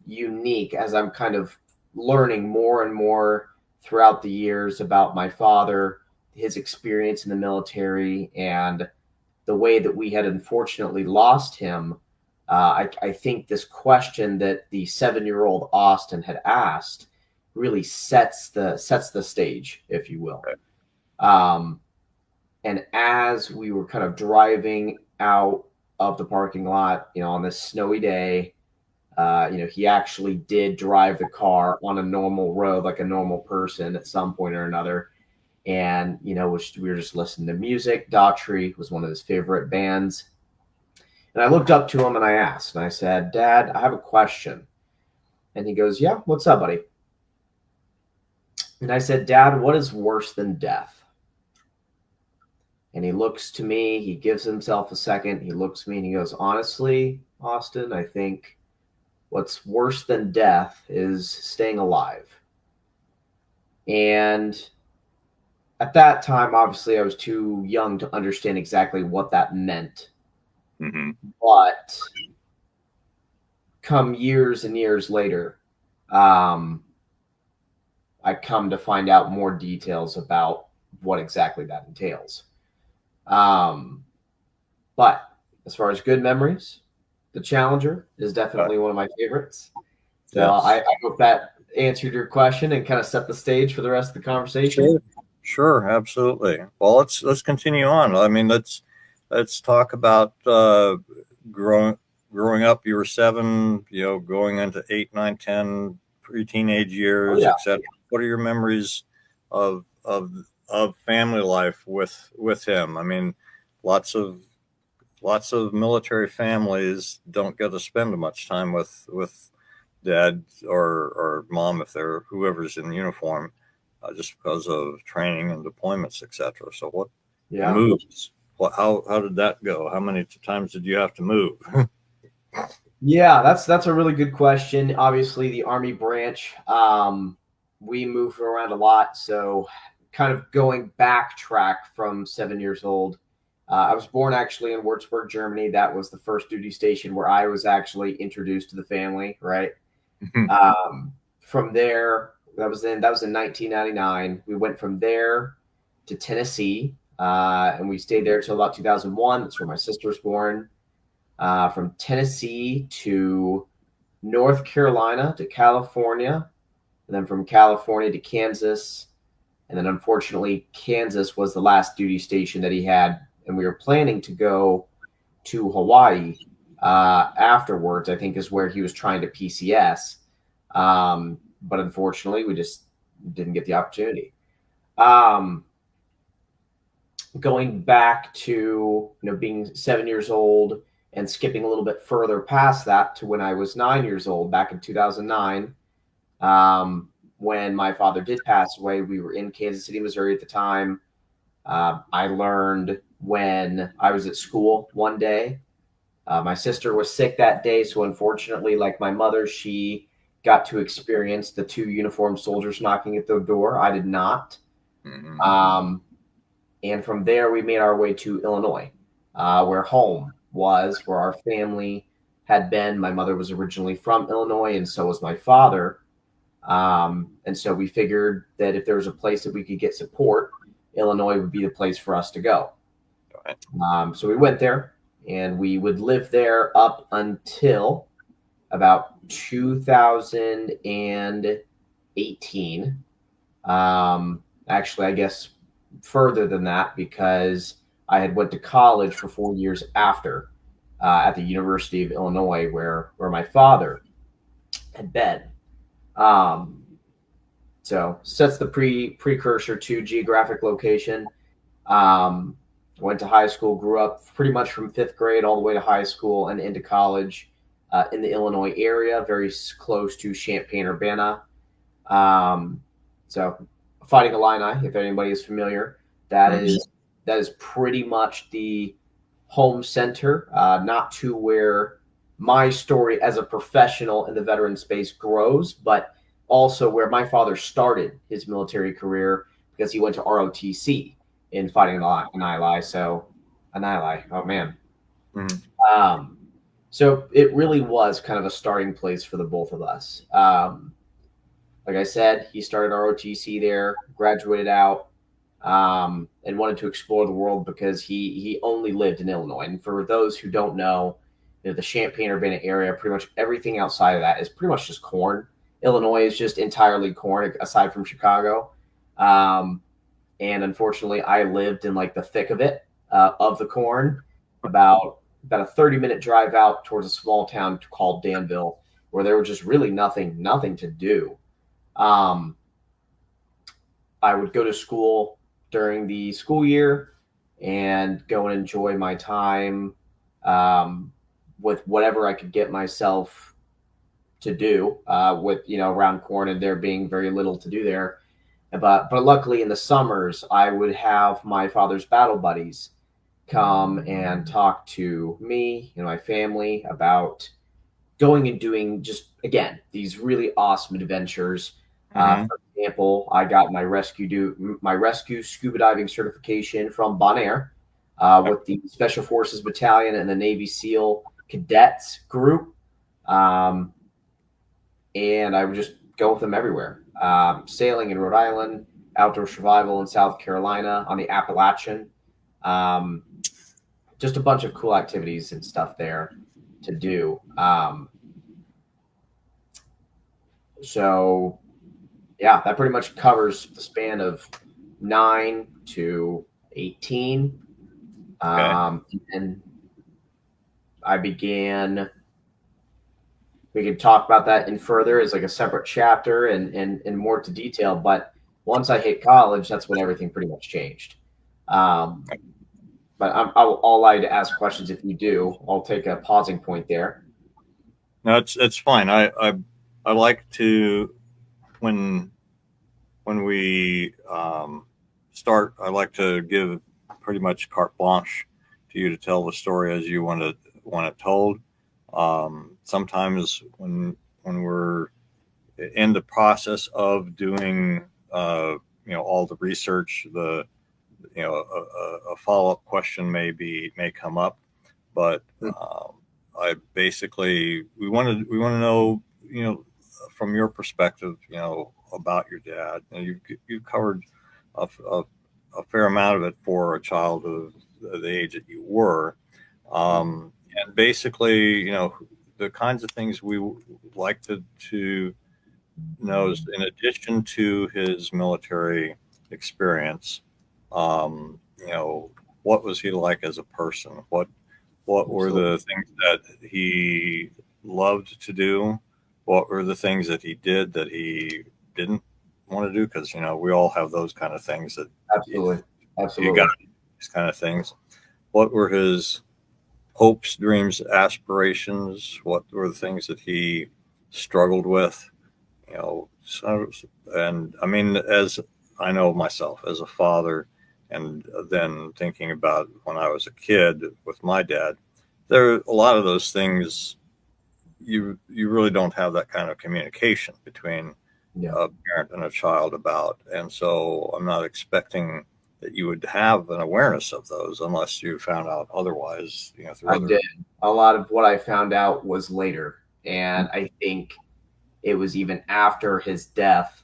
unique as I'm kind of learning more and more throughout the years about my father, his experience in the military, and the way that we had unfortunately lost him. I think this question that the 7-year-old Austin had asked really sets the stage, if you will. And as we were kind of driving out of the parking lot, on this snowy day, he actually did drive the car on a normal road like a normal person at some point or another. And, we were just listening to music. Daughtry was one of his favorite bands. And I looked up to him and I asked, and I said, "Dad, I have a question." And he goes, "Yeah, what's up, buddy?" And I said, "Dad, what is worse than death?" And he looks to me, he gives himself a second, he looks at me and he goes, "Honestly, Austin, I think what's worse than death is staying alive." And at that time, obviously, I was too young to understand exactly what that meant. Mm-hmm. But come years and years later, I come to find out more details about what exactly that entails. But as far as good memories, the Challenger is definitely one of my favorites. So Yes. I hope that answered your question and kind of set the stage for the rest of the conversation. Sure, absolutely. Well, let's continue on. I mean, let's talk about growing up. You were 7, going into 8, 9, 10, pre-teenage years, etc. What are your memories of family life with him? I mean, lots of military families don't get to spend much time with dad or mom if they're whoever's in uniform, just because of training and deployments, etc. So what moves? How did that go? How many times did you have to move? Yeah, that's a really good question. Obviously, the Army branch, we moved around a lot. So kind of going backtrack from 7 years old, I was born actually in Würzburg, Germany. That was the first duty station where I was actually introduced to the family, right? From there, that was in 1999. We went from there to Tennessee, and we stayed there till about 2001. That's where my sister was born. From Tennessee to North Carolina to California, and then from California to Kansas. And then unfortunately, Kansas was the last duty station that he had, and we were planning to go to Hawaii afterwards, I think is where he was trying to PCS. But unfortunately, we just didn't get the opportunity. Going back to being 7 years old and skipping a little bit further past that to when I was 9 years old, back in 2009, when my father did pass away. We were in Kansas City, Missouri at the time. I learned when I was at school one day. My sister was sick that day, so unfortunately, like my mother, she got to experience the 2 uniformed soldiers knocking at the door. I did not. Mm-hmm. And from there, we made our way to Illinois, where home was, where our family had been. My mother was originally from Illinois, and so was my father. And so we figured that if there was a place that we could get support, Illinois would be the place for us to go. Right. So we went there, and we would live there up until about 2018. Actually, I guess further than that, because I had went to college for 4 years after at the University of Illinois, where my father had been. So sets the precursor to geographic location. Went to high school, grew up pretty much from 5th grade all the way to high school and into college in the Illinois area, very close to Champaign-Urbana. So Fighting Illini, if anybody is familiar, that is pretty much the home center, not to where my story as a professional in the veteran space grows, but also where my father started his military career because he went to ROTC in fighting Annihili. So, Annihili, oh man. So it really was kind of a starting place for the both of us. Like I said, he started ROTC there, graduated out, and wanted to explore the world because he only lived in Illinois. And for those who don't know, the Champaign-Urbana area, pretty much everything outside of that is pretty much just corn. Illinois is just entirely corn, aside from Chicago. And unfortunately, I lived in like the thick of it, of the corn, about a 30-minute drive out towards a small town called Danville, where there was just really nothing to do. I would go to school during the school year and go and enjoy my time with whatever I could get myself to do with, around corn, and there being very little to do there. But luckily in the summers, I would have my father's battle buddies come and talk to me and my family about going and doing just, again, these really awesome adventures. For example, I got my rescue scuba diving certification from Bonaire with the Special Forces Battalion and the Navy SEAL Cadets group. And I would just go with them everywhere. Sailing in Rhode Island, outdoor survival in South Carolina on the Appalachian. Just a bunch of cool activities and stuff there to do. So yeah, that pretty much covers the span of 9 to 18. And I began, we could talk about that in further as like a separate chapter and more to detail. But once I hit college, that's when everything pretty much changed. But I'll allow you to ask questions if you do. I'll take a pausing point there. No, it's fine. I like to, when we start, I like to give pretty much carte blanche to you to tell the story as you want it told. Sometimes when we're in the process of doing all the research, a follow-up question may come up, but I basically we want to know from your perspective about your dad. And you covered a fair amount of it for a child of the age that you were, and basically the kinds of things we like to know is, in addition to his military experience, what was he like as a person? What were the things that he loved to do? What were the things that he did that he didn't want to do? Because we all have those kind of things that absolutely you got these kind of things. What were his hopes, dreams, aspirations? What were the things that he struggled with? And I mean, as I know myself as a father, and then thinking about when I was a kid with my dad, there are a lot of those things you really don't have that kind of communication between a parent and a child about. And so I'm not expecting that you would have an awareness of those unless you found out otherwise. I did. A lot of what I found out was later. And I think it was even after his death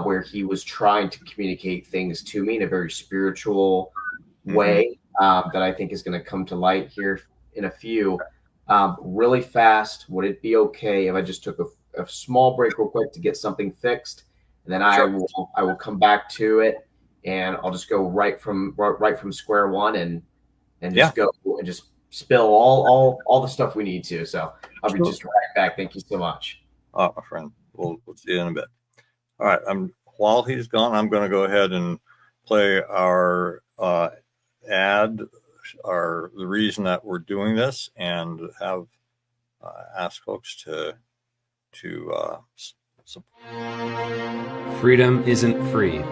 where he was trying to communicate things to me in a very spiritual way that I think is going to come to light here in a few. Really fast, would it be okay if I just took a small break real quick to get something fixed? And then I will come back to it, and I'll just go right from square one and just go and just spill all the stuff we need to. So I'll be just right back. Thank you so much. My friend. We'll see you in a bit. All right. While he's gone, I'm going to go ahead and play our ad, the reason that we're doing this, and have ask folks to support. Freedom isn't free.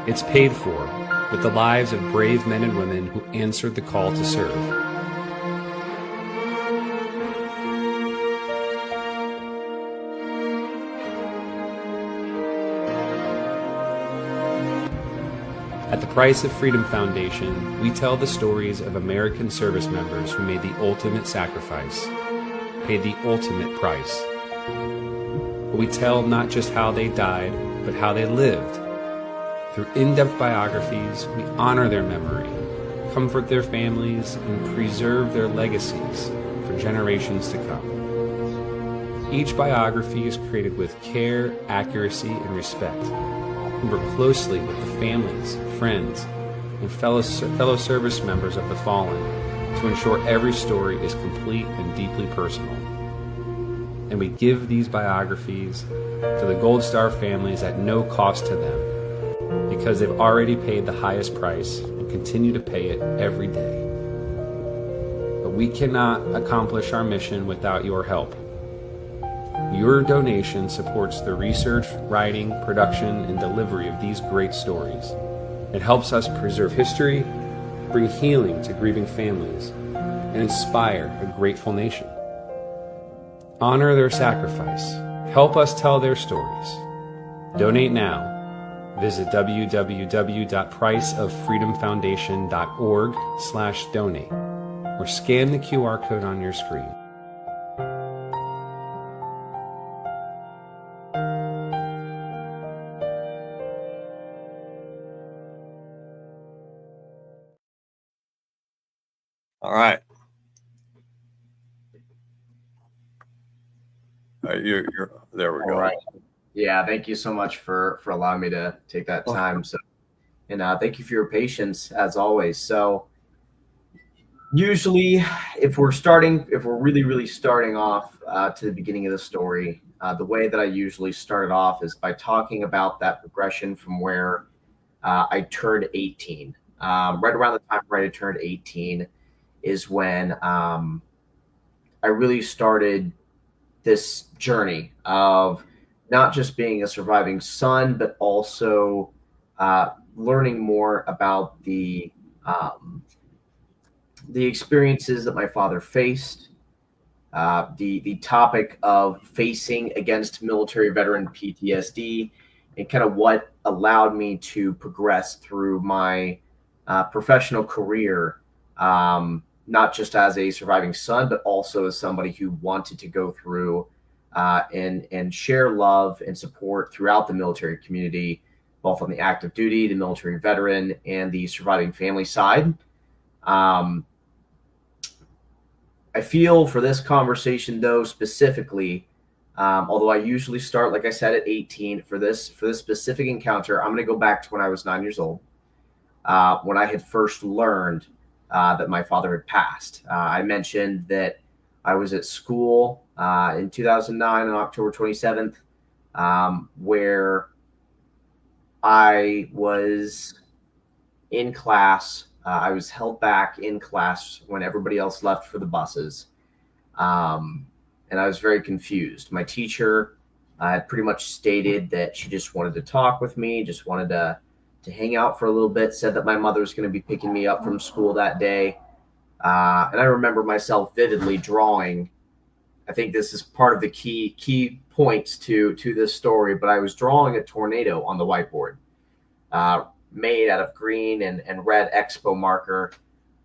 It's paid for with the lives of brave men and women who answered the call to serve. At the Price of Freedom Foundation, we tell the stories of American service members who made the ultimate sacrifice, paid the ultimate price. But we tell not just how they died, but how they lived. Through in-depth biographies, we honor their memory, comfort their families, and preserve their legacies for generations to come. Each biography is created with care, accuracy, and respect. We work closely with the families, friends, and fellow service members of the fallen to ensure every story is complete and deeply personal. And we give these biographies to the Gold Star families at no cost to them, because they've already paid the highest price and continue to pay it every day. But we cannot accomplish our mission without your help. Your donation supports the research, writing, production, and delivery of these great stories. It helps us preserve history, bring healing to grieving families, and inspire a grateful nation. Honor their sacrifice. Help us tell their stories. Donate now. Visit www.priceoffreedomfoundation.org/donate or scan the QR code on your screen. All right. You're there. We go. All right. Yeah, thank you so much for allowing me to take that time. So, and thank you for your patience as always. So, usually, if we're really starting off to the beginning of the story, the way that I usually start it off is by talking about that progression from where I turned 18. Right around the time where I turned 18 is when I really started this journey of not just being a surviving son, but also learning more about the experiences that my father faced, the topic of facing against military veteran PTSD, and kind of what allowed me to progress through my professional career, not just as a surviving son, but also as somebody who wanted to go through and share love and support throughout the military community, both on the active duty, the military veteran, and the surviving family side. I feel for this conversation, though, specifically, although I usually start, like I said, at 18, for this specific encounter, I'm going to go back to when I was 9 years old, when I had first learned that my father had passed. I mentioned that I was at school in 2009 on October 27th, where I was in class. I was held back in class when everybody else left for the buses. And I was very confused. My teacher had pretty much stated that she just wanted to talk with me, just wanted to hang out for a little bit, said that my mother was going to be picking me up from school that day. And I remember myself vividly drawing. I think this is part of the key points to this story, but I was drawing a tornado on the whiteboard, made out of green and red Expo marker,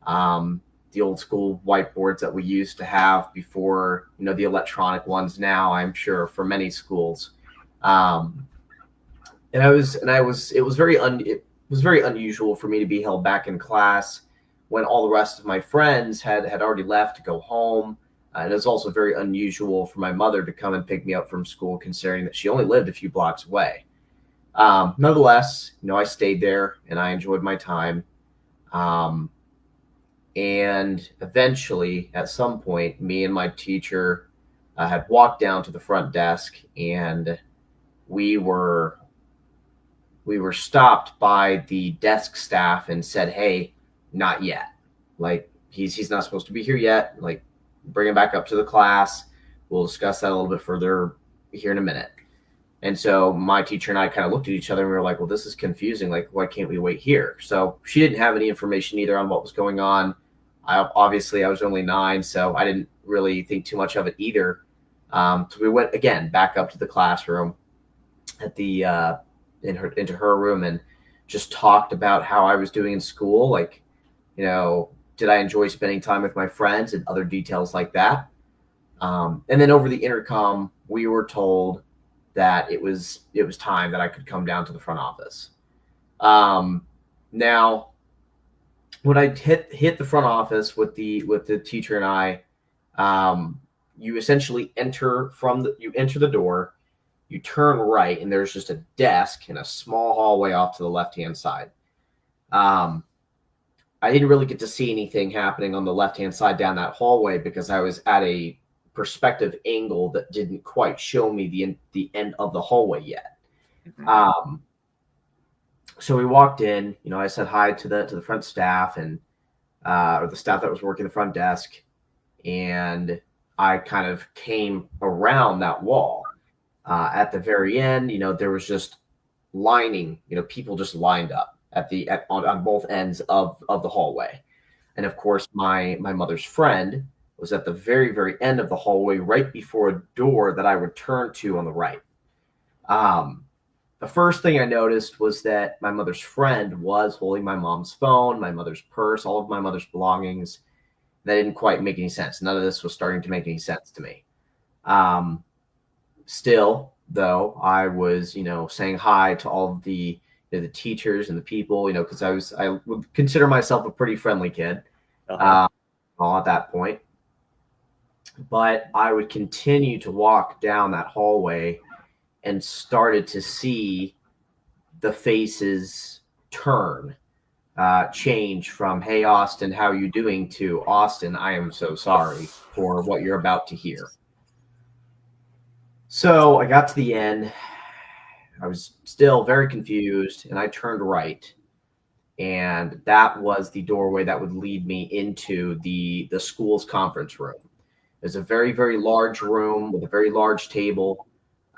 the old school whiteboards that we used to have before, the electronic ones now, I'm sure, for many schools. It was very unusual for me to be held back in class when all the rest of my friends had already left to go home. And it was also very unusual for my mother to come and pick me up from school, considering that she only lived a few blocks away. Nonetheless, I stayed there and I enjoyed my time. And eventually, at some point, me and my teacher had walked down to the front desk, and we were stopped by the desk staff and said, "Hey, not yet. Like, he's not supposed to be here yet. Like, bring him back up to the class. We'll discuss that a little bit further here in a minute." And so my teacher and I kind of looked at each other and we were like, well, this is confusing. Like, why can't we wait here? So she didn't have any information either on what was going on. I was only 9, so I didn't really think too much of it either. So we went again back up to the classroom at the into her room, and just talked about how I was doing in school. Like, did I enjoy spending time with my friends and other details like that. And then over the intercom, we were told that it was time that I could come down to the front office. Now, when I hit the front office with the teacher and I, you essentially enter the door, you turn right, and there's just a desk in a small hallway off to the left-hand side. I didn't really get to see anything happening on the left-hand side down that hallway because I was at a perspective angle that didn't quite show me the end of the hallway yet. So we walked in. I said hi to the front staff and or the staff that was working the front desk, and I kind of came around that wall. At the very end, there was just lining. People just lined up on both ends of the hallway. And of course, my mother's friend was at the very, very end of the hallway, right before a door that I would turn to on the right. The first thing I noticed was that my mother's friend was holding my mom's phone, my mother's purse, all of my mother's belongings. That didn't quite make any sense. None of this was starting to make any sense to me. Still, though, I was, saying hi to all of the teachers and the people, because I would consider myself a pretty friendly kid at that point. But I would continue to walk down that hallway and started to see the faces turn, change from, "Hey, Austin, how are you doing?" to, "Austin, I am so sorry for what you're about to hear." So I got to the end. I was still very confused, and I turned right. And that was the doorway that would lead me into the school's conference room. It's a very, very large room with a very large table.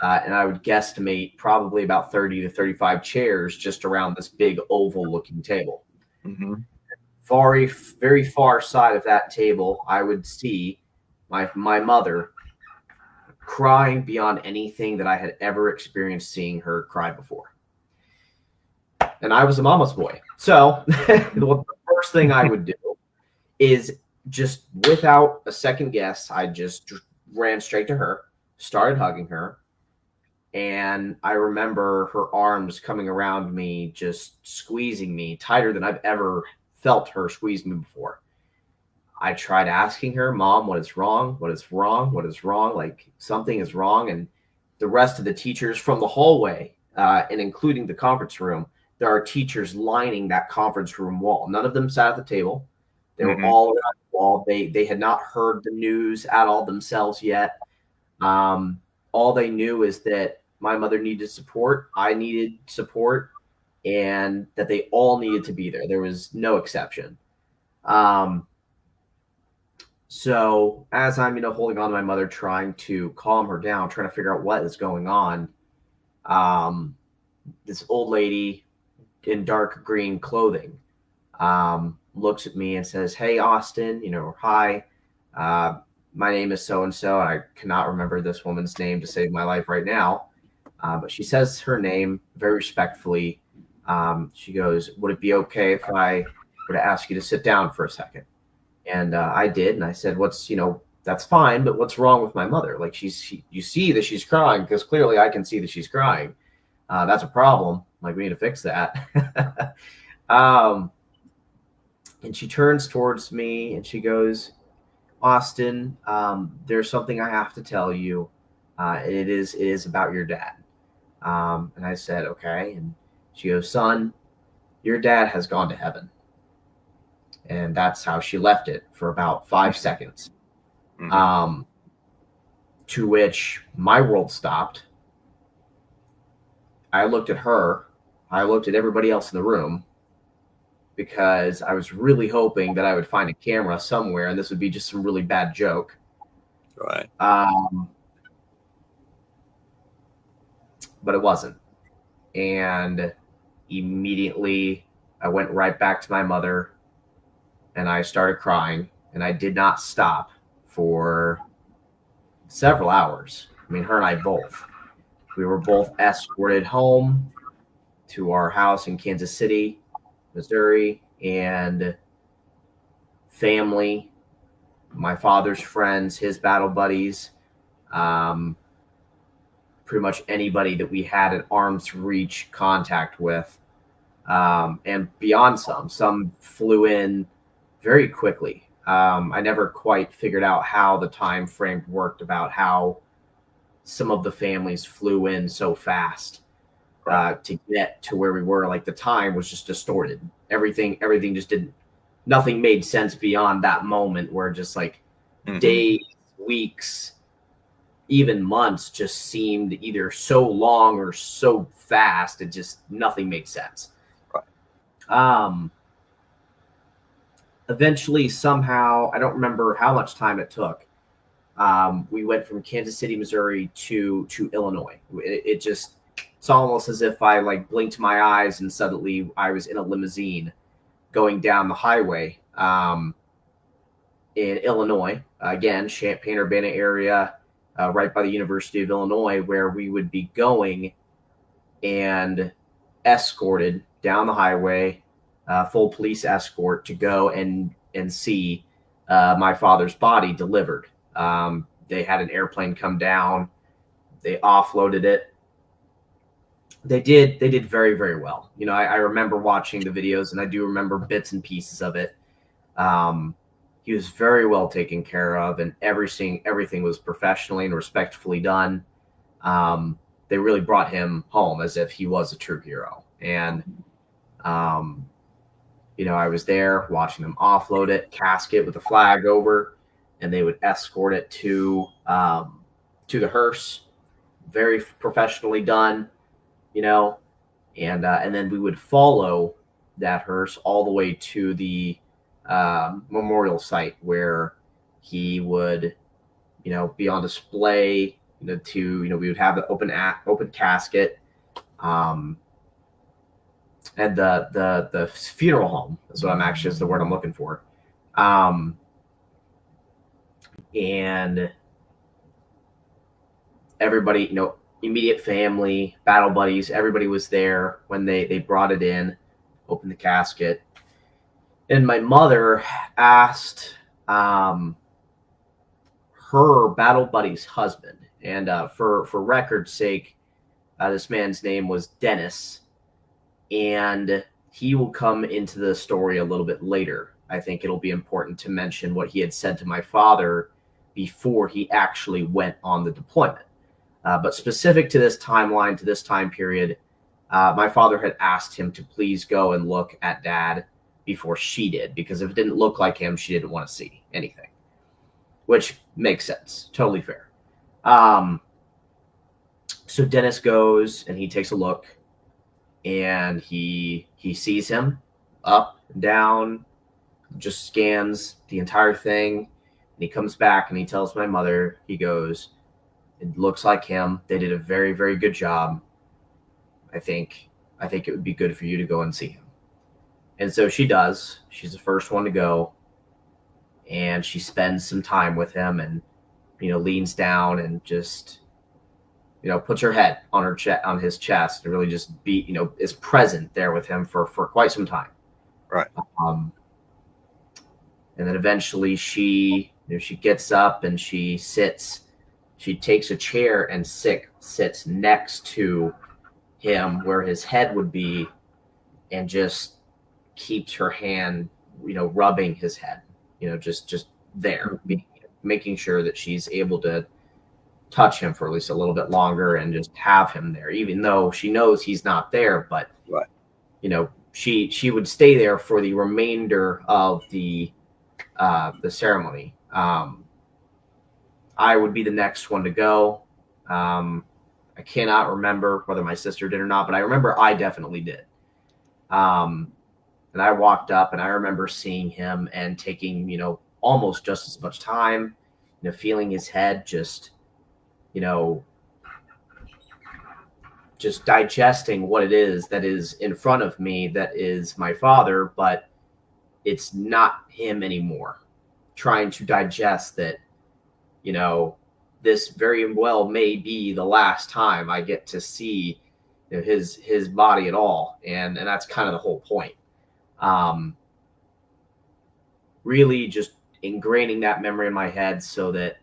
And I would guesstimate probably about 30 to 35 chairs just around this big oval looking table. Mm-hmm. Very far side of that table, I would see my mother crying beyond anything that I had ever experienced seeing her cry before. And I was a mama's boy. So the first thing I would do is, just without a second guess, I just ran straight to her, started hugging her. And I remember her arms coming around me, just squeezing me tighter than I've ever felt her squeeze me before. I tried asking her, "Mom, what is wrong? What is wrong? What is wrong? Like, something is wrong." And the rest of the teachers from the hallway, and including the conference room, there are teachers lining that conference room wall. None of them sat at the table. They were all around the wall. They had not heard the news at all themselves yet. All they knew is that my mother needed support, I needed support, and that they all needed to be there. There was no exception. So as I'm, holding on to my mother, trying to calm her down, trying to figure out what is going on, this old lady in dark green clothing looks at me and says, "Hey, Austin, hi. My name is so-and-so." I cannot remember this woman's name to save my life right now. But she says her name very respectfully. She goes, "Would it be okay if I were to ask you to sit down for a second?" And I did. And I said, "That's fine, but what's wrong with my mother? Like, you see that she's crying, because clearly I can see that she's crying. That's a problem. Like, we need to fix that." And she turns towards me and she goes, "Austin, there's something I have to tell you. It is about your dad." And I said, "Okay." And she goes, "Son, your dad has gone to heaven." And that's how she left it for about 5 seconds. To which my world stopped. I looked at her. I looked at everybody else in the room, because I was really hoping that I would find a camera somewhere and this would be just some really bad joke. Right. But it wasn't. And immediately I went right back to my mother and I started crying, and I did not stop for several hours. I mean, her and I both. We were both escorted home. to our house in Kansas City, Missouri, and family, my father's friends, his battle buddies, pretty much anybody that we had at arm's reach contact with, and beyond some flew in very quickly. I never quite figured out how the time frame worked about how some of the families flew in so fast to get to where we were. Like the time was just distorted. Everything just didn't, nothing made sense beyond that moment where just like days, weeks, even months just seemed either so long or so fast. It just, nothing made sense. Eventually, somehow, I don't remember how much time it took. We went from Kansas City, Missouri to Illinois. It just, it's almost as if I like blinked my eyes and suddenly I was in a limousine going down the highway in Illinois, again, Champaign-Urbana area, right by the University of Illinois, where we would be going and escorted down the highway, full police escort to go and see my father's body delivered. They had an airplane come down. They offloaded it. They did very, very well. You know, I remember watching the videos, and I do remember bits and pieces of it. He was very well taken care of, and everything was professionally and respectfully done. They really brought him home as if he was a true hero. And, you know, I was there watching them offload it, casket with a flag over, and they would escort it to the hearse. Very professionally done, you know, and then we would follow that hearse all the way to the memorial site where he would, you know, be on display. You know, we would have the open casket, and the funeral home is what is the word I'm looking for, and everybody, you know, immediate family, battle buddies, everybody was there when they brought it in, opened the casket. And my mother asked her battle buddy's husband, and for record's sake, this man's name was Dennis, and he will come into the story a little bit later. I think it'll be important to mention what he had said to my father before he actually went on the deployment. But specific to this timeline, to this time period, my father had asked him to please go and look at Dad before she did, because if it didn't look like him, she didn't want to see anything, which makes sense. Totally fair. So Dennis goes and he takes a look, and he sees him up and down, just scans the entire thing, and he comes back and he tells my mother, he goes, "It looks like him. They did a very, very good job. I think it would be good for you to go and see him." And so she does. She's the first one to go, and she spends some time with him, and, you know, leans down and just, you know, puts her head on on his chest, and really just you know, is present there with him for quite some time. Right. And then eventually she gets up and she sits. She takes a chair and sits next to him where his head would be, and just keeps her hand, you know, rubbing his head, you know, just there, making sure that she's able to touch him for at least a little bit longer and just have him there, even though she knows he's not there. But, you know, she would stay there for the remainder of the ceremony. I would be the next one to go. I cannot remember whether my sister did or not, but I remember I definitely did. And I walked up, and I remember seeing him and taking, you know, almost just as much time, you know, feeling his head, just, you know, just digesting what it is that is in front of me, that is my father, but it's not him anymore. Trying to digest that, you know, this very well may be the last time I get to see his body at all, and that's kind of the whole point. Really just ingraining that memory in my head so that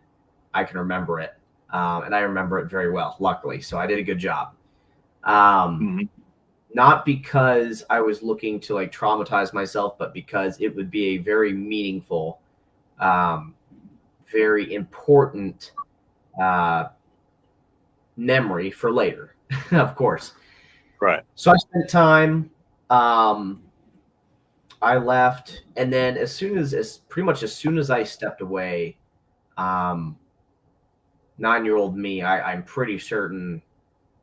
I can remember it, and I remember it very well, luckily. So I did a good job. Not because I was looking to like traumatize myself, but because it would be a very meaningful, very important memory for later, of course. Right. So I spent time. I left, and then pretty much as soon as I stepped away, 9-year-old me, I'm pretty certain,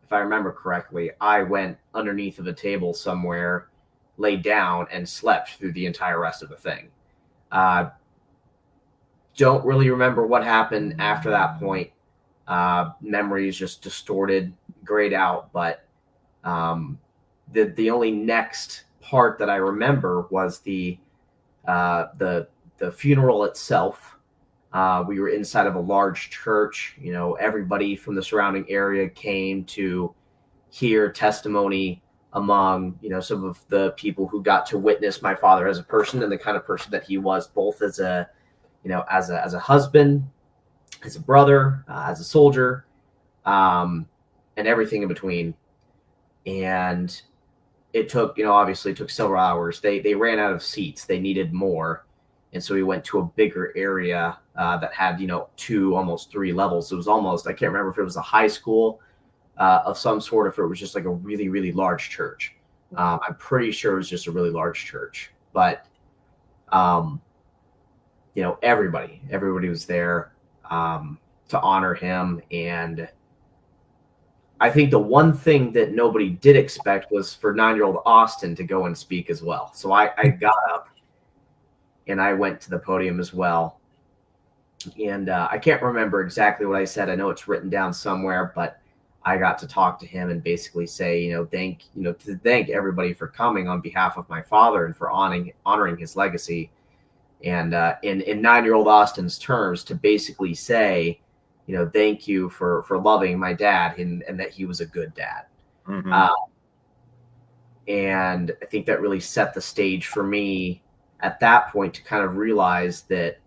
if I remember correctly, I went underneath of a table somewhere, laid down, and slept through the entire rest of the thing. Don't really remember what happened after that point. Memory is just distorted, grayed out. But the only next part that I remember was the funeral itself. We were inside of a large church. Everybody from the surrounding area came to hear testimony among, some of the people who got to witness my father as a person and the kind of person that he was, both as a husband, as a brother, as a soldier, and everything in between. And it took, obviously took several hours. They ran out of seats. They needed more. And so we went to a bigger area that had, 2, almost 3 levels. It was almost, I can't remember if it was a high school of some sort, if it was just like a really, really large church. I'm pretty sure it was just a really large church. But, everybody was there to honor him. And I think the one thing that nobody did expect was for 9-year-old Austin to go and speak as well. So I got up and I went to the podium as well. And I can't remember exactly what I said. I know it's written down somewhere, but I got to talk to him and basically say, to thank everybody for coming on behalf of my father and for honoring his legacy. And in 9-year-old Austin's terms, to basically say, thank you for loving my dad and that he was a good dad. And I think that really set the stage for me at that point to kind of realize that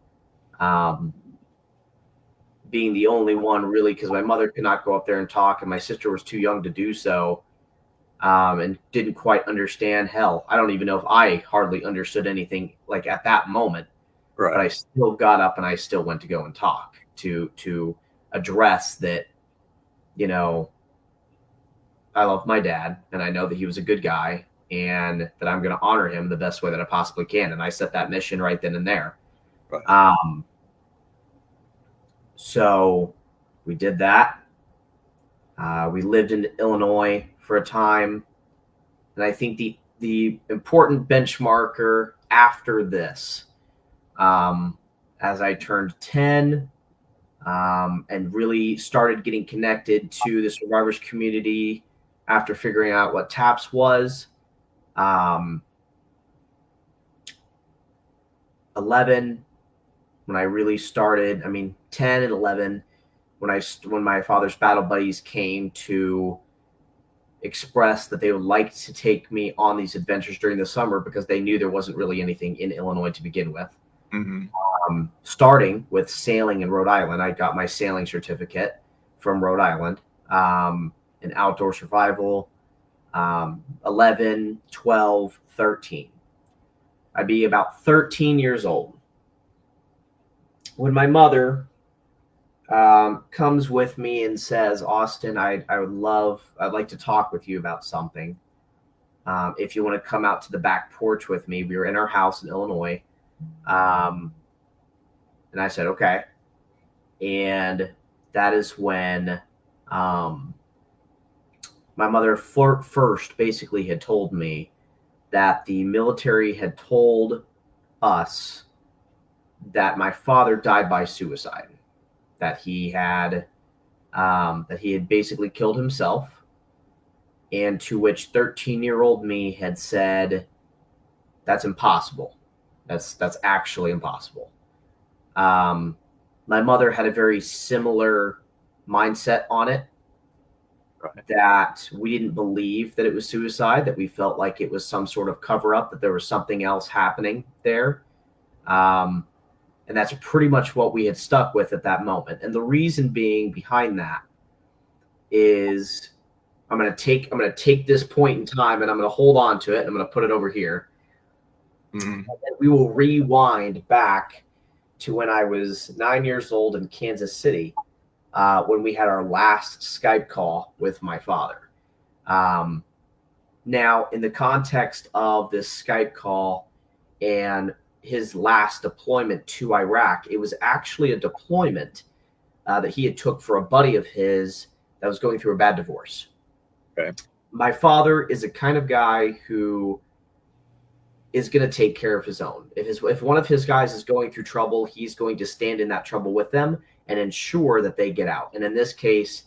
being the only one really, because my mother could not go up there and talk and my sister was too young to do so, and didn't quite understand. Hell, I don't even know if I hardly understood anything like at that moment. Right. But I still got up and I still went to go and talk to address that, I love my dad and I know that he was a good guy and that I'm going to honor him the best way that I possibly can. And I set that mission right then and there. Right. So we did that. We lived in Illinois for a time. And I think the important benchmarker after this, as I turned 10 and really started getting connected to the survivors community after figuring out what TAPS was, 11, when I really started, 10 and 11, when my father's battle buddies came to express that they would like to take me on these adventures during the summer because they knew there wasn't really anything in Illinois to begin with. Starting with sailing in Rhode Island. I got my sailing certificate from Rhode Island, in outdoor survival, 11, 12, 13. I'd be about 13 years old when my mother comes with me and says, Austin, I'd like to talk with you about something. If you want to come out to the back porch with me. We were in our house in Illinois. And I said, okay. And that is when my mother first basically had told me that the military had told us that my father died by suicide, that he had basically killed himself, and to which 13-year-old me had said, that's impossible. That's actually impossible. My mother had a very similar mindset on it. that we didn't believe that it was suicide, that we felt like it was some sort of cover up, that there was something else happening there. And that's pretty much what we had stuck with at that moment. And the reason being behind that is I'm going to take this point in time and I'm going to hold on to it. And I'm going to put it over here. And then we will rewind back to when I was 9 years old in Kansas City, when we had our last Skype call with my father. Now, in the context of this Skype call and his last deployment to Iraq, it was actually a deployment that he had took for a buddy of his that was going through a bad divorce. Okay. My father is a kind of guy who is going to take care of his own. If one of his guys is going through trouble, he's going to stand in that trouble with them and ensure that they get out. And in this case,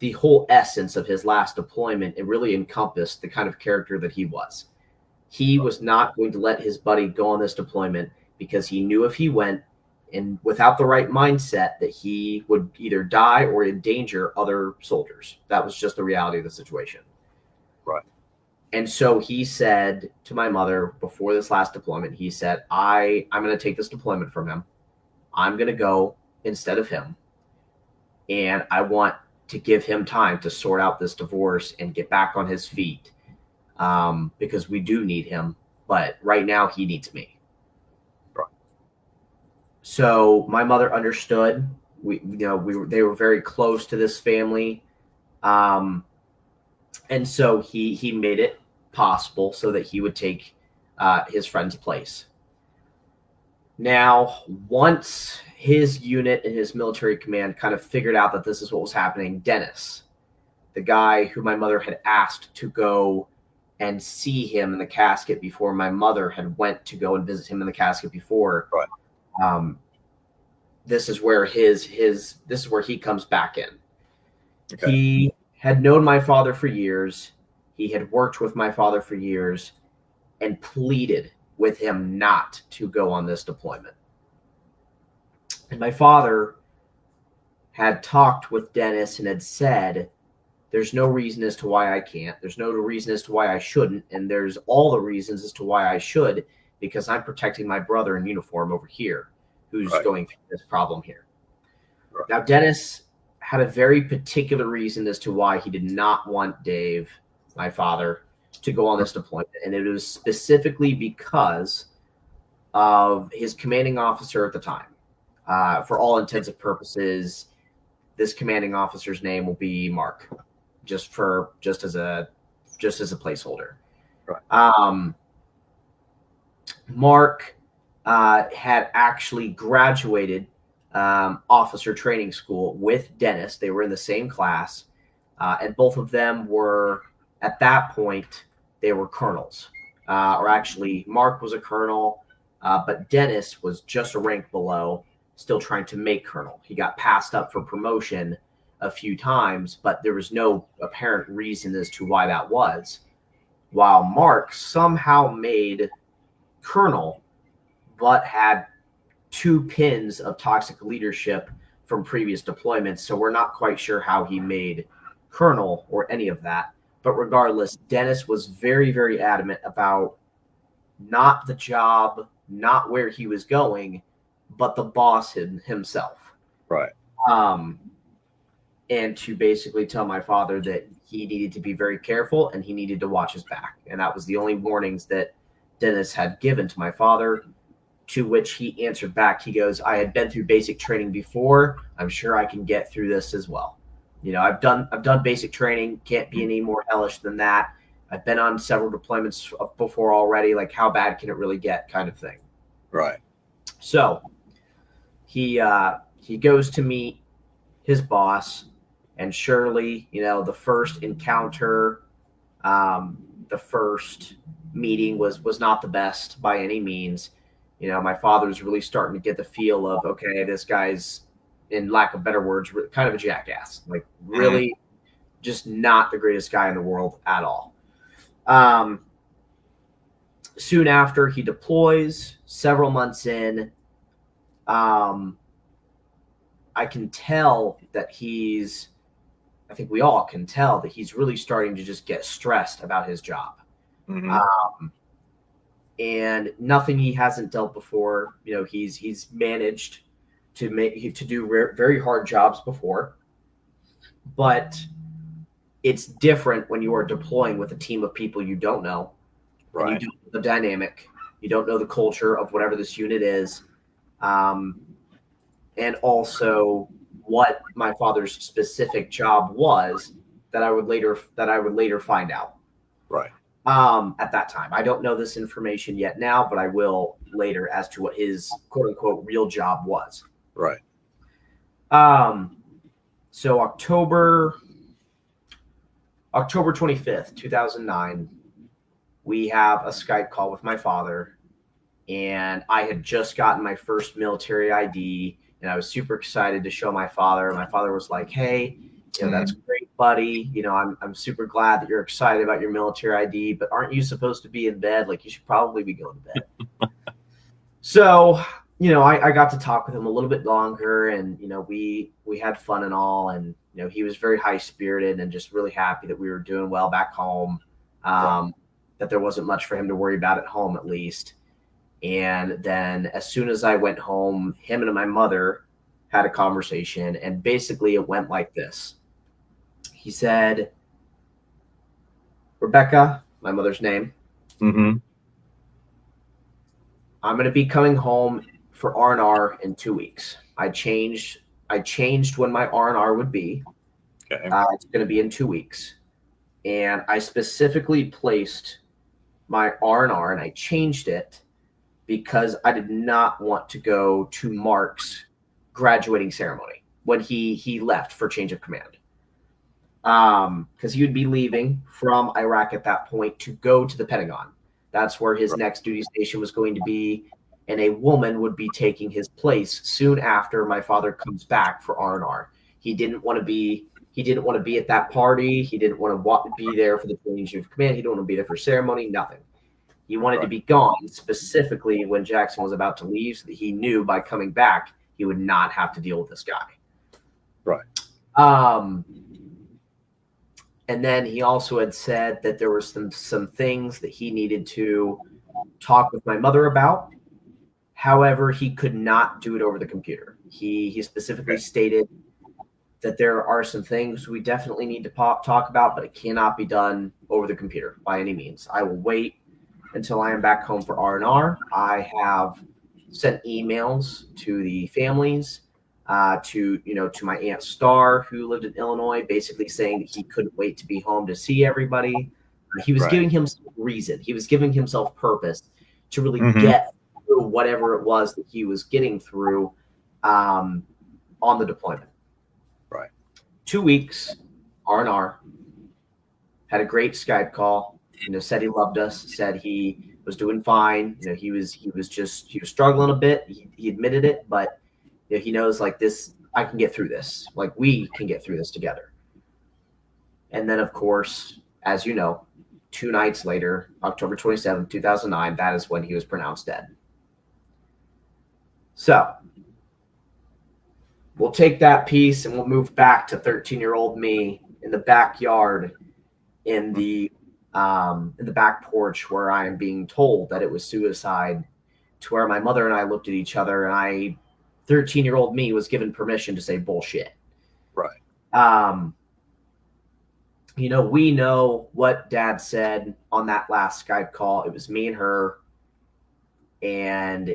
the whole essence of his last deployment, it really encompassed the kind of character that he was. He was not going to let his buddy go on this deployment because he knew if he went and without the right mindset that he would either die or endanger other soldiers. That was just the reality of the situation. Right. And so he said to my mother before this last deployment, he said, I'm going to take this deployment from him. I'm going to go instead of him. And I want to give him time to sort out this divorce and get back on his feet, because we do need him. But right now he needs me. Right. So my mother understood. They were very close to this family. And so he made it possible so that he would take his friend's place. Now, once his unit and his military command kind of figured out that this is what was happening, Dennis, the guy who my mother had asked to go and see him in the casket before my mother had went to go and visit him in the casket before, right. This is where he comes back in. Okay. He had known my father for years. He had worked with my father for years and pleaded with him not to go on this deployment. And my father had talked with Dennis and had said, there's no reason as to why I can't. There's no reason as to why I shouldn't. And there's all the reasons as to why I should, because I'm protecting my brother in uniform over here who's going through this problem here. Right. Now, Dennis had a very particular reason as to why he did not want Dave, my father, to go on this deployment. And it was specifically because of his commanding officer at the time. For all intents and purposes, this commanding officer's name will be Mark, just as a placeholder. Right. Mark had actually graduated officer training school with Dennis. They were in the same class, and both of them were, at that point, they were colonels. Or actually, Mark was a colonel, but Dennis was just a rank below, still trying to make colonel. He got passed up for promotion a few times, but there was no apparent reason as to why that was. While Mark somehow made colonel, but had 2 pins of toxic leadership from previous deployments. So we're not quite sure how he made colonel or any of that. But regardless, Dennis was very, very adamant about not the job, not where he was going, but the boss himself. Right. And to basically tell my father that he needed to be very careful and he needed to watch his back. And that was the only warnings that Dennis had given to my father, to which he answered back. He goes, I had been through basic training before. I'm sure I can get through this as well. I've done basic training. Can't be any more hellish than that. I've been on several deployments before already. Like, how bad can it really get, kind of thing. Right. So he goes to meet his boss, and surely, the first encounter, the first meeting was not the best by any means. My father was really starting to get the feel of, okay, this guy's, in lack of better words, kind of a jackass. Like, really just not the greatest guy in the world at all. Soon after he deploys, several months in, I can tell that he's I think we all can tell that he's really starting to just get stressed about his job. And nothing he hasn't dealt before. You know, he's managed to do very hard jobs before, but it's different when you are deploying with a team of people you don't know, and you don't know the dynamic, you don't know the culture of whatever this unit is, and also what my father's specific job was that I would later find out. Right. At that time, I don't know this information yet now, but I will later as to what his quote unquote real job was. Right. So October 25th, 2009, we have a Skype call with my father, and I had just gotten my first military ID, and I was super excited to show my father. My father was like, "Hey, you know, that's great, buddy. You know, I'm super glad that you're excited about your military ID, but aren't you supposed to be in bed? Like, you should probably be going to bed." So, you know, I got to talk with him a little bit longer, and, you know, we had fun and all. And, you know, he was very high spirited and just really happy that we were doing well back home, that there wasn't much for him to worry about at home, at least. And then as soon as I went home, him and my mother had a conversation, and basically it went like this. He said, "Rebecca," my mother's name, "I'm going to be coming home for R&R in 2 weeks. I changed when my R&R would be. Okay. It's going to be in 2 weeks. And I specifically placed my R&R, and I changed it because I did not want to go to Mark's graduating ceremony when he left for change of command. Because he would be leaving from Iraq at that point to go to the Pentagon. That's where his next duty station was going to be, and a woman would be taking his place soon after my father comes back for R&R. He didn't want to be at that party. He didn't want to be there for the change of command. He didn't want to be there for ceremony. Nothing. He wanted to be gone specifically when Jackson was about to leave, so that he knew by coming back he would not have to deal with this guy. Right. And then he also had said that there were some things that he needed to talk with my mother about. However, he could not do it over the computer. He specifically stated that there are some things we definitely need to talk about, but it cannot be done over the computer by any means. I will wait until I am back home for R&R. I have sent emails to the families, to my Aunt Star, who lived in Illinois, basically saying that he couldn't wait to be home to see everybody. He was giving himself reason. He was giving himself purpose to really get through whatever it was that he was getting through on the deployment. Right. 2 weeks, R&R, had a great Skype call. You know, said he loved us, said he was doing fine. You know, he was struggling a bit. He admitted it, but you know, he knows, like, this, I can get through this. Like, we can get through this together. And then, of course, as you know, 2 nights later, October 27th, 2009, that is when he was pronounced dead. So we'll take that piece and we'll move back to 13-year-old me in the backyard, in the back porch, where I am being told that it was suicide, to where my mother and I looked at each other, and 13-year-old me was given permission to say bullshit. Right. You know, we know what Dad said on that last Skype call. It was me and her, and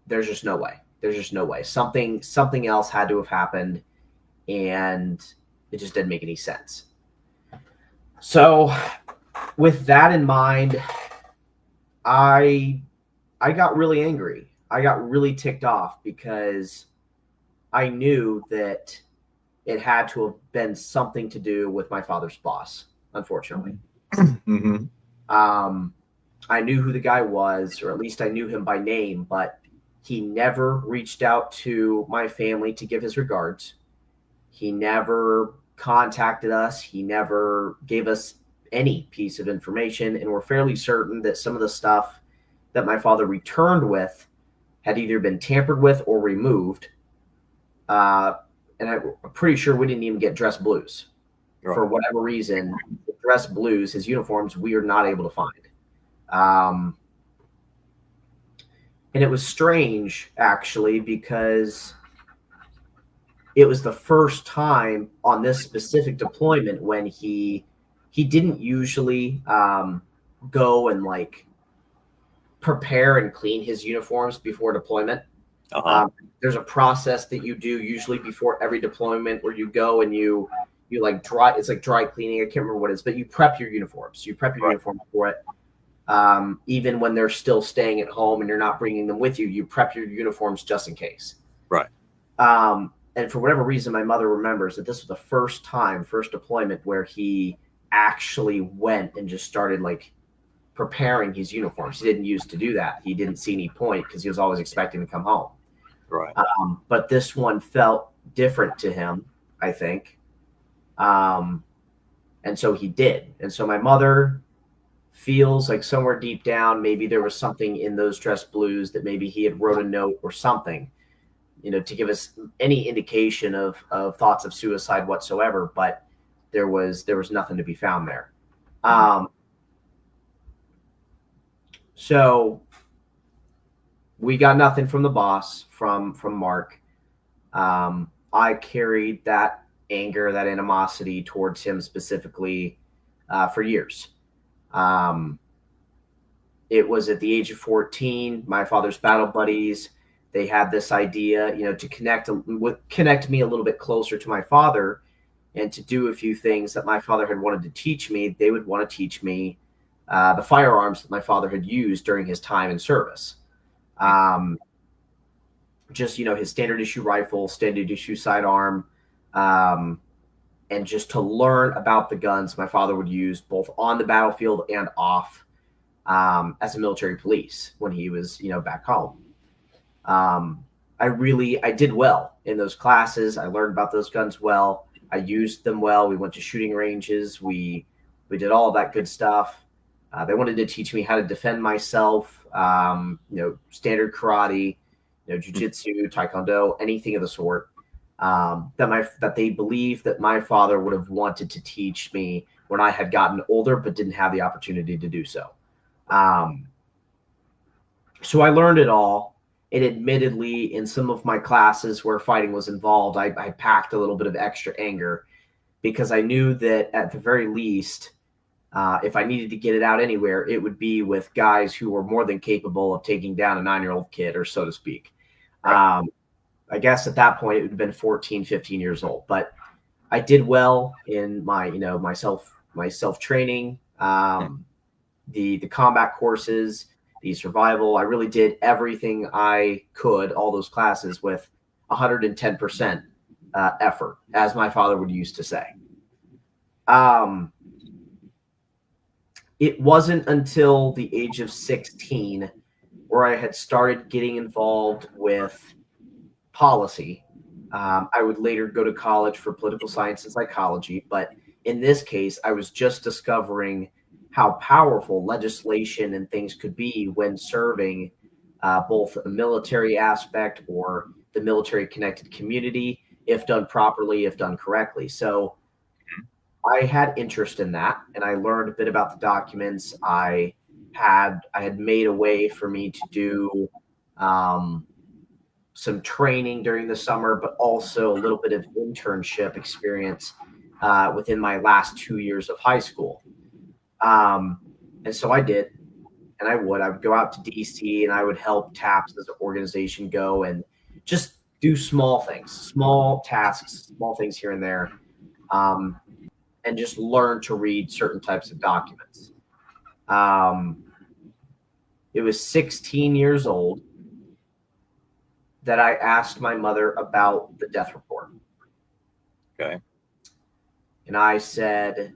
there's just no way. There's just no way. Something else had to have happened, and it just didn't make any sense. So with that in mind, I got really angry. I got really ticked off because I knew that it had to have been something to do with my father's boss, unfortunately. I knew who the guy was, or at least I knew him by name, but he never reached out to my family to give his regards. He never contacted us. He never gave us any piece of information, and we're fairly certain that some of the stuff that my father returned with had either been tampered with or removed. and I'm pretty sure we didn't even get dress blues. For whatever reason, dress blues, his uniforms, we are not able to find. And it was strange, actually, because it was the first time on this specific deployment when he didn't usually go and like prepare and clean his uniforms before deployment. There's a process that you do usually before every deployment where you go and you like dry. It's like dry cleaning. I can't remember what it is, but you prep your uniforms. You prep your uniforms for it. Even when they're still staying at home and you're not bringing them with you, you prep your uniforms just in case. Right. And for whatever reason, my mother remembers that this was the first deployment where he actually went and just started like preparing his uniforms. He didn't used to do that. He didn't see any point because he was always expecting to come home. Right. But this one felt different to him, I think. And so he did. And so my mother feels like somewhere deep down, maybe there was something in those dress blues that maybe he had wrote a note or something, to give us any indication of thoughts of suicide whatsoever. But there was nothing to be found there. So we got nothing from the boss, from Mark. I carried that anger, that animosity towards him specifically for years. It was at the age of 14, my father's battle buddies, they had this idea, to connect me a little bit closer to my father and to do a few things that my father had wanted to teach me. They would want to teach me the firearms that my father had used during his time in service. Just, his standard issue rifle, standard issue sidearm, and just to learn about the guns my father would use both on the battlefield and off as a military police when he was, back home. I did well in those classes. I learned about those guns well. I used them well. We went to shooting ranges. We did all of that good stuff. They wanted to teach me how to defend myself, standard karate, jiu-jitsu, taekwondo, anything of the sort. That they believed that my father would have wanted to teach me when I had gotten older, but didn't have the opportunity to do so. So I learned it all. And admittedly, in some of my classes where fighting was involved, I packed a little bit of extra anger because I knew that at the very least, if I needed to get it out anywhere, it would be with guys who were more than capable of taking down a 9-year-old kid, or so to speak. I guess at that point it would have been 14, 15 years old, but I did well in my, my self-training, the combat courses, the survival. I really did everything I could, all those classes, with 110% effort, as my father would used to say. It wasn't until the age of 16 where I had started getting involved with policy. I would later go to college for political science and psychology, but in this case, I was just discovering how powerful legislation and things could be when serving both a military aspect or the military connected community, if done properly, if done correctly. So I had interest in that, and I learned a bit about the documents. I had made a way for me to do some training during the summer, but also a little bit of internship experience within my last 2 years of high school. And so I did, and I would go out to DC and I would help TAPS as an organization go and just do small things, small tasks, small things here and there, and just learn to read certain types of documents. It was 16 years old that I asked my mother about the death report. Okay. And I said,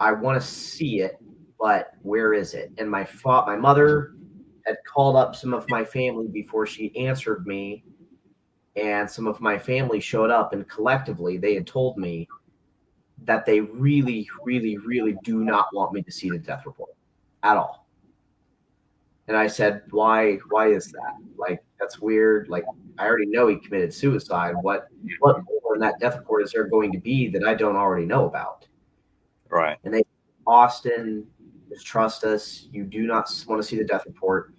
I want to see it, but where is it? And my mother had called up some of my family before she answered me, and some of my family showed up, and collectively they had told me that they really, really, really do not want me to see the death report at all. And I said, why is that? Like, that's weird. Like, I already know he committed suicide. What more in that death report is there going to be that I don't already know about? Right. And they, Austin, just trust us. You do not want to see the death report.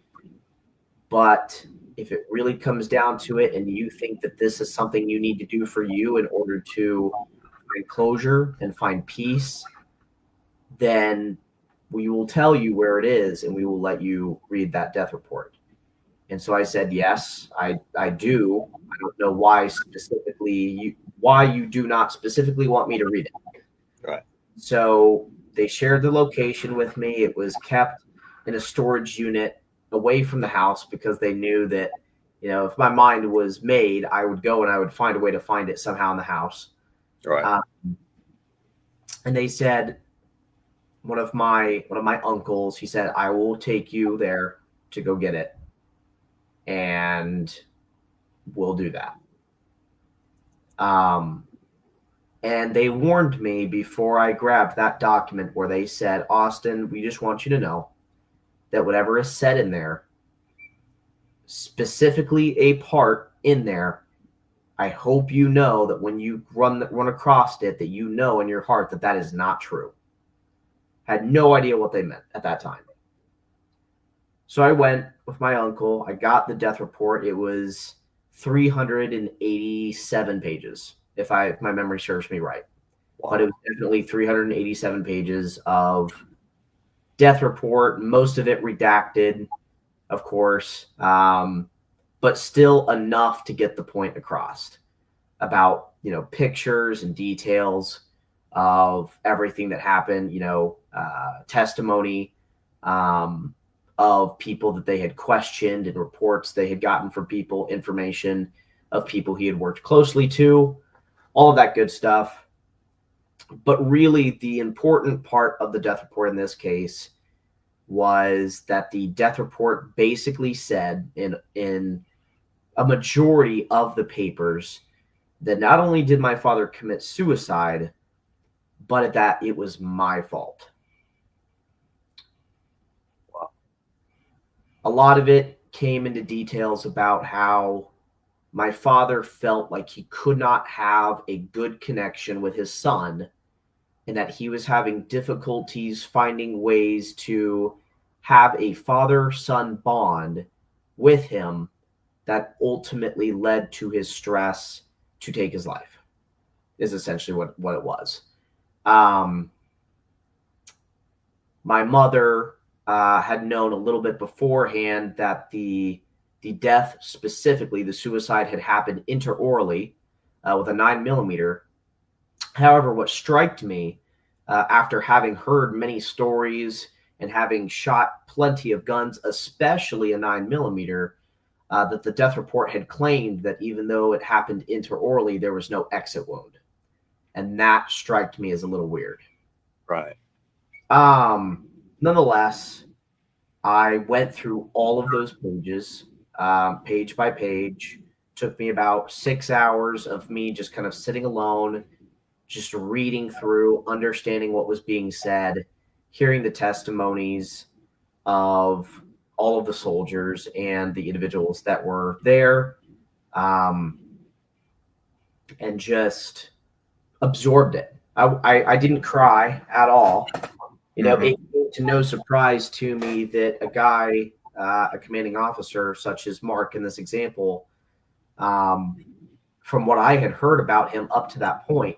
But if it really comes down to it and you think that this is something you need to do for you in order to find closure and find peace, then we will tell you where it is and we will let you read that death report. And so I said, yes, I do. I don't know why you do not specifically want me to read it. Right. So they shared the location with me. It was kept in a storage unit away from the house because they knew that, if my mind was made, I would go and I would find a way to find it somehow in the house. Right. And they said, one of my uncles, he said, I will take you there to go get it. And we'll do that. And they warned me before I grabbed that document where they said, Austin, we just want you to know that whatever is said in there, specifically a part in there, I hope you know that when you run across it, that you know in your heart that that is not true. Had no idea what they meant at that time. So I went with my uncle. I got the death report. It was 387 pages, if my memory serves me right. Wow. But it was definitely 387 pages of death report, most of it redacted, of course, but still enough to get the point across about, pictures and details of everything that happened, testimony of people that they had questioned and reports they had gotten from people, information of people he had worked closely to, all of that good stuff. But really the important part of the death report in this case was that the death report basically said in a majority of the papers that not only did my father commit suicide, but that it was my fault. Wow. A lot of it came into details about how my father felt like he could not have a good connection with his son and that he was having difficulties finding ways to have a father-son bond with him that ultimately led to his stress to take his life, is essentially what it was. My mother had known a little bit beforehand that the death, specifically the suicide, had happened interaurally with a 9mm. However, what struck me after having heard many stories and having shot plenty of guns, especially a 9mm, that the death report had claimed that even though it happened interaurally, there was no exit wound. And that struck me as a little weird. Right. Nonetheless, I went through all of those pages, page by page. Took me about 6 hours of me just kind of sitting alone, just reading through, understanding what was being said, hearing the testimonies of all of the soldiers and the individuals that were there, and just absorbed it. I didn't cry at all. It came to no surprise to me that a guy, a commanding officer such as Mark in this example, from what I had heard about him up to that point,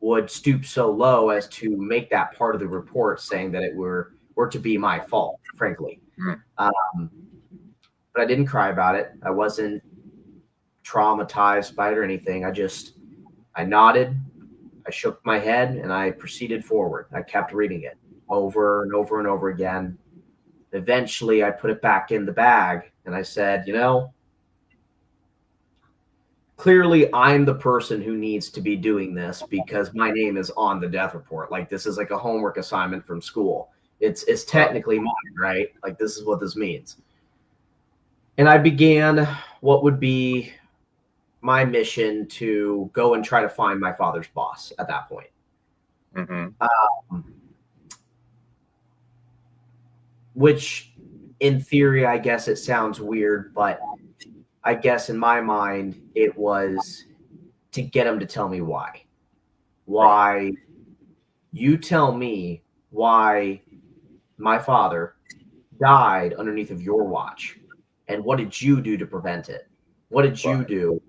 would stoop so low as to make that part of the report saying that it were to be my fault, frankly. But I didn't cry about it. I wasn't traumatized by it or anything. I nodded, I shook my head, and I proceeded forward. I kept reading it over and over and over again. Eventually, I put it back in the bag, and I said, clearly I'm the person who needs to be doing this because my name is on the death report. Like, this is like a homework assignment from school. It's technically mine, right? Like, this is what this means. And I began what would be my mission to go and try to find my father's boss at that point. Which in theory, I guess it sounds weird, but I guess in my mind, it was to get him to tell me why. Why you tell me why my father died underneath of your watch, and what did you do to prevent it? What did you do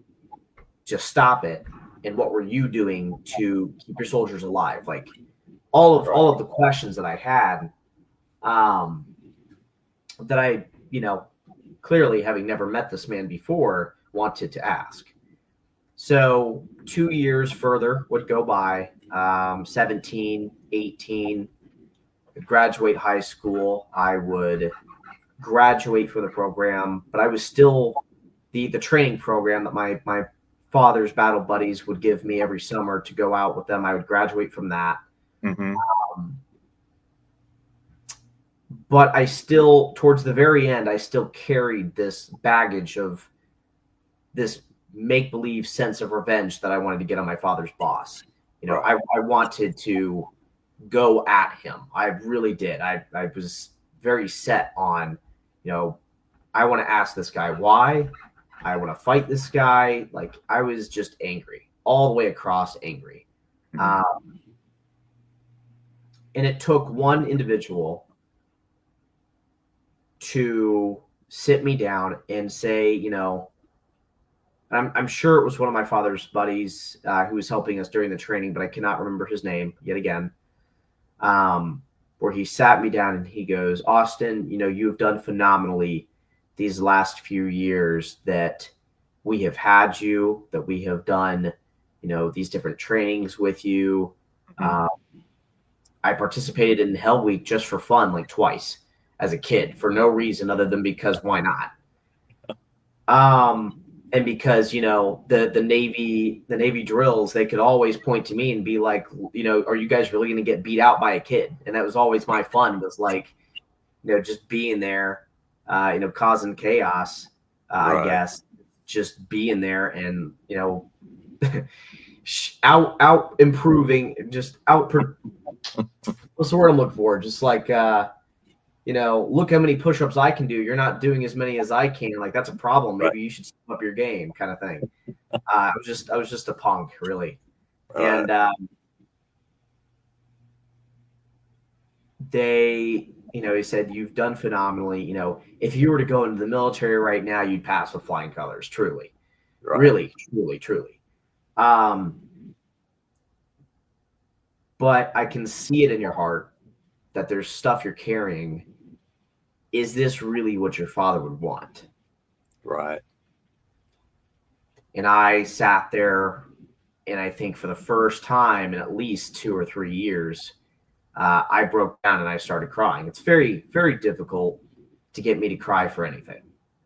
to stop it? And what were you doing to keep your soldiers alive? Like all of the questions that I had, that I, clearly having never met this man before, wanted to ask. So 2 years further would go by, 17, 18, graduate high school. I would graduate from the program, but I was still the training program that my father's battle buddies would give me every summer to go out with them. I would graduate from that. Mm-hmm. But I still, towards the very end, I still carried this baggage of this make-believe sense of revenge that I wanted to get on my father's boss. I wanted to go at him. I really did. I was very set on, I want to ask this guy why. I want to fight this guy. Like, I was just angry, all the way across angry. Mm-hmm. And it took one individual to sit me down and say, I'm sure it was one of my father's buddies who was helping us during the training, but I cannot remember his name yet again. Where he sat me down and he goes, Austin, you've done phenomenally these last few years that we have had you, that we have done, these different trainings with you. I participated in Hell Week just for fun, like twice as a kid, for no reason other than because why not? And because, the Navy drills, they could always point to me and be like, are you guys really going to get beat out by a kid? And that was always my fun, was like, just being there, causing chaos, I guess, just being there and, out improving, just what's the word I'm looking for? Just like, look how many push-ups I can do. You're not doing as many as I can. Like, that's a problem. Maybe you should step up your game, kind of thing. I was just a punk, really. And he said, you've done phenomenally. If you were to go into the military right now, you'd pass with flying colors. Truly, really, truly. But I can see it in your heart that there's stuff you're carrying. Is this really what your father would want? Right. And I sat there, and I think for the first time in at least 2 or 3 years, I broke down and I started crying. It's very, very difficult to get me to cry for anything,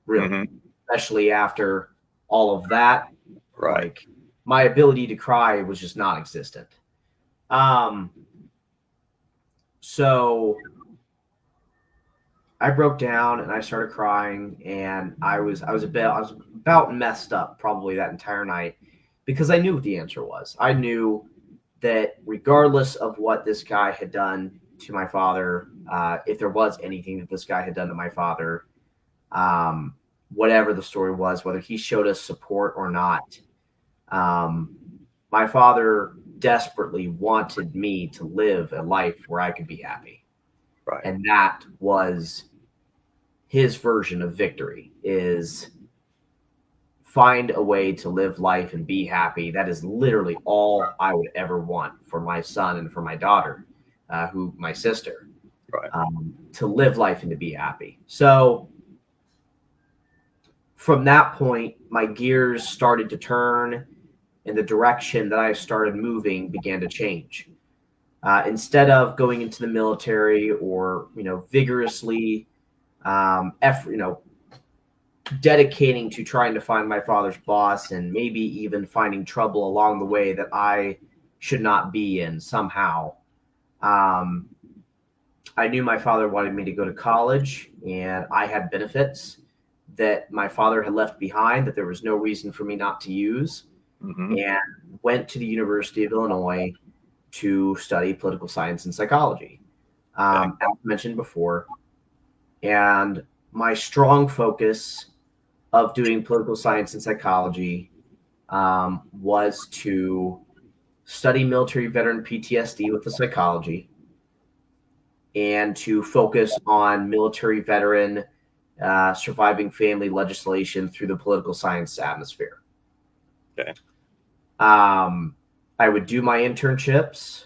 really, especially after all of that. Right. Like, my ability to cry was just non-existent. So I broke down and I started crying, and I was about messed up probably that entire night, because I knew what the answer was. I knew that regardless of what this guy had done to my father, if there was anything that this guy had done to my father, whatever the story was, whether he showed us support or not, my father desperately wanted me to live a life where I could be happy. Right. And that was his version of victory, is find a way to live life and be happy. That is literally all I would ever want for my son and for my daughter, my sister, to live life and to be happy. So from that point, my gears started to turn, and the direction that I started moving began to change. Instead of going into the military or, vigorously, dedicating to trying to find my father's boss, and maybe even finding trouble along the way that I should not be in somehow. I knew my father wanted me to go to college, and I had benefits that my father had left behind that there was no reason for me not to use, and went to the University of Illinois to study political science and psychology, as mentioned before. And my strong focus of doing political science and psychology was to study military veteran PTSD with the psychology and to focus on military veteran surviving family legislation through the political science atmosphere. Okay. I would do my internships.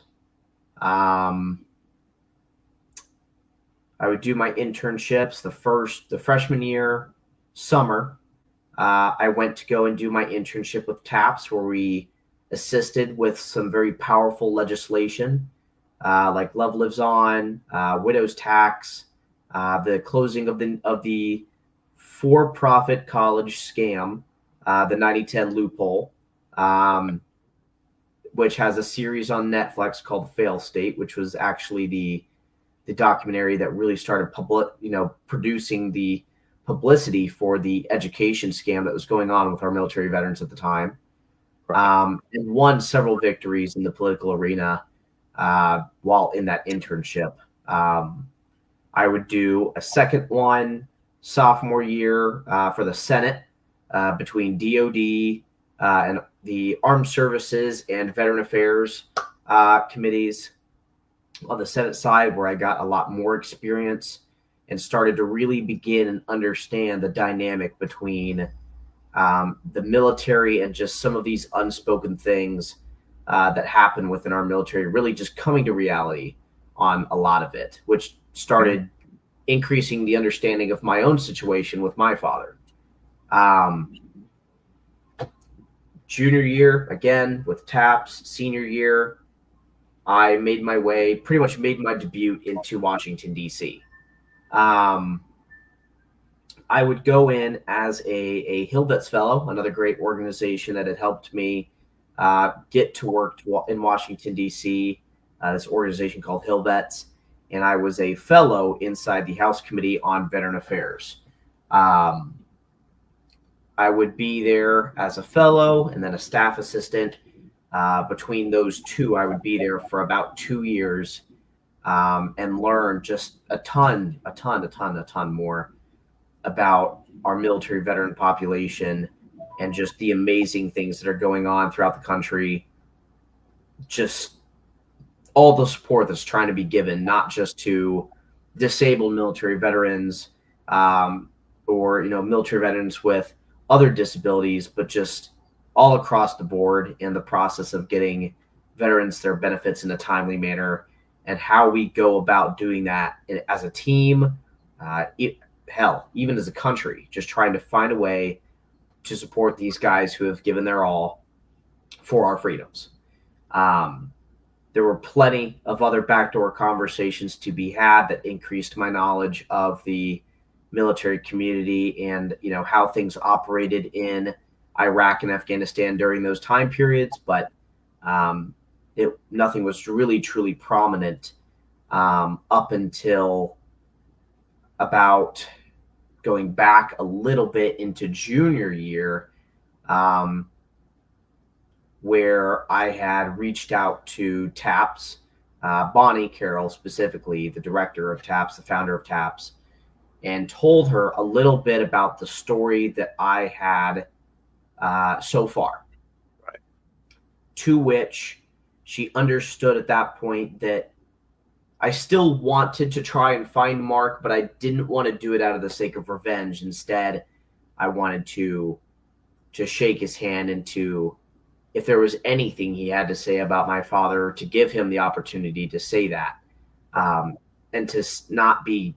The freshman year, summer. I went to go and do my internship with TAPS, where we assisted with some very powerful legislation, like Love Lives On, widow's tax, the closing of the for-profit college scam, the 90-10 loophole, which has a series on Netflix called Fail State, which was actually the documentary that really started producing the publicity for the education scam that was going on with our military veterans at the time. And won several victories in the political arena while in that internship. I would do a second one sophomore year for the Senate between DOD and the Armed Services and Veteran Affairs committees on the Senate side, where I got a lot more experience and started to really begin and understand the dynamic between the military and just some of these unspoken things that happen within our military, really just coming to reality on a lot of it, which started increasing the understanding of my own situation with my father. Junior year, again, with TAPS. Senior year, I pretty much made my debut into Washington, D.C. I would go in as a Hill Vets Fellow, another great organization that had helped me get to work in Washington, D.C., this organization called Hill Vets, and I was a fellow inside the House Committee on Veteran Affairs. I would be there as a fellow and then a staff assistant. Between those two, I would be there for about 2 years and learn just a ton more about our military veteran population and just the amazing things that are going on throughout the country. Just all the support that's trying to be given, not just to disabled military veterans or military veterans with other disabilities, but just all across the board in the process of getting veterans their benefits in a timely manner, and how we go about doing that as a team, even as a country, just trying to find a way to support these guys who have given their all for our freedoms. There were plenty of other backdoor conversations to be had that increased my knowledge of the military community and how things operated in Iraq and Afghanistan during those time periods, but nothing was really truly prominent up until about going back a little bit into junior year, where I had reached out to TAPS, Bonnie Carroll specifically, the director of TAPS, the founder of TAPS, and told her a little bit about the story that I had so far. Right. To which she understood at that point that I still wanted to try and find Mark, but I didn't want to do it out of the sake of revenge. Instead, I wanted to shake his hand and if there was anything he had to say about my father, to give him the opportunity to say that, and to not be,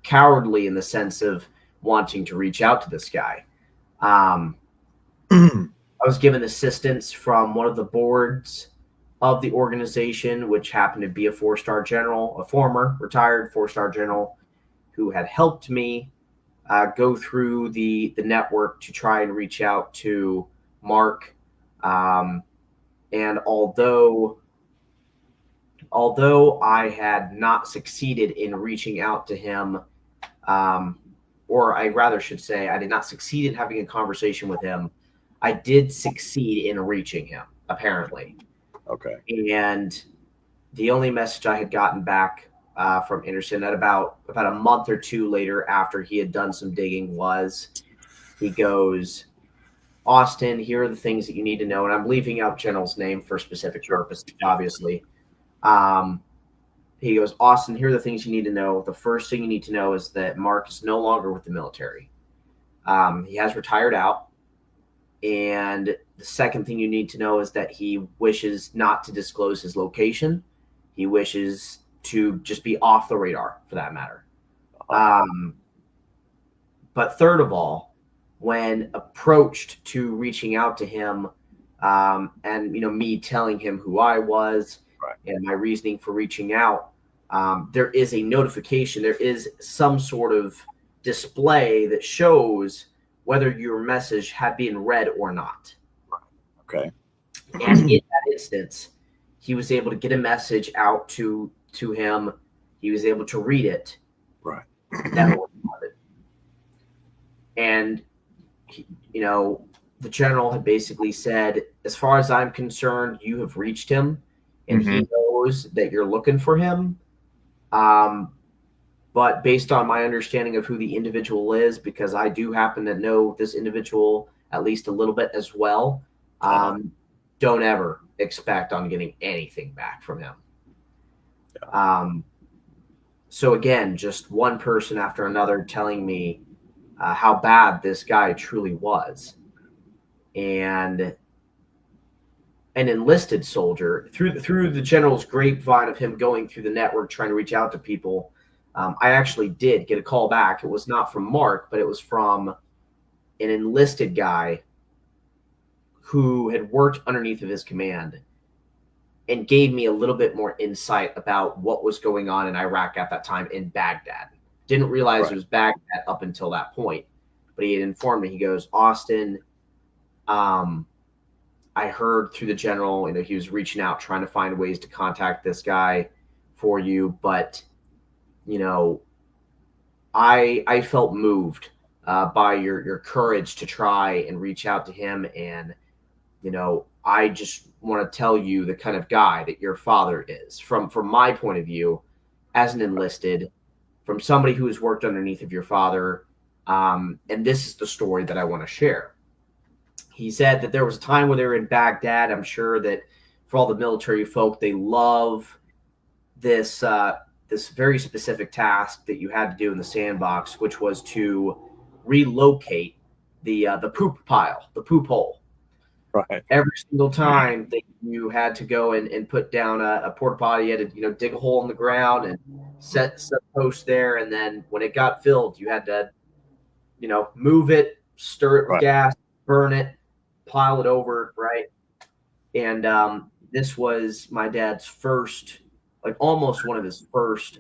cowardly in the sense of wanting to reach out to this guy. I was given assistance from one of the boards of the organization, which happened to be a four-star general, a former retired four-star general, who had helped me go through the network to try and reach out to Mark. And although I had not succeeded in reaching out to him, or I rather should say I did not succeed in having a conversation with him, I did succeed in reaching him, apparently. Okay. And the only message I had gotten back from Anderson at about a month or two later after he had done some digging he goes, Austin, here are the things that you need to know. And I'm leaving out General's name for specific purposes, obviously. He goes, Austin, here are the things you need to know. The first thing you need to know is that Mark is no longer with the military. He has retired out. And the second thing you need to know is that he wishes not to disclose his location. He wishes to just be off the radar, for that matter. But third of all, when approached to reaching out to him, and me telling him who I was and my reasoning for reaching out, there is a notification. There is some sort of display that shows whether your message had been read or not. Okay. And in that instance, he was able to get a message out to him. He was able to read it. Right. That was it. And the general had basically said, as far as I'm concerned, you have reached him, and he knows that you're looking for him. But based on my understanding of who the individual is, because I do happen to know this individual at least a little bit as well, don't ever expect on getting anything back from him. Yeah. So again, just one person after another telling me how bad this guy truly was. And an enlisted soldier, through the general's grapevine of him going through the network trying to reach out to people, I actually did get a call back. It was not from Mark, but it was from an enlisted guy who had worked underneath of his command and gave me a little bit more insight about what was going on in Iraq at that time in Baghdad. Didn't realize it was Baghdad up until that point, but he had informed me. He goes, Austin, I heard through the general, he was reaching out, trying to find ways to contact this guy for you, but I felt moved by your courage to try and reach out to him, and I just want to tell you the kind of guy that your father is, from my point of view, as an enlisted, from somebody who has worked underneath of your father, and this is the story that I want to share. He said that there was a time when they were in Baghdad. I'm sure that for all the military folk, they love this very specific task that you had to do in the sandbox, which was to relocate the poop pile, the poop hole. Right. Every single time that you had to go and put down a porta potty, you had to dig a hole in the ground and set a post there, and then when it got filled, you had to move it, stir it with gas, burn it, pile it over, right? And this was my dad's first, almost one of his first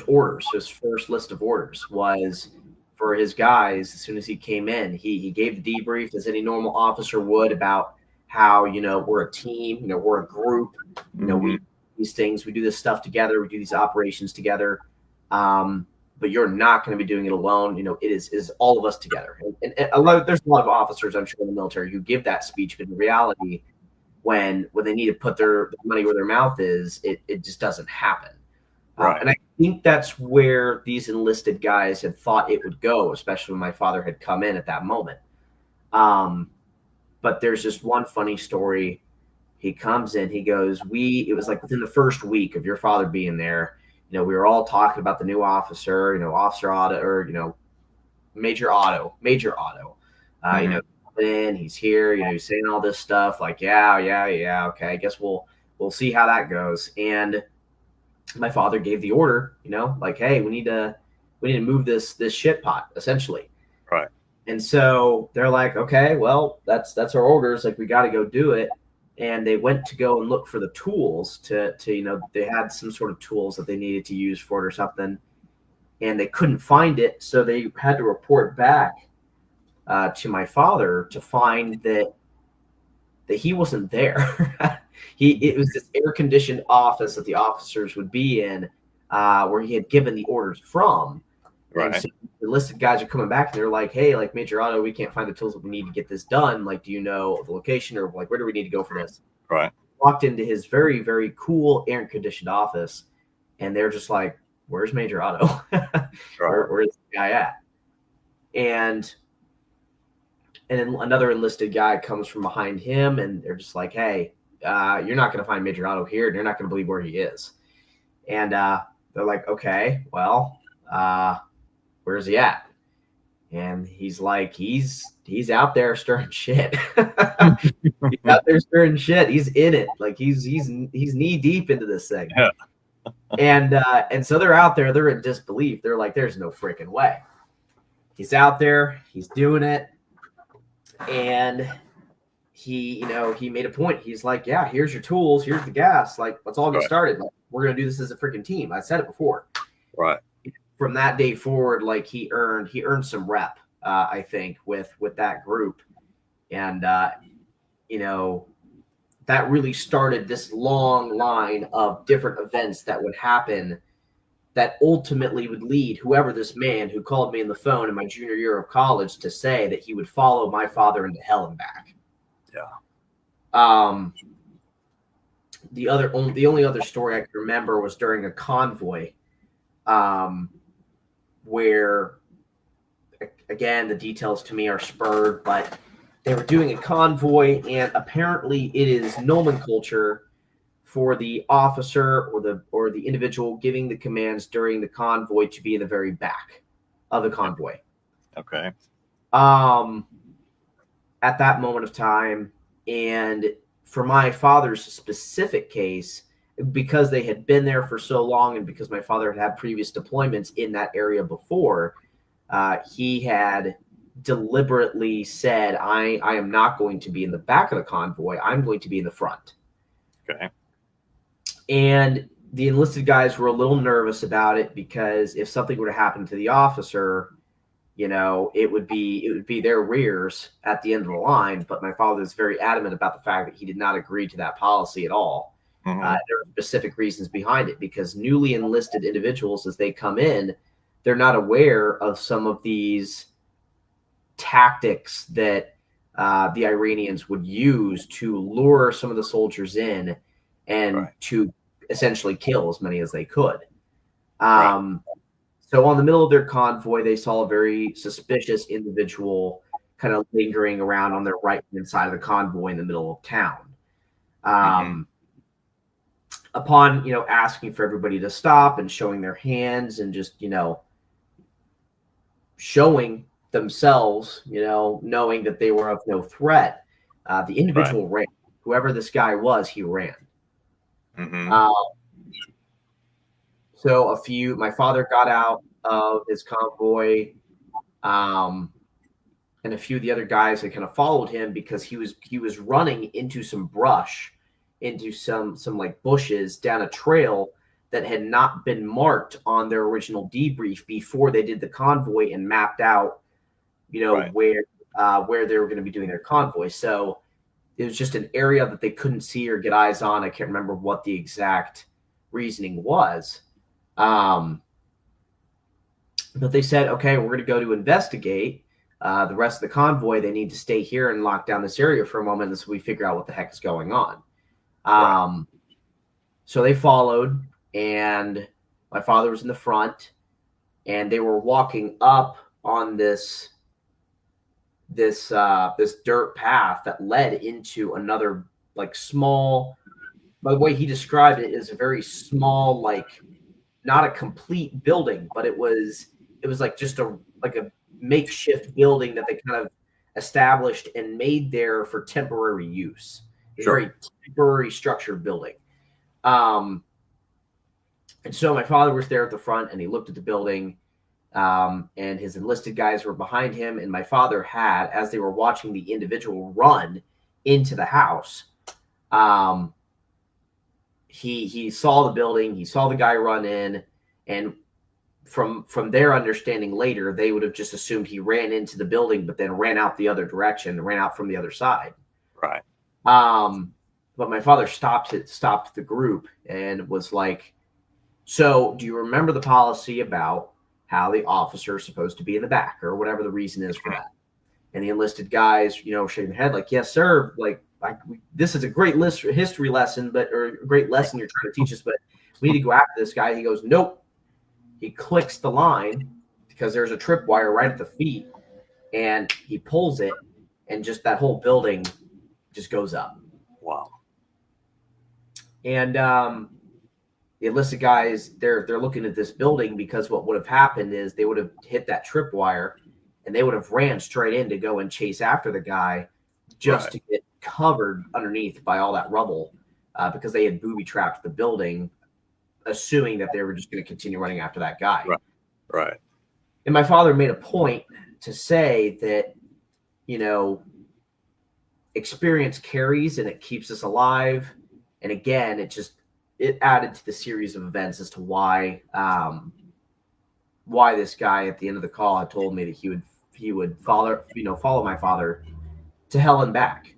orders, his first list of orders was for his guys. As soon as he came in, he gave the debrief as any normal officer would about how, we're a team, we're a group, we do these things, we do this stuff together, we do these operations together. But you're not going to be doing it alone. It is all of us together. And there's a lot of officers, I'm sure, in the military who give that speech, but in reality, when they need to put their money where their mouth is, it just doesn't happen. Right. And I think that's where these enlisted guys had thought it would go, especially when my father had come in at that moment. But there's just one funny story. He comes in, he goes, it was within the first week of your father being there, we were all talking about the new officer, Officer Otto, or, Major Otto, coming in, he's here, he's saying all this stuff yeah, okay, I guess we'll see how that goes. And my father gave the order, hey, we need to move this shit pot, essentially. Right. And so they're like, okay, well, that's our orders. We got to go do it. And they went to go and look for the tools to they had some sort of tools that they needed to use for it or something, and they couldn't find it. So they had to report back to my father to find that he wasn't there. It was this air-conditioned office that the officers would be in, where he had given the orders from. Right. And so the enlisted guys are coming back and they're like, hey, Major Otto, we can't find the tools that we need to get this done. Do you know the location, or where do we need to go for this? Right. walked into his very, very cool air-conditioned office, and they're just like, "Where's Major Otto? Where's the guy at?" And then another enlisted guy comes from behind him, and they're just like, "Hey, you're not going to find Major Otto here, and you're not going to believe where he is." And they're like, "Okay, well, where's he at?" And he's like, he's out there stirring shit. He's out there stirring shit. He's in it. Like he's knee deep into this thing. Yeah. And so they're out there. They're in disbelief. They're like, "There's no freaking way." He's out there. He's doing it. And he made a point. He's like, "Yeah, here's your tools. Here's the gas. Like, let's all get started. Like, we're gonna do this as a freaking team." I said it before. Right. From that day forward, like he earned some rep, I think, with that group, and that really started this long line of different events that would happen that ultimately would lead whoever this man who called me on the phone in my junior year of college to say that he would follow my father into hell and back. Yeah. The only other story I can remember was during a convoy, where, again, the details to me are spurred, but they were doing a convoy, and apparently it is nomenclature for the officer or the individual giving the commands during the convoy to be in the very back of the convoy. Okay. At that moment of time, and for my father's specific case, because they had been there for so long, and because my father had had previous deployments in that area before, he had deliberately said, I am not going to be in the back of the convoy. I'm going to be in the front. Okay. And the enlisted guys were a little nervous about it, because if something were to happen to the officer, it would be their rears at the end of the line. But my father is very adamant about the fact that he did not agree to that policy at all. Mm-hmm. There are specific reasons behind it, because newly enlisted individuals, as they come in, they're not aware of some of these tactics that the Iranians would use to lure some of the soldiers in and to essentially kill as many as they could. So on the middle of their convoy, they saw a very suspicious individual kind of lingering around on their right-hand side of the convoy in the middle of town. Upon, asking for everybody to stop and showing their hands and just, showing themselves, knowing that they were of no threat, the individual ran. Whoever this guy was, he ran. So my father got out of his convoy, and a few of the other guys had kind of followed him, because he was running into some brush, into some like bushes down a trail that had not been marked on their original debrief before they did the convoy and mapped out, where they were going to be doing their convoy. So it was just an area that they couldn't see or get eyes on. I can't remember what the exact reasoning was. But they said, okay, we're going to go to investigate. The rest of the convoy, they need to stay here and lock down this area for a moment until we figure out what the heck is going on. So they followed, and my father was in the front, and they were walking up on this dirt path that led into another, like, small, by the way he described it, is a very small, like, not a complete building, but it was like just a makeshift building that they kind of established and made there for temporary use. It's a very temporary structured building. And so my father was there at the front, and he looked at the building, and his enlisted guys were behind him. And my father had, as they were watching the individual run into the house, he saw the building, he saw the guy run in, and from their understanding later, they would have just assumed he ran into the building, but then ran out the other direction, ran out from the other side. Right. But my father stopped the group and was like, so do you remember the policy about how the officer is supposed to be in the back, or whatever the reason is for that? And the enlisted guys, shaking their head like, yes, sir. Like, this is a great history lesson, or a great lesson you're trying to teach us, but we need to go after this guy. He goes, nope. He clicks the line because there's a tripwire right at the feet, and he pulls it, and just that whole building just goes up. Wow. And the enlisted guys, they're looking at this building, because what would have happened is they would have hit that tripwire, and they would have ran straight in to go and chase after the guy, just to get covered underneath by all that rubble, because they had booby trapped the building, assuming that they were just going to continue running after that guy. Right. And my father made a point to say that, experience carries and it keeps us alive. And again, it added to the series of events as to why this guy at the end of the call had told me that he would follow my father to hell and back.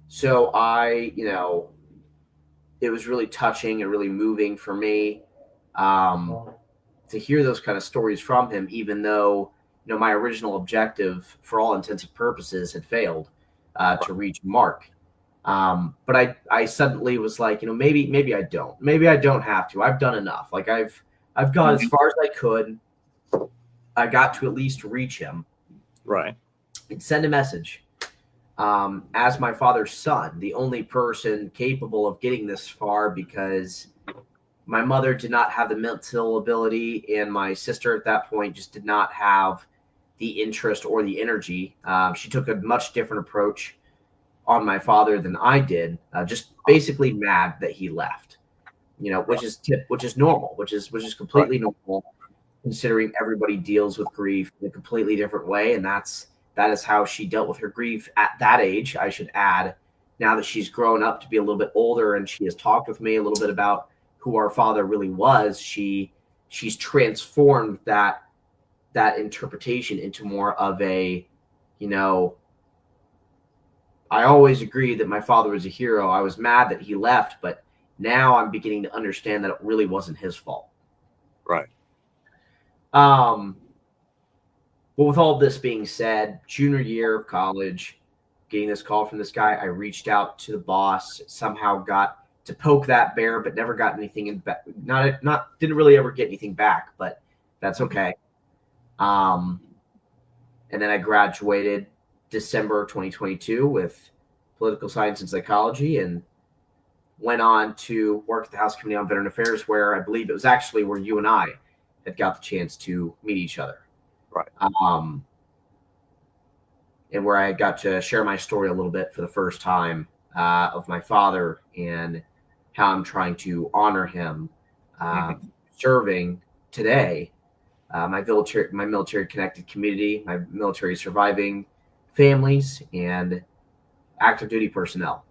So it was really touching and really moving for me to hear those kind of stories from him, even though, my original objective for all intents and purposes had failed to reach Mark. But I suddenly was like, maybe I don't have to. I've done enough. Like I've gone as far as I could. I got to at least reach him. Right. And send a message. As my father's son, the only person capable of getting this far, because my mother did not have the mental ability, and my sister at that point just did not have the interest or the energy. She took a much different approach on my father than I did, just basically mad that he left, which is normal, which is completely normal, considering everybody deals with grief in a completely different way. And that is how she dealt with her grief at that age, I should add. Now that she's grown up to be a little bit older, and she has talked with me a little bit about who our father really was, she's transformed that interpretation into more of a, I always agreed that my father was a hero. I was mad that he left, but now I'm beginning to understand that it really wasn't his fault. Right. But with all this being said, junior year of college, getting this call from this guy, I reached out to the boss, somehow got to poke that bear, but never got anything didn't really ever get anything back, but that's okay. And then I graduated December 2022 with political science and psychology, and went on to work at the House Committee on Veteran Affairs, where I believe it was actually where you and I had got the chance to meet each other. Right. And where I got to share my story a little bit for the first time of my father, and how I'm trying to honor him serving today my military connected community, my military surviving families, and active duty personnel.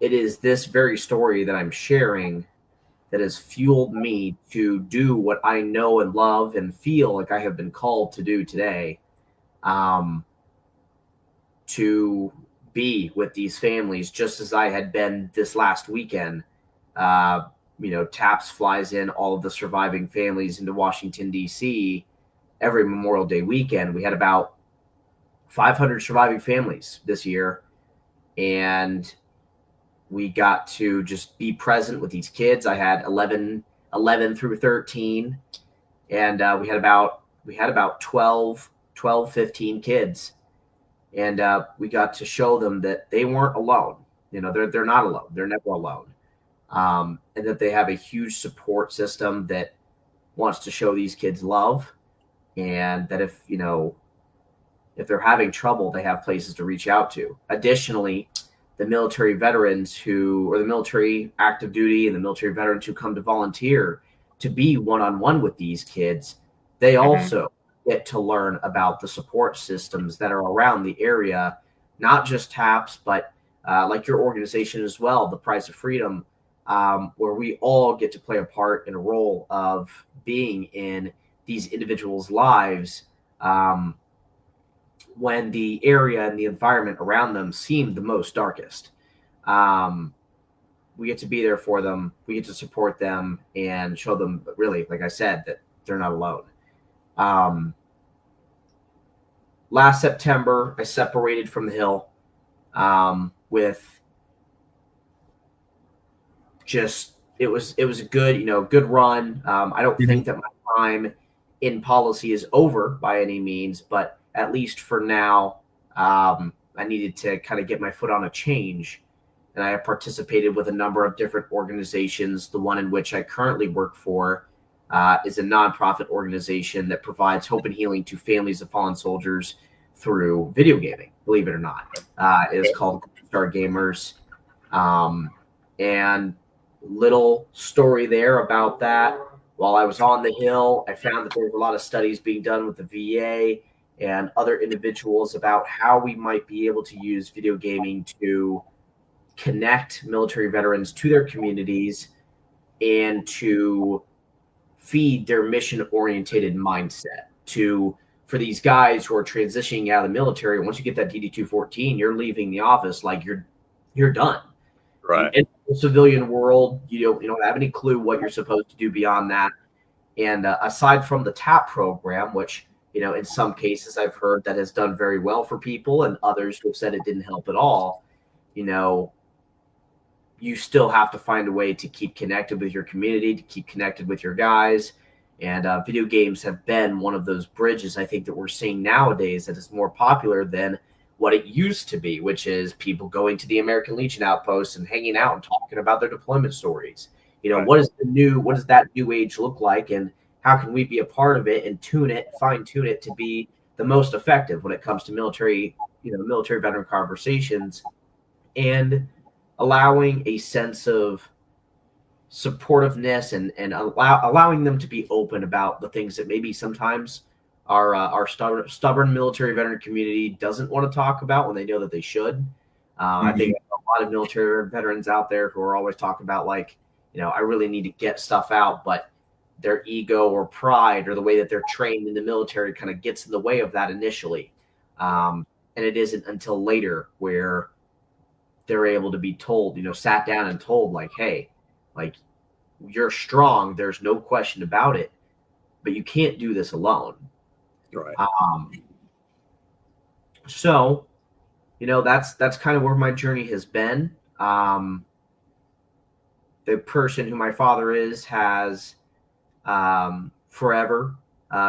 It is this very story that I'm sharing that has fueled me to do what I know and love and feel like I have been called to do today, to be with these families, just as I had been this last weekend. TAPS flies in all of the surviving families into Washington, D.C. every Memorial Day weekend. We had about 500 surviving families this year, and we got to just be present with these kids. I had 11 through 13, and we had about 12, 15 kids, and we got to show them that they weren't alone. They're not alone. They're never alone. And that they have a huge support system that wants to show these kids love, and that if they're having trouble, they have places to reach out to. Additionally, the military veterans or the military active duty and the military veterans who come to volunteer to be one-on-one with these kids, they also get to learn about the support systems that are around the area, not just TAPS, but like your organization as well, the Price of Freedom, where we all get to play a part in a role of being in these individuals' lives when the area and the environment around them seem the most darkest. We get to be there for them. We get to support them and show them, really, like I said, that they're not alone. last September, I separated from the Hill with just it was a good, good run. I don't think that my time in policy is over by any means, but at least for now, I needed to kind of get my foot on a change. And I have participated with a number of different organizations. The one in which I currently work for is a nonprofit organization that provides hope and healing to families of fallen soldiers through video gaming, believe it or not. It is called Star Gamers. And little story there about that. While I was on the Hill, I found that there was a lot of studies being done with the VA and other individuals about how we might be able to use video gaming to connect military veterans to their communities and to feed their mission-oriented mindset. For these guys who are transitioning out of the military, once you get that DD-214, you're leaving the office like you're done. Right. In the civilian world, you don't have any clue what you're supposed to do beyond that. And aside from the TAP program, which in some cases I've heard that has done very well for people, and others who have said it didn't help at all, you still have to find a way to keep connected with your community, to keep connected with your guys. And video games have been one of those bridges, I think, that we're seeing nowadays that is more popular than what it used to be, which is people going to the American Legion outposts and hanging out and talking about their deployment stories. Right. What does that new age look like, and how can we be a part of it and fine tune it to be the most effective when it comes to military veteran conversations, and allowing a sense of supportiveness and allowing them to be open about the things that maybe sometimes our stubborn military veteran community doesn't want to talk about when they know that they should. I think a lot of military veterans out there who are always talking about I really need to get stuff out, but their ego or pride or the way that they're trained in the military kind of gets in the way of that initially. And it isn't until later where they're able to be told, sat down and told hey, you're strong. There's no question about it, but you can't do this alone. Right. So, that's kind of where my journey has been. The person who my father is has forever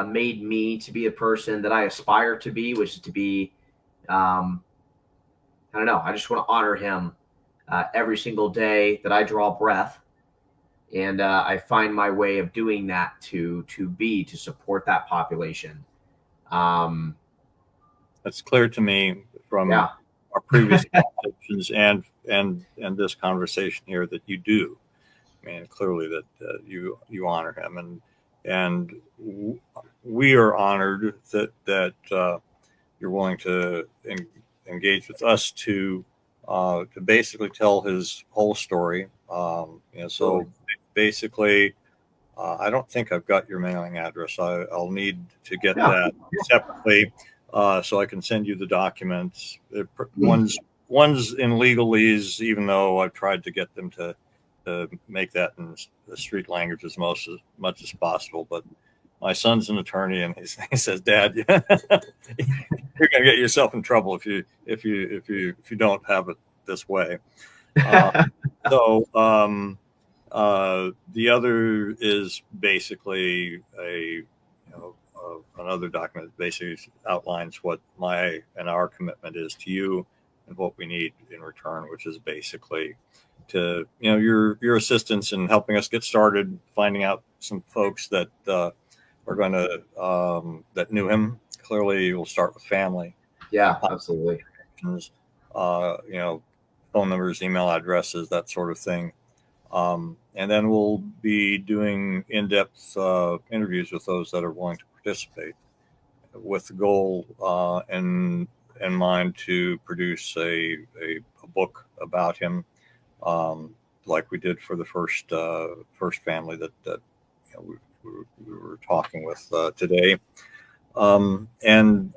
made me to be a person that I aspire to be, which is to be, I don't know, I just want to honor him every single day that I draw breath. And I find my way of doing that to support that population. That's clear to me from our previous conversations and this conversation here that you do. I mean, clearly that you honor him, and we are honored that you're willing to engage with us to basically tell his whole story. So basically, I don't think I've got your mailing address. I'll need to get that separately so I can send you the documents. One's in legalese, even though I've tried to get them to make that in the street language as much as possible. But my son's an attorney, and he says, "Dad, you're going to get yourself in trouble if you don't have it this way." The other is basically another document that basically outlines what my and our commitment is to you and what we need in return, which is basically to your assistance in helping us get started, finding out some folks that are going to that knew him. Clearly, we'll start with family. Yeah, absolutely. Phone numbers, email addresses, that sort of thing. And then we'll be doing in-depth interviews with those that are willing to participate, with the goal in mind to produce a book about him, like we did for the first family that we were talking with today. And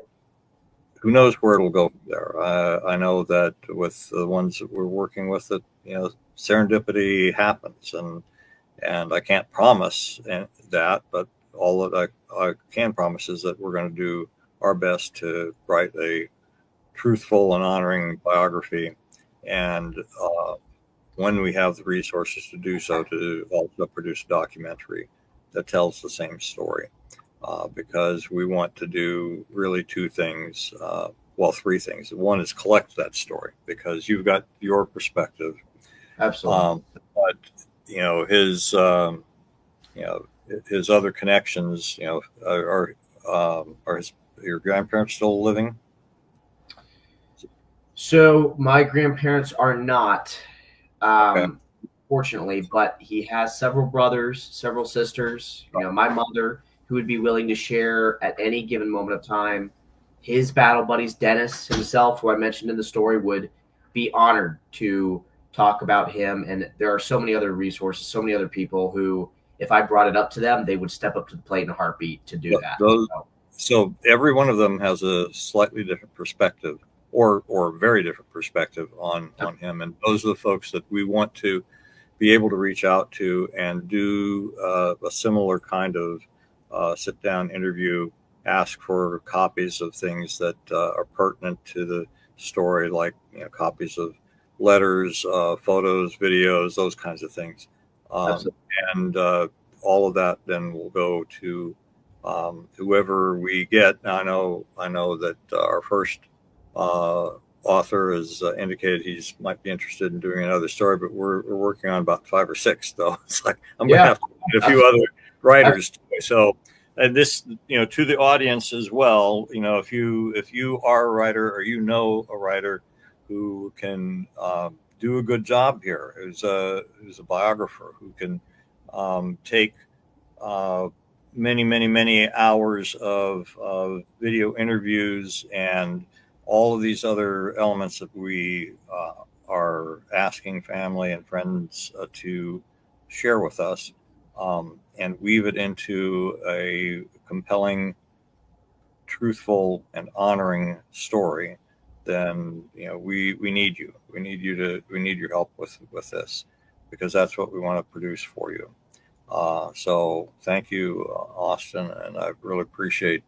who knows where it'll go from there. I know that with the ones that we're working with, that serendipity happens, and I can't promise that, but all that I can promise is that we're going to do our best to write a truthful and honoring biography, and when we have the resources to do so, to also produce a documentary that tells the same story, because we want to do really two things. Well, three things. One is collect that story, because you've got your perspective. Absolutely. But his his other connections, are your grandparents still living? So my grandparents are not, Okay. fortunately, but he has several brothers, several sisters. My mother, who would be willing to share at any given moment of time. His battle buddies, Dennis himself, who I mentioned in the story, would be honored to talk about him. And there are so many other resources, so many other people who, if I brought it up to them, they would step up to the plate in a heartbeat to do that. So every one of them has a slightly different perspective, or very different perspective on him. And those are the folks that we want to be able to reach out to and do a similar kind of sit down interview, ask for copies of things that are pertinent to the story, like copies of letters, photos, videos, those kinds of things. And all of that then will go to whoever we get. Now, I know that our first author has indicated he might be interested in doing another story, but we're working on about 5 or 6, though. It's like I'm going to have to find a few other writers too. So, and this, to the audience as well, if you are a writer, or a writer who can do a good job here, who's a biographer, who can take many hours of video interviews and all of these other elements that we are asking family and friends to share with us, and weave it into a compelling, truthful, and honoring story, then we need you. We need your help with this, because that's what we want to produce for you. So thank you, Austin, and I really appreciate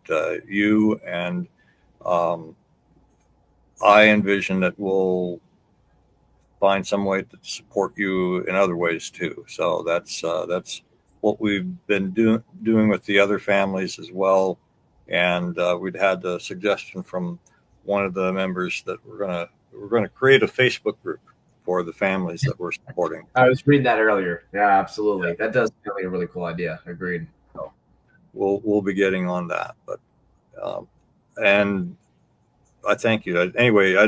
you. And I envision that we'll find some way to support you in other ways too. So that's what we've been doing with the other families as well. And we'd had a suggestion from one of the members that we're gonna create a Facebook group for the families that we're supporting. I was reading that earlier. Yeah, absolutely. Yeah. That does sound like a really cool idea. Agreed. So we'll be getting on that, but and I thank you. Anyway, I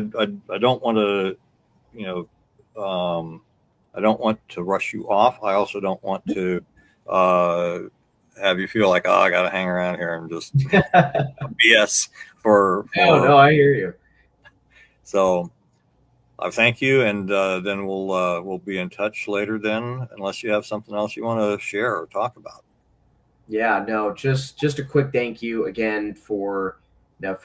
don't want to, I don't want to rush you off. I also don't want to have you feel like, I got to hang around here and just BS for. No, I hear you. So I thank you, and then we'll be in touch later then, unless you have something else you want to share or talk about. Yeah, no, just a quick thank you again for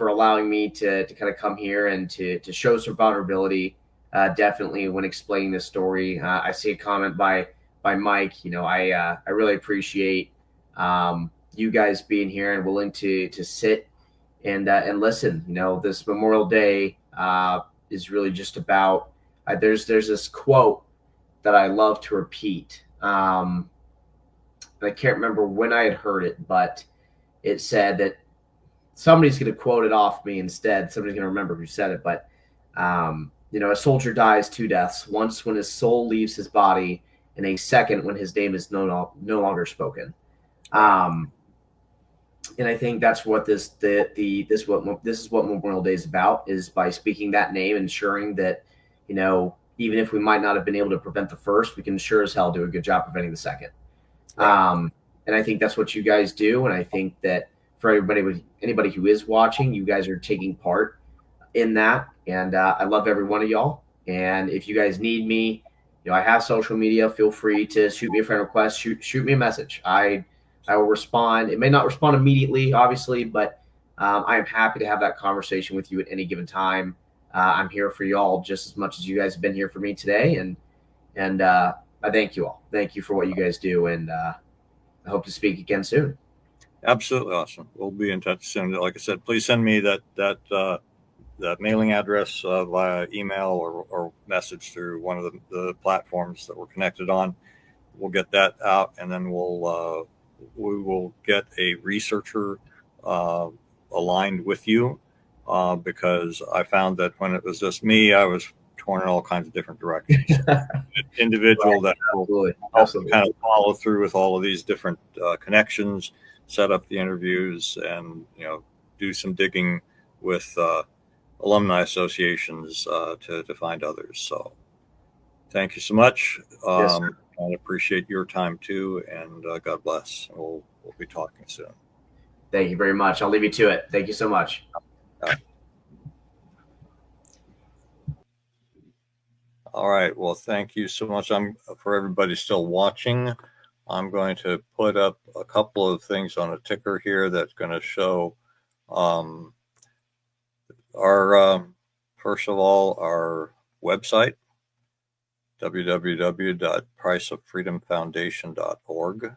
allowing me to kind of come here and to show some vulnerability. Definitely when explaining this story. I see a comment by Mike. I really appreciate you guys being here and willing to sit and listen. This Memorial Day is really just about. There's this quote that I love to repeat. I can't remember when I had heard it, but it said that somebody's going to quote it off me instead. Somebody's going to remember who said it, but a soldier dies 2 deaths: once when his soul leaves his body, and a second when his name is no longer spoken. And I think that's what this is what Memorial Day is about, is by speaking that name, ensuring that even if we might not have been able to prevent the first, we can sure as hell do a good job preventing the second. And I think that's what you guys do. And I think that for anybody who is watching, you guys are taking part in that. And I love every one of y'all. And if you guys need me, I have social media. Feel free to shoot me a friend request. Shoot me a message. I will respond. It may not respond immediately, obviously, but I am happy to have that conversation with you at any given time. I'm here for y'all just as much as you guys have been here for me today. And I thank you all. Thank you for what you guys do. And I hope to speak again soon. Absolutely awesome. We'll be in touch soon. Like I said, please send me that mailing address via email or message through one of the platforms that we're connected on. We'll get that out, and then we will get a researcher aligned with you because I found that when it was just me, I was torn in all kinds of different directions. Individual that will help kind of follow through with all of these different connections, set up the interviews, and do some digging with alumni associations to find others. So thank you so much. Yes, I appreciate your time too, and God bless. We'll be talking soon. Thank you very much. I'll leave you to it. Thank you so much. All right. Well, thank you so much. For everybody still watching, I'm going to put up a couple of things on a ticker here that's going to show our first of all, our website, www.priceoffreedomfoundation.org.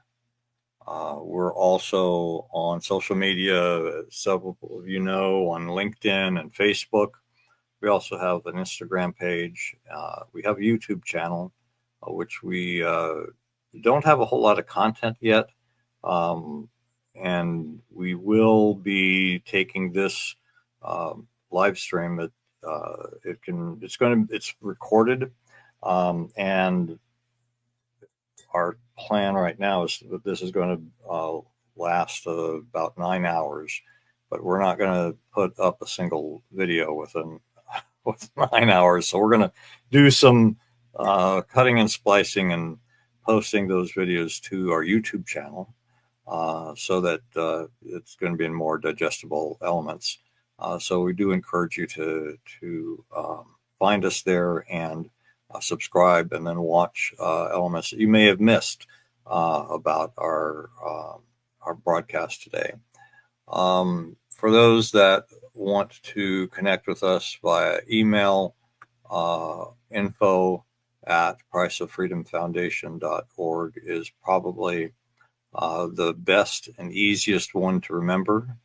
We're also on social media, several of you know, on LinkedIn and Facebook. We also have an Instagram page. We have a YouTube channel, which we don't have a whole lot of content yet. And we will be taking this live stream. It's recorded. And our plan right now is that this is going to last about 9 hours, but we're not going to put up a single video with 9 hours. So we're going to do some cutting and splicing and posting those videos to our YouTube channel so that it's going to be in more digestible elements. So we do encourage you to find us there and subscribe, and then watch elements that you may have missed about our broadcast today. For those that want to connect with us via email, info@priceoffreedomfoundation.org is probably the best and easiest one to remember.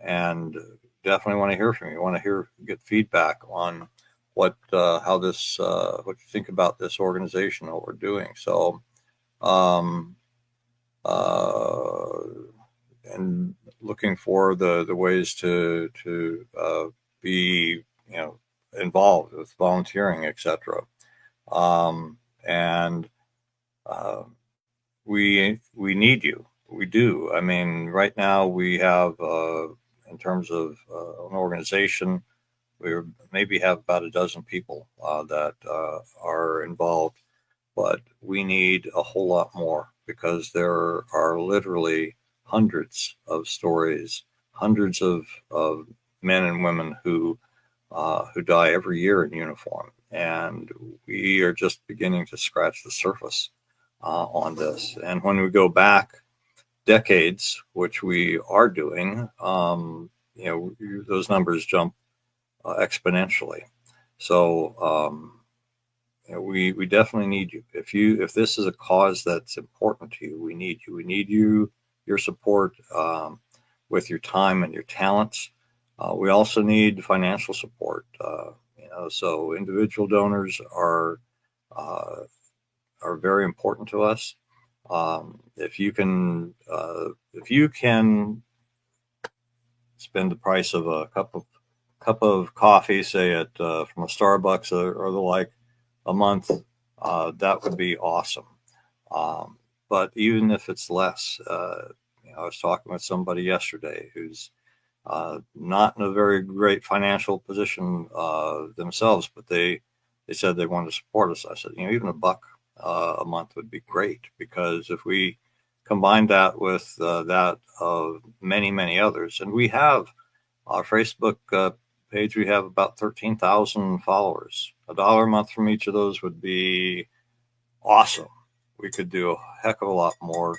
And definitely want to hear from you. Want to get feedback on what you think about this organization, what we're doing. So, and looking for the ways to be involved with volunteering, etc. And we need you. We do. I mean, right now we have, in terms of an organization, we maybe have about a dozen people that are involved, but we need a whole lot more because there are literally hundreds of stories, hundreds of men and women who die every year in uniform, and we are just beginning to scratch the surface on this. And when we go back decades, which we are doing, those numbers jump exponentially. So we definitely need you. If this is a cause that's important to you, we need you. We need your support with your time and your talents. We also need financial support. So individual donors are very important to us. If you can spend the price of a cup of coffee, say from a Starbucks or the like, a month, that would be awesome. But even if it's less, I was talking with somebody yesterday who's not in a very great financial position themselves, but they said they wanted to support us. I said, even $1 a month would be great, because if we combine that with that of many, many others, and we have our Facebook page, we have about 13,000 followers. $1 a month from each of those would be awesome. We could do a heck of a lot more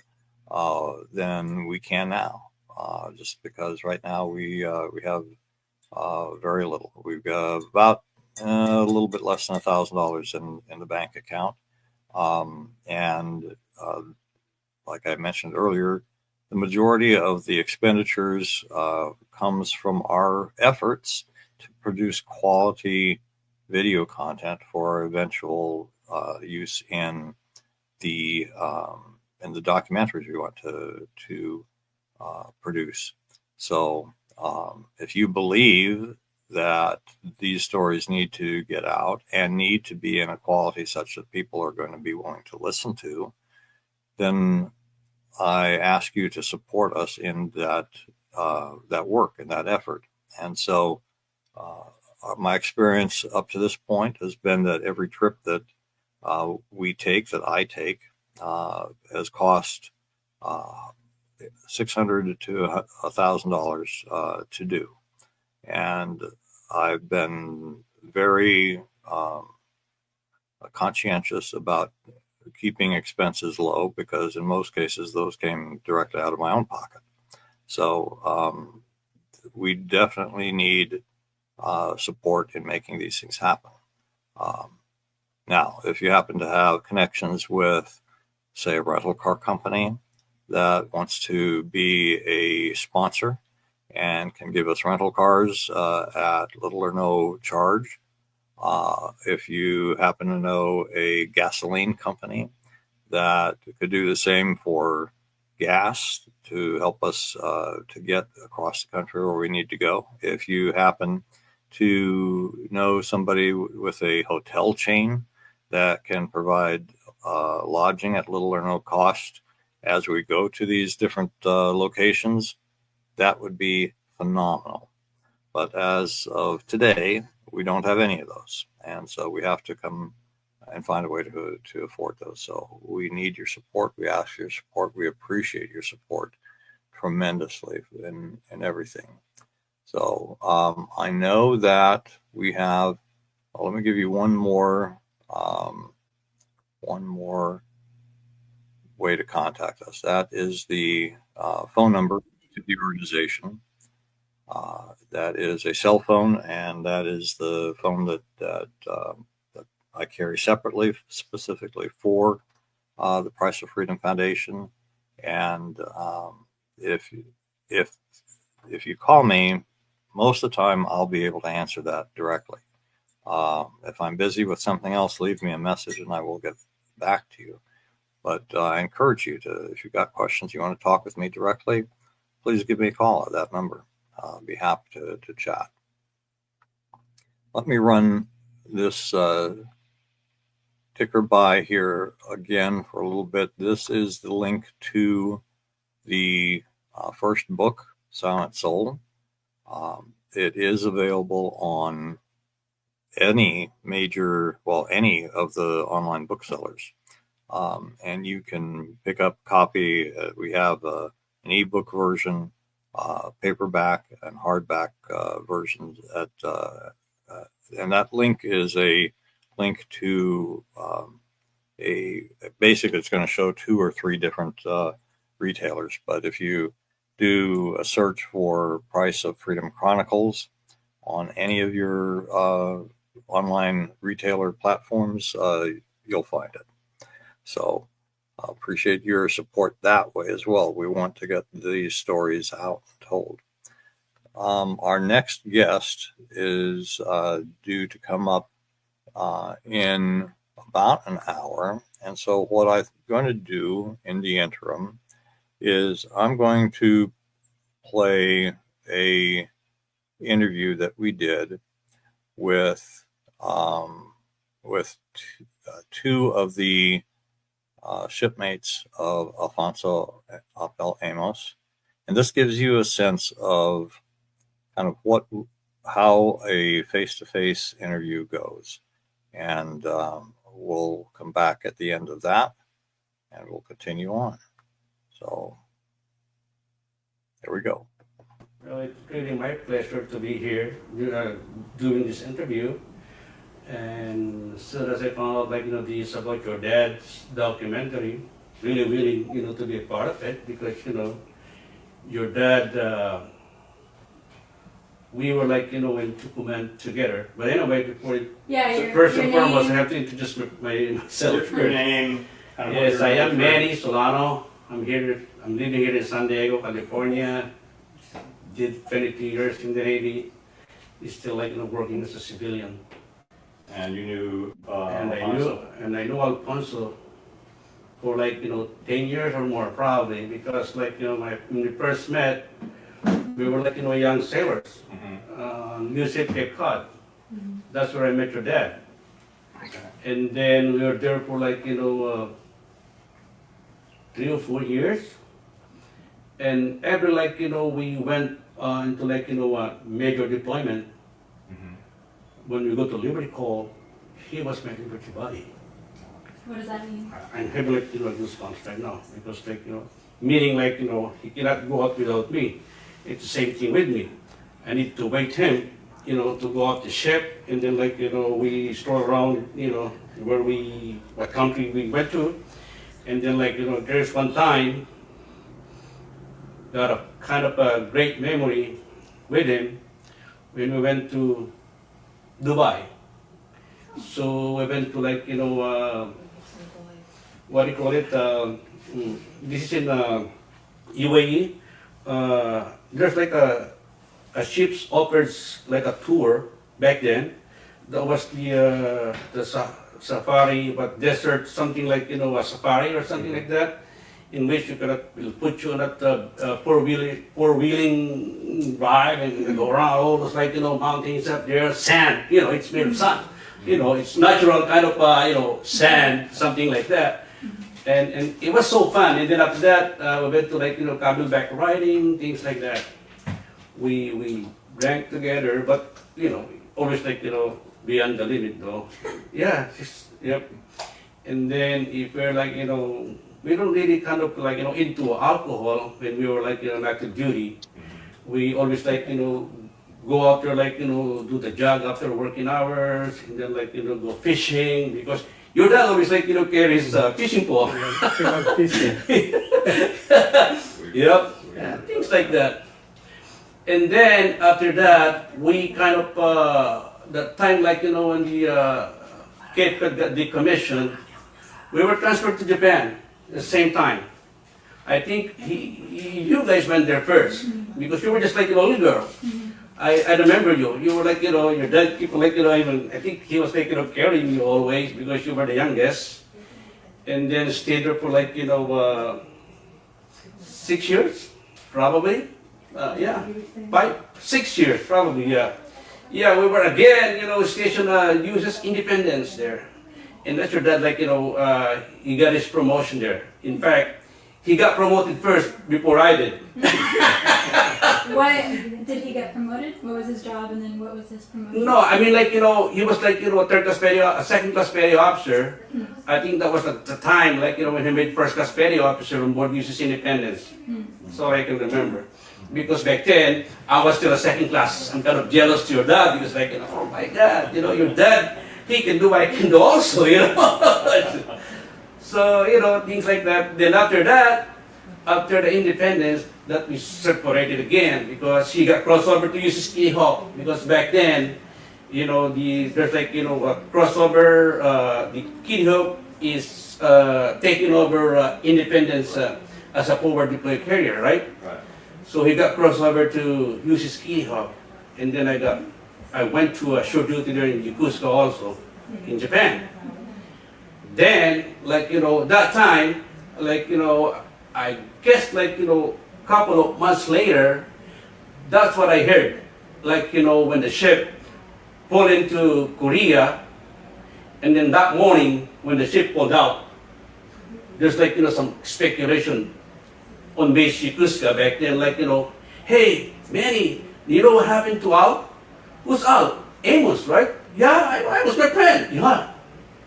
than we can now, just because right now we have very little. We've got about a little bit less than $1,000 in the bank account, and like I mentioned earlier, the majority of the expenditures comes from our efforts to produce quality video content for eventual use in the documentaries we want to produce. So if you believe that these stories need to get out and need to be in a quality such that people are going to be willing to listen to, then I ask you to support us in that work and that effort. And so my experience up to this point has been that every trip that that I take, has cost $600 to $1,000 to do. And I've been very conscientious about keeping expenses low, because in most cases those came directly out of my own pocket. So we definitely need support in making these things happen. Now, if you happen to have connections with, say, a rental car company that wants to be a sponsor and can give us rental cars at little or no charge, if you happen to know a gasoline company that could do the same for gas to help us to get across the country where we need to go, if you happen to know somebody with a hotel chain that can provide lodging at little or no cost as we go to these different locations, that would be phenomenal. But as of today, we don't have any of those. And so we have to come and find a way to afford those. So we need your support. We ask for your support. We appreciate your support tremendously in everything. So I know that we have, let me give you one more way to contact us. That is the phone number to the organization. That is a cell phone, and that is the phone that I carry separately, specifically for the Price of Freedom Foundation. And if you call me, most of the time I'll be able to answer that directly. If I'm busy with something else, leave me a message and I will get back to you. But I encourage you to, if you've got questions, you want to talk with me directly, please give me a call at that number. I'll be happy to chat. Let me run this ticker by here again for a little bit. This is the link to the first book, Silent Soul. It is available on any of the online booksellers. And you can pick up a copy. We have an ebook version, paperback and hardback versions and that link is a link to basically it's going to show 2 or 3 different retailers. But if you do a search for Price of Freedom Chronicles on any of your online retailer platforms, you'll find it. So I appreciate your support that way as well. We want to get these stories out and told. Our next guest is due to come up in about an hour. And so what I'm going to do in the interim is I'm going to play a interview that we did with 2 of the shipmates of Alfonso Apel Amos. And this gives you a sense of kind of how a face-to-face interview goes. And we'll come back at the end of that and we'll continue on. So here we go. Well, it's really my pleasure to be here doing this interview. And as soon as I found out, this about your dad's documentary, really willing, to be a part of it, because, your dad, we were in Tucumán together. But anyway, before first and foremost, I have to introduce myself. Your name. Yes, I am Manny Solano. I'm living here in San Diego, California. Did 22 years in the Navy. He's still like working as a civilian. And you knew And Alfonso? I knew Alfonso for 10 years or more probably, because when we first met, we were young sailors. New Ship Cape Cod. That's where I met your dad. And then we were there for 3 or 4 years. And every we went into major deployment. When we go to Liberty Call, he was my Liberty buddy. What does that mean? I'm having goosebumps right now because meaning he cannot go out without me. It's the same thing with me. I need to wait him, to go out the ship, and then we stroll around, what country we went to, and then there's one time, got a kind of a great memory with him when we went to Dubai. So we went to what do you call it? This is in UAE. There's a ship's offers a tour back then. That was the safari, but desert, something a safari or something like that, in which will put you on that four-wheeling drive and go around all those mountains up there, sand. It's made of sand. It's natural kind of sand, something like that. And it was so fun. And then after that, we went to camelback riding, things like that. We drank together, but always beyond the limit though. Yeah, yep. And then if we're we don't really kind of into alcohol when we were on active duty. We always go out there do the jog after working hours, and then go fishing, because your dad always carries a fishing pole. Fishing. Yep. Yeah, things like that. And then after that, we kind of that time when the Cape Cod got decommissioned, we were transferred to Japan at the same time. I think you guys went there first because you were just a little girl. I remember you. You were your dad people even I think he was carrying you always because you were the youngest, and then stayed there for 6 years, probably. Yeah, 6 years probably. Yeah, yeah. We were again stationed USS Independence there, and that's your dad. He got his promotion there. In fact, he got promoted first before I did. Why did he get promoted? What was his job, and then what was his promotion? No, I mean he was a second class petty officer. I think that was at the time when he made first class petty officer on board USS Independence. So I can remember. Because back then I was still a second class. I'm kind of jealous to your dad because oh my God, your dad, he can do what I can do also, So things like that. Then after that, after the independence, that we separated again because he got crossed over to USS Kitty Hawk, because back then, there's a crossover. The Kitty Hawk is taking over Independence as a forward deployed carrier, right? Right. So he got crossed over to USS Kitty Hawk, and then I went to a short duty there in Yokosuka also, in Japan. Then, that time, I guess, couple of months later, that's what I heard. When the ship pulled into Korea, and then that morning, when the ship pulled out, there's some speculation on base Yokosuka back then, hey, Manny, you know what happened to Al? Who's Al? Amos, right? Yeah, I was my friend. Yeah.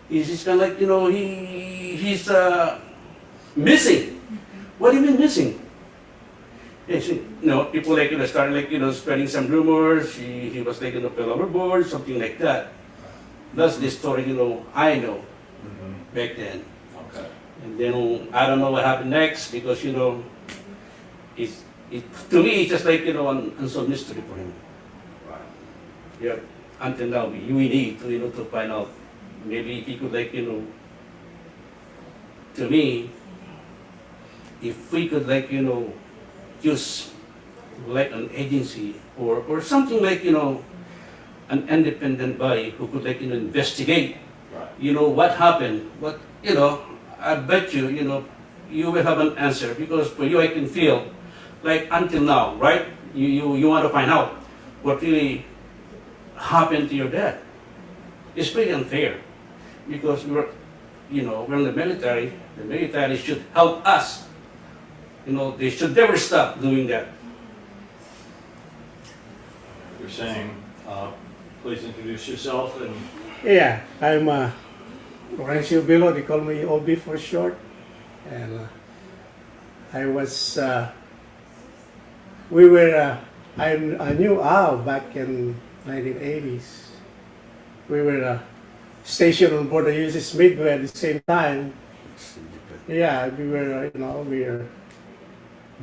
He's just kind of he's missing. What do you mean missing? People started spreading some rumors. He was fell overboard, something like that. That's the story I know back then. Okay. And then I don't know what happened next because it's to me it's just unsolved mystery for him. Right. Yeah. Until now we need to find out. Maybe if he could to me, if we could like, use like an agency or something like, an independent body who could like, investigate, what happened. But, I bet you, you will have an answer because for you, I can feel like until now, right? You want to find out what really happened to your dad. It's pretty unfair because we're in the military. The military should help us. They should never stop doing that. You're saying, please introduce yourself and. Yeah, I'm Florencio Bilo. They call me OB for short. And I was, I knew Al back in 1980s. We were stationed on board the USS Midway at the same time. Yeah, we were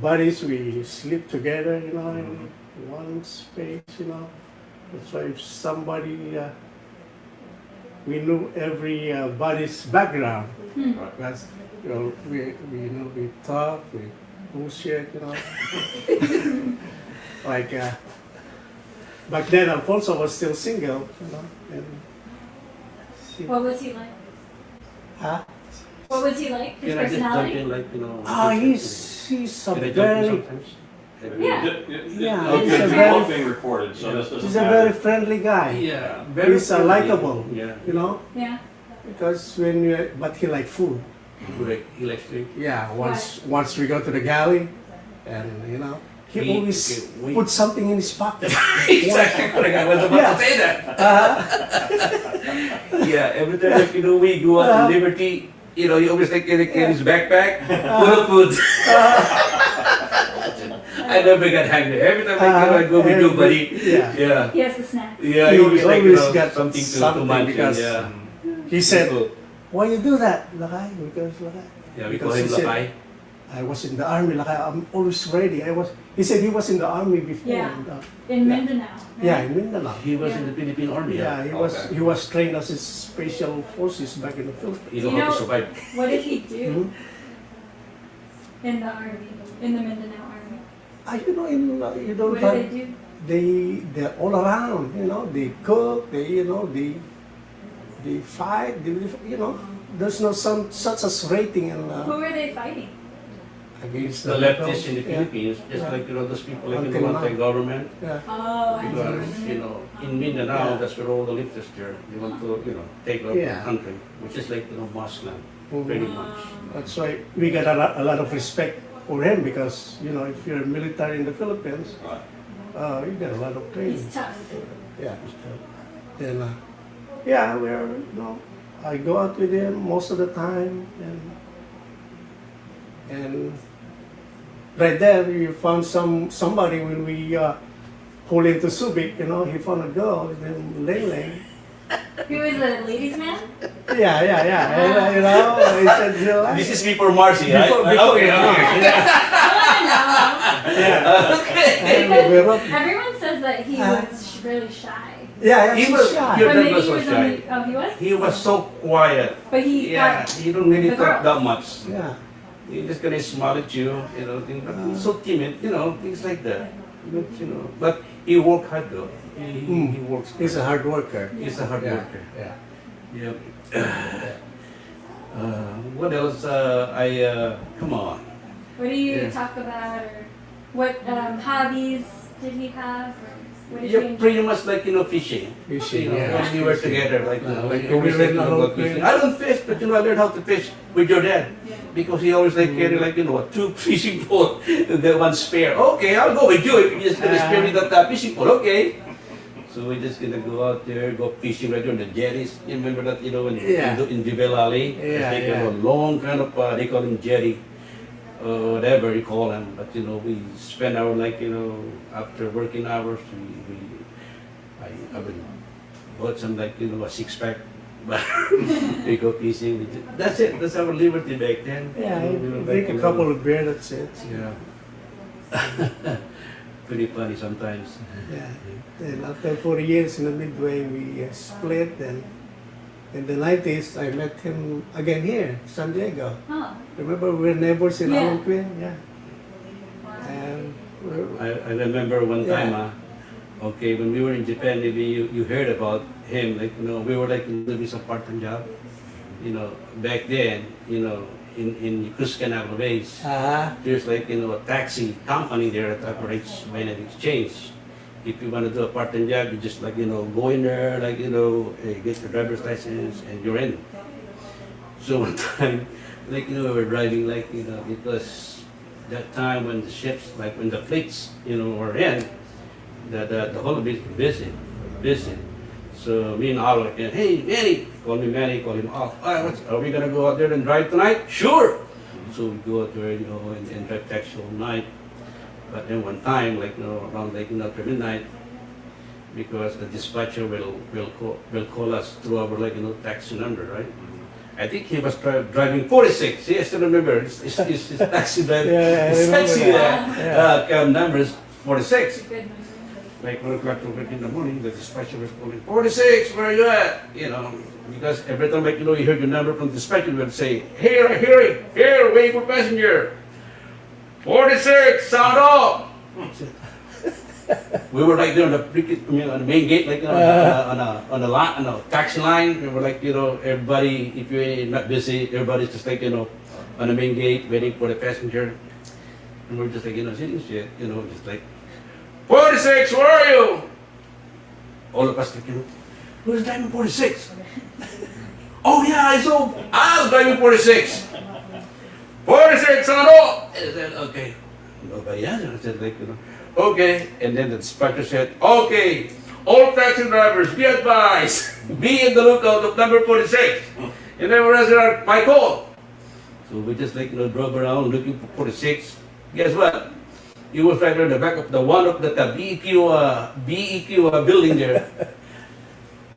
buddies. We sleep together, in one space, That's why if somebody, we knew every body's background. That's, we talk, we bullshit, Like, back then Alfonso was still single, and What was he like? Huh? What was he like? His Can I just jump personality? in, like, He's a Can I jump in very, sometimes? Yeah. Yeah, Okay, he's a it's very- all being recorded, so this doesn't he's a matter. very friendly guy. Yeah, very He's friendly. likable, Yeah. Yeah. Because but he like food. He likes to eat. Yeah, once we go to the galley, and he We- always okay, we- put something in his pocket. Exactly correct. I was about Yeah. to say that. Yeah, every time we go out to Liberty, he always like carry his backpack full of food. I never got hungry. Every time I go with you, buddy. Yeah. He has the snacks. Yeah, He you always like always got something something to munch. because Yeah. he said, "Why you do that, Lakay?" Because Lakay. Yeah, we call Because him he said, Lakay. I was in the army, Lakay. I'm always ready. He said he was in the army before. Yeah. and, In Mindanao. Right? Yeah, in Mindanao. He was Yeah. in the Philippine Army. Yeah, Okay. he was trained as a special forces back in the Philippines. You know how to survive. What did he do Mhm. in the army? In the Mindanao army? You don't What did they do? they're all around. They cook. They fight. There's no such as rating and Who were they fighting? against The leftists in the Yeah. Philippines, just Yeah. like those people like in Until the now. anti-government. Yeah. Oh, I Because see. in Mindanao, Yeah. that's where all the leftists there. They want to take over Yeah. the country, which is like Muslim, Mhm. pretty much. That's why we got a lot of respect for him because if you're military in the Philippines, you get a lot of training. He's tough. Yeah. And we're I go out with him most of the time, and right there you found somebody when we pull into Subic. He found a girl named Leng. He was a ladies' man? Yeah. And, he said, This is before Marcy, right? Before- Okay. Yeah. Okay. And we wrote- Because everyone says that he was really shy. Yeah, He he's was- shy. Your But dad maybe was he so was shy. only, oh, he was? He was so quiet. But he Yeah, got he don't really the talk girls. that much. Yeah. He just gonna smile at you, but he's so timid, things like that. But he worked hard though. He works hard. He's a hard worker. He's a hard Yeah, worker. yeah. Yep. What else? Come on. What do you Yeah. talk about, or what hobbies did he have? Or what did he Yeah, enjoy? pretty much like Fishing, fishing. yeah. When we were together, like Like we always we like went to go along fishing. with- I don't fish, but I learned how to fish with your dad Yeah. because he always like carry like two fishing pole, the one spare. Okay, I'll go with you if you just gonna spare me that fishing pole. Okay. So we're just gonna go out there, go fishing right on the jetties. You remember that, Yeah. in Jebel Ali? Yeah, It's like yeah. a long kind of, they call him jetty, whatever you call them. But, we spend our, after working hours, I would bought some, a six-pack. But we go fishing. That's it. That's our liberty back then. Yeah, We were drink back, a couple of beer, that's it. Yeah. Pretty funny sometimes. Yeah. And after 4 years in the Midway, we split, and In the 90s, I met him again here, San Diego. Oh. Remember we were neighbors in Yeah. Algonquin? Yeah. And I remember one time, okay, when we were in Japan, maybe you heard about him, like, we were like doing some part-time job, back then, in Cuscan Airways, there's like, a taxi company there that operates Benedict Exchange. If you want to do a part-time job, you just like, go in there, like, get your driver's license and you're in. So one time, like, we were driving, like, because that time when the ships, like when the fleets, were in, the whole bit busy. So me and Al, like, hey, Manny, call me Manny, call him Al. Are we gonna go out there and drive tonight? Sure. So we go out there, and drive taxi all night. But then one time, like, around like after midnight, because the dispatcher will call us through our like taxi number, right? I think he was driving 46. He has to remember his taxi driver. His taxi cab number is 46. Like 1 o'clock in the morning, the dispatcher was calling 46. Where are you at? Because every time like you heard your number from the dispatcher, would say, here, wait for passenger. 46, sound off. We were like there on the main gate, like on a taxi line. We were like everybody, if you're not busy, everybody's just like on the main gate waiting for the passenger. And we're just like sitting shit, just like 46, where are you? All of us like who's driving 46? Oh yeah, I was driving 46. 46, sound off. And I said, okay. Nobody answered. I said, like, okay. And then the dispatcher said, okay, all taxi drivers, be advised, be in the lookout of number 46. And then we answered my call. So we just like, drove around looking for 46. Guess what? He was right there in the back of the one of the BEQ building there.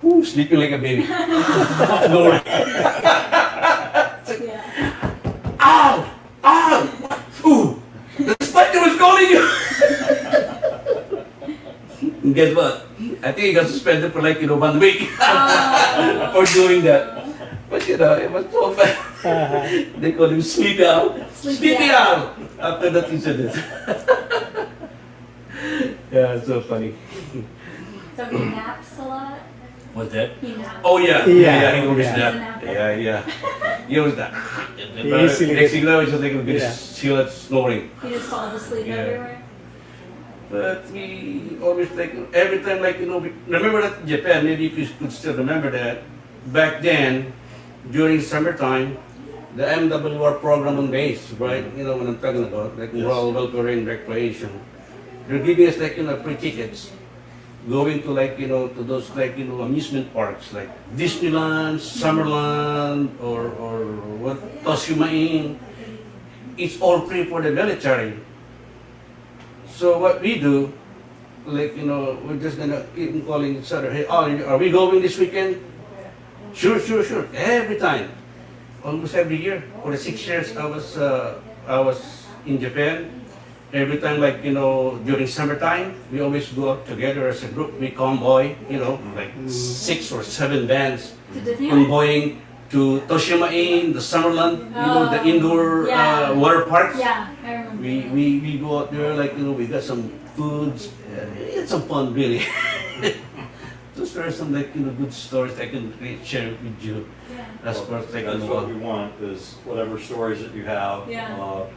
Ooh, sleeping like a baby. No. Ow! Ooh! The spider was calling you! And guess what? I think he got suspended for like, 1 week for doing that. But it was so fun. They call him Sleepy Owl. Sleepy Owl! After that incident. Yeah, it's so funny. So he naps a lot? What's that? He naps. Oh yeah, he always nap. Yeah. He always nap. Next thing you know, he's just like still snoring. He just falls asleep everywhere? But we always like, every time like, remember that in Japan, maybe if you could still remember that, back then, during summertime, the MWR program on base, right? What I'm talking about, like rural welfare and recreation. They're giving us like, free tickets. Going to like, to those like, amusement parks like Disneyland, Summerland, or what, Toshima. It's all free for the military. So what we do, like, we're just gonna keep calling each other, hey, are we going this weekend? Sure. Every time. Almost every year. For the 6 years I was in Japan. Every time, like, during summertime, we always go out together as a group. We convoy, like 6 or 7 vans convoying to Toshima, the Summerland, the indoor water parks. Yeah, I remember. We go out there, like, we got some foods. It's some fun, really. Those are some, like, good stories I can share with you. As far as like, that's what we want, is whatever stories that you have, the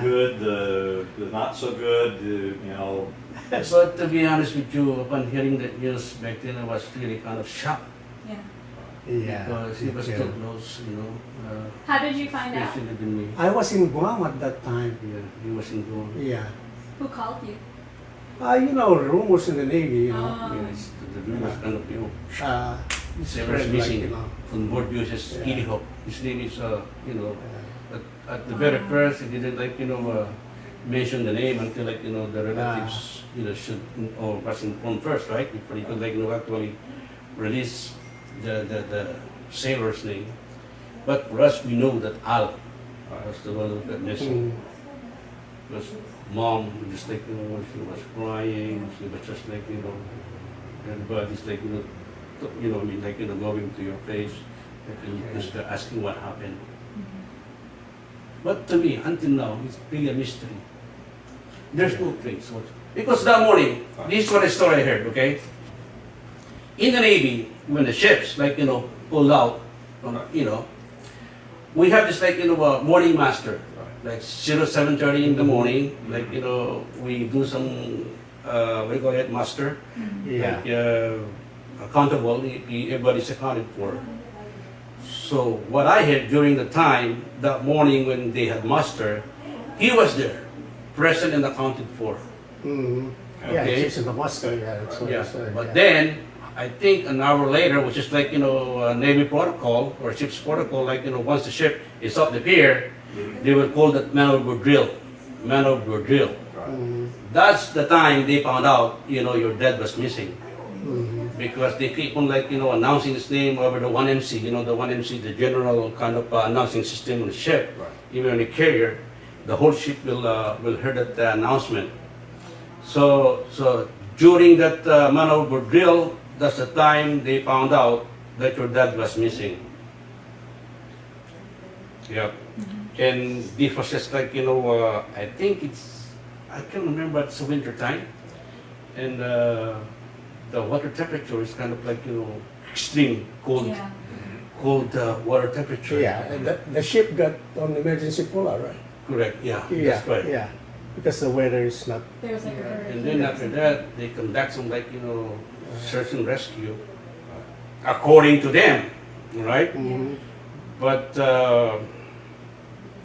good, the not so good, But to be honest with you, upon hearing that news back then, I was really kind of shocked. Yeah. Because it was Okay. too close, How did you find out? especially with me. I was in Guam at that time. Yeah, he was in Guam. Yeah. Who called you? Rumors in the Navy, Yes, the rumors kind of, Severus spread, missing on board USS Kitty Hawk. His name is, at the very first, he didn't like, mention the name until like, the relatives, should, or was informed first, right? Before he could like, actually release the sailor's name. But for us, we know that Al was the one who got missing. Because mom, just like, when she was crying, she was just like, everybody's like, going to your face. Just asking what happened. But to me, until now, it's really a mystery. There's no trace. Because that morning, this is what a story I heard, okay? In the Navy, when the ships, pulled out, we have this, morning master, like 07:30 in the morning, we do some, what do you call it, muster? Yeah. Accountable, everybody's accounted for. So what I heard during the time, that morning when they had muster, he was there, present and accounted for. Mm-hmm. Yeah, it's in the muster, yeah. That's what I said, But then, I think an hour later, which is Navy protocol or ship's protocol, once the ship is up the pier, they will call that man overboard drill. Man overboard drill. Mm-hmm. That's the time they found out, your dad was missing. Mm-hmm. Because they keep on announcing his name over the 1MC, the 1MC, the general kind of announcing system on the ship. Even on the carrier, the whole ship will hear that announcement. So during that man overboard drill, that's the time they found out that your dad was missing. Yep. And this was just I think I can't remember, it's winter time. And the water temperature is kind of extreme cold, cold water temperature. Yeah, and the ship got on emergency pull-out, right? Correct, yeah, Yeah, that's right. yeah, because the weather is not. There was a hurricane. And then after that, they conduct some search and rescue, according to them, right? Mm-hmm. But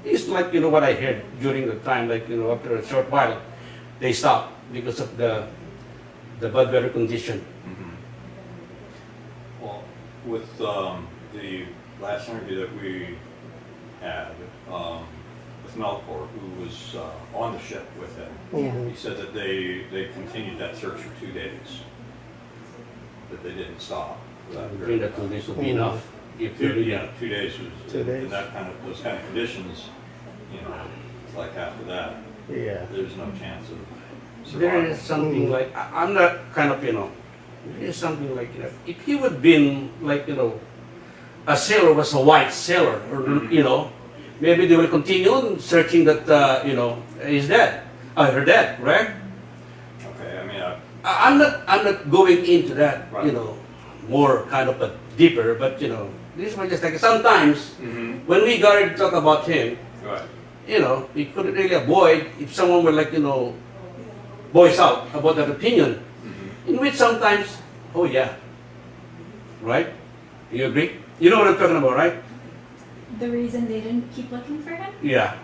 it's what I heard during the time, after a short while, they stopped because of the bad weather condition. Well, with the last interview that we had with Melkor, who was on the ship with him, he said that they continued that search for 2 days, that they didn't stop. During that 2 days would be enough. If 2 really, 2 days was 2 days. in those kind of conditions. After that, there's no chance of survival. there is something I'm not kind of there is something if he would been a sailor, was a white sailor, or maybe they will continue on searching that he's dead, her dead, right? Okay, I mean, I'm not going into that, Right. more kind of a deeper, but this was just sometimes when we got to talk about him, right. we couldn't really avoid if someone were voice out about that opinion, in which sometimes, oh yeah, right? You agree? You know what I'm talking about, right? The reason they didn't keep looking for him? Yeah.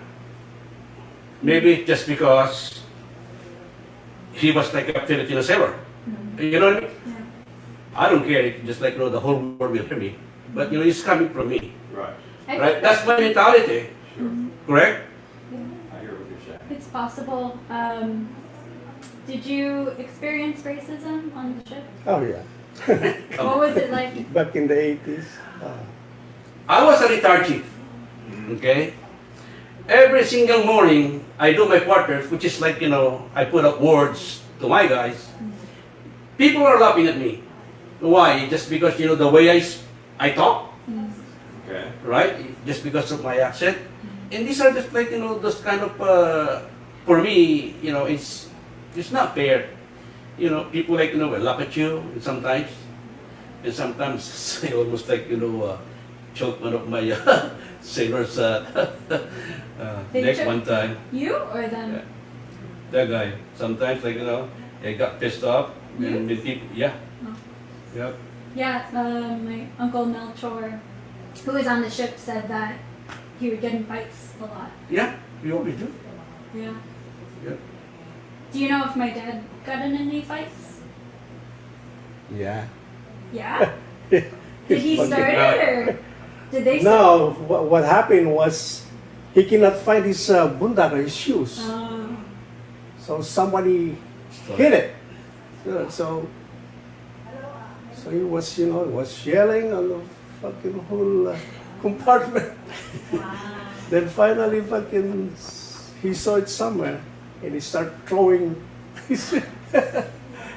Maybe just because he was a Filipino sailor. You know what I mean? Yeah. I don't care if just the whole world will hear me, but it's coming from me. Right. Right? That's my mentality. Correct? I hear what you're saying. It's possible. Did you experience racism on the ship? Oh yeah. What was it like? Back in the 80s. I was a retired chief. Okay? Every single morning, I do my quarters, which is I put up words to my guys. People are laughing at me. Why? Just because, the way I talk, Okay. right? Just because of my accent. And these are just those kind of, for me, it's not fair. People will laugh at you and sometimes I almost choke one of my sailors neck choke one time. You or them? Yeah. That guy. Sometimes they got pissed off. You? And with people, yeah. Oh. Yep. Yeah, my uncle Melchor, who was on the ship, said that he would get in fights a lot. Yeah, we always do. Yeah. Yep. Do you know if my dad got in any fights? Yeah. Yeah? Did he start it or did they No, what happened was he cannot find his bundak or his shoes. So somebody hit it. So he was, was yelling on the fucking whole compartment. Then finally he saw it somewhere and he started throwing.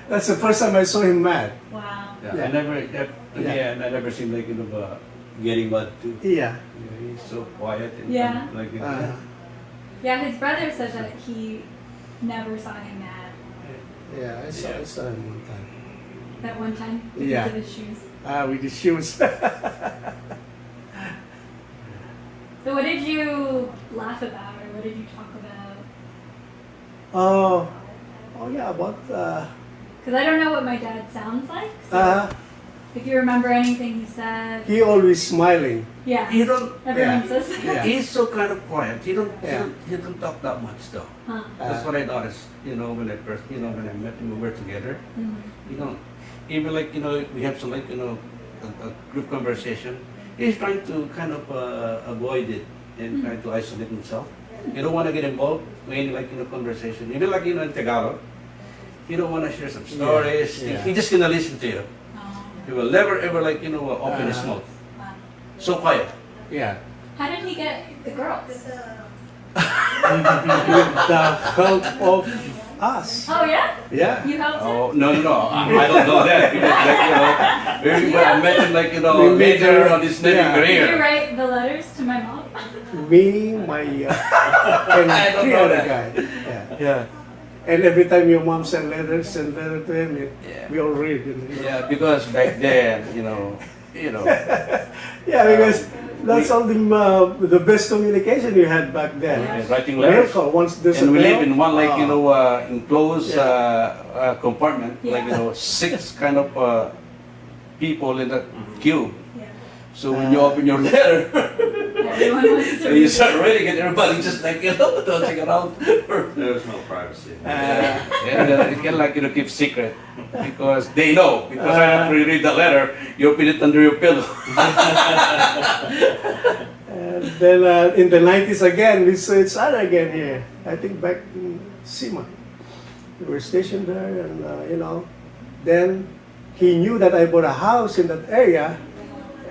That's the first time I saw him mad. Wow. Yeah. I never seen getting mad too. Yeah. He's so quiet and Yeah. like Yeah, his brother said that he never saw him mad Yeah, I saw him one time. that one time because Yeah. of his shoes. With the shoes. So what did you laugh about, or what did you talk about? Oh yeah, about Because I don't know what my dad sounds like. So if you remember anything he said. he always smiling. Yeah. You don't. Everyone says that. Yeah. He's so kind of quiet. Yeah. He don't talk that much though. Huh. That's what I noticed. When I first, when I met him, we were together. Mhm. Even like we have some like a group conversation. He's trying to kind of avoid it and try to isolate himself. You don't want to get involved in like conversation. Even like in Tagalog, you don't want to share some stories. Yeah. He just gonna listen to you. He will never ever like open his mouth. So quiet. Yeah. How did he get the girls? With the help of us. Oh yeah? Yeah. You helped him? Oh no, I don't know that because maybe when I met him We made later her- on his living yeah. Did you career. write the letters to my mom? Me, my and I don't three know other that. guy. Yeah. Yeah. And every time your mom send letter to him, we all read. Yeah, because back then, Yeah, because that's all the best communication you had back then. writing Mail letters. call, once there's And a we mail, live in one enclosed compartment, Yeah. 6 kind of people in the queue. So when you open your letter, Everyone wants to you start reading it, everybody just touching around. There's no privacy. And it can keep secret because they know. Because after you read the letter, you open it under your pillow. And then in the 90s again, we saw each other again here. I think back in Sima. We were stationed there and, then he knew that I bought a house in that area.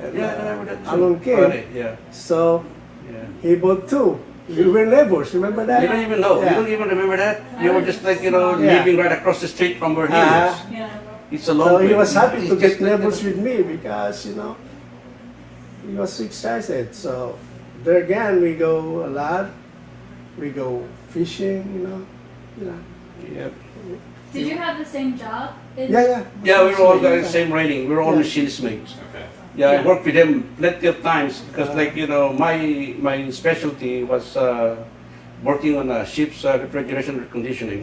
And, Yeah, I remember that too. Along came. Funny, yeah. So Yeah. he bought 2. We were neighbors, remember that? You don't even know. Yeah. You don't even remember that. You were just like Yeah. living right across the street from where he was. Yeah. It's a long So he way. was happy It's to just get neighbors with me because, he was so excited. So there again, we go a lot. We go fishing, Yep. Did you have the same job? Yeah. Yeah, we were all got the same rating. We were all Yeah. machinist mates. Okay. Yeah, I Yeah. worked with them plenty of times because, my specialty was working on a ship's refrigeration and conditioning.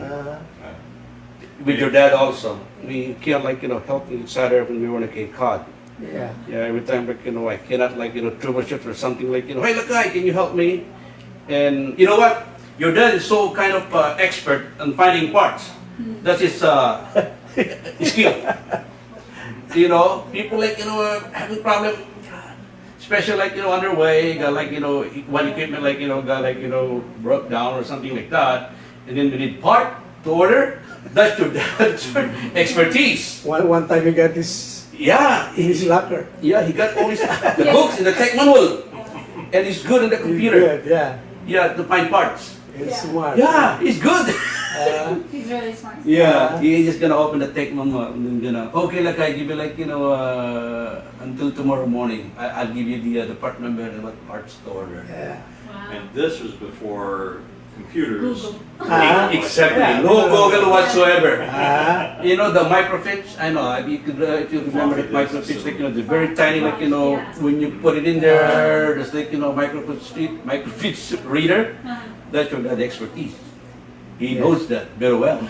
With your dad also, we can helping each other when we were in a Cape Cod. Yeah. Yeah, every time I cannot troubleshoot or something hey look guy, can you help me? And you know what? Your dad is so kind of expert on finding parts. That's his skill. People having problem, especially underway, got one equipment got broke down or something like that, and then we need part to order. That's your dad's expertise. One time he got his Yeah, his locker. yeah, he got all his the books and the tech manual, and he's good in the He's computer. good, yeah. Yeah, to find parts. He's Yeah. smart. Yeah, he's good. He's really smart. Yeah, he's just gonna open the tech manual and then okay, like I give you until tomorrow morning. I'll give you the part number and what parts to order. Yeah. Wow. And this was before computers. Google. Exactly. Yeah. No Google whatsoever. Ah. The microfiche. I know. If you remember the microfiche, they're very tiny. When you put it in there, there's microfiche reader. That's your dad expertise. He knows that very well.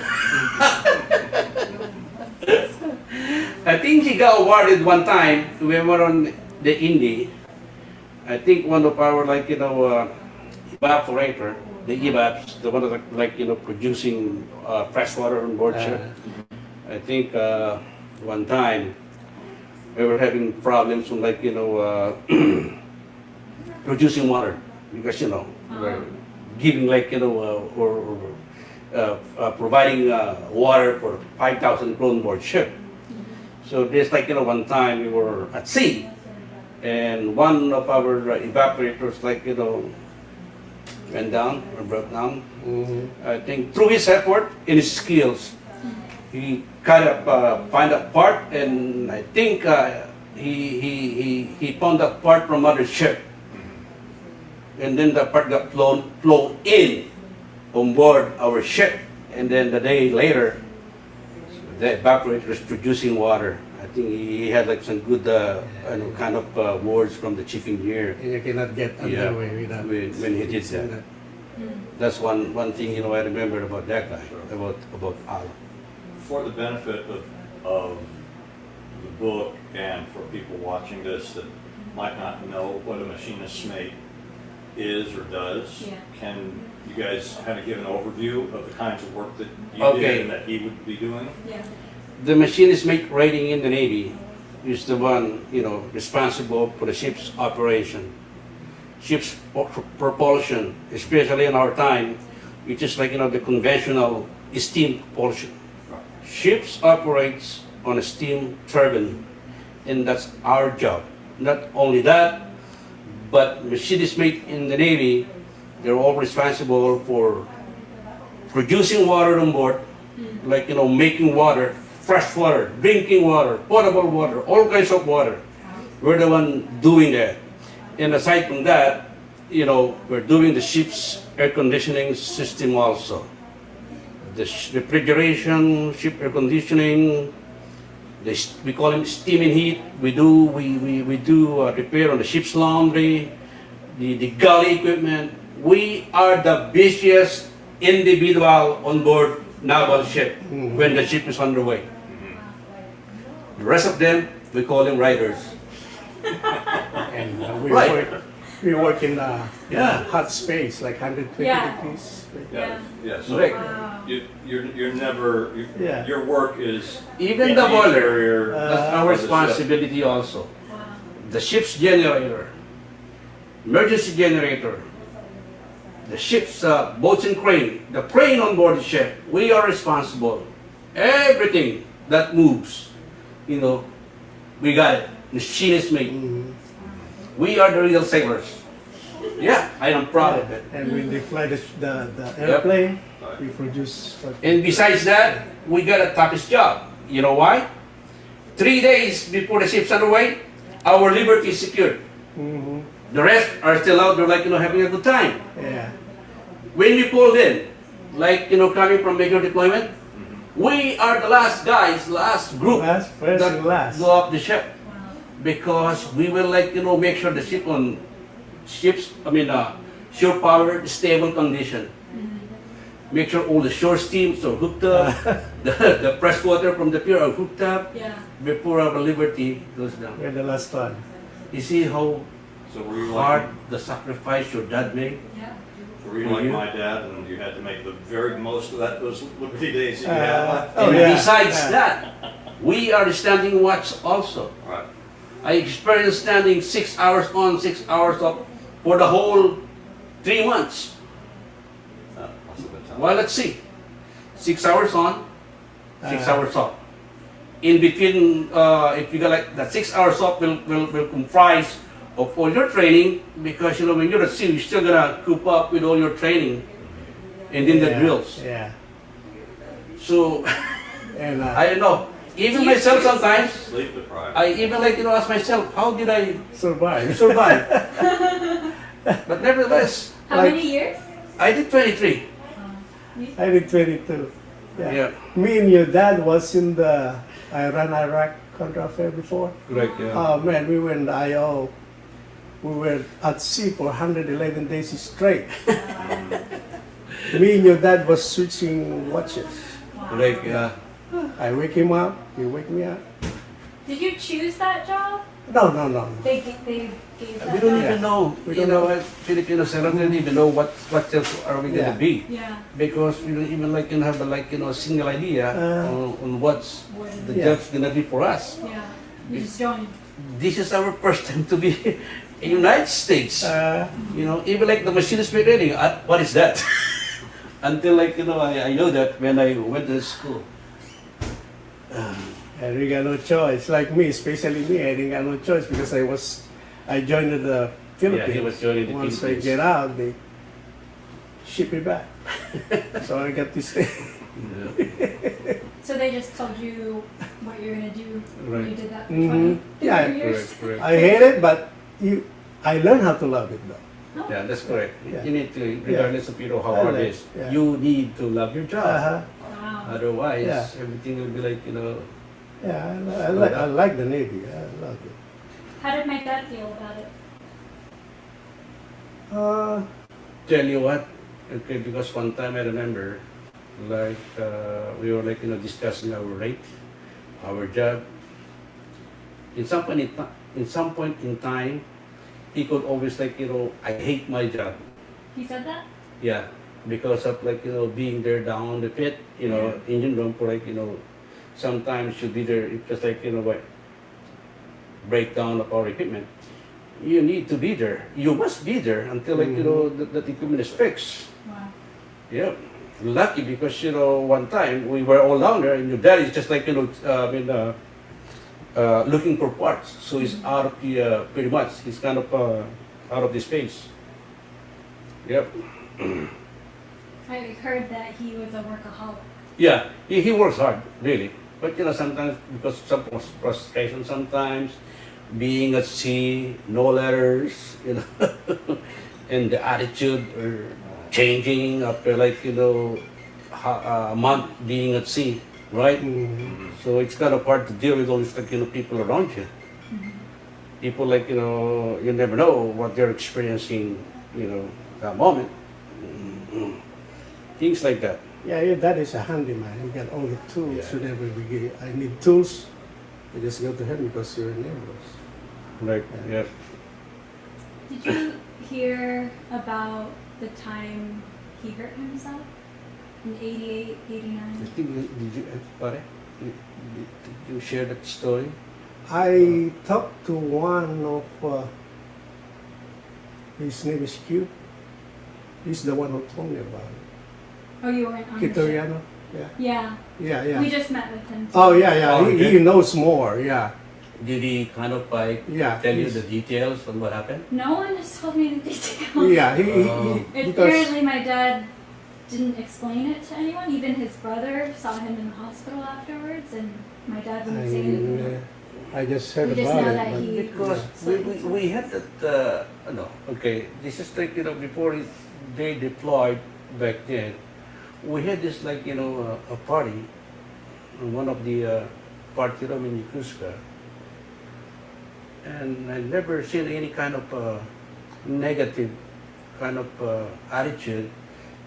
I think he got awarded one time. We were on the Indy. I think one of our evaporator, the EVAPs, the one that producing fresh water on board ship. I think one time we were having problems with producing water because we were giving providing water for 5,000 crew on board ship. So there's one time we were at sea, and one of our evaporators went down or broke down. I think through his effort and his skills, he kind of find a part, and I think he found that part from other ship, and then the part got flown in on board our ship, and then the day later, the evaporator was producing water. I think he had like some good kind of words from the chief engineer. You cannot get underway without when he did that. That's one thing I remember about that guy, about Al. For the benefit of the book and for people watching this that might not know what a machinist's mate is or does, can you guys kind of give an overview of the kinds of work that you did and that he would be doing? Yeah. The machinist mate rating in the Navy is the one responsible for the ship's operation, ship's propulsion, especially in our time, which is like the conventional steam propulsion. Ships operates on a steam turbine, and that's our job. Not only that, but machinist mate in the Navy, they're all responsible for producing water on board, like making water, fresh water, drinking water, potable water, all kinds of water. We're the one doing that. And aside from that, we're doing the ship's air conditioning system also. The refrigeration, ship air conditioning, we call them steam and heat. We do repair on the ship's laundry, the galley equipment. We are the busiest individual on board naval ship when the ship is underway. The rest of them, we call them riders. And we work in hot space, like 120 degrees. So you're never, your work is even the boiler. That's our responsibility also. The ship's generator, emergency generator, the ship's boats and crane, the crane on board the ship. We are responsible. Everything that moves, we got it. Machinist mate. We are the real sailors. Yeah, I am proud of it. And when they fly the airplane, we produce. And besides that, we got a toughest job. You know why? 3 days before the ship's underway, our liberty is secured. The rest are still out there, having a good time. Yeah. When we pulled in, coming from major deployment, we are the last guys, last group that go off the ship. Because we will make sure the shore power stable condition. Make sure all the shore steams are hooked up, the fresh water from the pier are hooked up before our liberty goes down. We're the last one. You see how hard the sacrifice your dad made? So were you like my dad and you had to make the very most of those liberty days that you had? And besides that, we are the standing watch also. Right. I experienced standing 6 hours on, 6 hours off for the whole 3 months. Well, let's see. 6 hours on, 6 hours off. In between, if you got that 6 hours off will comprise of all your training, because when you're at sea, you're still gonna coop up with all your training and then the drills. Yeah. So And I don't know. Even myself sometimes, Sleep deprived. I even ask myself, how did I survive? But nevertheless, How many years? I did 23. I did 22. Yeah. Me and your dad was in the Iran-Iraq contra affair before. Correct, yeah. Oh man, we were in the IO. We were at sea for 111 days straight. Me and your dad was switching watches. Correct, yeah. I wake him up, he wake me up. Did you choose that job? No. They gave that We don't job? even know. We don't know. Filipino sailors don't even know what else are we Yeah. gonna be. Yeah. Because we don't even have a single idea on what's the job's gonna be for us. Yeah. You just joined. This is our first time to be in United States. Even the machinist training. What is that? Until I know that when I went to school. And we got no choice. Like me, especially me, I didn't got no choice because I joined the Philippines. Yeah, he was joining the Once Philippines. I get out, they ship me back. So I got to stay. So they just told you what you're gonna do when Right. you did that for Mhm. 20 Yeah. years. Correct. I hate it, but I learned how to love it though. Oh. Yeah, that's correct. Yeah. You need to, regardless of how I hard like- it is, yeah. you need to love your job. Wow. Otherwise, Yeah. everything will be like, Yeah, I like the Navy. I love it. How did my dad feel about it? Tell you what, okay, because one time I remember, like, we were like, discussing our rate, our job. In some point in time, he could always like, I hate my job. He said that? Yeah, because of like, being there down the pit, engine room for like, sometimes you'll be there, it's just like, what, breakdown of our equipment. You need to be there. You must be there until like, that equipment is fixed. Wow. Yeah. Lucky because, one time we were all down there and your dad is just like, looking for parts. So he's out of the, pretty much, he's kind of out of the space. Yep. I heard that he was a workaholic. Yeah, he works hard, really. But, sometimes because of some frustration sometimes, being at sea, no letters, and the attitude are changing after like, a month being at sea, right? So it's kind of hard to deal with all these like, people around you. People like, you never know what they're experiencing, that moment. Things like that. Yeah, that is a handyman. He got all the tools whenever we get. I need tools. I just go to him because you're neighbors. Right. Yeah. Did you hear about the time he hurt himself in 88, 89? I think, did you, pare? Did you share that story? I talked to one of his name is Q. He's the one who told me about it. Oh, you weren't on the ship? Kitoriano. Yeah. Yeah. We just met with him. Oh yeah. Oh, He knows more. Yeah. Did he kind of like tell you the details on what happened? No one has told me the details. Yeah. Apparently, my dad didn't explain it to anyone. Even his brother saw him in the hospital afterwards, and my dad wouldn't say anything. I just heard We just about know it. that he Because we had that, no, okay, this is like, before they deployed back then, we had this like, a party in one of the party room in Yokosuka. And I never seen any kind of negative kind of attitude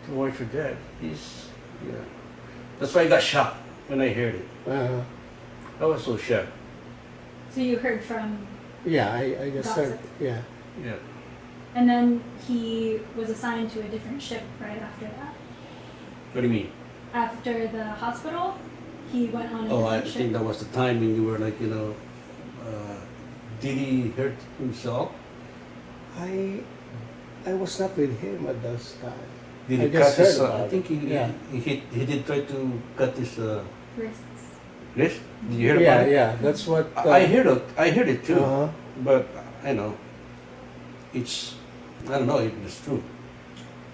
towards your dad. That's why I got shocked when I heard it. I was so shocked. So you heard from Yeah, I just heard. gossip. Yeah. Yeah. And then he was assigned to a different ship right after that. What do you mean? After the hospital, he went on a Oh, I different ship. think that was the time when you were like, did he hurt himself? I was not with him at that time. Did he I just cut his? heard I about think it. he did try to cut his Wrists. wrist. Did you hear about it? Yeah, that's what. I heard it. I heard it too. Uh-huh. But I know, I don't know if it's true.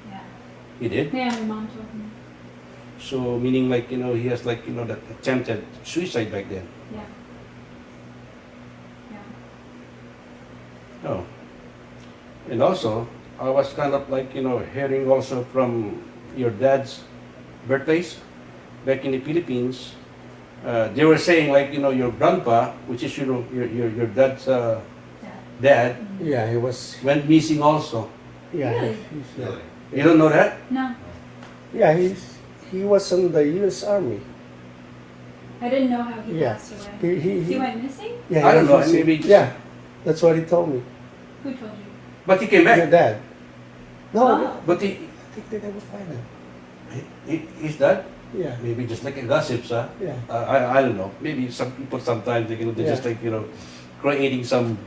Yeah. He did. Yeah, my mom told me. So meaning like he has like that attempted suicide back then. Yeah. Yeah. Oh. And also, I was kind of like, hearing also from your dad's birthplace back in the Philippines. They were saying like, your grandpa, which is your dad's dad, Yeah, he was. went missing also. Yeah, Really? You don't know that? No, Yeah, he was in the U.S. Army. I didn't know how he Yeah. passed away. He went missing? Yeah, I don't know, he- maybe just- Yeah, that's what he told me. Who told you? But he came Your back. dad. No, Oh. But I think they never find him. His dad? Yeah. Maybe just like a gossip, huh? Yeah. I don't know. Maybe some people sometimes they just like creating some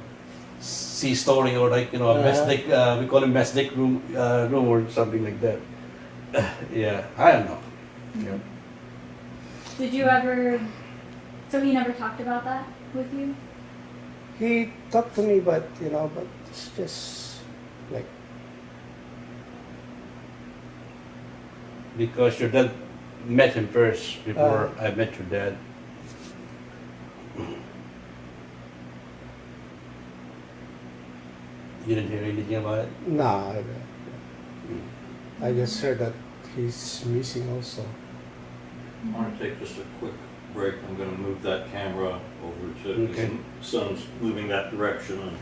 sea story or like a mesdic we call it mesdic room or something like that. Yeah, I don't know. Yeah. Did you ever? So he never talked about that with you? He talked to me, but but it's just like Because your dad met him first before I met your dad. You didn't hear anything about it? No, I just heard that he's missing also. I want to take just a quick break. I'm going to move that camera over to, because the sun's moving that direction, and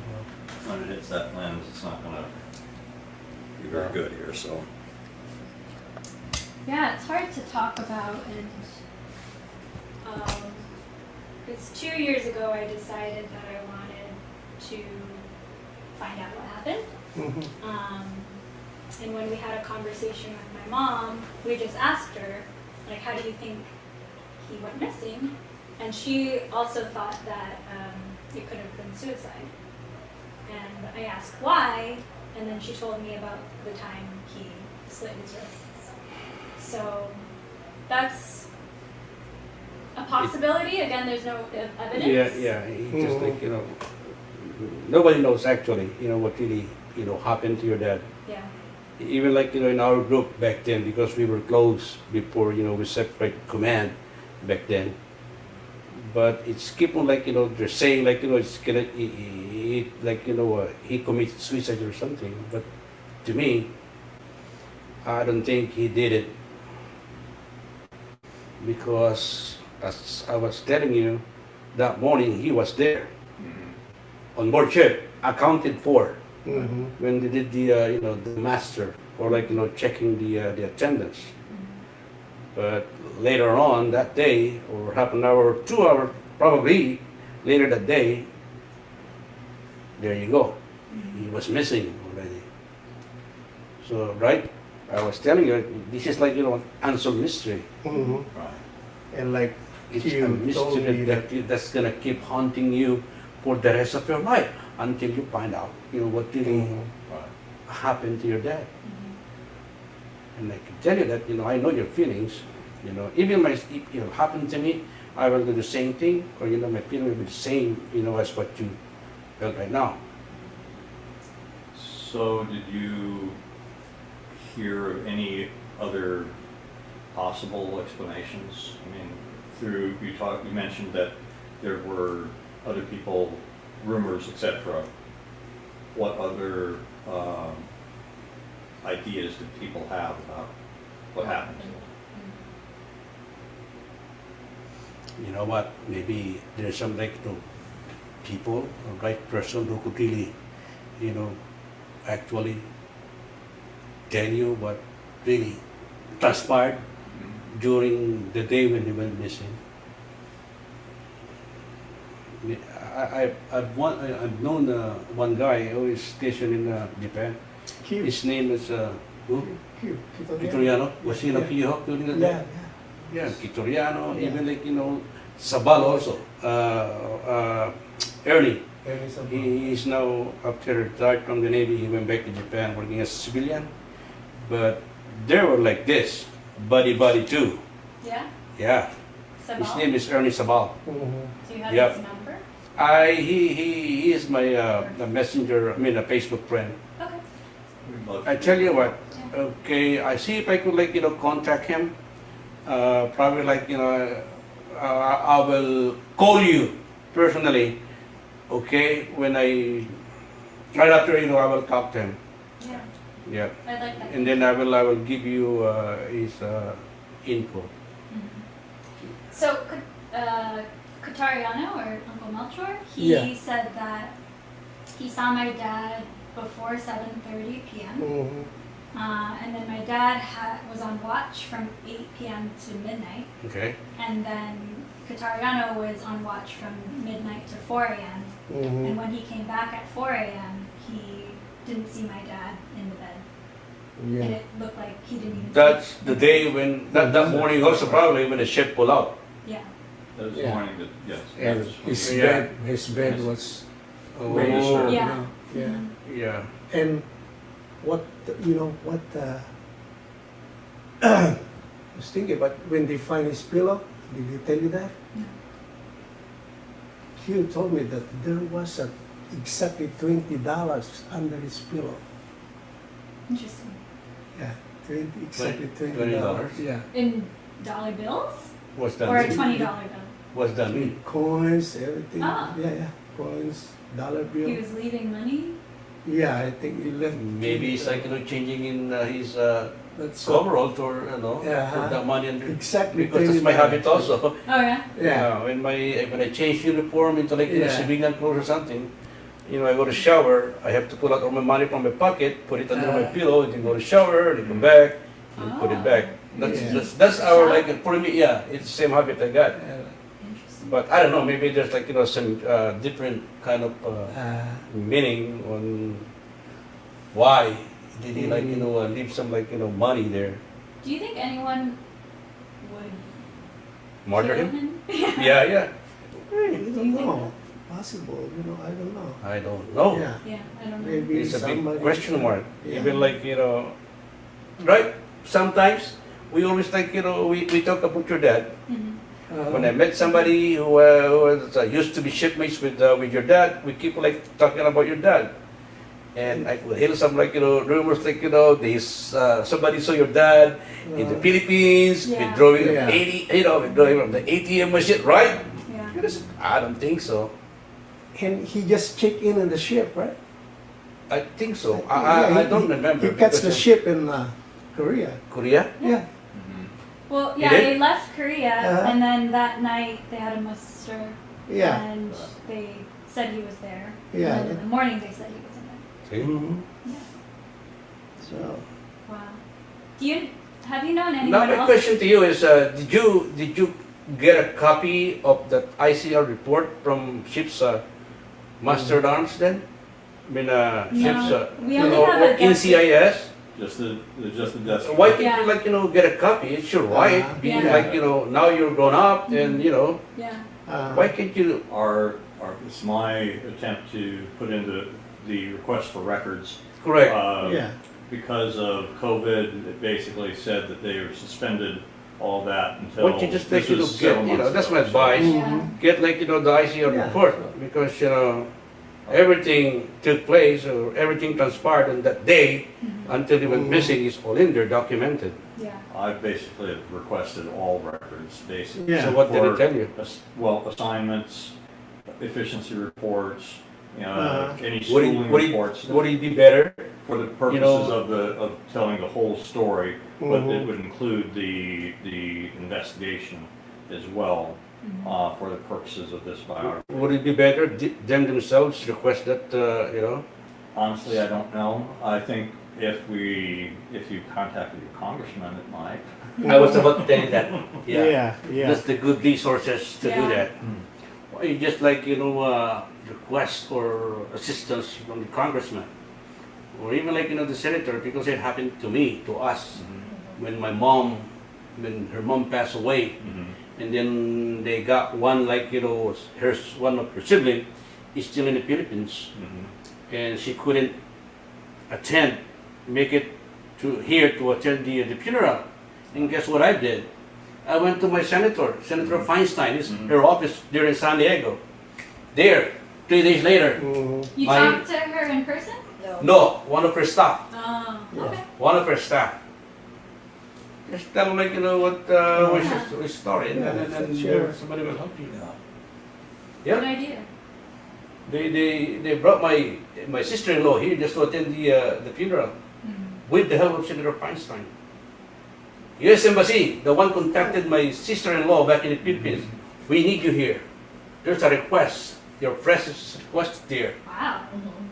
when it hits that lens, it's not going to be very good here, so. Yeah, it's hard to talk about, and it's 2 years ago I decided that I wanted to find out what happened. And when we had a conversation with my mom, we just asked her, like, how do you think he went missing? And she also thought that it could have been suicide. And I asked why, and then she told me about the time he slit his wrists. So that's a possibility. Again, there's no evidence. Yeah. He just like, nobody knows actually, what really, happened to your dad. Yeah. Even like, in our group back then, because we were close before, we separate command back then. But it's keep on like, they're saying like, it's gonna, he committed suicide or something. But to me, I don't think he did it. Because as I was telling you, that morning he was there. On board ship, accounted for. When they did the master, or like, checking the attendance. But later on that day, or half an hour, 2 hours, probably later that day, there you go. He was missing already. So, right? I was telling you, this is like, unsolved mystery. Right. And like it's you a mystery that's gonna keep haunting you for the rest of your life until you find out, what really happened to your dad. And I can tell you that, I know your feelings. Even if it happened to me, I will do the same thing, or my feeling will be the same, as what you felt right now. So did you hear of any other possible explanations? I mean, you mentioned that there were other people, rumors, etc. What other ideas did people have about what happened? You know what? Maybe there's some like people, or right person who could really, actually tell you what really transpired during the day when he went missing. I've known one guy who is stationed in Japan. His name is who? Kitoriano. Was he in a Kiyok during the day? Yeah, Kitoriano. Even like Sabal also. Ernie. He is now after retired from the Navy. He went back to Japan working as a civilian. But they were like this, buddy too. Yeah. Yeah. Sabal? His name is Ernie Sabal. Do you have his number? He is my messenger. A Facebook friend. Okay. I tell you what. Okay, I see if I could like contact him. Probably like I will call you personally. Okay, when right after I will talk to him. Yeah. Yeah. I'd like that. And then I will give you his info. So, Catariano, or Uncle Melchor, he said that he saw my dad before 7:30 p.m. And then my dad was on watch from 8 p.m. to midnight. Okay. And then Catariano was on watch from midnight to 4 a.m. And when he came back at 4 a.m., he didn't see my dad in the bed. Yeah. And it looked like he didn't even That's sleep. the day when, that morning also probably when the ship pulled out. Yeah. That was the morning that, yes. And his bed was Yeah. Yeah. Yeah. And what I was thinking about when they find his pillow, did they tell you that? No. Hugh told me that there was exactly $20 under his pillow. Interesting. Yeah, exactly $20. $20? Yeah. In dollar bills What's that or a mean? $20 bill? What's that mean? Coins, everything. Oh. Yeah, coins, dollar bill. He was leaving money. Yeah, I think he left. Maybe it's like changing in his That's coveralls or Yeah, put that money under. exactly. Because that's my habit also. Oh yeah. Yeah. When I change uniform into like Yeah. civilian clothes or something, I go to shower, I have to pull out all my money from my pocket, put it under my pillow, then go to shower, then come back, and put it back. That's our for me. Yeah, it's the same habit I got. But I don't know. Maybe there's like some different kind of meaning on why did he leave some money there. Do you think anyone would Murder kill him? Yeah. You don't know. Possible, I don't know. I don't know. Yeah. Yeah, I don't know. Maybe It's a big somebody- question mark. Yeah. Even right? Sometimes we always we talk about your dad. When I met somebody who was, used to be shipmates with your dad, we keep talking about your dad. And I would hear some rumors this somebody saw your dad in the Philippines, withdrawing Yeah. 80, withdrawing from the ATM machine, right? Yeah. I don't think so. And he just checked in on the ship, right? I think so. Yeah, I don't remember. He catch because the ship in Korea. Korea? Yeah. Well, He yeah, did? they left Korea, Uh-huh. and then that night they had a muster, Yeah. and they said he was there. Yeah. And then in the morning they said he wasn't there. See? Mhm. Yeah. So. Wow. Have you known Now anyone my else? question to you is, did you get a copy of that ICR report from ship's master at arms then? I mean, ship's we only have a NCIS. Just the death. So why can't you get a copy? It's your right. Being Yeah. now you're grown up, and Yeah. why can't you? It's my attempt to put into the request for records. Correct. Yeah. Because of COVID, it basically said that they were suspended all that until. Why don't you just this was get? several months That's my ago. advice. Yeah. Get the ICR Yeah. report, because everything took place or everything transpired on that day until he went missing is all in there documented. Yeah. I basically have requested all records, basically. Yeah. So what did it For, tell you? Well, assignments, efficiency reports, any Would schooling it, would, reports. it, would it be better? For the purposes of telling the whole story, but it Mhm. would include the investigation as well, for the purposes of this biography. Would it be better them themselves request that? Honestly, I don't know. I think if you contacted your congressman, it might. I was about to tell you that. Yeah. Yeah. That's the good resources to do Yeah. that. Why you just request for assistance from the congressman, or even the senator, because it happened to me, to us, when her mom passed away, and then they got one one of her siblings is still in the Philippines, and she couldn't make it to here to attend the funeral. And guess what I did? I went to my Senator Feinstein, her office there in San Diego. There, 3 days later, You My- talked to her in person? no, one of her staff. Oh, okay. One of her staff. Just tell them what was story, and then Sure. somebody will help you. Good idea. They brought my sister-in-law here just to attend the funeral with the help of Senator Feinstein. U.S. Embassy, the one contacted my sister-in-law back in the Philippines. We need you here. There's a request. Your presence requested there. Wow.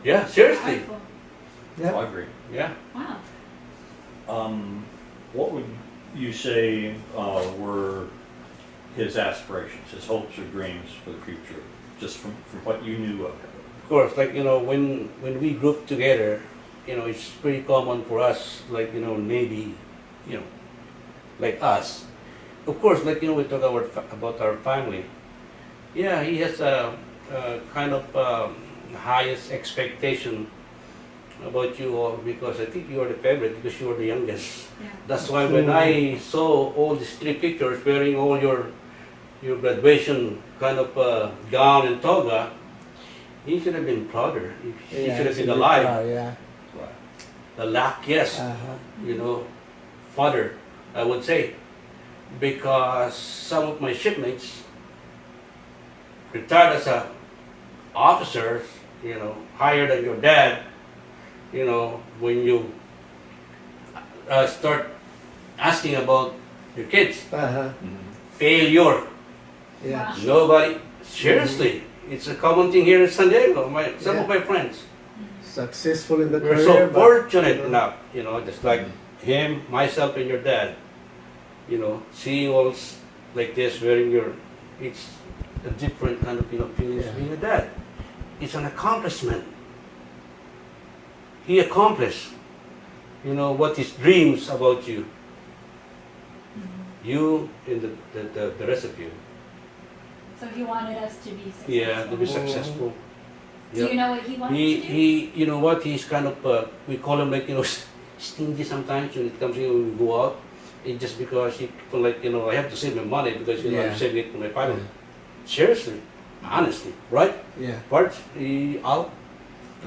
Yeah, seriously. Powerful. Yep. I agree. Yeah. Wow. What would you say were his aspirations, his hopes or dreams for the future, just from what you knew of him? Of course, when we group together, it's pretty common for us, Navy, like us. Of course, we talk about our family. Yeah, he has a kind of highest expectation about you all, because I think you are the favorite because you are the youngest. Yeah. That's why when I saw all these 3 pictures wearing all your graduation kind of gown and toga, he should have been prouder. He should have been alive. Yeah. The luckiest, father, I would say. because some of my shipmates retired as a officers, higher than your dad, when you start asking about your kids, failure. Yeah. Nobody, seriously, it's a common thing here in San Diego. Some of my friends. Successful in the We're career. so but, fortunate enough, just like him, myself, and your dad, seeing all like this, it's a different kind of, feelings being a dad. It's an accomplishment. He accomplished, what his dreams about you. You and the rest of you. So he wanted us to be successful. Yeah, to be successful. Do you know what he wanted to do? He, what, he's kind of, we call him like, stingy sometimes when it comes to when we go out. It's just because he feel like, I have to save my money because, I'm saving it to my family. Seriously, honestly, right? Yeah. Parts, out.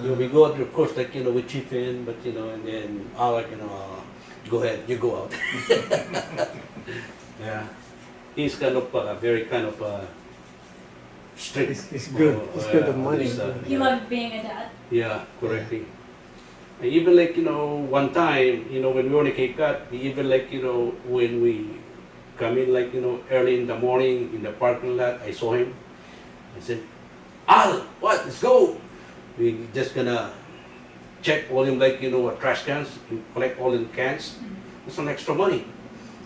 We go out, of course, like, we chip in, but, and then I'll like, go ahead, you go out. Yeah. He's kind of, very kind of, strict. It's good. It's good with money. He loved being a dad. Yeah, correctly. And even like, one time, when we were on a Cape Cod, even like, when we come in like, early in the morning in the parking lot, I saw him. I said, Al, what, let's go. We just gonna check all them like, trash cans, and collect all the cans. It's some extra money.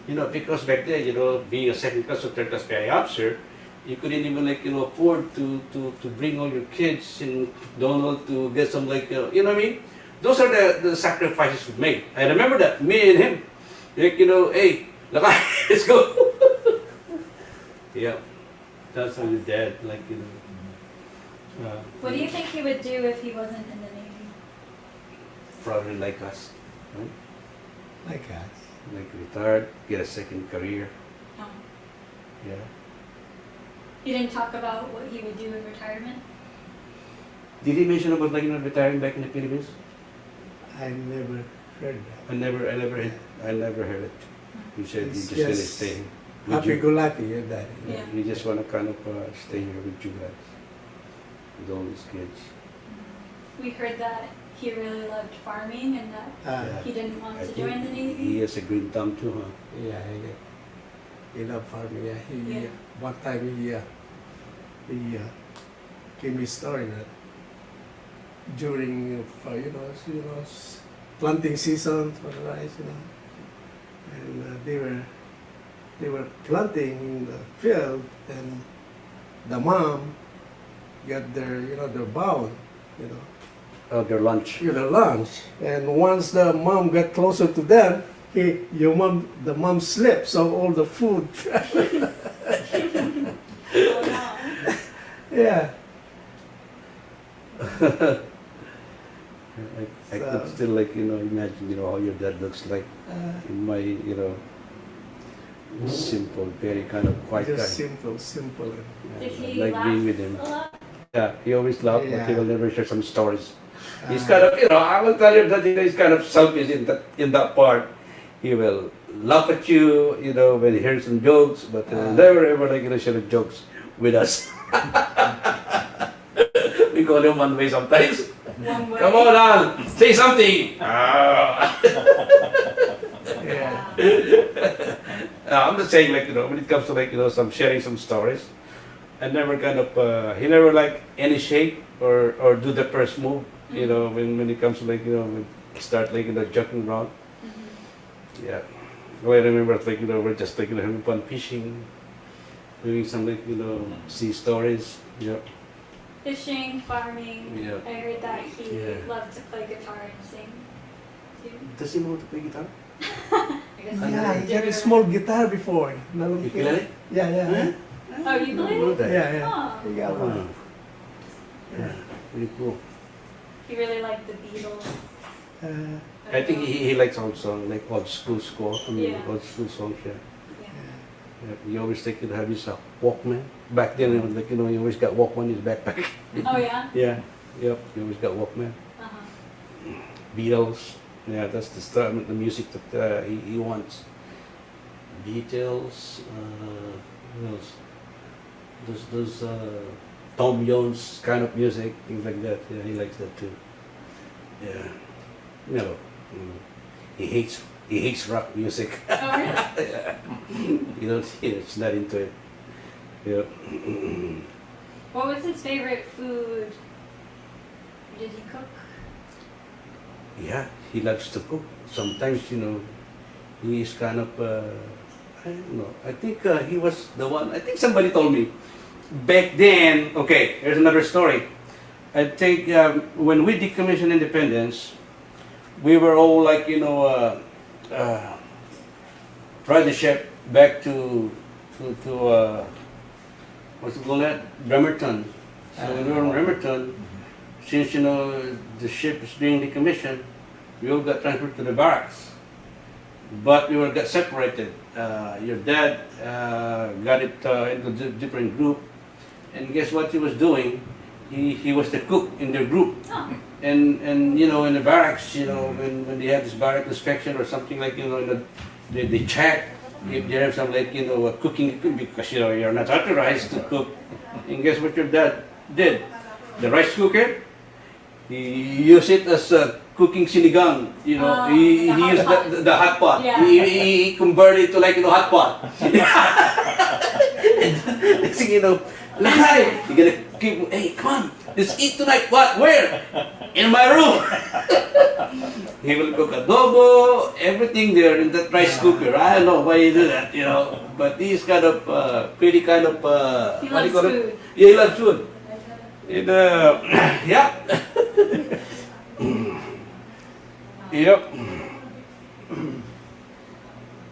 Because back then, being a second class or third class PI officer, you couldn't even like, afford to bring all your kids in McDonald's to get some like, you know what I mean? Those are the sacrifices we made. I remember that, me and him, like, hey, let's go. Yeah, that's how his dad, like, What do you think he would do if he wasn't in the Navy? Probably like us, right? Like us. Like retired, get a second career. Oh. Yeah. He didn't talk about what he would do in retirement? Did he mention about like retiring back in the Philippines? I never heard that. I never heard it. He said It's he's just gonna just stay. Happy-go-lucky, your dad. Yeah. You just wanna kind of stay here with you guys, with all these kids. We heard that he really loved farming and that he didn't want to join the Navy. He has a green thumb too, huh? Yeah, he loved farming. Yeah, Yeah. One time he gave me a story that during planting season for the rice, and they were planting in the field, and the mom got their bowl, Oh, their lunch. their lunch, and once the mom got closer to them, the mom slipped, so all the food. Oh, no. Yeah. I could still like, imagine, how your dad looks like in my, simple, very kind of quiet Just guy. simple. Did he like laugh being with him. a lot? Yeah, he always laughed, but he Yeah. will never share some stories. He's kind of, I will tell you that he's kind of selfish in that part. He will laugh at you, when he hears some jokes, but never ever like share jokes with us. We call him one way sometimes. One way. Come on, Al, say something. I'm just saying, like, when it comes to like, some sharing some stories, I never kind of, he never like initiate or do the first move, when it comes to like, when start like, joking around. Yeah. Well, I remember like, we're just like, having fun fishing, doing some like, sea stories. Yeah. Fishing, farming. Yeah. I heard that he Yeah. loved to play guitar and sing too. Does he know how to play guitar? I guess Yeah, he did got a it small guitar before. Ukulele? Yeah. Oh, you I know play? that. Yeah. Oh, He got one. Yeah. Pretty cool. he really liked the Beatles. Uh, I think he likes old song, like old school Yeah. old school songs, yeah. Yeah. Yeah, you always take to have his Walkman. Back then, it was like, you always got Walkman in his backpack. Oh, yeah? Yeah, yep, you always got Walkman. Uh-huh. Beatles, yeah, that's the start, the music that he wants. Beatles, what else? Those Tom Jones kind of music, things like that. Yeah, he likes that too. Yeah, no, he hates rock music. Oh, really? Yeah. You know, it's not into it. Yeah. What was his favorite food? Did he cook? Yeah, he loves to cook. Sometimes, you know, he is kind of, I don't know, I think he was the one, I think somebody told me, back then, okay, here's another story. I think when we decommissioned independence, we were all like, you know, try the ship back to what's it called that? Bremerton. So when we were in Bremerton, since, you know, the ship is being decommissioned, we all got transferred to the barracks. But we got separated. Your dad got it into a different group, and guess what he was doing? He was the cook in their group. Oh. And you know, in the barracks, you know, when they have this barrack inspection or something, like, you know, they check if they have some, like, you know, cooking, because, you know, you're not authorized to cook. And guess what your dad did? The rice cooker, he used it as a cooking sinigang. You know, he used the hot pot. Yeah. He converted it to, like, you know, hot pot. Next thing you know, Lai, you're gonna keep, hey, come on, let's eat tonight. What? Where? In my room. He will cook adobo, everything there in that rice cooker. I don't know why he do that, you know. But he's kind of pretty kind of He what do you loves call food. it? Yeah, he loves food. And yeah. Yep.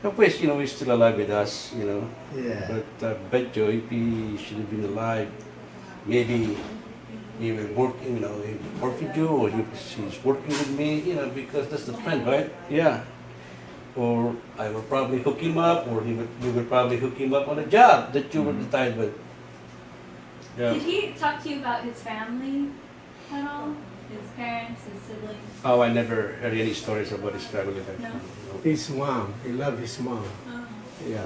Of course, you know, he's still alive with us, you know. Yeah. But I bet you if he should have been alive, maybe he will work, you know, he will work with you, or he's working with me, you know, because that's the trend, right? Yeah. Or I will probably hook him up, or we will probably hook him up on a job that you were tied with. Yeah. Did he talk to you about his family at all? His parents, his siblings? Oh, I never heard any stories about his family. No. His mom. He loved his mom. Oh. Yeah.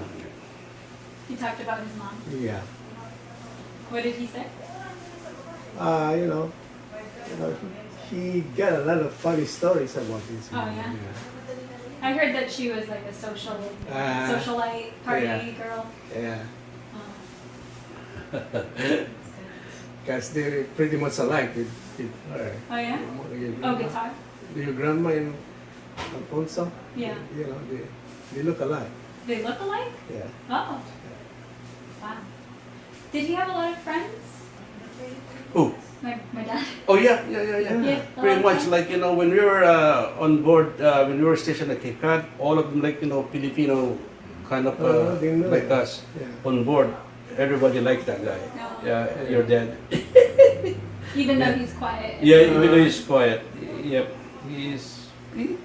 He talked about his mom. Yeah. What did he say? You know, he got a lot of funny stories about his mom. Oh, yeah? I heard that she was like a socialite, party girl. Yeah. Oh. Because they're pretty much alike with her. Oh, yeah? Your Oh, guitar? Your grandma and Alfonso? Yeah. You know, they look alike. They look alike? Yeah. Oh. Wow. Did he have a lot of friends? Who? My dad. Oh yeah. Yeah. Pretty much like, you know, when we were on board, when we were stationed at Cape Cod, all of them, like, you know, Filipino kind of like that. us Yeah. on board. Everybody liked that guy. Oh. Yeah, your dad. Even though he's quiet. Yeah, even though he's quiet. Yep, he's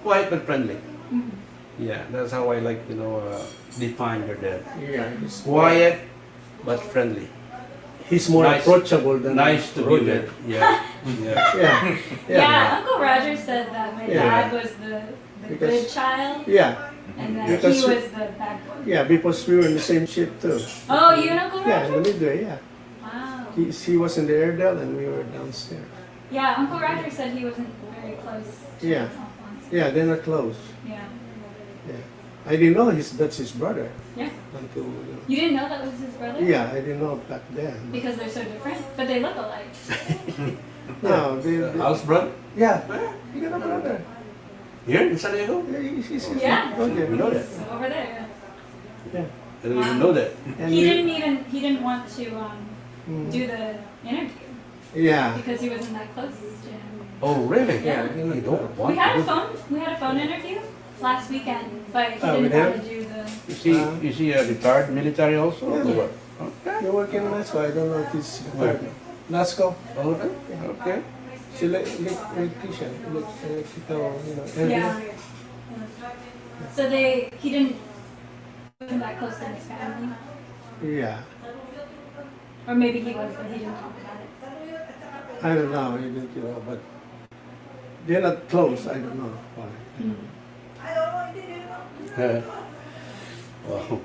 quiet but friendly. Mhm. Yeah, that's how I like, you know, define your dad. Yeah. He's Quiet but friendly. He's more Nice. approachable than Nice to be Roger. with. Yeah, yeah. Yeah. Yeah, Uncle Roger said that my Yeah. dad was the Because- good child Yeah. and that Because- he was the bad boy. Yeah, because we were in the same ship too. Oh, you and Uncle Roger? Yeah, in the midway, yeah. Wow. He was in the Airedale and we were downstairs. Yeah, Uncle Roger said he wasn't very close to Yeah. Alphonse. Yeah, they're not close. Yeah. Yeah. I didn't know that's his brother Yeah. until, You didn't know that was his brother? Yeah, I didn't know back then. Because they're so different, but they look alike. No, House brother? Yeah, he got a brother. Here in San Diego? Yeah, he's Yeah. Roger. We know that. So over there. Yeah. I didn't even know that. And He didn't want to do the interview Yeah. because he wasn't that close to him. Oh, really? Yeah. You don't want We had to a phone. We had a phone interview last weekend, but he Oh, didn't with want him? to do the. Is he a retired military also? Yeah. Or what? Okay. You're working in Lasco. I don't know if he's retired now. Lasco? Okay. Okay. She's electrician. Electrical, you know. Yeah. So he didn't wasn't that close to his family, Yeah. or maybe he was, but he didn't talk about it. I don't know. I didn't, but they're not close. I don't know why. Uh, Wow.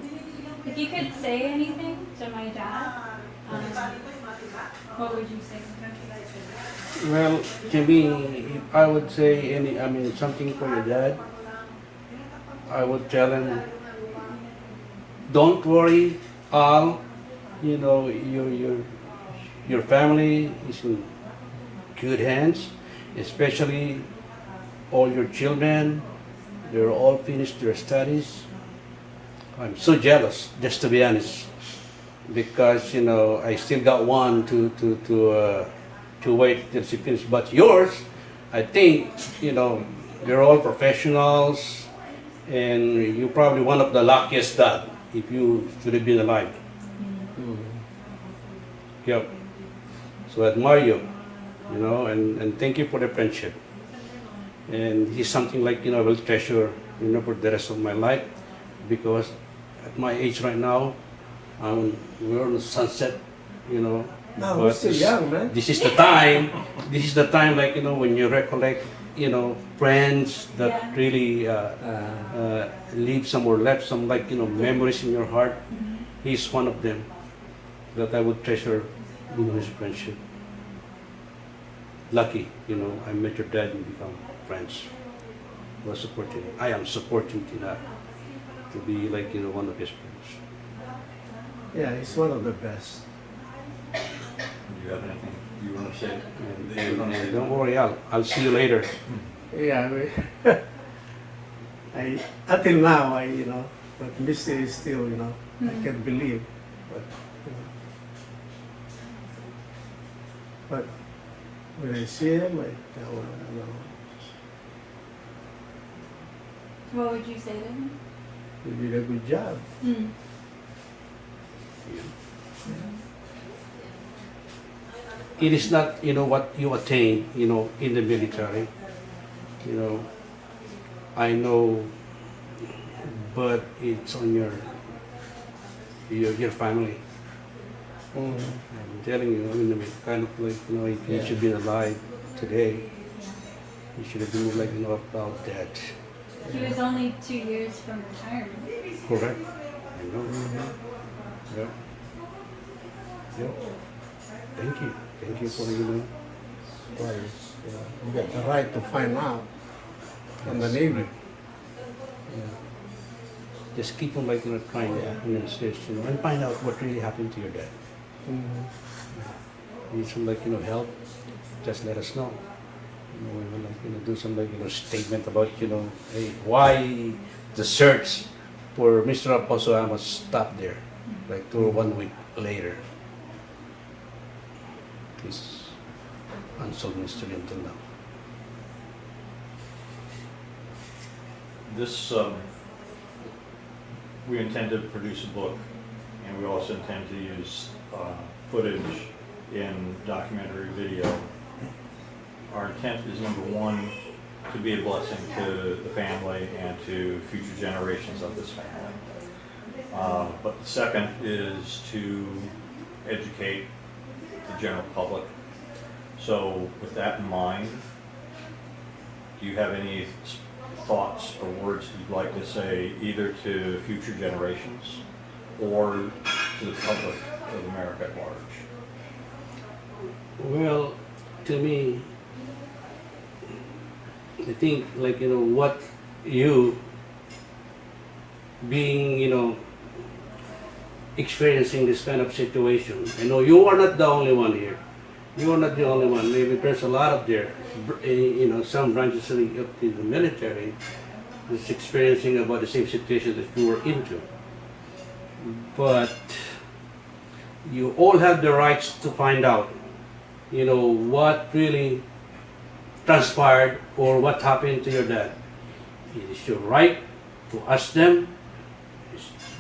If you could say anything to my dad, what would you say? Well, to me, if I would say something for your dad, I would tell him, don't worry, Al. You know, your family is in good hands, especially all your children. They're all finished their studies. I'm so jealous, just to be honest, because I still got one to wait till she finishes. But yours, I think you're all professionals, and you're probably one of the luckiest dad if you should have been alive. Yep. So I admire you, and thank you for the friendship. And he's something like I will treasure for the rest of my life, because at my age right now, we're on the sunset, No, but we're still young, man. this is the time. This is the time, when you recollect, friends that really leave some or left some, memories in your heart. He's one of them that I would treasure, his friendship. Lucky, I met your dad and become friends. I am supporting Tina to be one of his friends. Yeah, he's one of the best. Do you have anything you want to say? And don't worry, I'll see you later. Yeah, until now, but mystery is still, I can't believe, but when I see him, I tell him, What would you say to him? you did a good job. It is not, what you attain, in the military. I know, but it's on your family. I'm telling you, kind of like, if you should be alive today, you should have been about that. He was only 2 years from retirement. Correct. I know. Yeah. Yeah. Thank you. Thank you for Well, you got the right to find out from the Navy. Yeah. Just keep on trying and find out what really happened to your dad. Need some help, just let us know. We will do some statement about hey, why the search for Mr. Aposo Amos stopped there, 2 or 1 week later. It's unsolved mystery until now. This, we intend to produce a book, and we also intend to use footage in documentary video. Our intent is, number one, to be a blessing to the family and to future generations of this family. But the second is to educate the general public. So with that in mind, do you have any thoughts or words you'd like to say either to future generations or to the public of America at large? Well, to me, I think what you being experiencing this kind of situation. I know you are not the only one here. You are not the only one. Maybe there's a lot of there. Some branches of the military is experiencing about the same situation that you were into. But you all have the rights to find out, what really transpired or what happened to your dad. It is your right to ask them.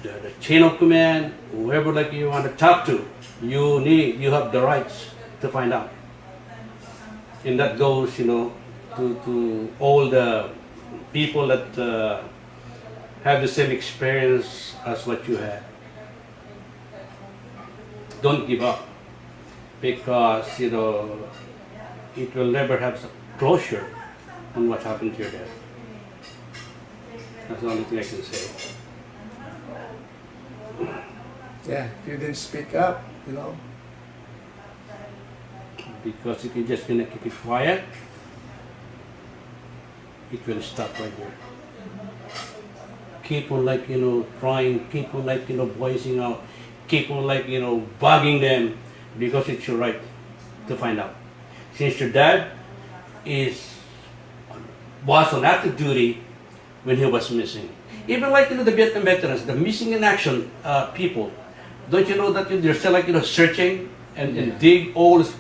The chain of command, whoever you want to talk to, you have the rights to find out. And that goes, to all the people that have the same experience as what you had. Don't give up, because it will never have some closure on what happened to your dad. That's the only thing I can say. Yeah, if you didn't speak up, Because if you're just gonna keep it quiet, it will stop right there. Keep on trying, keep on voicing out, keep on bugging them, because it's your right to find out. Since your dad was on active duty when he was missing. Even the Vietnam veterans, the missing in action people, don't you know that they're still searching and dig all this,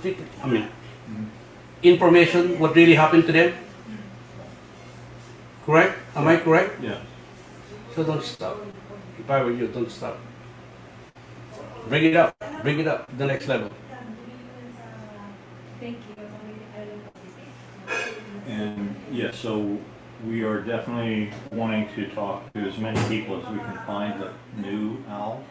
information, what really happened to them? Correct? Am I correct? Yeah. So don't stop. If I were you, don't stop. Bring it up to the next level. Thank you. And yeah, so we are definitely wanting to talk to as many people as we can find that knew Al.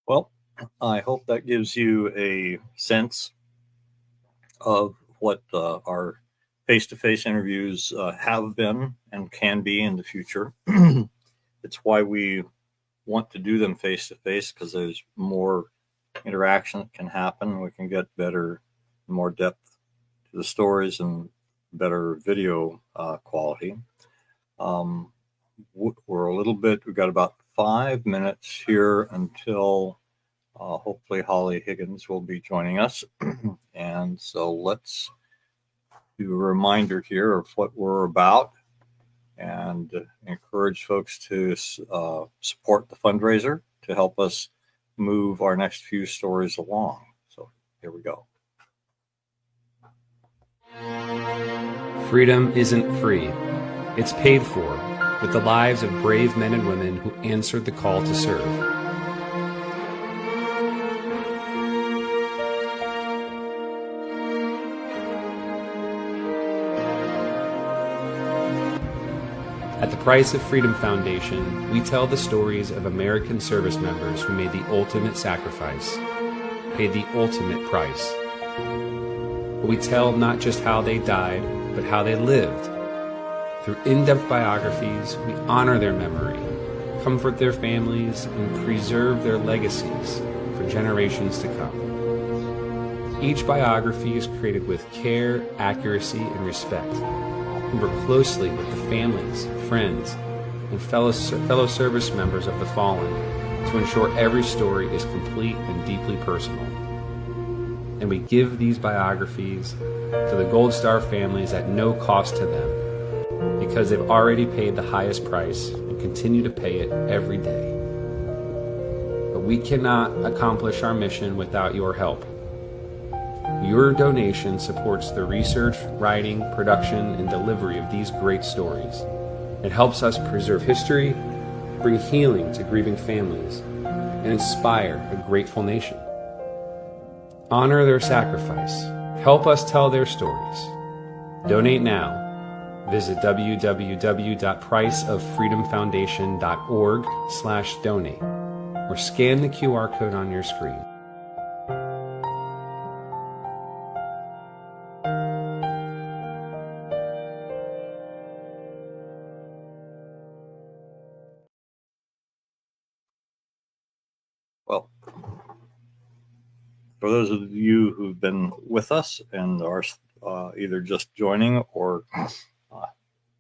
Well, I hope that gives you a sense of what our face-to-face interviews have been and can be in the future. It's why we want to do them face-to-face, because there's more interaction that can happen. We can get better, more depth to the stories and better video quality. We're a little bit, we've got about 5 minutes here until hopefully Holly Higgins will be joining us. And so let's do a reminder here of what we're about and encourage folks to support the fundraiser to help us move our next few stories along. So here we go. Freedom isn't free. It's paid for with the lives of brave men and women who answered the call to serve. At the Price of Freedom Foundation, we tell the stories of American service members who made the ultimate sacrifice, paid the ultimate price. But we tell not just how they died, but how they lived. Through in-depth biographies, we honor their memory, comfort their families, and preserve their legacies for generations to come. Each biography is created with care, accuracy, and respect. We work closely with the families, friends, and fellow service members of the fallen to ensure every story is complete and deeply personal. And we give these biographies to the Gold Star families at no cost to them, because they've already paid the highest price and continue to pay it every day. But we cannot accomplish our mission without your help. Your donation supports the research, writing, production, and delivery of these great stories. It helps us preserve history, bring healing to grieving families, and inspire a grateful nation. Honor their sacrifice. Help us tell their stories. Donate now. Visit www.priceoffreedomfoundation.org/donate or scan the QR code on your screen. Well, for those of you who've been with us and are either just joining or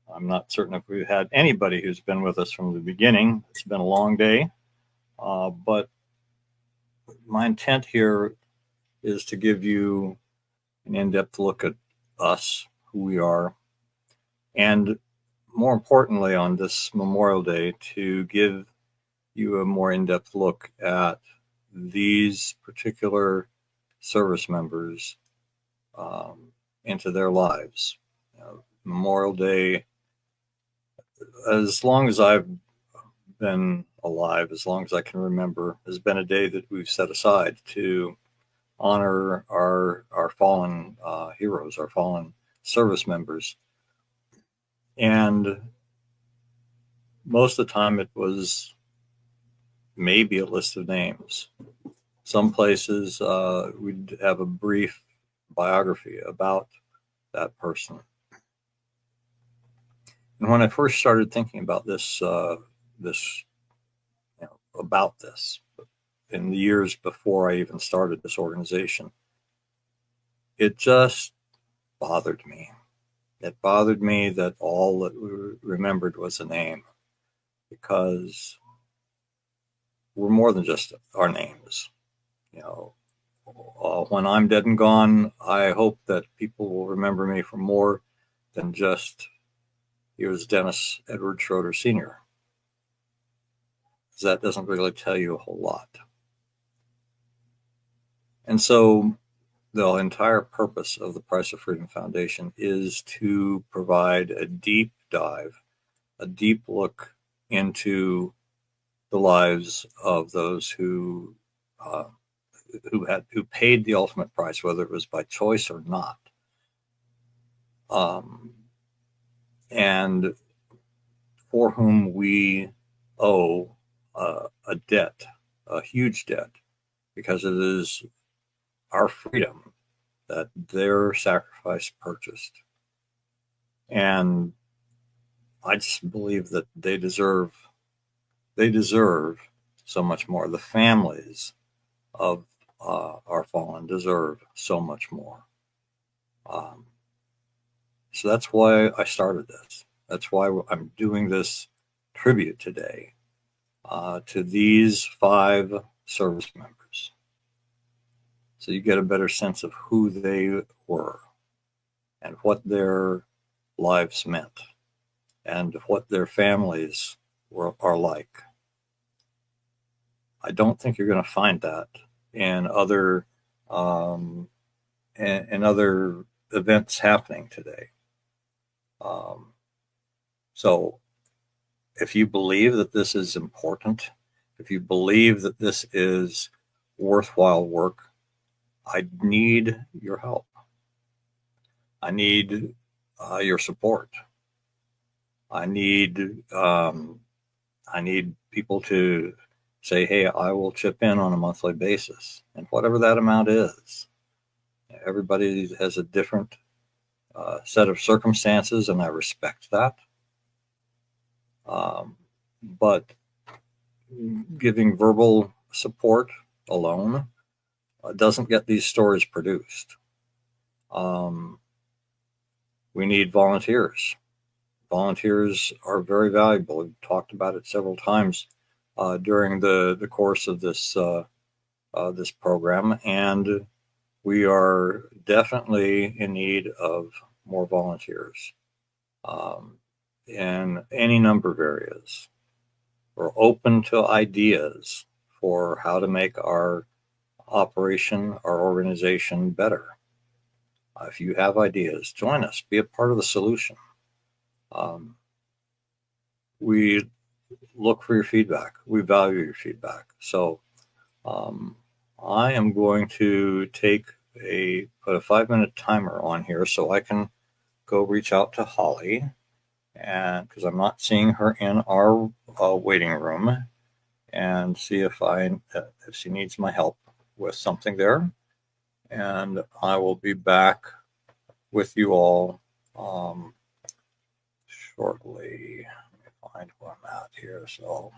I'm not certain if we've had anybody who's been with us from the beginning. It's been a long day, but my intent here is to give you an in-depth look at us, who we are, and more importantly on this Memorial Day, to give you a more in-depth look at these particular service members into their lives. Memorial Day, as long as I've been alive, as long as I can remember, has been a day that we've set aside to honor our fallen heroes, our fallen service members. And most of the time it was maybe a list of names. Some places we'd have a brief biography about that person. And when I first started thinking about this, about this, in the years before I even started this organization, it just bothered me. It bothered me that all that we remembered was a name, because we're more than just our names. When I'm dead and gone, I hope that people will remember me for more than just he was Dennis Edward Schroeder Sr. That doesn't really tell you a whole lot. And so the entire purpose of the Price of Freedom Foundation is to provide a deep dive, a deep look into the lives of those who paid the ultimate price, whether it was by choice or not, and for whom we owe a debt, a huge debt, because it is our freedom that their sacrifice purchased. And I just believe that they deserve so much more. The families of our fallen deserve so much more. So that's why I started this. That's why I'm doing this tribute today to these 5 service members, so you get a better sense of who they were and what their lives meant and what their families are like. I don't think you're going to find that in other events happening today. So if you believe that this is important, if you believe that this is worthwhile work, I need your help. I need your support. I need people to say, hey, I will chip in on a monthly basis, and whatever that amount is. Everybody has a different set of circumstances, and I respect that. But giving verbal support alone doesn't get these stories produced. We need volunteers. Volunteers are very valuable. We've talked about it several times during the course of this this program, and we are definitely in need of more volunteers in any number of areas. We're open to ideas for how to make our operation, our organization better. If you have ideas, join us, be a part of the solution. We look for your feedback. We value your feedback. So I am going to put a 5-minute timer on here so I can go reach out to Holly, and because I'm not seeing her in our waiting room, and see if she needs my help with something there. And I will be back with you all shortly. Let me find where I'm at here. So.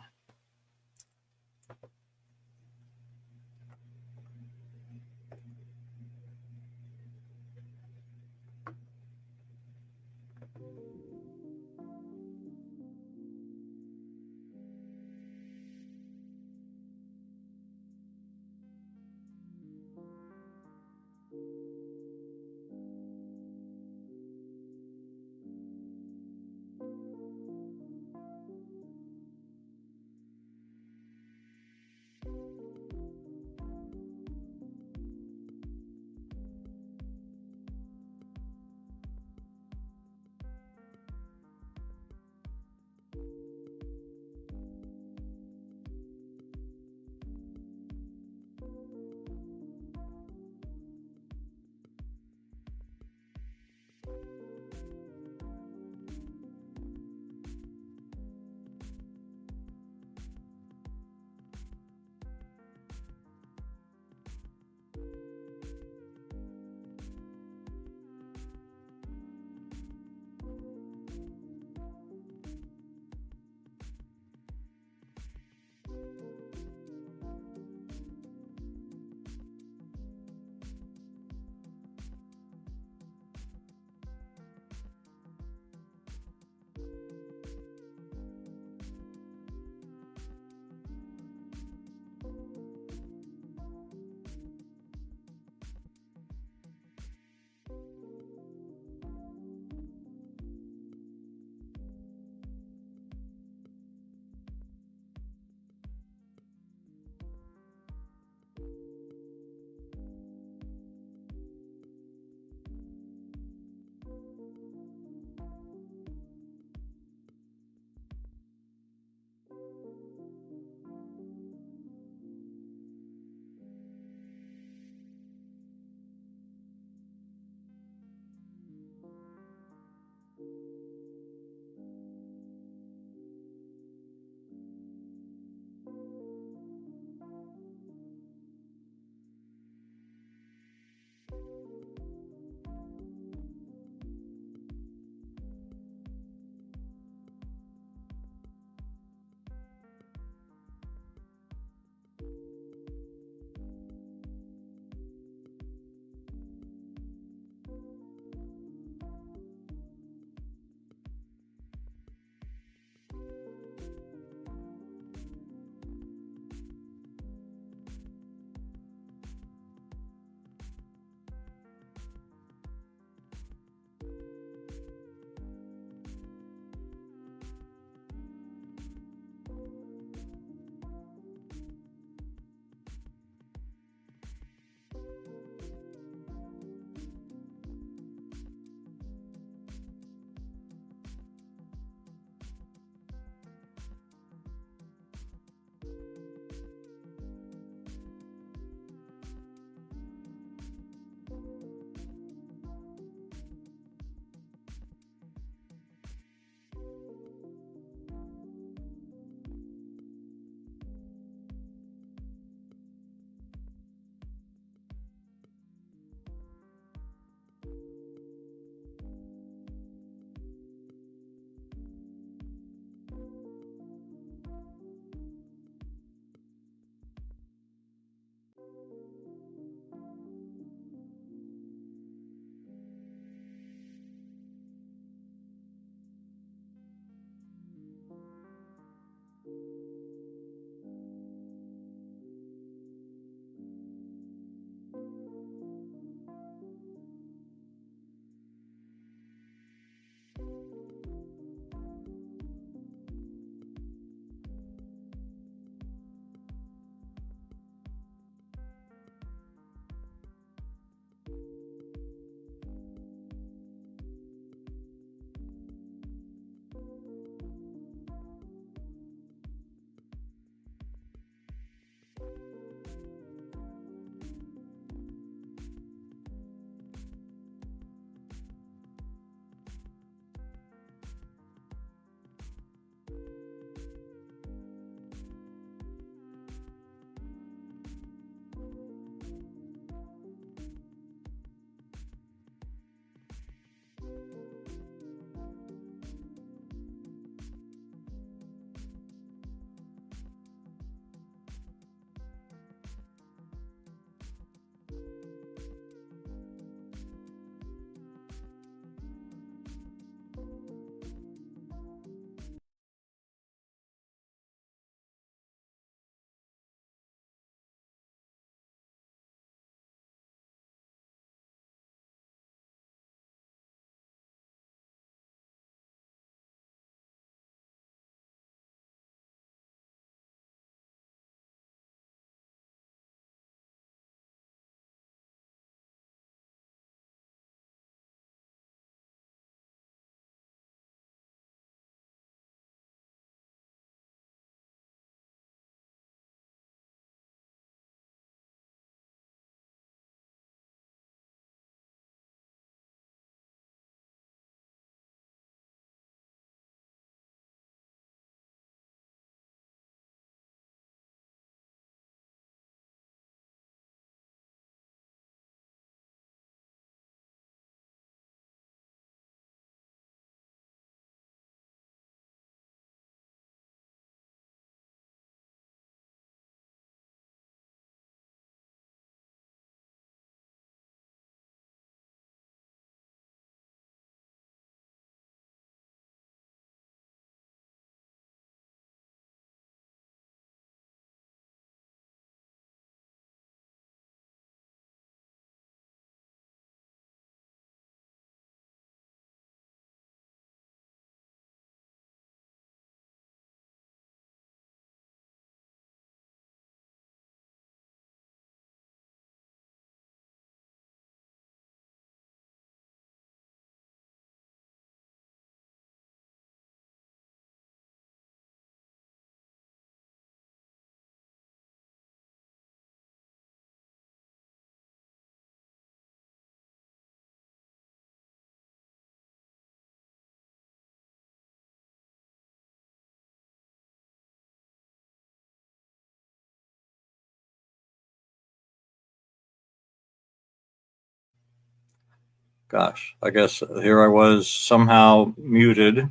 Gosh, I guess here I was somehow muted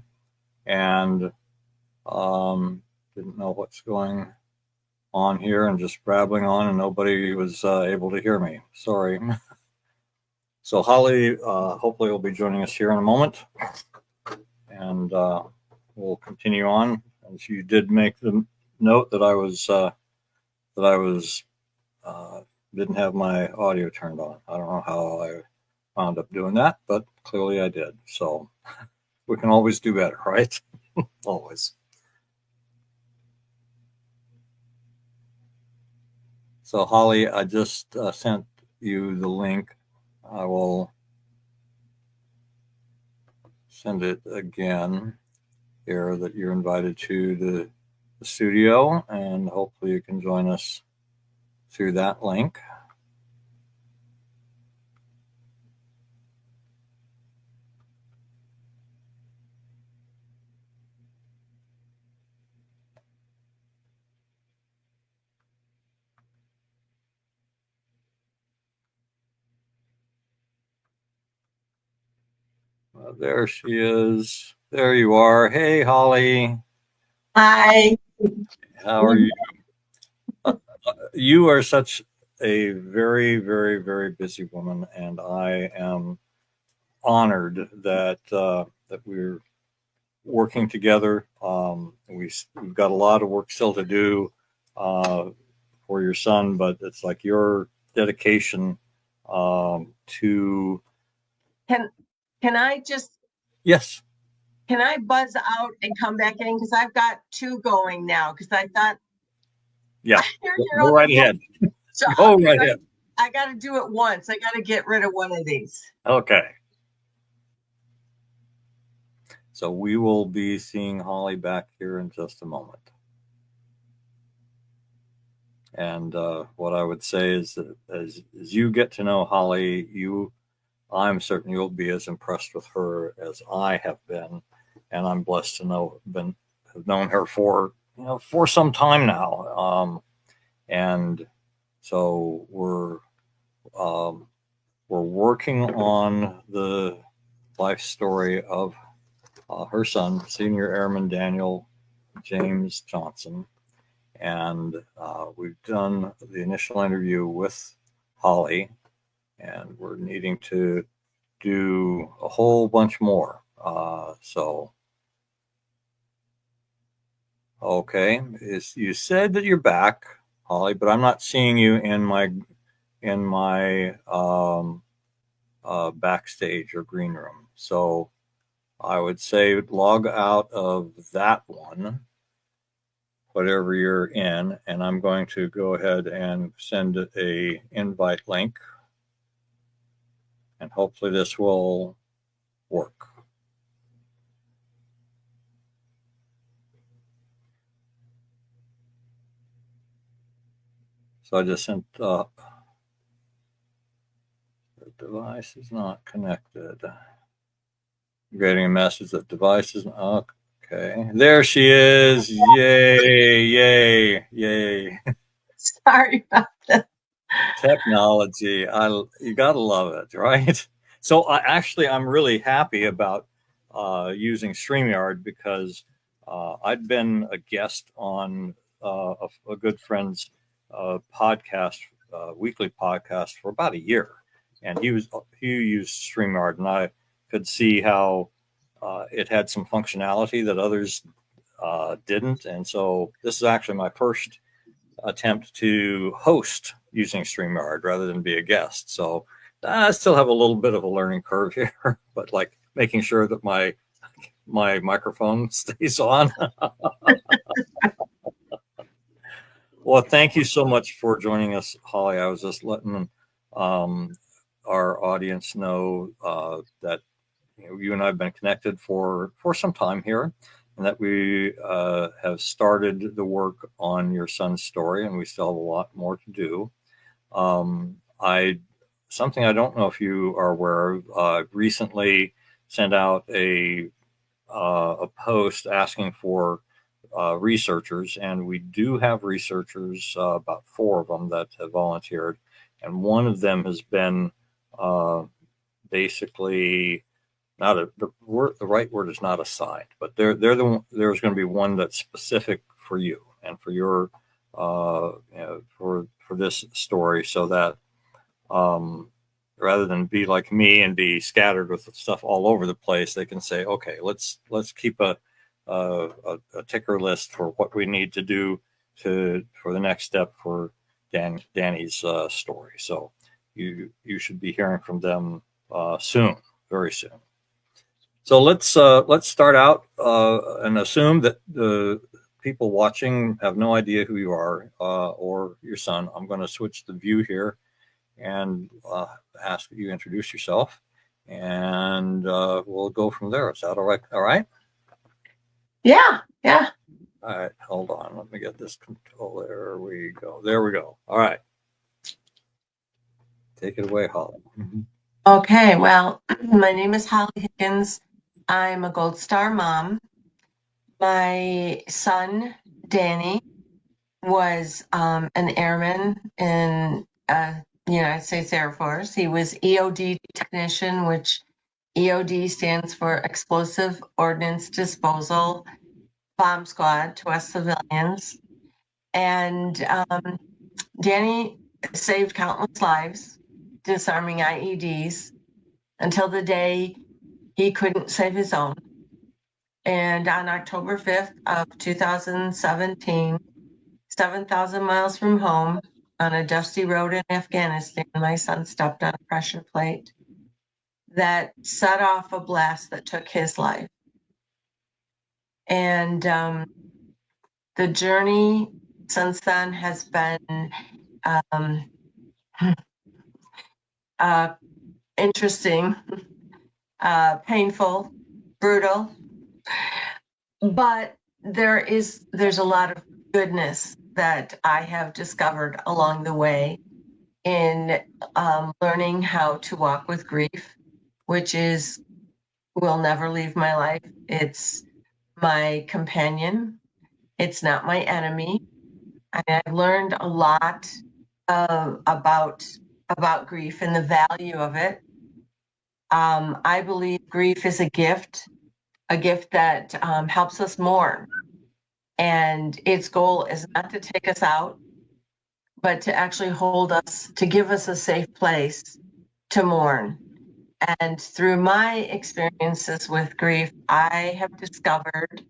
and didn't know what's going on here and just babbling on, and nobody was able to hear me. Sorry. So Holly, hopefully will be joining us here in a moment, and we'll continue on. And she did make the note that I didn't have my audio turned on. I don't know how I wound up doing that, but clearly I did. So we can always do better, right? Always. So Holly, I just sent you the link. I will send it again here that you're invited to the studio, and hopefully you can join us through that link. There she is. There you are. Hey, Holly. Hi. How are you? You are such a very, very, very busy woman, and I am honored that that we're working together. We've got a lot of work still to do for your son, but it's like your dedication to. Can I just? Yes. Can I buzz out and come back in, because I've got two going now, because I thought. Yeah. Go right ahead. So Go right ahead. I got to do it once. I got to get rid of one of these. Okay. So we will be seeing Holly back here in just a moment. And what I would say is that as you get to know Holly, I'm certain you'll be as impressed with her as I have been, and I'm blessed to have known her for some time now. And so we're working on the life story of her son, Senior Airman Daniel James Johnson. And we've done the initial interview with Holly, and we're needing to do a whole bunch more. Okay, you said that you're back, Holly, but I'm not seeing you in my backstage or green room. So I would say log out of that one, whatever you're in, and I'm going to go ahead and send a invite link, and hopefully this will work. So I just sent the device is not connected. Getting a message that device is not okay. There she is. Yay, yay, yay. Sorry about that. Technology. You gotta love it, right? So I'm really happy about using StreamYard, because I'd been a guest on a good friend's podcast, weekly podcast, for about a year, and he used StreamYard, and I could see how it had some functionality that others didn't, and so this is actually my first attempt to host using StreamYard rather than be a guest. So I still have a little bit of a learning curve here, but like making sure that my microphone stays on. Well, thank you so much for joining us, Holly. I was just letting our audience know that you and I have been connected for some time here, and that we have started the work on your son's story, and we still have a lot more to do. Something I don't know if you are aware of, recently sent out a post asking for researchers, and we do have researchers, about 4 of them that have volunteered, and one of them has been basically the right word is not assigned, but there's going to be one that's specific for you and for your for this story, so that rather than be like me and be scattered with stuff all over the place, they can say, okay, let's keep a ticker list for what we need to do for the next step for Danny's story. So you should be hearing from them soon, very soon. So let's start out and assume that the people watching have no idea who you are or your son. I'm going to switch the view here and ask you introduce yourself, and we'll go from there. Is that all right? All right? Yeah. All right, hold on. Let me get this control. There we go. There we go. All right. Take it away, Holly. Okay, well, my name is Holly Higgins. I'm a Gold Star mom. My son, Danny, was an airman in United States Air Force. He was EOD technician, which EOD stands for Explosive Ordnance Disposal Bomb Squad to us civilians. And Danny saved countless lives disarming IEDs until the day he couldn't save his own. And on October 5th of 2017, 7,000 miles from home on a dusty road in Afghanistan, my son stepped on a pressure plate that set off a blast that took his life. And the journey since then has been interesting, painful, brutal, but there's a lot of goodness that I have discovered along the way in learning how to walk with grief, which will never leave my life. It's my companion. It's not my enemy. I've learned a lot about grief and the value of it. I believe grief is a gift that helps us mourn. And its goal is not to take us out, but to actually hold us, to give us a safe place to mourn. And through my experiences with grief, I have discovered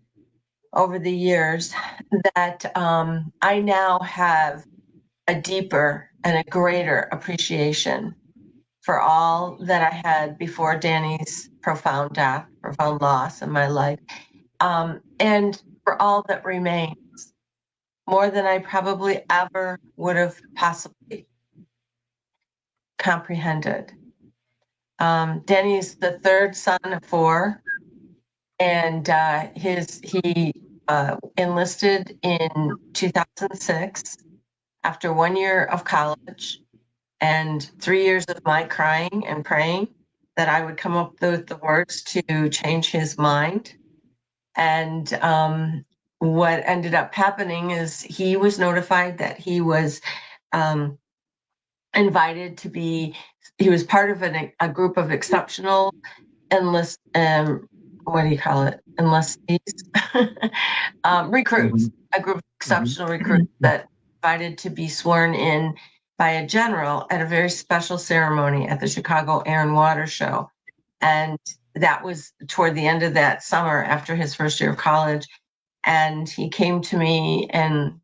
over the years that I now have a deeper and a greater appreciation for all that I had before Danny's profound death, profound loss in my life, and for all that remains, more than I probably ever would have possibly comprehended. Danny's the third son of four, and he enlisted in 2006 after 1 year of college and 3 years of my crying and praying that I would come up with the words to change his mind. And what ended up happening is he was notified that he was invited to be, he was part of a group of exceptional enlistees, recruits, a group of exceptional recruits that invited to be sworn in by a general at a very special ceremony at the Chicago Air and Water Show. And that was toward the end of that summer after his first year of college. And he came to me and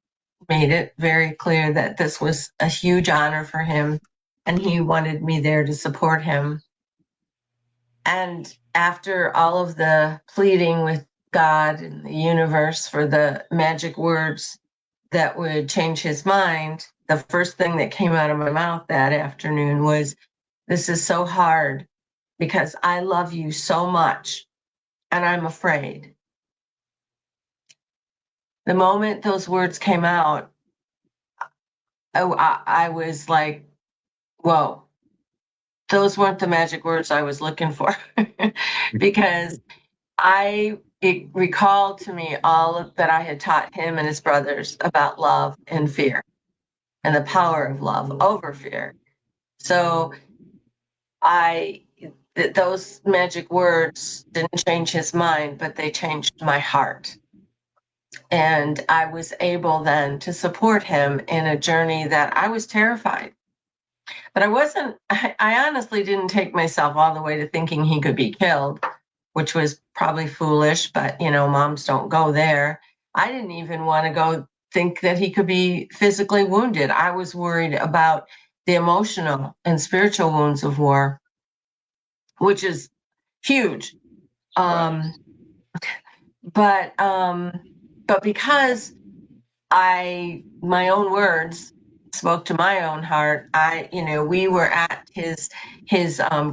made it very clear that this was a huge honor for him, and he wanted me there to support him. And after all of the pleading with God and the universe for the magic words that would change his mind, the first thing that came out of my mouth that afternoon was, "This is so hard because I love you so much and I'm afraid." The moment those words came out, I was like, whoa, those weren't the magic words I was looking for. Because it recalled to me all that I had taught him and his brothers about love and fear and the power of love over fear. So those magic words didn't change his mind, but they changed my heart. And I was able then to support him in a journey that I was terrified. But I honestly didn't take myself all the way to thinking he could be killed, which was probably foolish, but moms don't go there. I didn't even want to go think that he could be physically wounded. I was worried about the emotional and spiritual wounds of war, which is huge. But because my own words spoke to my own heart, we were at his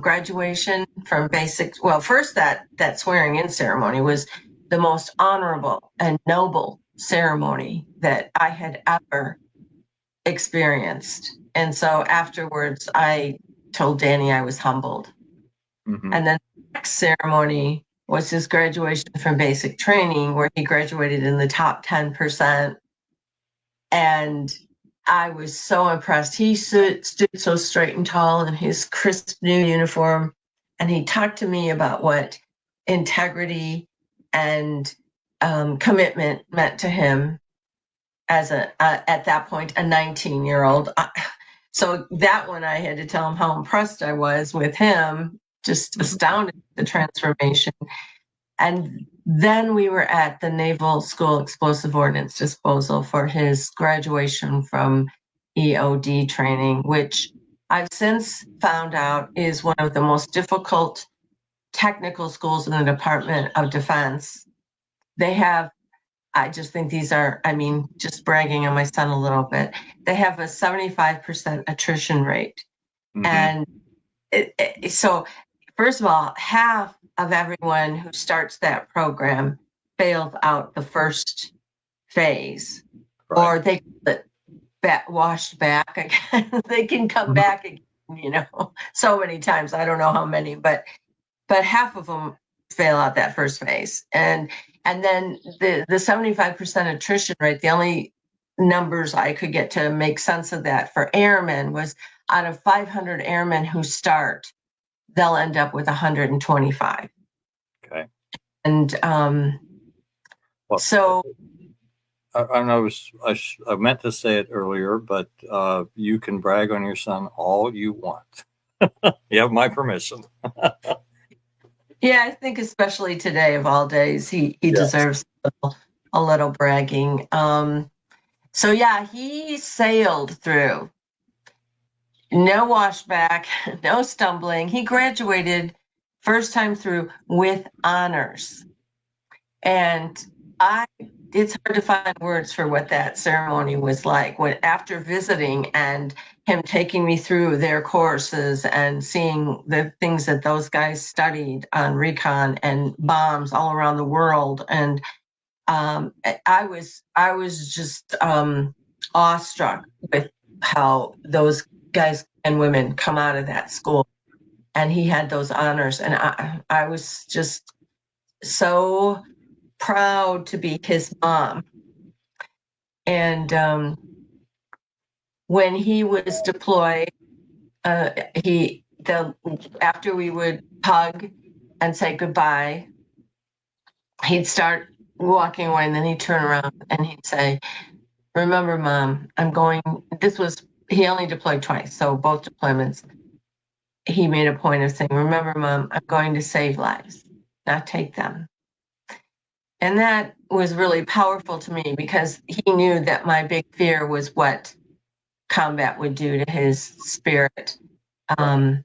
graduation from basic. Well, first that swearing in ceremony was the most honorable and noble ceremony that I had ever experienced. And so afterwards, I told Danny I was humbled. Mm-hmm. And then the next ceremony was his graduation from basic training, where he graduated in the top 10%. And I was so impressed. He stood so straight and tall in his crisp new uniform. And he talked to me about what integrity and commitment meant to him as at that point, a 19-year-old. So that one, I had to tell him how impressed I was with him, just astounded at the transformation. And then we were at the Naval School Explosive Ordnance Disposal for his graduation from EOD training, which I've since found out is one of the most difficult technical schools in the Department of Defense. They have, I just think these are, just bragging on my son a little bit, they have a 75% attrition rate. Mm-hmm. And so, first of all, half of everyone who starts that program fails out the first phase, or they get washed back again. They can come back again, so many times. I don't know how many, but half of them fail out that first phase. And then the 75% attrition rate, the only numbers I could get to make sense of that for airmen was out of 500 airmen who start, they'll end up with 125. Okay. And so I meant to say it earlier, but you can brag on your son all you want. You have my permission. Yeah, I think especially today of all days, he deserves a little bragging. So yeah, he sailed through. No washback, no stumbling. He graduated first time through with honors. And it's hard to find words for what that ceremony was like. When after visiting and him taking me through their courses and seeing the things that those guys studied on recon and bombs all around the world, and I was just awestruck with how those guys and women come out of that school, and he had those honors, and I was just so proud to be his mom. And when he was deployed, after we would hug and say goodbye, he'd start walking away, and then he'd turn around and he'd say, "Remember, Mom, he only deployed twice, so both deployments, he made a point of saying, 'Remember, Mom, I'm going to save lives, not take them.'" And that was really powerful to me, because he knew that my big fear was what combat would do to his spirit. And,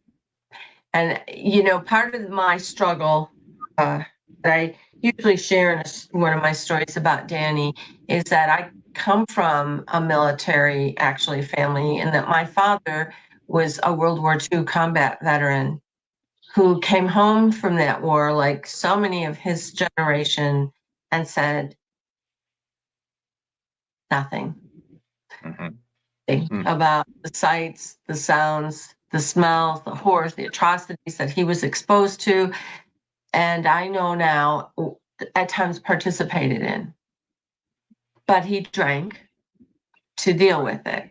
part of my struggle that I usually share in one of my stories about Danny is that I come from a military, family, and that my father was a World War II combat veteran who came home from that war, like so many of his generation, and said nothing about the sights, the sounds, the smells, the horrors, the atrocities that he was exposed to. And I know now, at times participated in. But he drank to deal with it.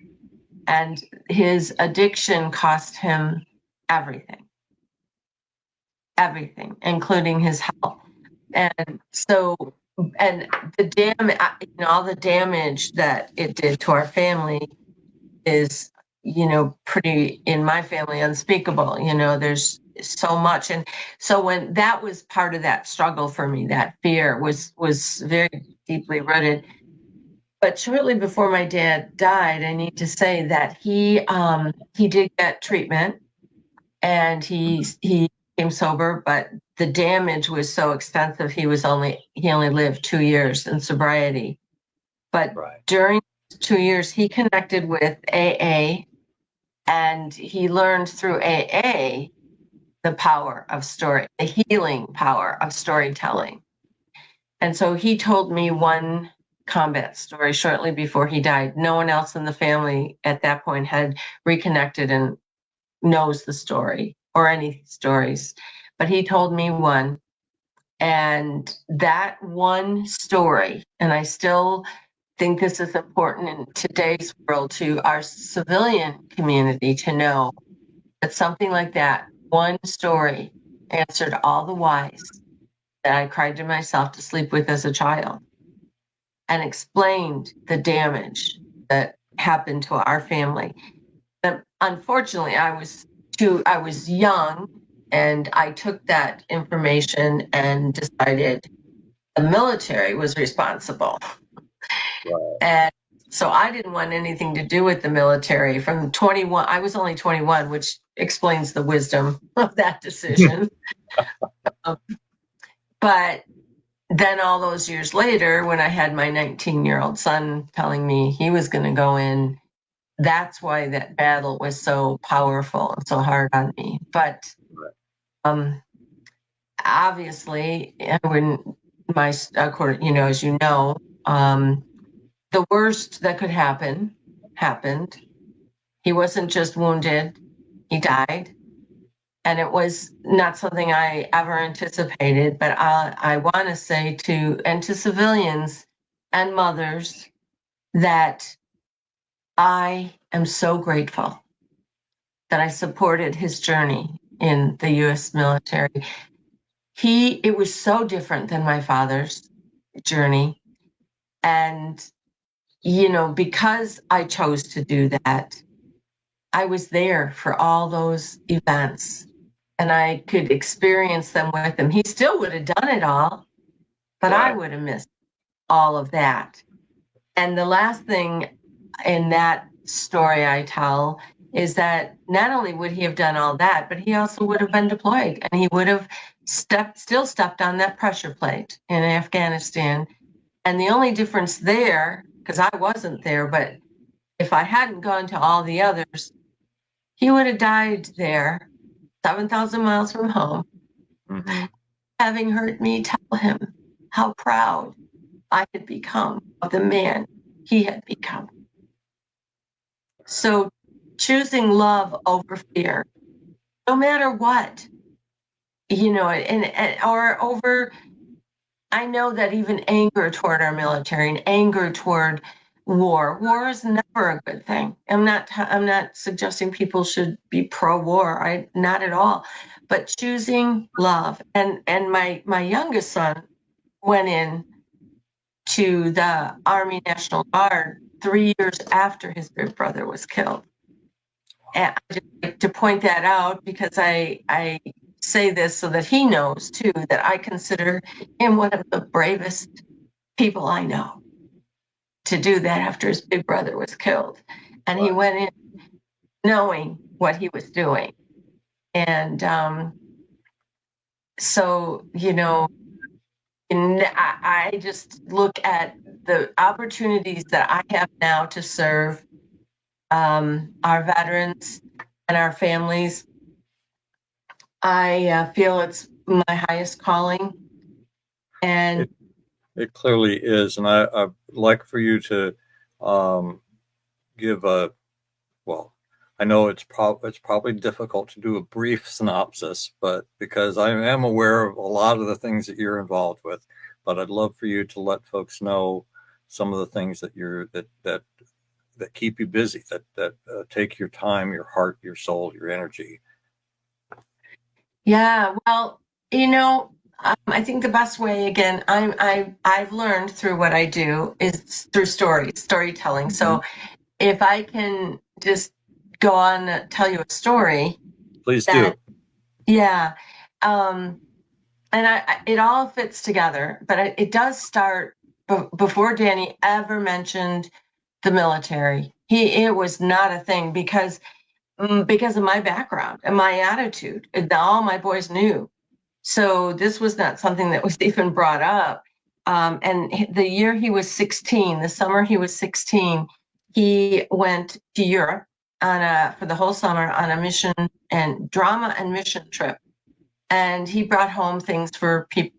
And his addiction cost him everything. everything, including his health. And so, and all the damage that it did to our family is, pretty, in my family, unspeakable. There's so much. And so when that was part of that struggle for me, that fear was very deeply rooted. But shortly before my dad died, I need to say that he did get treatment, and he became sober, but the damage was so extensive. He only lived 2 years in sobriety. But during 2 years, he connected with AA, and he learned through AA the power of story, the healing power of storytelling. And so he told me one combat story shortly before he died. No one else in the family at that point had reconnected and knows the story or any stories, but he told me one. And that one story, and I still think this is important in today's world to our civilian community to know, that something like that one story answered all the whys that I cried to myself to sleep with as a child, and explained the damage that happened to our family. But unfortunately, I was young, and I took that information and decided the military was responsible. And so I didn't want anything to do with the military. From 21, I was only 21, which explains the wisdom of that decision. But then all those years later, when I had my 19-year-old son telling me he was going to go in, that's why that battle was so powerful and so hard on me. But obviously, when as you know, the worst that could happen happened. He wasn't just wounded, he died. And it was not something I ever anticipated, but I want to say to civilians and mothers that I am so grateful that I supported his journey in the U.S. military. It was so different than my father's journey. And, because I chose to do that, I was there for all those events, and I could experience them with him. He still would have done it all, but I would have missed all of that. And the last thing in that story I tell is that not only would he have done all that, but he also would have been deployed, and he would have still stepped on that pressure plate in Afghanistan. And the only difference there, because I wasn't there, but if I hadn't gone to all the others, he would have died there, 7,000 miles from home, having heard me tell him how proud I had become of the man he had become. So choosing love over fear, no matter what, or over, I know that even anger toward our military and anger toward war is never a good thing. I'm not suggesting people should be pro-war, not at all, but choosing love. And my youngest son went in to the Army National Guard 3 years after his big brother was killed. And I just like to point that out, because I say this so that he knows too, that I consider him one of the bravest people I know to do that after his big brother was killed. And he went in knowing what he was doing. And so, I just look at the opportunities that I have now to serve our veterans and our families. I feel it's my highest calling. And it clearly is. And I'd like for you to give I know it's probably difficult to do a brief synopsis, but because I am aware of a lot of the things that you're involved with, but I'd love for you to let folks know some of the things that that keep you busy, that take your time, your heart, your soul, your energy. Yeah, well, You know, I think the best way, again, I've learned through what I do is through storytelling. So if I can just go on and tell you a story. Please do. Yeah. And it all fits together, but it does start before Danny ever mentioned the military. It was not a thing because of my background and my attitude. And all my boys knew. So this was not something that was even brought up. And the year he was 16, the summer he was 16, he went to Europe for the whole summer on a mission and drama and mission trip. And he brought home things for people,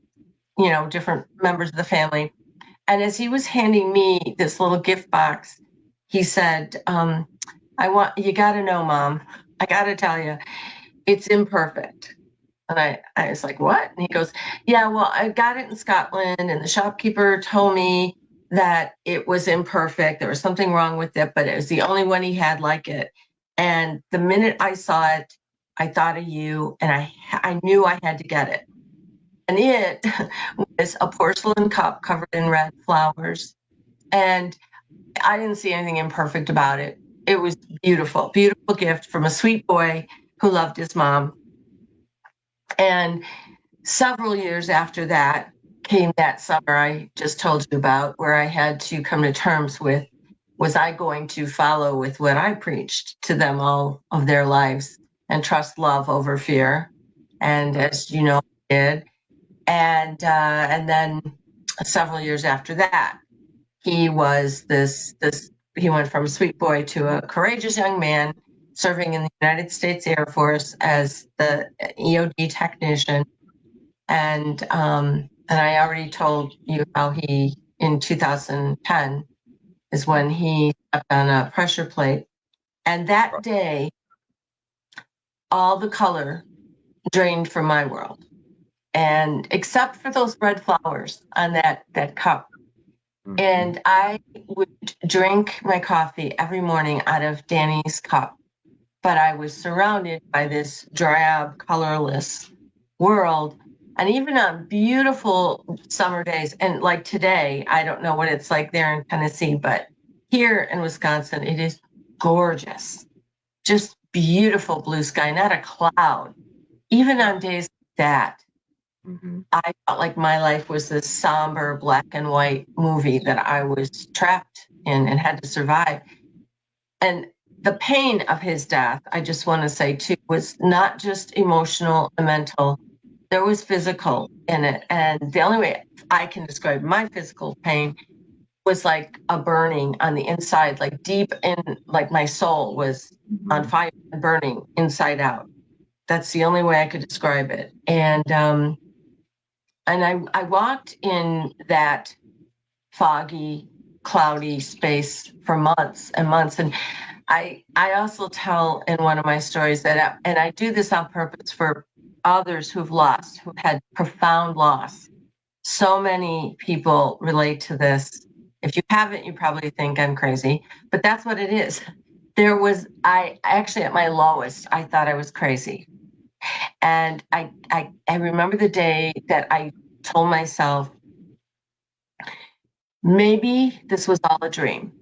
different members of the family. And as he was handing me this little gift box, he said, you got to know, Mom, I got to tell you, it's imperfect. And I was like, what? And he goes, yeah, well, I got it in Scotland and the shopkeeper told me that it was imperfect. There was something wrong with it, but it was the only one he had like it. And the minute I saw it, I thought of you and I knew I had to get it. And it was a porcelain cup covered in red flowers. And I didn't see anything imperfect about it. It was beautiful, beautiful gift from a sweet boy who loved his mom. And several years after that came that summer I just told you about, where I had to come to terms with, was I going to follow with what I preached to them all of their lives and trust love over fear? And as you know, I did. And then several years after that, he was he went from a sweet boy to a courageous young man serving in the United States Air Force as the EOD technician. And I already told you how he, in 2010, is when he stepped on a pressure plate. And that day, all the color drained from my world. And except for those red flowers on that cup. And I would drink my coffee every morning out of Danny's cup. But I was surrounded by this drab, colorless world. And even on beautiful summer days, and like today, I don't know what it's like there in Tennessee, but here in Wisconsin, it is gorgeous. Just beautiful blue sky, not a cloud. Even on days like that, I felt like my life was this somber black and white movie that I was trapped in and had to survive. And the pain of his death, I just want to say too, was not just emotional and mental. There was physical in it. And the only way I can describe my physical pain was like a burning on the inside, like deep in, like my soul was on fire and burning inside out. That's the only way I could describe it. And I walked in that foggy, cloudy space for months and months. And I also tell in one of my stories that, and I do this on purpose for others who've had profound loss. So many people relate to this. If you haven't, you probably think I'm crazy, but that's what it is. I actually at my lowest, I thought I was crazy. And I remember the day that I told myself, maybe this was all a dream,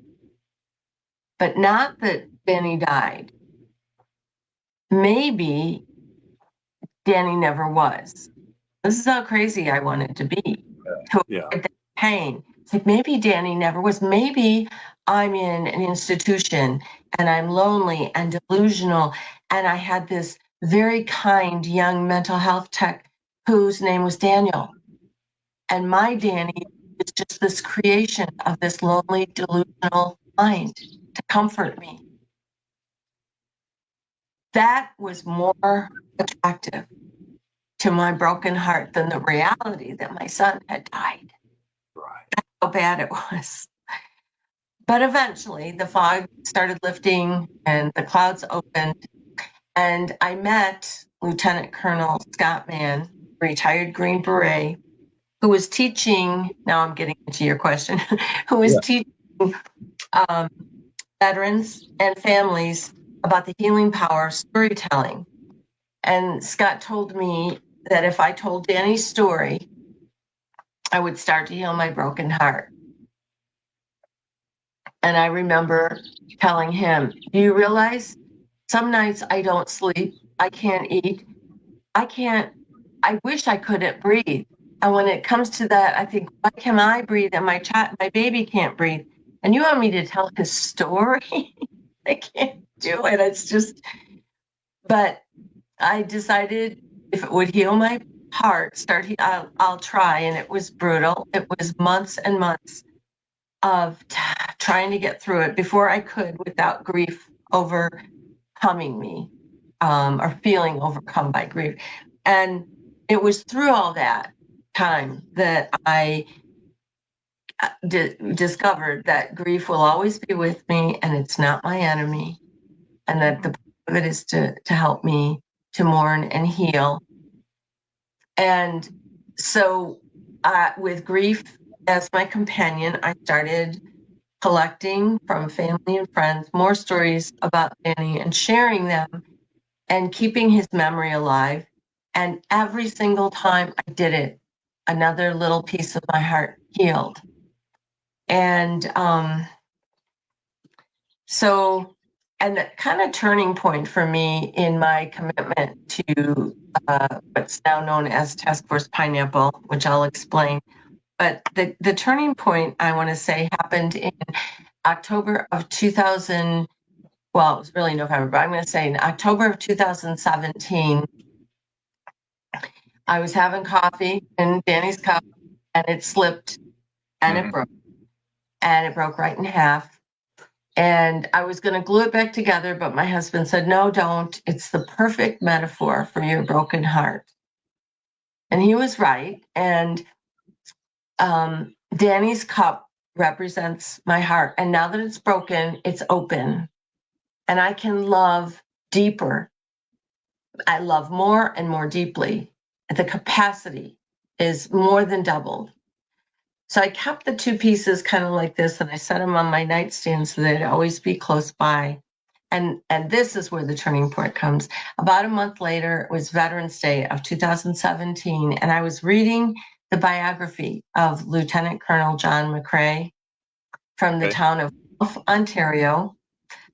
but not that Danny died. Maybe Danny never was. This is how crazy I wanted to be, to avoid that pain. It's like, maybe Danny never was. Maybe I'm in an institution and I'm lonely and delusional. And I had this very kind young mental health tech whose name was Daniel. And my Danny is just this creation of this lonely, delusional mind to comfort me. That was more attractive to my broken heart than the reality that my son had died. That's how bad it was. But eventually the fog started lifting and the clouds opened. And I met Lieutenant Colonel Scott Mann, retired Green Beret, who was teaching, now I'm getting into your question, who was teaching veterans and families about the healing power of storytelling. And Scott told me that if I told Danny's story, I would start to heal my broken heart. And I remember telling him, do you realize some nights I don't sleep, I can't eat, I wish I couldn't breathe. And when it comes to that, I think, why can I breathe and my baby can't breathe? And you want me to tell his story? I can't do it. It's just, but I decided if it would heal my heart, I'll try. And it was brutal. It was months and months of trying to get through it before I could, without grief overcoming me, or feeling overcome by grief. And it was through all that time that I discovered that grief will always be with me and it's not my enemy. And that the point of it is to help me to mourn and heal. And so with grief as my companion, I started collecting from family and friends more stories about Danny and sharing them and keeping his memory alive. And every single time I did it, another little piece of my heart healed. And and the kind of turning point for me in my commitment to what's now known as Task Force Pineapple, which I'll explain. But the turning point, I want to say, happened in October of 2000. Well, it was really November, but I'm going to say in October of 2017, I was having coffee in Danny's cup and it slipped and it broke. And it broke right in half. And I was going to glue it back together, but my husband said, no, don't. It's the perfect metaphor for your broken heart. And he was right. And Danny's cup represents my heart. And now that it's broken, it's open. And I can love deeper. I love more and more deeply. The capacity is more than doubled. So I kept the two pieces kind of like this, and I set them on my nightstand so they'd always be close by. And this is where the turning point comes. About a month later, it was Veterans Day of 2017, and I was reading the biography of Lieutenant Colonel John McCrae from the town of Guelph, Ontario,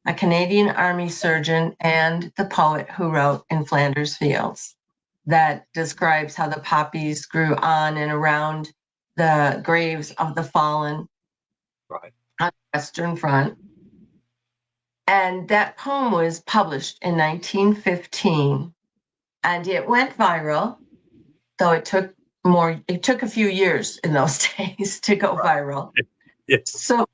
a Canadian Army surgeon and the poet who wrote In Flanders Fields, that describes how the poppies grew on and around the graves of the fallen on the Western Front. And that poem was published in 1915, and it went viral, though it took a few years in those days to go viral. Yes. So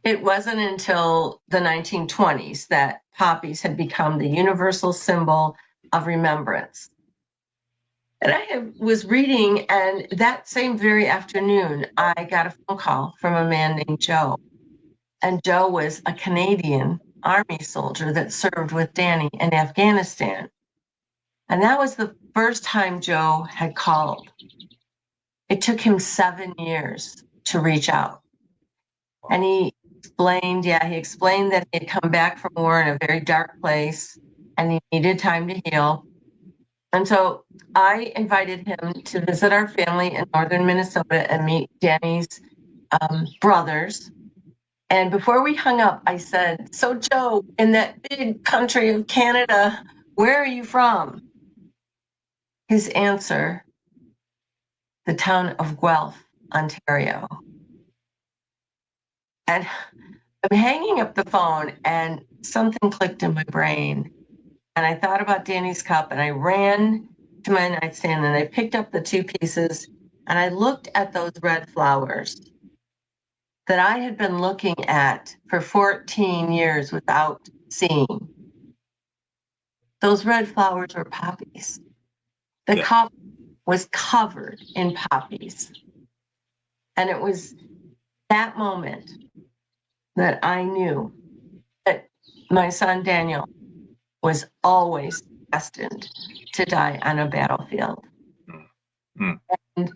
it wasn't until the 1920s that poppies had become the universal symbol of remembrance. And I was reading, and that same very afternoon, I got a phone call from a man named Joe. And Joe was a Canadian Army soldier that served with Danny in Afghanistan. And that was the first time Joe had called. It took him 7 years to reach out. And he explained that he had come back from war in a very dark place and he needed time to heal. And so I invited him to visit our family in northern Minnesota and meet Danny's brothers. And before we hung up, I said, so Joe, in that big country of Canada, where are you from? His answer, the town of Guelph, Ontario. And I'm hanging up the phone and something clicked in my brain. And I thought about Danny's cup and I ran to my nightstand and I picked up the two pieces and I looked at those red flowers that I had been looking at for 14 years without seeing. Those red flowers were poppies. The cup was covered in poppies. And it was that moment that I knew that my son Daniel was always destined to die on a battlefield. And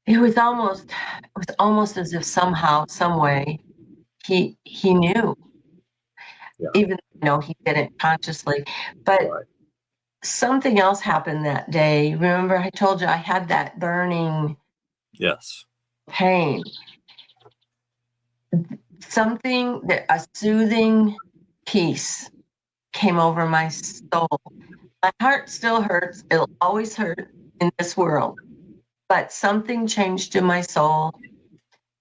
it was almost as if somehow, some way, he knew, even though he didn't consciously. But something else happened that day. Remember, I told you I had that burning Yes. pain. Something that a soothing peace came over my soul. My heart still hurts. It'll always hurt in this world. But something changed in my soul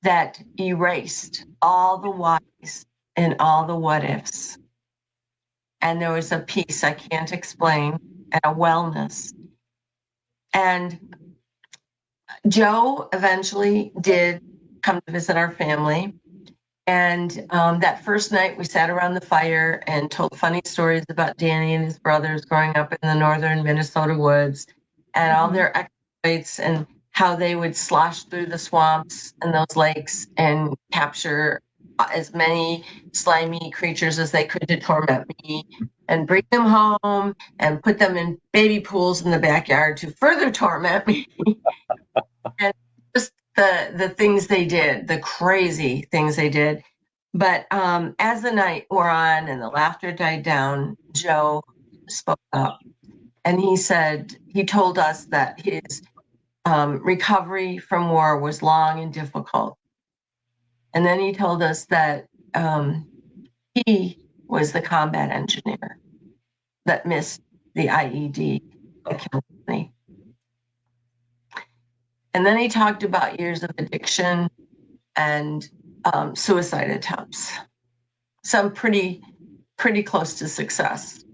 that erased all the whys and all the what ifs. And there was a peace I can't explain and a wellness. And Joe eventually did come to visit our family. And that first night, we sat around the fire and told funny stories about Danny and his brothers growing up in the northern Minnesota woods and all their exploits and how they would slosh through the swamps and those lakes and capture as many slimy creatures as they could to torment me and bring them home and put them in baby pools in the backyard to further torment me. And just the things they did, the crazy things they did. But as the night wore on and the laughter died down, Joe spoke up and he told us that his recovery from war was long and difficult. And then he told us that he was the combat engineer that missed the IED that killed me. And then he talked about years of addiction and suicide attempts, some pretty close to success.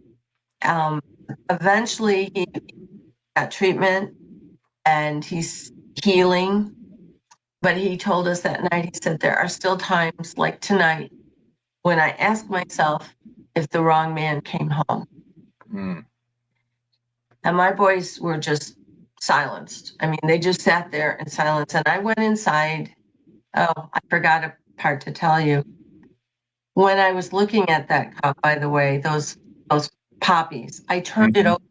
Eventually, he got treatment and he's healing. But he told us that night, he said, there are still times like tonight when I ask myself if the wrong man came home. And my boys were just silenced. I mean, they just sat there in silence. And I went inside. Oh, I forgot a part to tell you. When I was looking at that cup, by the way, those poppies, I turned it over.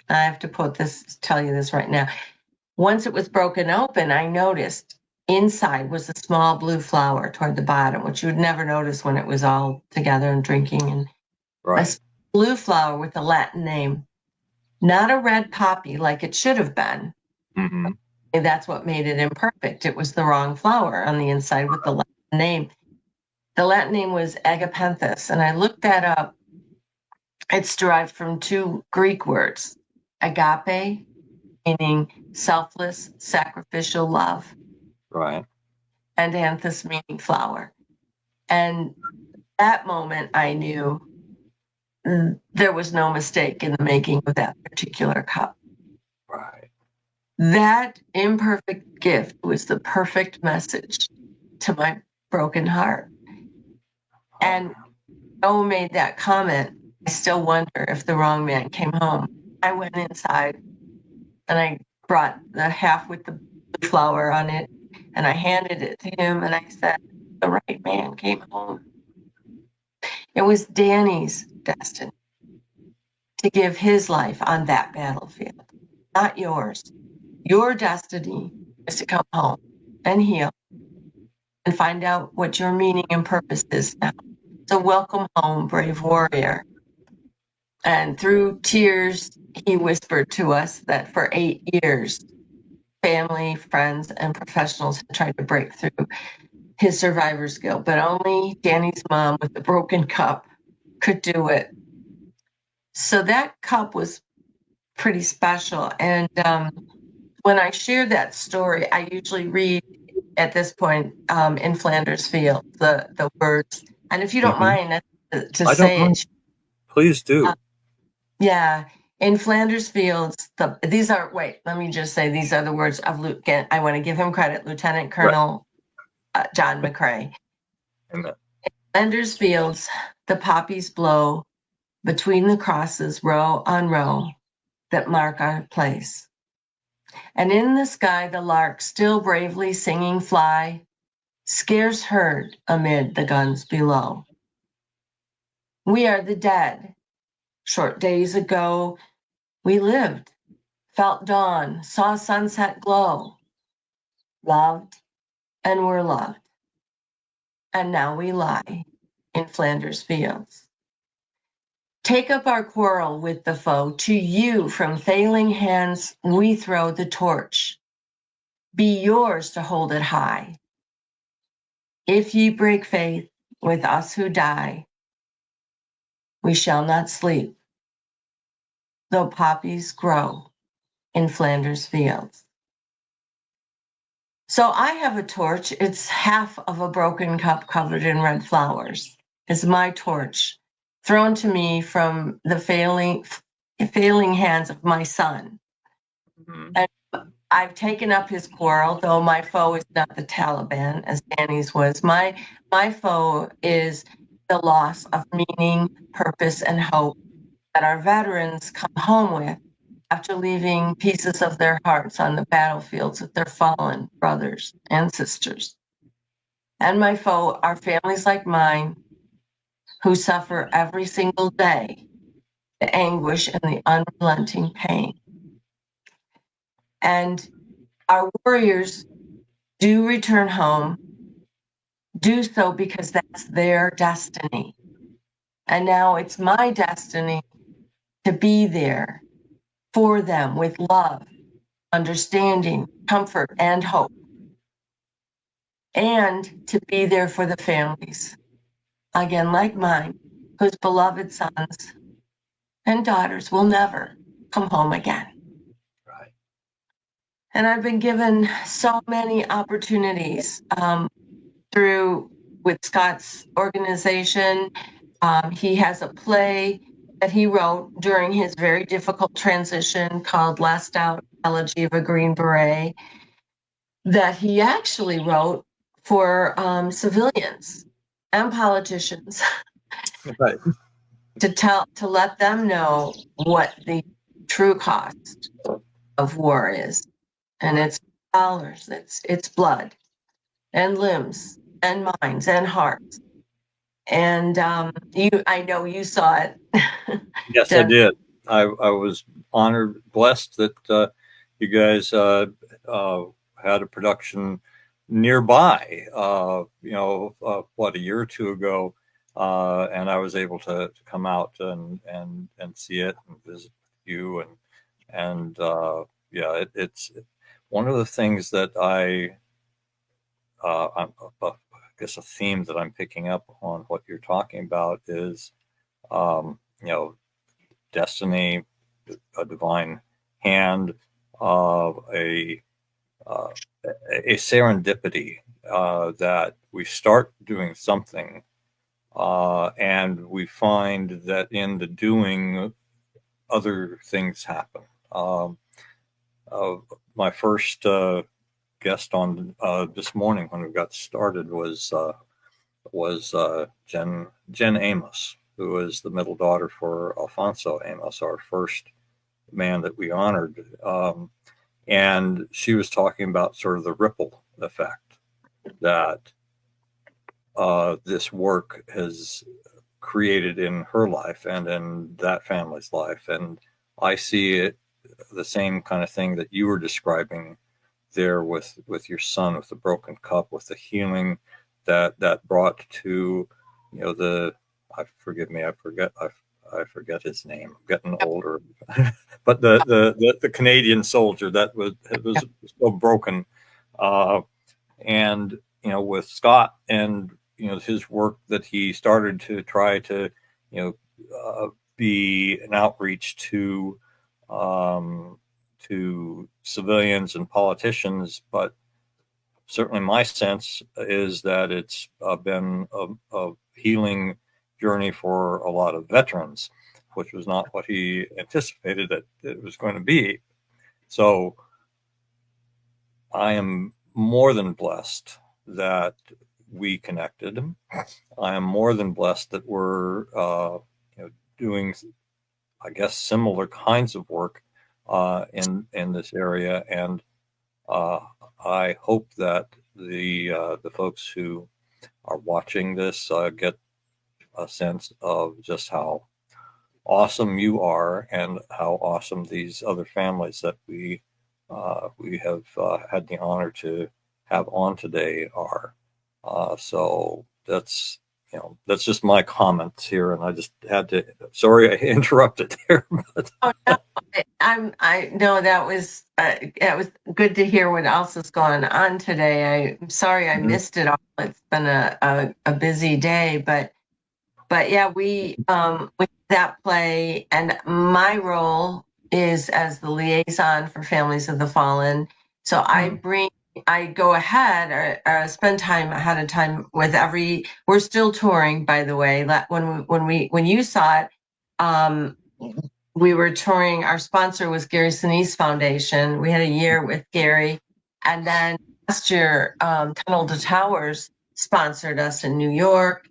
I have to tell you this right now. Once it was broken open, I noticed inside was a small blue flower toward the bottom, which you would never notice when it was all together and drinking. And a blue flower with a Latin name, not a red poppy like it should have been. And that's what made it imperfect. It was the wrong flower on the inside with the Latin name. The Latin name was agapanthus, and I looked that up. It's derived from two Greek words, agape, meaning selfless, sacrificial love. Right. And anthus, meaning flower. And that moment, I knew there was no mistake in the making of that particular cup. Right. That imperfect gift was the perfect message to my broken heart. And Joe made that comment. I still wonder if the wrong man came home. I went inside and I brought the half with the flower on it and I handed it to him and I said, the right man came home. It was Danny's destiny to give his life on that battlefield, not yours. Your destiny is to come home and heal and find out what your meaning and purpose is now. So welcome home, brave warrior. And through tears, he whispered to us that for 8 years, family, friends, and professionals had tried to break through his survivor's guilt, but only Danny's mom with the broken cup could do it. So that cup was pretty special. And when I share that story, I usually read at this point in Flanders Field, the words. And if you don't mind to say it. Please do. Yeah. In Flanders Fields, let me just say these are the words of I want to give him credit, Lieutenant Colonel John McCrae. Amen. In Flanders Fields, the poppies blow between the crosses, row on row, that mark our place. And in the sky, the lark still bravely singing fly, scarce heard amid the guns below. We are the dead. Short days ago, we lived, felt dawn, saw sunset glow, loved and were loved. And now we lie in Flanders Fields. Take up our quarrel with the foe. To you from failing hands we throw the torch. Be yours to hold it high. If ye break faith with us who die, we shall not sleep, though poppies grow in Flanders fields. So I have a torch. It's half of a broken cup covered in red flowers. It's my torch, thrown to me from the failing hands of my son. And I've taken up his quarrel, though my foe is not the Taliban, as Danny's was. My foe is the loss of meaning, purpose, and hope that our veterans come home with after leaving pieces of their hearts on the battlefields with their fallen brothers and sisters. And my foe are families like mine who suffer every single day the anguish and the unrelenting pain. And our warriors do return home, do so because that's their destiny. And now it's my destiny to be there for them with love, understanding, comfort, and hope. And to be there for the families, again, like mine, whose beloved sons and daughters will never come home again. Right. And I've been given so many opportunities through with Scott's organization. He has a play that he wrote during his very difficult transition called Last Out, Elegy of a Green Beret, that he actually wrote for civilians and politicians. Right. to let them know what the true cost of war is. And it's dollars, it's blood and limbs and minds and hearts. And I know you saw it. Yes, I did. I was honored, blessed that you guys had a production nearby. A year or two ago, and I was able to come out and see it and visit you and it's one of the things that I guess a theme that I'm picking up on what you're talking about is destiny, a divine hand, a serendipity that we start doing something and we find that in the doing other things happen. My first guest on this morning when we got started was Jen Amos, who was the middle daughter for Alfonso Amos, our first man that we honored. And she was talking about sort of the ripple effect that this work has created in her life and in that family's life. And I see it the same kind of thing that you were describing there with your son, with the broken cup, with the healing that brought to, I forget his name. I'm getting older, but the Canadian soldier that was so broken, and with Scott and his work that he started to try to be an outreach to civilians and politicians, but certainly my sense is that it's been a healing journey for a lot of veterans, which was not what he anticipated that it was going to be. So I am more than blessed that we connected. I am more than blessed that we're doing, I guess, similar kinds of work in this area, and I hope that the folks who are watching this get a sense of just how awesome you are and how awesome these other families that we have had the honor to have on today are. So that's that's just my comments here, and I just had to. Sorry, I interrupted there. But. Oh, no, I know that was good to hear what else is going on today. I'm sorry I missed it all. It's been a busy day, but yeah, we with that play, and my role is as the liaison for Families of the Fallen. So I go ahead or spend time ahead of time with we're still touring, by the way. When you saw it, we were touring. Our sponsor was Gary Sinise Foundation. We had a year with Gary, and then last year, Tunnel to Towers sponsored us in New York,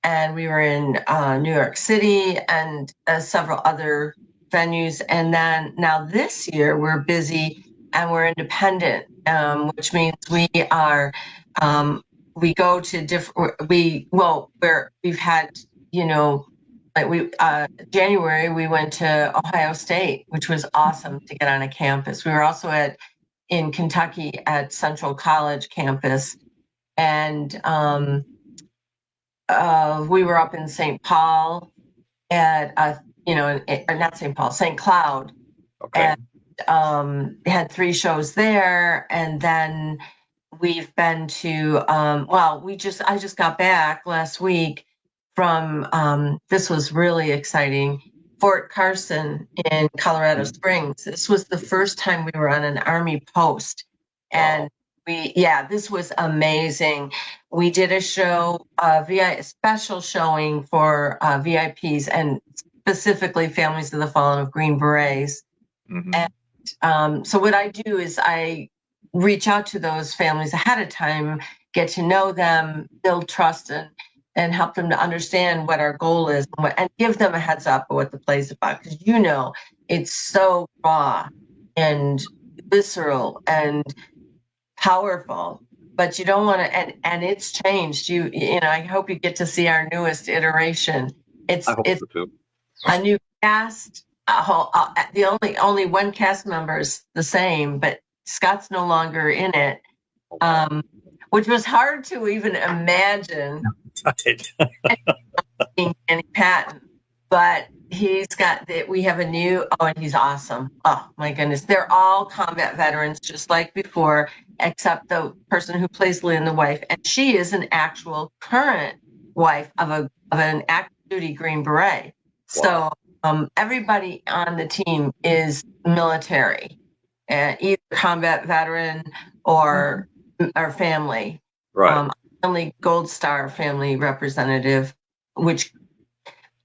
and we were in New York City and several other venues. And then now this year we're busy and we're independent, which means we go to different. We've had January we went to Ohio State, which was awesome to get on a campus. We were also in Kentucky at Central College campus, and we were up in St. Paul at not St. Paul, St. Cloud. Okay. And had 3 shows there, and then we've been to I just got back last week from this was really exciting, Fort Carson in Colorado Springs. This was the first time we were on an Army post, and this was amazing. We did a show, a special showing for VIPs and specifically Families of the Fallen of Green Berets. And so what I do is I reach out to those families ahead of time, get to know them, build trust, and help them to understand what our goal is, and give them a heads up of what the play's about. Because it's so raw and visceral and powerful, but you don't want to. And it's changed. I hope you get to see our newest iteration. It's so too. A new cast. The only one cast member is the same, but Scott's no longer in it, which was hard to even imagine. Being Danny Patton, but we have a new. Oh, and he's awesome. Oh my goodness, they're all combat veterans, just like before, except the person who plays Lynn, the wife, and she is an actual current wife of an active duty Green Beret. Wow. So everybody on the team is military, either combat veteran or family. Right. Only Gold Star family representative, which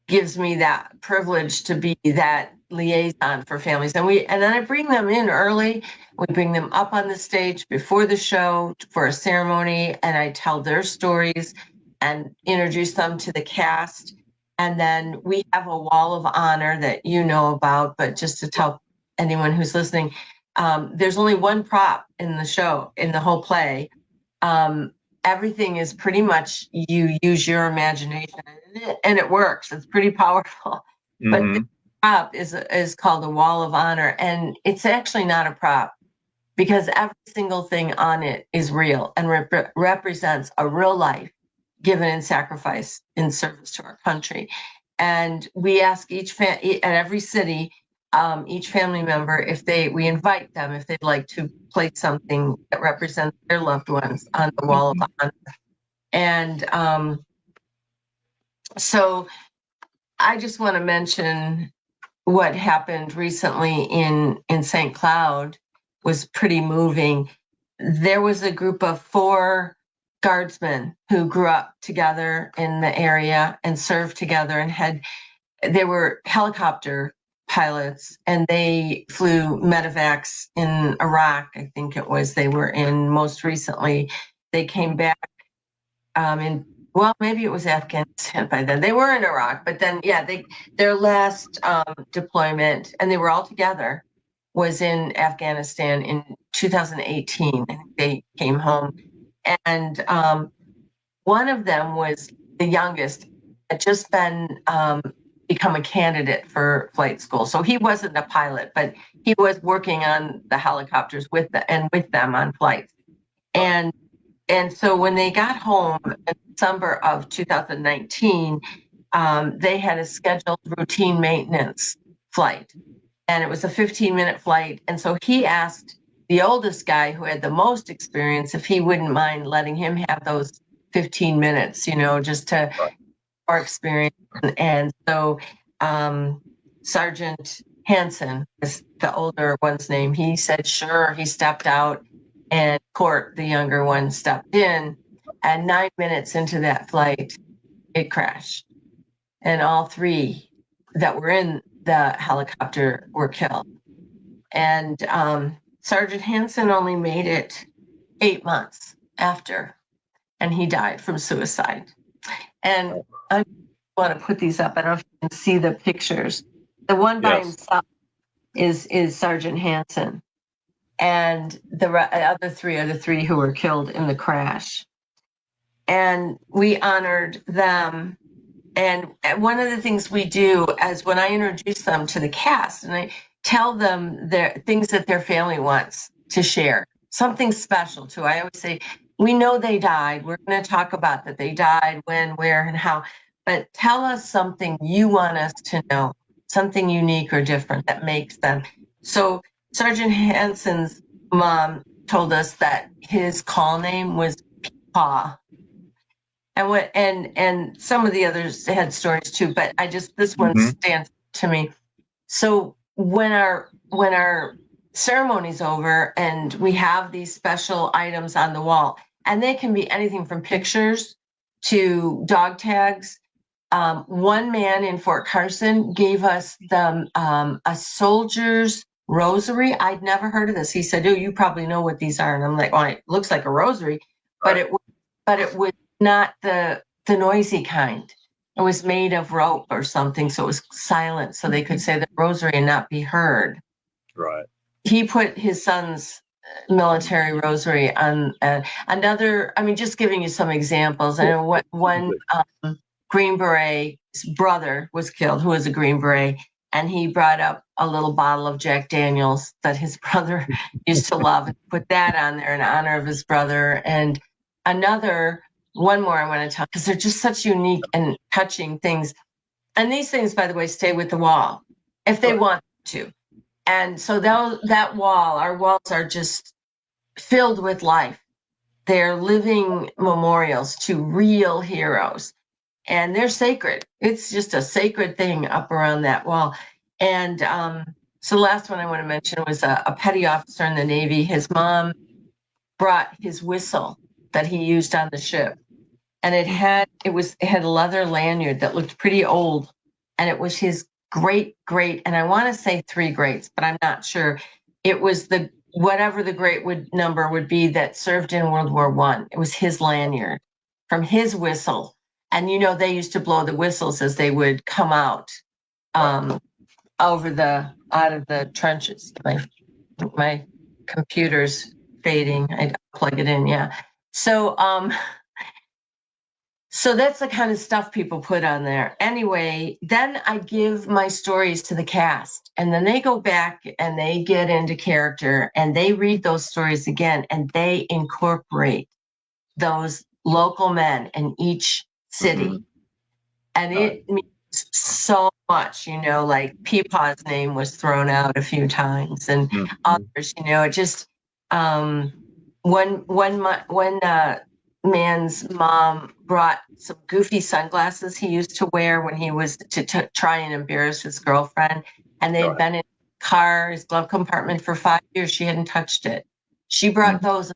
gives me that privilege to be that liaison for families. And then I bring them in early. We bring them up on the stage before the show for a ceremony, and I tell their stories and introduce them to the cast. And then we have a wall of honor that you know about, but just to tell anyone who's listening, there's only one prop in the show, in the whole play. Everything is pretty much you use your imagination, and it works. It's pretty powerful. But the prop is called a wall of honor, and it's actually not a prop because every single thing on it is real and represents a real life given in sacrifice in service to our country. And we ask at every city, each family member, we invite them if they'd like to place something that represents their loved ones on the wall of honor. And so I just want to mention what happened recently in St. Cloud was pretty moving. There was a group of 4 guardsmen who grew up together in the area and served together, and they were helicopter pilots, and they flew medevacs in Iraq. I think it was they were in most recently. They came back maybe it was Afghanistan by then. They were in Iraq, but then their last deployment, and they were all together, was in Afghanistan in 2018. I think they came home, and one of them was the youngest, had just become a candidate for flight school. So he wasn't a pilot, but he was working on the helicopters with them on flights. And so when they got home in December of 2019, they had a scheduled routine maintenance flight, and it was a 15-minute flight. And so he asked the oldest guy, who had the most experience, if he wouldn't mind letting him have those 15 minutes, just to more experience. And so Sergeant Hansen is the older one's name. He said, sure. He stepped out, and Court, the younger one, stepped in. And 9 minutes into that flight, it crashed. And all three that were in the helicopter were killed. And Sergeant Hansen only made it 8 months after, and he died from suicide. And I want to put these up. I don't know if you can see the pictures. The one by himself is Sergeant Hansen, and the other three are the three who were killed in the crash. And we honored them. And one of the things we do is when I introduce them to the cast, and I tell them their things that their family wants to share, something special too. I always say, we know they died. We're going to talk about that they died, when, where, and how. But tell us something you want us to know, something unique or different that makes them. So Sergeant Hansen's mom told us that his call name was Peepaw. And some of the others had stories too, but this one stands to me. So when our ceremony's over and we have these special items on the wall, and they can be anything from pictures to dog tags. One man in Fort Carson gave us a soldier's rosary. I'd never heard of this. He said, "Oh, you probably know what these are." And I'm like, "Well, it looks like a rosary," but it was not the noisy kind. It was made of rope or something, so it was silent, so they could say the rosary and not be heard. Right. He put his son's military rosary on another. I mean, just giving you some examples. I know one Green Beret's brother was killed, who was a Green Beret, and he brought up a little bottle of Jack Daniels that his brother used to love, and put that on there in honor of his brother. And one more I want to tell, because they're just such unique and touching things. And these things, by the way, stay with the wall if they want to. And so that wall, our walls are just filled with life. They're living memorials to real heroes, and they're sacred. It's just a sacred thing up around that wall. And so the last one I want to mention was a petty officer in the Navy. His mom brought his whistle that he used on the ship, and it had a leather lanyard that looked pretty old, and it was his great, and I want to say 3 greats, but I'm not sure. It was whatever the great number would be that served in World War I. It was his lanyard from his whistle. And they used to blow the whistles as they would come out out of the trenches. My computer's fading. I plug it in. Yeah. So that's the kind of stuff people put on there. Anyway, then I give my stories to the cast, and then they go back and they get into character and they read those stories again, and they incorporate those local men in each city. And it means so much, like Peepaw's name was thrown out a few times, and others, it just, one man's mom brought some goofy sunglasses he used to wear when he was to try and embarrass his girlfriend. And they'd been in his glove compartment for 5 years. She hadn't touched it. She brought those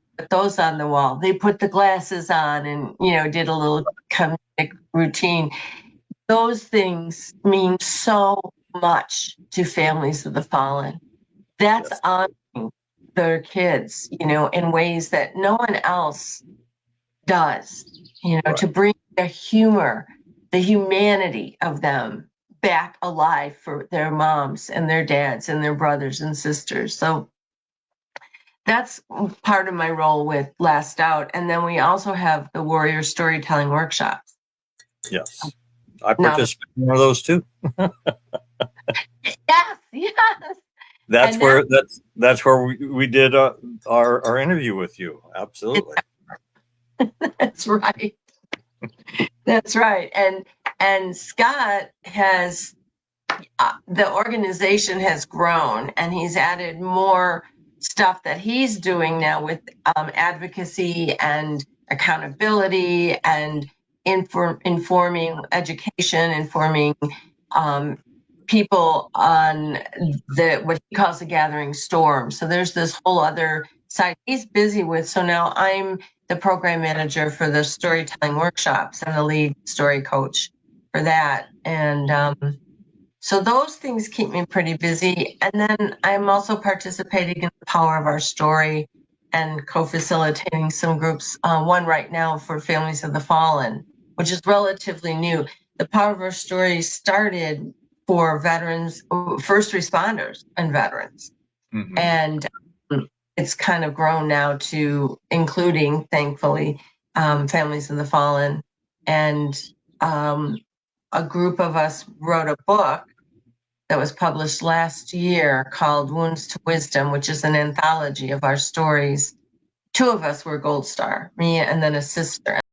on the wall. They put the glasses on and, did a little comedic routine. Those things mean so much to families of the fallen. That's honoring their kids, in ways that no one else does, to bring the humor, the humanity of them back alive for their moms and their dads and their brothers and sisters. So that's part of my role with Last Out. And then we also have the Warrior Storytelling Workshops. Yes. I participate in one of those too. Yes. That's where we did our interview with you. Absolutely. That's right. That's right. And Scott has the organization has grown, and he's added more stuff that he's doing now with advocacy and accountability and informing education, informing people on what he calls the gathering storm. So there's this whole other side he's busy with. So now I'm the program manager for the storytelling workshops and the lead story coach for that. And so those things keep me pretty busy. And then I'm also participating in the Power of Our Story and co-facilitating some groups, one right now for Families of the Fallen, which is relatively new. The Power of Our Story started for veterans, first responders and veterans. Mm-hmm. And it's kind of grown now to including, thankfully, Families of the Fallen. And a group of us wrote a book that was published last year called Wounds to Wisdom, which is an anthology of our stories. Two of us were Gold Star, me and then a sister.